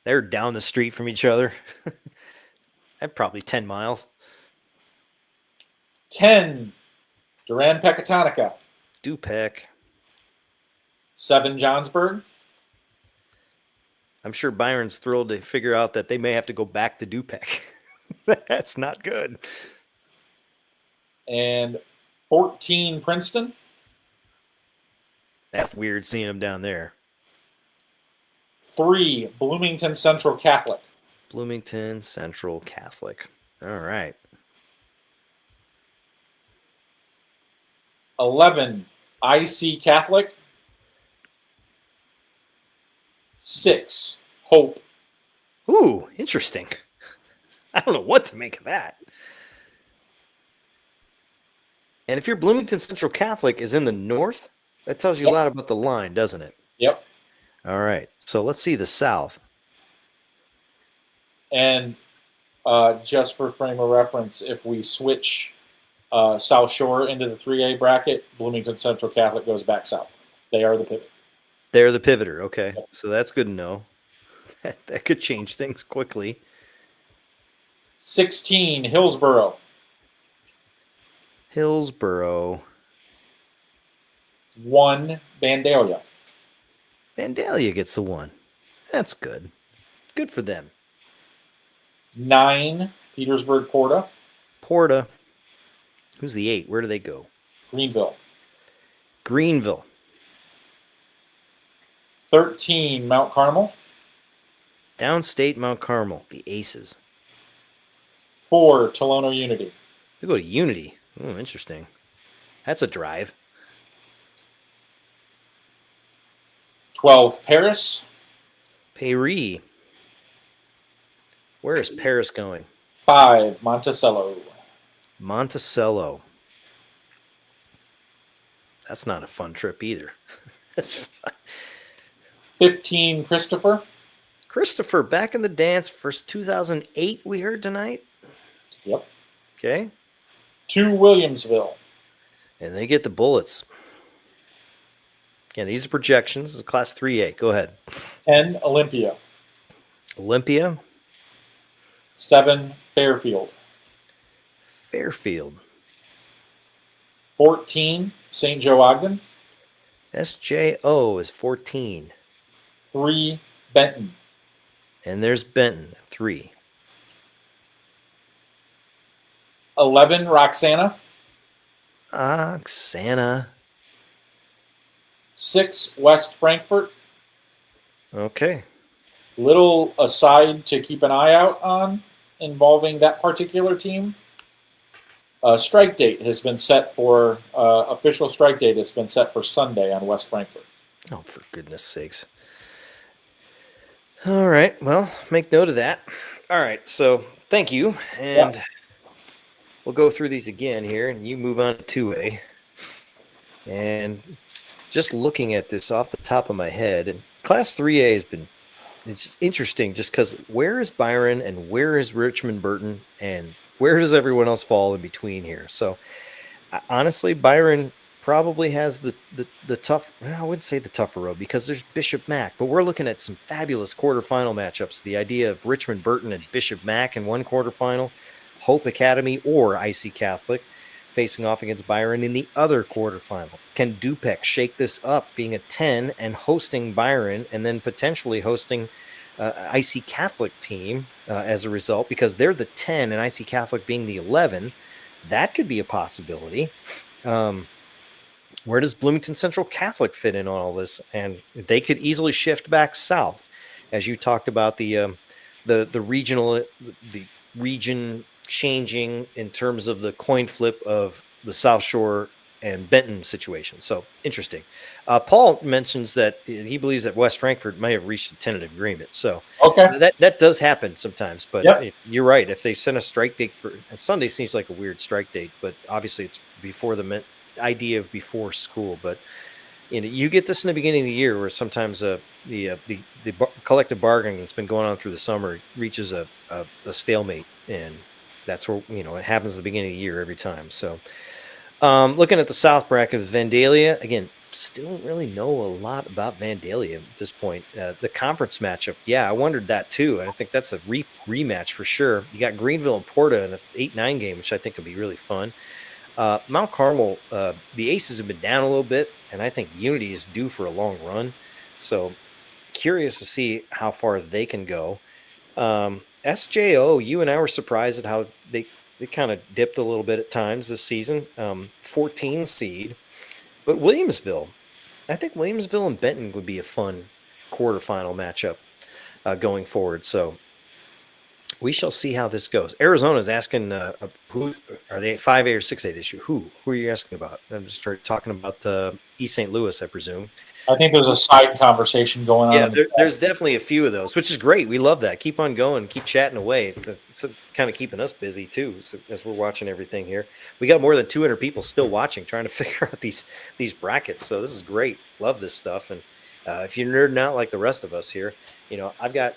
They're down the street from each other. At probably 10 miles. 10 Duran Pecatonica. Dupec. 7 Johnsburg. I'm sure Byron's thrilled to figure out that they may have to go back to Dupec. That's not good. And 14 Princeton. That's weird seeing them down there. 3 Bloomington Central Catholic. Bloomington Central Catholic. All right. 11 IC Catholic. 6 Hope. Ooh, interesting. I don't know what to make of that. And if your Bloomington Central Catholic is in the north, that tells you a lot about the line, doesn't it? Yep. All right. So let's see the south. And just for frame of reference, if we switch South Shore into the 3A bracket, Bloomington Central Catholic goes back south. They are the pivot. They're the pivoter. Okay. So that's good to know. That could change things quickly. 16 Hillsboro. Hillsboro. 1 Vandalia. Vandalia gets the 1. That's good. Good for them. 9 Petersburg Porta. Porta. Who's the 8? Where do they go? Greenville. Greenville. 13 Mount Carmel. Downstate Mount Carmel. The Aces. 4 Tolono Unity. They go to Unity. Oh, interesting. That's a drive. 12, Paris. Paris. Where is Paris going? 5, Monticello. Monticello. That's not a fun trip either. 15, Christopher. Christopher, back in the dance. First 2008 we heard tonight. Yep. Okay. 2, Williamsville. And they get the bullets. Again, these are projections. This is Class 3A. Go ahead. 10, Olympia. Olympia. 7, Fairfield. Fairfield. 14, St. Joe Ogden. SJO is 14. 3, Benton. And there's Benton at 3. 11, Roxana. Oksana. 6, West Frankfort. Okay. Little aside to keep an eye out on involving that particular team. Strike date has been set for, official strike date has been set for Sunday on West Frankfort. Oh, for goodness sakes. All right. Well, make note of that. All right. So thank you. And we'll go through these again here, and you move on to 2A. And just looking at this off the top of my head, and Class 3A has been, it's interesting just because where is Byron and where is Richmond Burton and where does everyone else fall in between here? So honestly, Byron probably has the tough, I wouldn't say the tougher road because there's Bishop Mack, but we're looking at some fabulous quarterfinal matchups. The idea of Richmond Burton and Bishop Mack in one quarterfinal, Hope Academy or IC Catholic facing off against Byron in the other quarterfinal. Can Dupec shake this up being a 10 and hosting Byron and then potentially hosting IC Catholic team as a result because they're the 10 and IC Catholic being the 11? That could be a possibility. Where does Bloomington Central Catholic fit in on all this? And they could easily shift back south, as you talked about the regional, the region changing in terms of the coin flip of the South Shore and Benton situation. So interesting. Paul mentions that he believes that West Frankfort may have reached a tentative agreement. So that does happen sometimes. But you're right. If they send a strike date for, and Sunday seems like a weird strike date, but obviously it's before the idea of before school. But you get this in the beginning of the year where sometimes the collective bargaining that's been going on through the summer reaches a stalemate, and that's where it happens at the beginning of the year every time. So looking at the South bracket of Vandalia, again, still don't really know a lot about Vandalia at this point. The conference matchup, I wondered that too. And I think that's a rematch for sure. You got Greenville and Porta in an 8-9 game, which I think would be really fun. Mount Carmel, the Aces have been down a little bit, and I think Unity is due for a long run. So curious to see how far they can go. SJO, you and I were surprised at how they kind of dipped a little bit at times this season. 14 seed. But Williamsville, I think Williamsville and Benton would be a fun quarterfinal matchup going forward. So we shall see how this goes. Arizona is asking, who are they, 5A or 6A this year? Who are you asking about? I'm just talking about East St. Louis, I presume. I think there's a side conversation going on. Yeah, there's definitely a few of those, which is great. We love that. Keep on going. Keep chatting away. It's kind of keeping us busy, too, as we're watching everything here. We got more than 200 people still watching, trying to figure out these brackets. So this is great. Love this stuff. And if you're nerding out like the rest of us here, I've got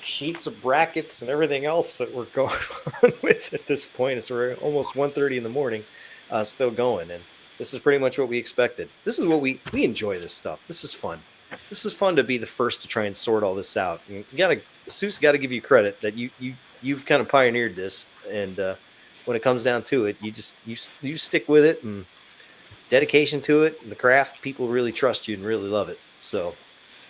sheets of brackets and everything else that we're going on with at this point. It's almost 1:30 in the morning, still going. And this is pretty much what we expected. This is what we enjoy this stuff. This is fun. This is fun to be the first to try and sort all this out. Soucie got to give you credit that you've kind of pioneered this. And when it comes down to it, you stick with it and dedication to it and the craft. People really trust you and really love it. So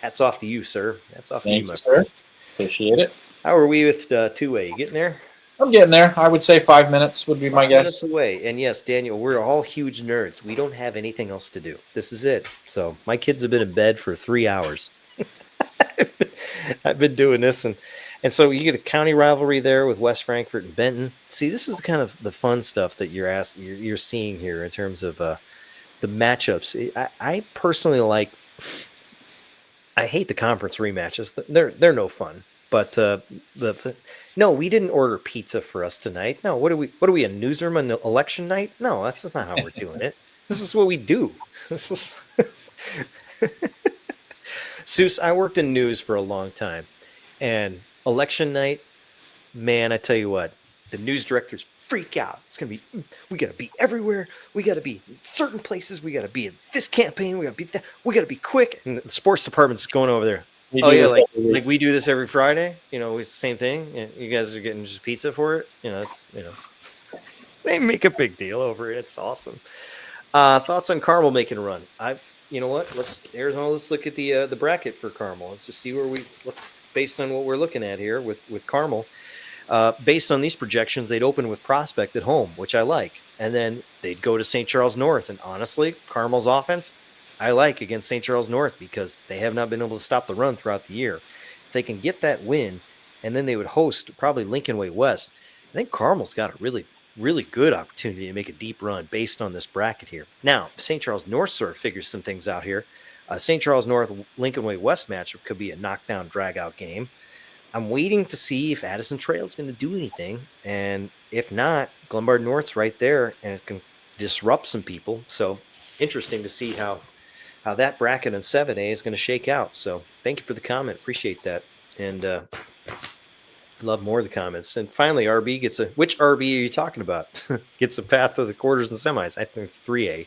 hats off to you, sir. Hats off to you, my friend. Appreciate it. How are we with 2A? You getting there? I'm getting there. I would say 5 minutes would be my guess. 5 minutes away. And yes, Daniel, we're all huge nerds. We don't have anything else to do. This is it. So my kids have been in bed for 3 hours. I've been doing this, and And so you get a county rivalry there with West Frankfort and Benton. See, this is kind of the fun stuff that you're seeing here in terms of the matchups. I personally like. I hate the conference rematches. They're no fun. But no, we didn't order pizza for us tonight. No, what are we a newsroom on election night? No, that's just not how we're doing it. This is what we do. This is Soucie, I worked in news for a long time, and election night, man, I tell you what, the news directors freak out. It's gonna be, we gotta be everywhere. We gotta be in certain places. We gotta be in this campaign. We gotta be that. We gotta be quick. And the sports department's going over there. Oh yeah, like we do this every Friday. You know, it's the same thing. You guys are getting just pizza for it. You know, it's they make a big deal over it. It's awesome. Thoughts on Carmel making a run? You know what? Let's look at the bracket for Carmel. Let's just see where based on what we're looking at here with Carmel. Based on these projections, they'd open with Prospect at home, which I like, and then they'd go to St. Charles North. And honestly, Carmel's offense, I like against St. Charles North because they have not been able to stop the run throughout the year. If they can get that win, and then they would host probably Lincoln Way West, I think Carmel's got a really, really good opportunity to make a deep run based on this bracket here. Now, St. Charles North sort of figures some things out here. St. Charles North Lincoln Way West matchup could be a knockdown, drag-out game. I'm waiting to see if Addison Trail is going to do anything, and if not, Glenbard North's right there, and it can disrupt some people. So interesting to see how that bracket in 7A is going to shake out. So thank you for the comment. Appreciate that. And love more of the comments. And finally, RB gets which RB are you talking about? Gets a path to the quarters and semis. I think it's 3A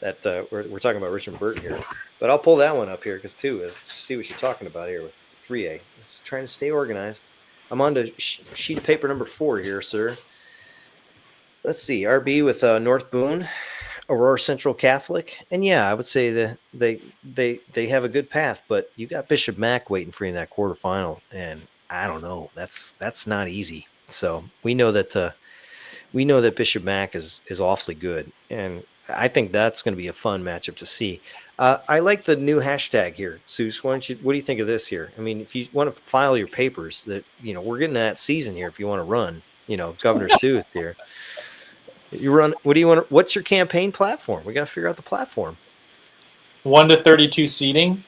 that we're talking about Richmond Burton here. But I'll pull that one up here because see what you're talking about here with 3A. Just trying to stay organized. I'm on to sheet of paper number 4 here, sir. Let's see. RB with North Boone, Aurora Central Catholic, and yeah, I would say that they have a good path, but you got Bishop Mack waiting for you in that quarterfinal, and I don't know. That's not easy. So we know that Bishop Mack is awfully good, and I think that's going to be a fun matchup to see. I like the new hashtag here, Soucie. What do you think of this here? I mean, if you want to file your papers, that we're getting that season here. If you want to run, Governor Soucie here. You run. What do you want? What's your campaign platform? We got to figure out the platform. 1 to 32 seating.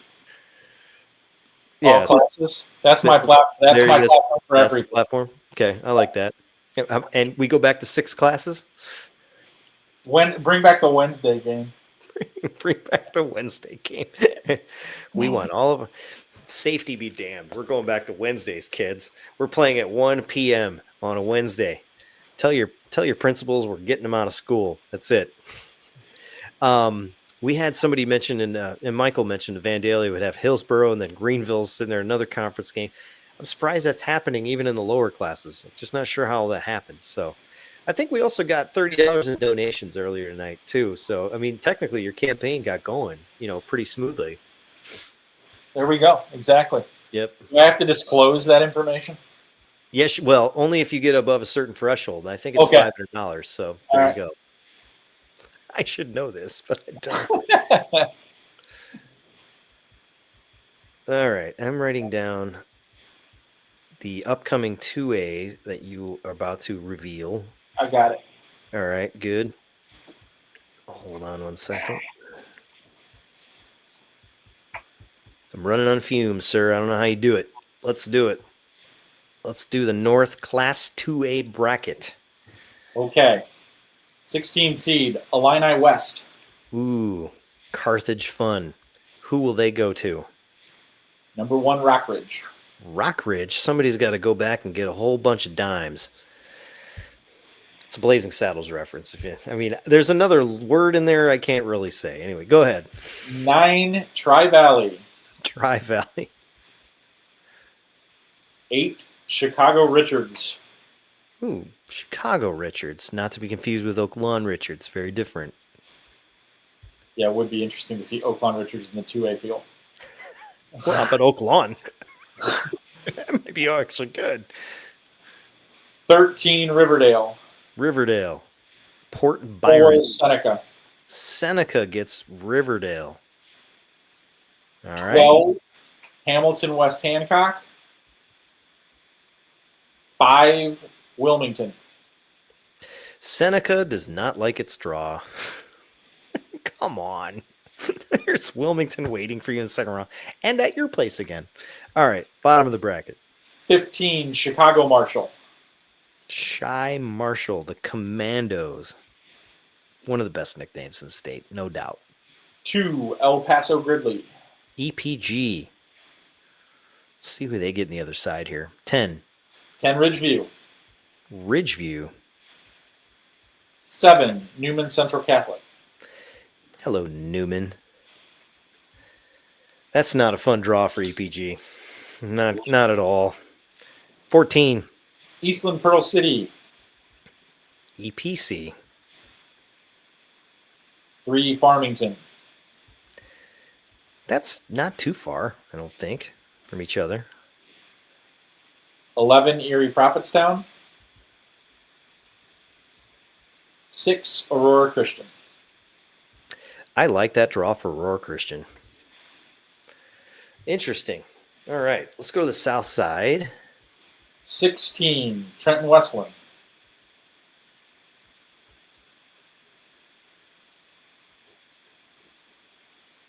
Yeah, that's my platform. That's my platform for every platform. Okay, I like that. And we go back to 6 classes. Bring back the Wednesday game. Bring back the Wednesday game. We want all of safety be damned. We're going back to Wednesdays, kids. We're playing at 1 p.m. on a Wednesday. Tell your principals we're getting them out of school. That's it. We had somebody mention, and Michael mentioned Vandalia would have Hillsborough and then Greenville sitting there, another conference game. I'm surprised that's happening even in the lower classes. I'm just not sure how that happens. So I think we also got $30 in donations earlier tonight too. So, I mean, technically your campaign got going, pretty smoothly. There we go. Exactly. Yep. Do I have to disclose that information? Yes. Well, only if you get above a certain threshold. I think it's $500. So there you go. I should know this, but I don't. All right. I'm writing down the upcoming 2A that you are about to reveal. I got it. All right. Good. Hold on 1 second. I'm running on fumes, sir. I don't know how you do it. Let's do it. Let's do the North Class 2A bracket. Okay. 16 seed, Illini West. Ooh, Carthage fun. Who will they go to? Number 1, Rockridge. Rockridge? Somebody's got to go back and get a whole bunch of dimes. It's a Blazing Saddles reference. There's another word in there I can't really say. Anyway, go ahead. 9, Tri-Valley. Tri-Valley. 8, Chicago Richards. Ooh, Chicago Richards. Not to be confused with Oak Lawn Richards. Very different. Yeah, it would be interesting to see Oak Lawn Richards in the 2A field. Well, but Oak Lawn. That might be actually good. 13, Riverdale. Riverdale. Port Byron. 4, Seneca. Seneca gets Riverdale. All right. 12, Hamilton West Hancock. 5, Wilmington. Seneca does not like its draw. Come on. There's Wilmington waiting for you in the second round. And at your place again. All right, bottom of the bracket. 15, Chicago Marshall. Shy Marshall, the Commandos. One of the best nicknames in the state, no doubt. 2, El Paso Gridley. EPG. Let's see who they get on the other side here. 10. 10, Ridgeview. Ridgeview. 7, Newman Central Catholic. Hello, Newman. That's not a fun draw for EPG. Not at all. 14. Eastland Pearl City. EPC. 3, Farmington. That's not too far, I don't think, from each other. 11, Erie Prophetstown. 6, Aurora Christian. I like that draw for Aurora Christian. Interesting. All right, let's go to the south side. 16, Trenton Westland.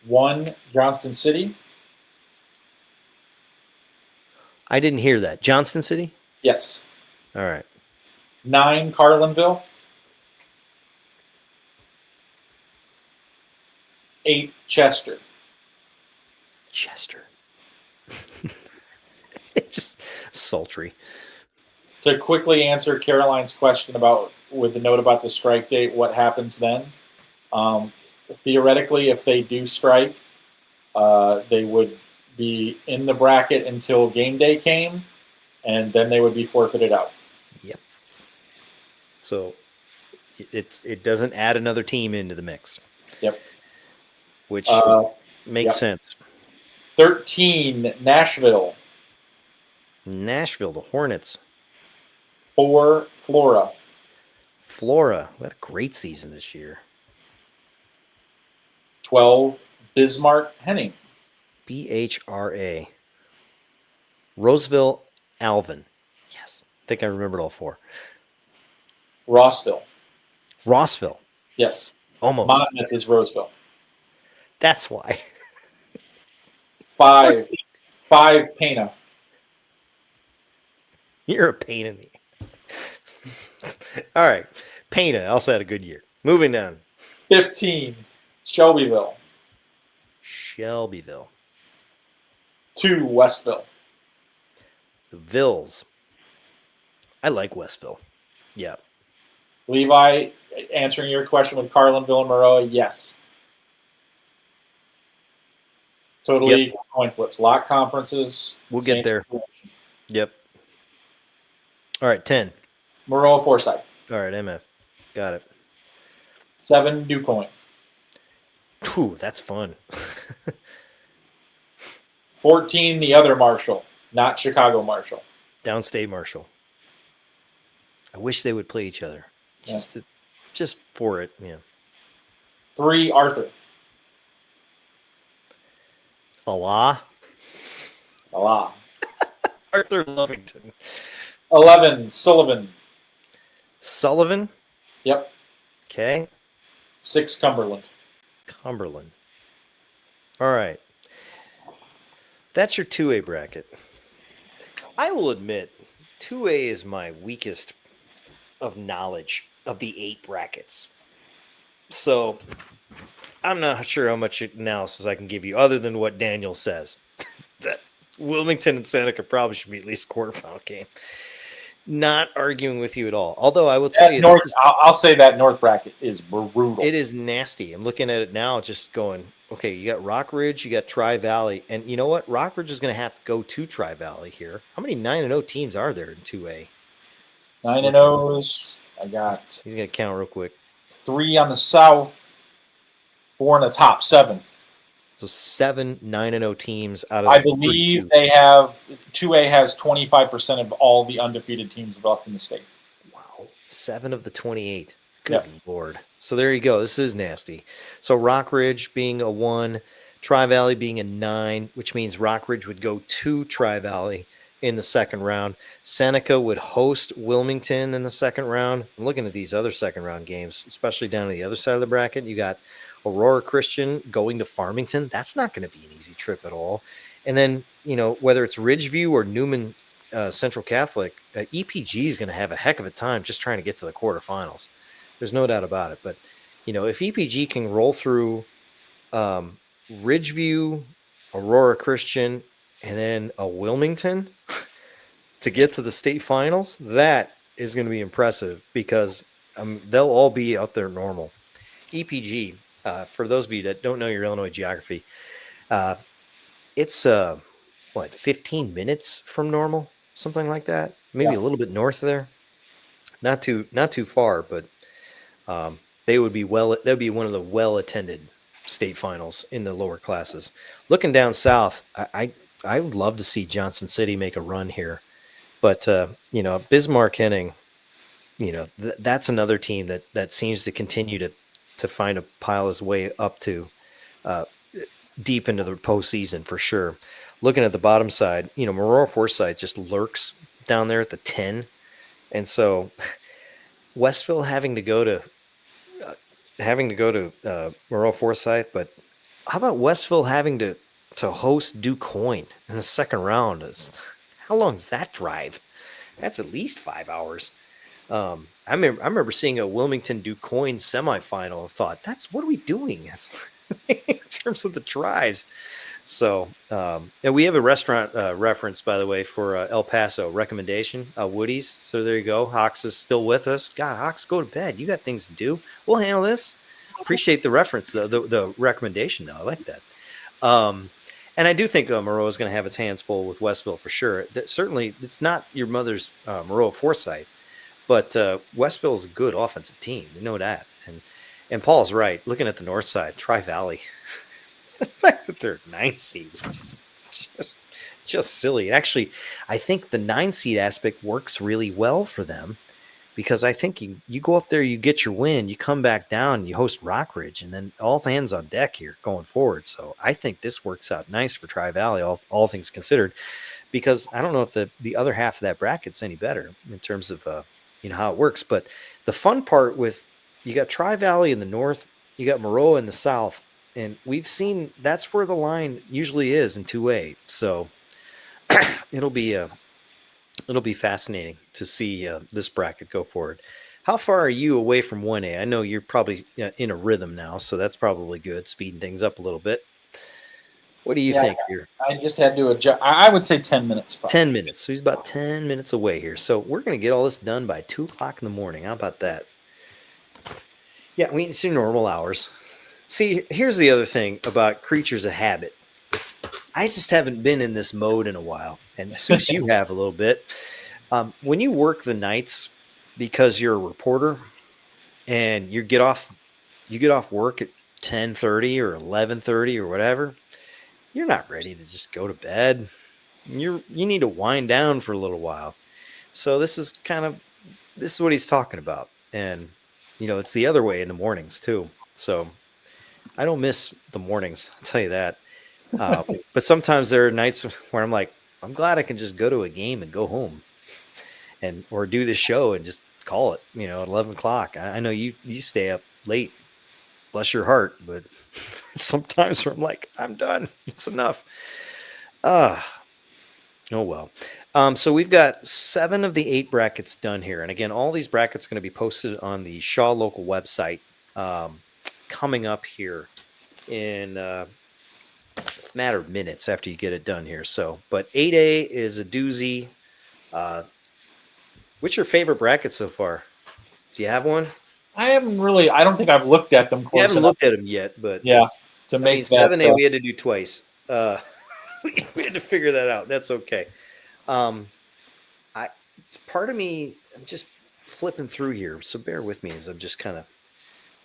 1, Johnston City. I didn't hear that. Johnston City? Yes. All right. 9, Carlinville. 8, Chester. Chester. It's just sultry. To quickly answer Caroline's question about, with the note about the strike date, what happens then? Theoretically, if they do strike, they would be in the bracket until game day came, and then they would be forfeited out. Yep. So it doesn't add another team into the mix. Yep. Which makes sense. 13, Nashville. Nashville, the Hornets. 4, Flora. Flora, we had a great season this year. 12, Bismarck Henning. BHRA. Roseville Alvin. Yes. I think I remembered all 4. Rossville. Rossville. Yes. Almost. Monmouth is Roseville. That's why. 5, Pana. You're a pain in the ass. All right. Pana also had a good year. Moving down. 15, Shelbyville. Shelbyville. 2, Westville. The Vills. I like Westville. Yeah. Levi, answering your question with Carlinville and Maroa, yes. Totally coin flips. Lock conferences. We'll get there. Situation. Yep. All right, 10. Maroa Forsyth. All right, MF. Got it. 7, DuQuoin. Ooh, that's fun. 14, the other Marshall, not Chicago Marshall. Downstate Marshall. I wish they would play each other. Just for it, yeah. 3, Arthur. Allah. Arthur Lovington. 11, Sullivan. Sullivan. Yep. Okay. 6, Cumberland. Cumberland. All right. That's your 2A bracket. I will admit, 2A is my weakest of knowledge of the 8 brackets. So I'm not sure how much analysis I can give you other than what Daniel says. That Wilmington and Seneca probably should be at least quarterfinal game. Not arguing with you at all. Although I will tell you, I'll say that North bracket is brutal. It is nasty. I'm looking at it now, just going, okay, you got Rock Ridge, you got Tri-Valley, and you know what? Rock Ridge is going to have to go to Tri-Valley here. How many 9-0 teams are there in 2A? 9-0s. I got. He's going to count real quick. 3 on the south, 4 in the top, 7. So 7 9-0 teams out of I believe 32. they have 2A has 25% of all the undefeated teams left in the state. Wow. 7 of the 28. Good Lord. So there you go. This is nasty. So Rock Ridge being a 1, Tri-Valley being a 9, which means Rock Ridge would go to Tri-Valley, in the second round. Seneca would host Wilmington in the second round. I'm looking at these other second round games, especially down to the other side of the bracket. You got Aurora Christian going to Farmington. That's not going to be an easy trip at all. And then, whether it's Ridgeview or Newman Central Catholic, EPG is going to have a heck of a time just trying to get to the quarterfinals. There's no doubt about it. But, if EPG can roll through Ridgeview, Aurora Christian, and then a Wilmington to get to the state finals, that is going to be impressive because they'll all be out there normal. EPG, for those of you that don't know your Illinois geography, it's 15 minutes from normal, something like that. Maybe a little bit north there. Not too far, but they would be that'd be one of the well-attended state finals in the lower classes. Looking down south, I would love to see Johnson City make a run here, but Bismarck Henning, that's another team that seems to continue to find a pile his way up to deep into the postseason for sure. Looking at the bottom side, Maroa Forsyth just lurks down there at the 10, and so Westville having to go to Maroa Forsyth, but how about Westville having to host DuQuoin in the second round? How long is that drive? That's at least 5 hours. I remember seeing a Wilmington DuQuoin semifinal and thought, what are we doing in terms of the drives? So and we have a restaurant reference, by the way, for El Paso recommendation, Woody's. So there you go. Hawks is still with us. God, Hawks, go to bed. You got things to do. We'll handle this. Appreciate the reference, the recommendation, though. I like that. And I do think Maroa is going to have its hands full with Westville for sure. Certainly, it's not your mother's Maroa Forsyth, but Westville is a good offensive team. You know that. And Paul's right. Looking at the north side, Tri-Valley, the fact that they're 9 seeds is just silly. Actually, I think the 9 seed aspect works really well for them because I think you go up there, you get your win, you come back down, you host Rockridge, and then all hands on deck here going forward. So I think this works out nice for Tri-Valley, all things considered, because I don't know if the other half of that bracket's any better in terms of how it works. But the fun part with you got Tri-Valley in the north, you got Maroa in the south, and we've seen that's where the line usually is in 2A. So it'll be fascinating to see this bracket go forward. How far are you away from 1A? I know you're probably in a rhythm now, so that's probably good, speeding things up a little bit. What do you think here? I just had to adjust. I would say 10 minutes. Probably. 10 minutes. So he's about 10 minutes away here. So we're going to get all this done by 2 o'clock in the morning. How about that? Yeah, we need some normal hours. See, here's the other thing about creatures of habit. I just haven't been in this mode in a while. And Soucie, you have a little bit. When you work the nights because you're a reporter and you get off work at 10:30 or 11:30 or whatever, you're not ready to just go to bed. You need to wind down for a little while. So this is what he's talking about. And it's the other way in the mornings too. So I don't miss the mornings, I'll tell you that. But sometimes there are nights where I'm like, I'm glad I can just go to a game and go home or do the show and just call it, at 11 o'clock. I know you stay up late, bless your heart, but sometimes where I'm like, I'm done. It's enough. Oh well. So we've got 7 of the 8 brackets done here. And again, all these brackets are going to be posted on the Shaw local website coming up here in matter of minutes after you get it done here. So, but 8A is a doozy. What's your favorite bracket so far? Do you have one? I don't think I've looked at them close enough. You haven't looked at them yet, but yeah, to make that 7A we had to do twice. We had to figure that out. That's okay. Part of me, I'm just flipping through here, so bear with me as I'm just kind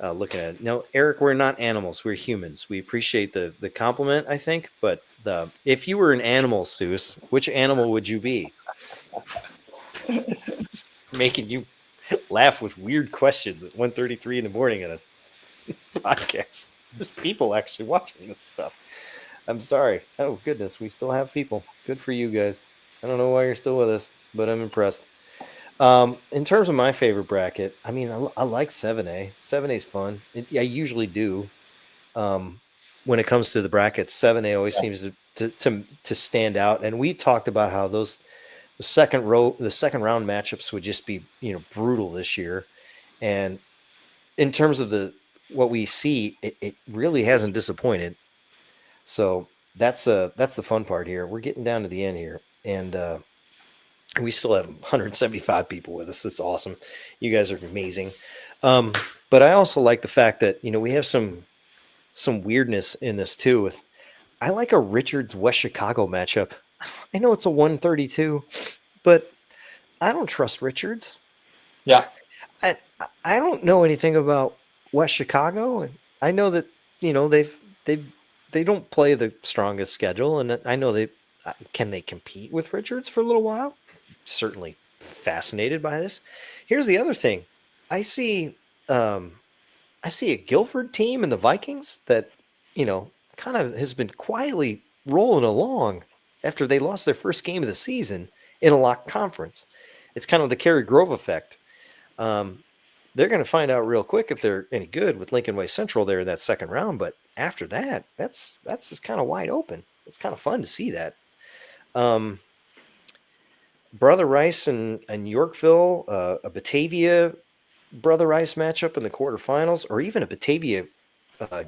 of looking at it. No, Eric, we're not animals. We're humans. We appreciate the compliment, I think, but if you were an animal, Seuss, which animal would you be? Making you laugh with weird questions at 1:33 in the morning on a podcast. There's people actually watching this stuff. I'm sorry. Oh, goodness. We still have people. Good for you guys. I don't know why you're still with us, but I'm impressed. In terms of my favorite bracket, I mean, I like 7A. 7A is fun. I usually do. When it comes to the brackets, 7A always seems to stand out. And we talked about how the second round matchups would just be brutal this year. And in terms of what we see, it really hasn't disappointed. So that's the fun part here. We're getting down to the end here, and we still have 175 people with us. That's awesome. You guys are amazing. But I also like the fact that we have some weirdness in this too. I like a Richards West Chicago matchup. I know it's a 132, but I don't trust Richards. Yeah. I don't know anything about West Chicago. I know that they don't play the strongest schedule, and I know they compete with Richards for a little while. Certainly fascinated by this. Here's the other thing. I see a Guilford team in the Vikings that kind of has been quietly rolling along after they lost their first game of the season in a locked conference. It's kind of the Cary Grove effect. They're going to find out real quick if they're any good with Lincoln Way Central there in that second round. But after that, that's just kind of wide open. It's kind of fun to see that. Brother Rice and Yorkville, a Batavia Brother Rice matchup in the quarterfinals, or even a Batavia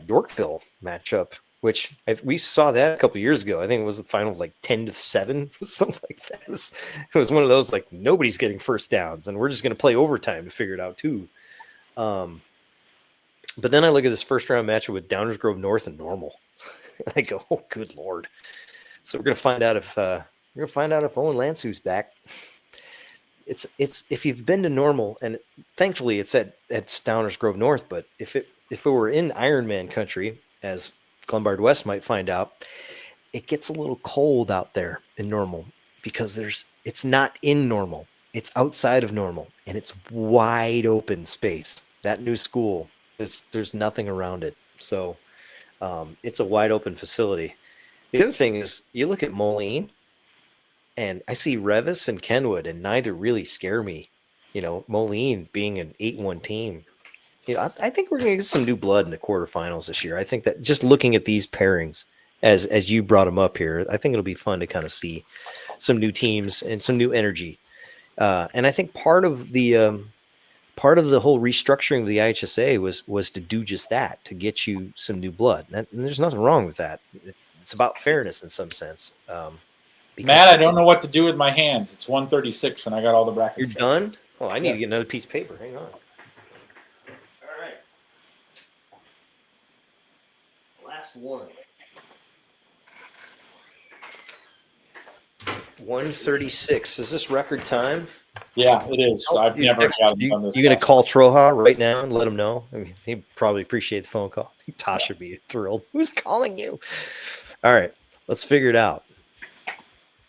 Yorkville matchup, which we saw that a couple of years ago. I think it was the final like 10-7, something like that. It was one of those like nobody's getting first downs, and we're just going to play overtime to figure it out too. But then I look at this first round matchup with Downers Grove North and Normal. I go, oh, good Lord. So we're going to find out if Owen Lansu's back. It's if you've been to Normal, and thankfully it's at Downers Grove North, but if it were in Ironman country, as Glenbard West might find out, it gets a little cold out there in Normal because it's not in Normal. It's outside of Normal, and it's wide open space. That new school, there's nothing around it. So it's a wide open facility. The other thing is you look at Moline, and I see Revis and Kenwood, and neither really scare me. Moline being an 8-1 team. I think we're going to get some new blood in the quarterfinals this year. I think that just looking at these pairings, as you brought them up here, I think it'll be fun to kind of see some new teams and some new energy. And I think part of the whole restructuring of the IHSA was to do just that, to get you some new blood. And there's nothing wrong with that. It's about fairness in some sense. Matt, I don't know what to do with my hands. It's 1:36, and I got all the brackets. You're done? Well, I need to get another piece of paper. Hang on. All right. Last one. 1:36. Is this record time? Yeah, it is. I've never gotten done this. You going to call Troja right now and let him know? I mean, he'd probably appreciate the phone call. Tosh would be thrilled. Who's calling you? All right, let's figure it out.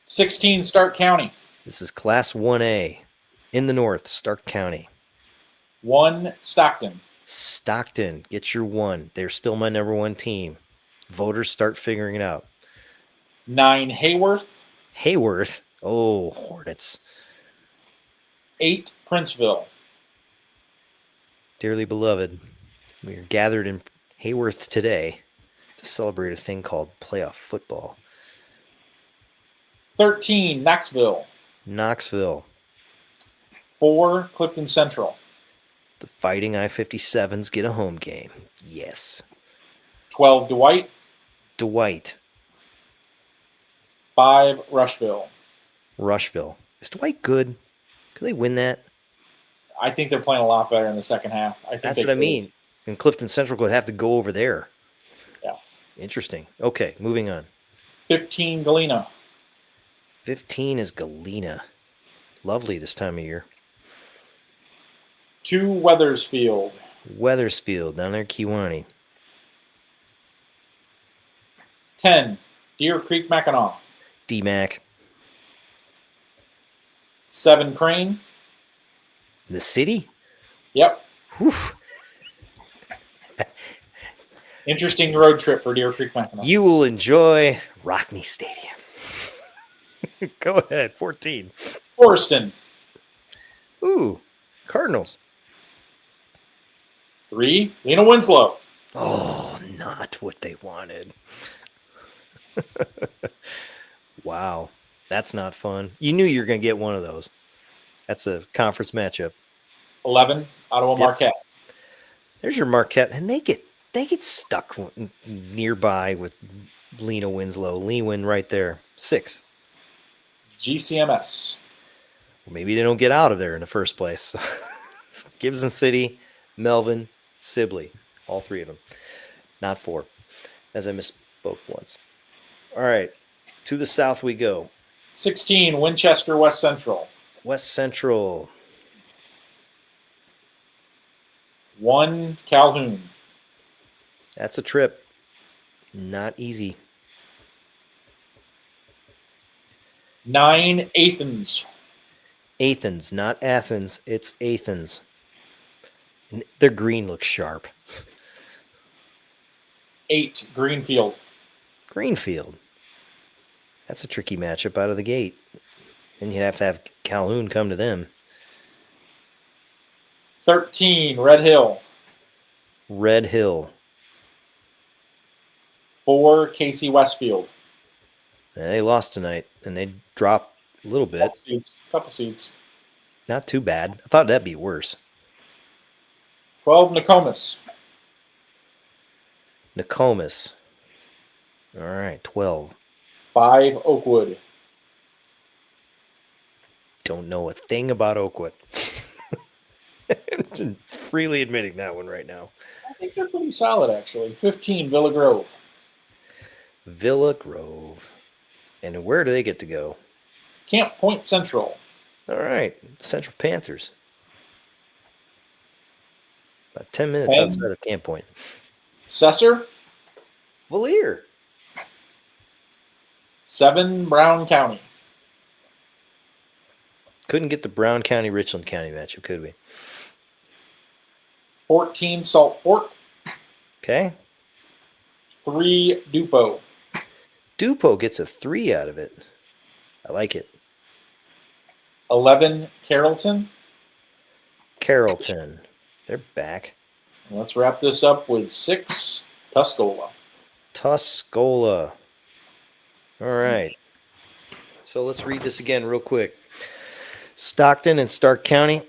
16, Stark County. This is Class 1A in the north, Stark County. 1, Stockton. Stockton, get your 1. They're still my number 1 team. Voters start figuring it out. 9, Hayworth. Hayworth. Oh, Hornets. 8, Princeville. Dearly beloved, we are gathered in Hayworth today to celebrate a thing called playoff football. 13, Knoxville. Knoxville. 4, Clifton Central. The Fighting I-57s get a home game. Yes. 12, Dwight. Dwight. 5, Rushville. Rushville. Is Dwight good? Could they win that? I think they're playing a lot better in the second half. That's what I mean. And Clifton Central would have to go over there. Yeah. Interesting. Okay, moving on. 15, Galena. 15 is Galena. Lovely this time of year. 2, Weathersfield. Weathersfield, down there, Kewanee. 10, Deer Creek, Mackinac. DMAC. 7, Crane. The city? Yep. Whew. Interesting road trip for Deer Creek, Mackinac. You will enjoy Rockney Stadium. Go ahead. 14. Forreston. Ooh, Cardinals. 3. Lena Winslow. Oh, not what they wanted. Wow. That's not fun. You knew you were going to get one of those. That's a conference matchup. 11. Ottawa Marquette. There's your Marquette, and they get stuck nearby with Lena Winslow. Lewin right there. 6. GCMS. Well, maybe they don't get out of there in the first place. Gibson City, Melvin, Sibley. All 3 of them. Not 4, as I misspoke once. All right. To the south we go. 16. Winchester West Central. West Central. 1. Calhoun. That's a trip. Not easy. 9. Athens. Athens, not Athens. It's Athens. Their green looks sharp. 8. Greenfield. Greenfield. That's a tricky matchup out of the gate. Then you'd have to have Calhoun come to them. 13. Red Hill. Red Hill. 4. Casey Westfield. They lost tonight, and they dropped a little bit. Couple seeds. Not too bad. I thought that'd be worse. 12. Nokomis. Nokomis. All right, 12. 5. Oakwood. Don't know a thing about Oakwood. Freely admitting that one right now. I think they're pretty solid, actually. 15. Villa Grove. Villa Grove. And where do they get to go? Camp Point Central. All right, Central Panthers. About 10 minutes 10. outside of Camp Point. Cesar. Valier. 7. Brown County. Couldn't get the Brown County, Richland County matchup, could we? 14. Salt Fork. Okay. 3. Dupo. Dupo gets a 3 out of it. I like it. 11. Carrollton. Carrollton. They're back. Let's wrap this up with 6. Tuscola. Tuscola. All right. So let's read this again real quick. Stockton and Stark County,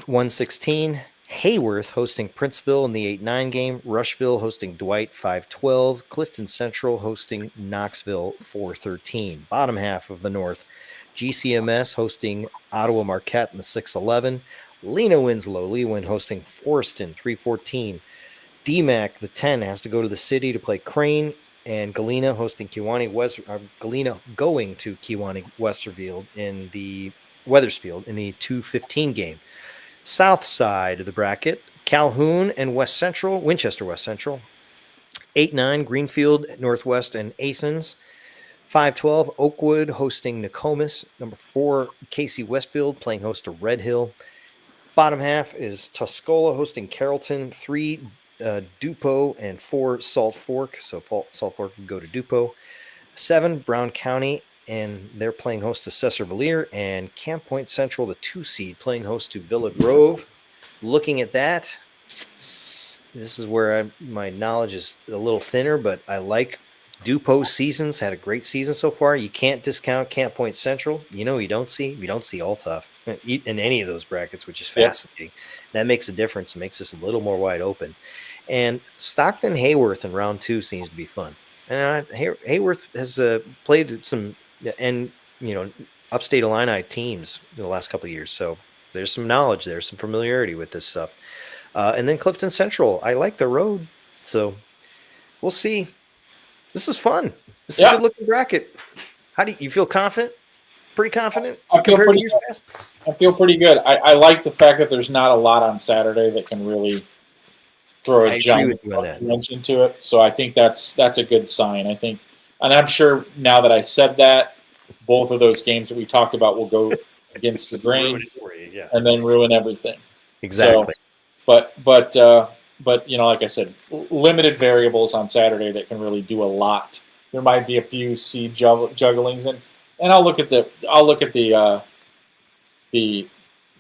116. Hayworth hosting Princeville in the 8-9 game. Rushville hosting Dwight, 5-12. Clifton Central hosting Knoxville, 4-13. Bottom half of the North. GCMS hosting Ottawa Marquette in the 6-11. Lena Winslow, Lewin hosting Forreston, 3-14. DMAC, the 10, has to go to the city to play Crane. And Galena hosting Galena going to Kewanee Wethersfield in the 2:15 game. South side of the bracket, Calhoun and Winchester West Central. 8-9, Greenfield, Northwest, and Athens. 5-12, Oakwood hosting Nokomis. Number 4, Casey Westfield playing host to Red Hill. Bottom half is Tuscola hosting Carrollton. 3, Dupo, and 4, Salt Fork. So Salt Fork would go to Dupo. 7, Brown County, and they're playing host to Cesar Valier. And Camp Point Central, the 2 seed, playing host to Villa Grove. Looking at that, this is where my knowledge is a little thinner, but I like Dupo's seasons. Had a great season so far. You can't discount Camp Point Central. You don't see all tough in any of those brackets, which is fascinating. Yep. That makes a difference. It makes this a little more wide open. And Stockton Hayworth in round 2 seems to be fun. And Hayworth has played some upstate Illini teams in the last couple of years. So there's some knowledge there, some familiarity with this stuff. And then Clifton Central, I like the road. So we'll see. This is fun. This is a good looking bracket. How do you feel confident? Pretty confident? I feel pretty good. I like the fact that there's not a lot on Saturday that can really throw a giant wrench into it. So I think that's a good sign. I think, and I'm sure now that I said that, both of those games that we talked about will go against the grain and then ruin everything. Exactly. So, but like I said, limited variables on Saturday that can really do a lot. There might be a few seed jugglings, and and I'll look at the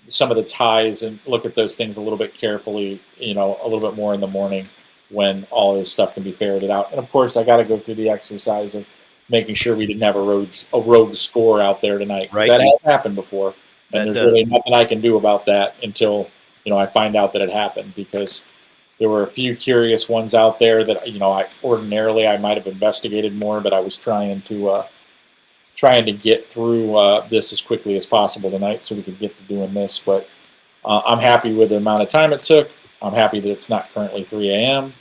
some of the ties and look at those things a little bit carefully, a little bit more in the morning when all this stuff can be ferreted out. And of course, I got to go through the exercise of making sure we didn't have a rogue score out there tonight. Right. That has happened before, and That there's really does. nothing I can do about that until I find out that it happened, because there were a few curious ones out there that I might have investigated more, but I was trying to get through this as quickly as possible tonight so we could get to doing this. But I'm happy with the amount of time it took. I'm happy that it's not currently 3 a.m.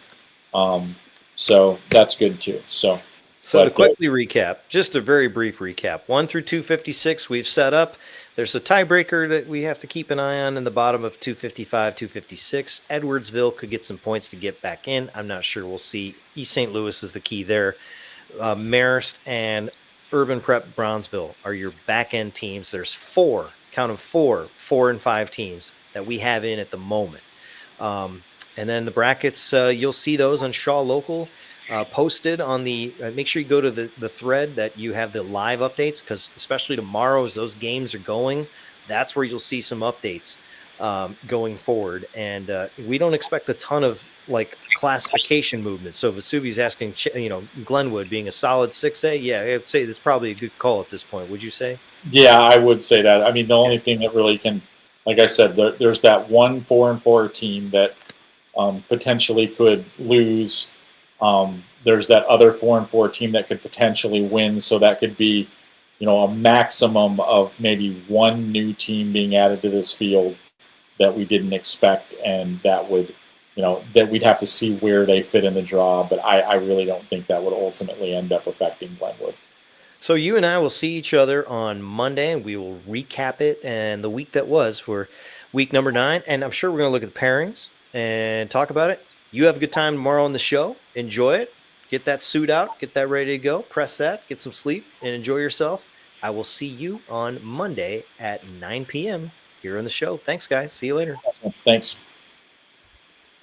So that's good too. So to quickly recap, just a very brief recap. 1 through 256 we've set up. There's a tiebreaker that we have to keep an eye on in the bottom of 255, 256. Edwardsville could get some points to get back in. I'm not sure. We'll see. East St. Louis is the key there. Marist and Urban Prep Brownsville are your back-end teams. There's 4, count them 4 and 5 teams that we have in at the moment. And then the brackets, you'll see those on Shaw Local posted on the make sure you go to the thread that you have the live updates, because especially tomorrow as those games are going, that's where you'll see some updates going forward. And we don't expect a ton of classification movement. So Vesuvi's asking, Glenwood being a solid 6A, yeah, I'd say that's probably a good call at this point. Would you say? Yeah, I would say that. I mean, the only thing that really can, like I said, there's that one 4-4 team that potentially could lose. There's that other 4-4 team that could potentially win. So that could be, a maximum of maybe one new team being added to this field that we didn't expect, and that would, that we'd have to see where they fit in the draw. But I really don't think that would ultimately end up affecting Glenwood. So you and I will see each other on Monday, and we will recap it and the week that was for week number 9. And I'm sure we're going to look at the pairings and talk about it. You have a good time tomorrow on the show. Enjoy it. Get that suit out. Get that ready to go. Press that. Get some sleep and enjoy yourself. I will see you on Monday at 9 p.m. here on the show. Thanks, guys. See you later. Thanks.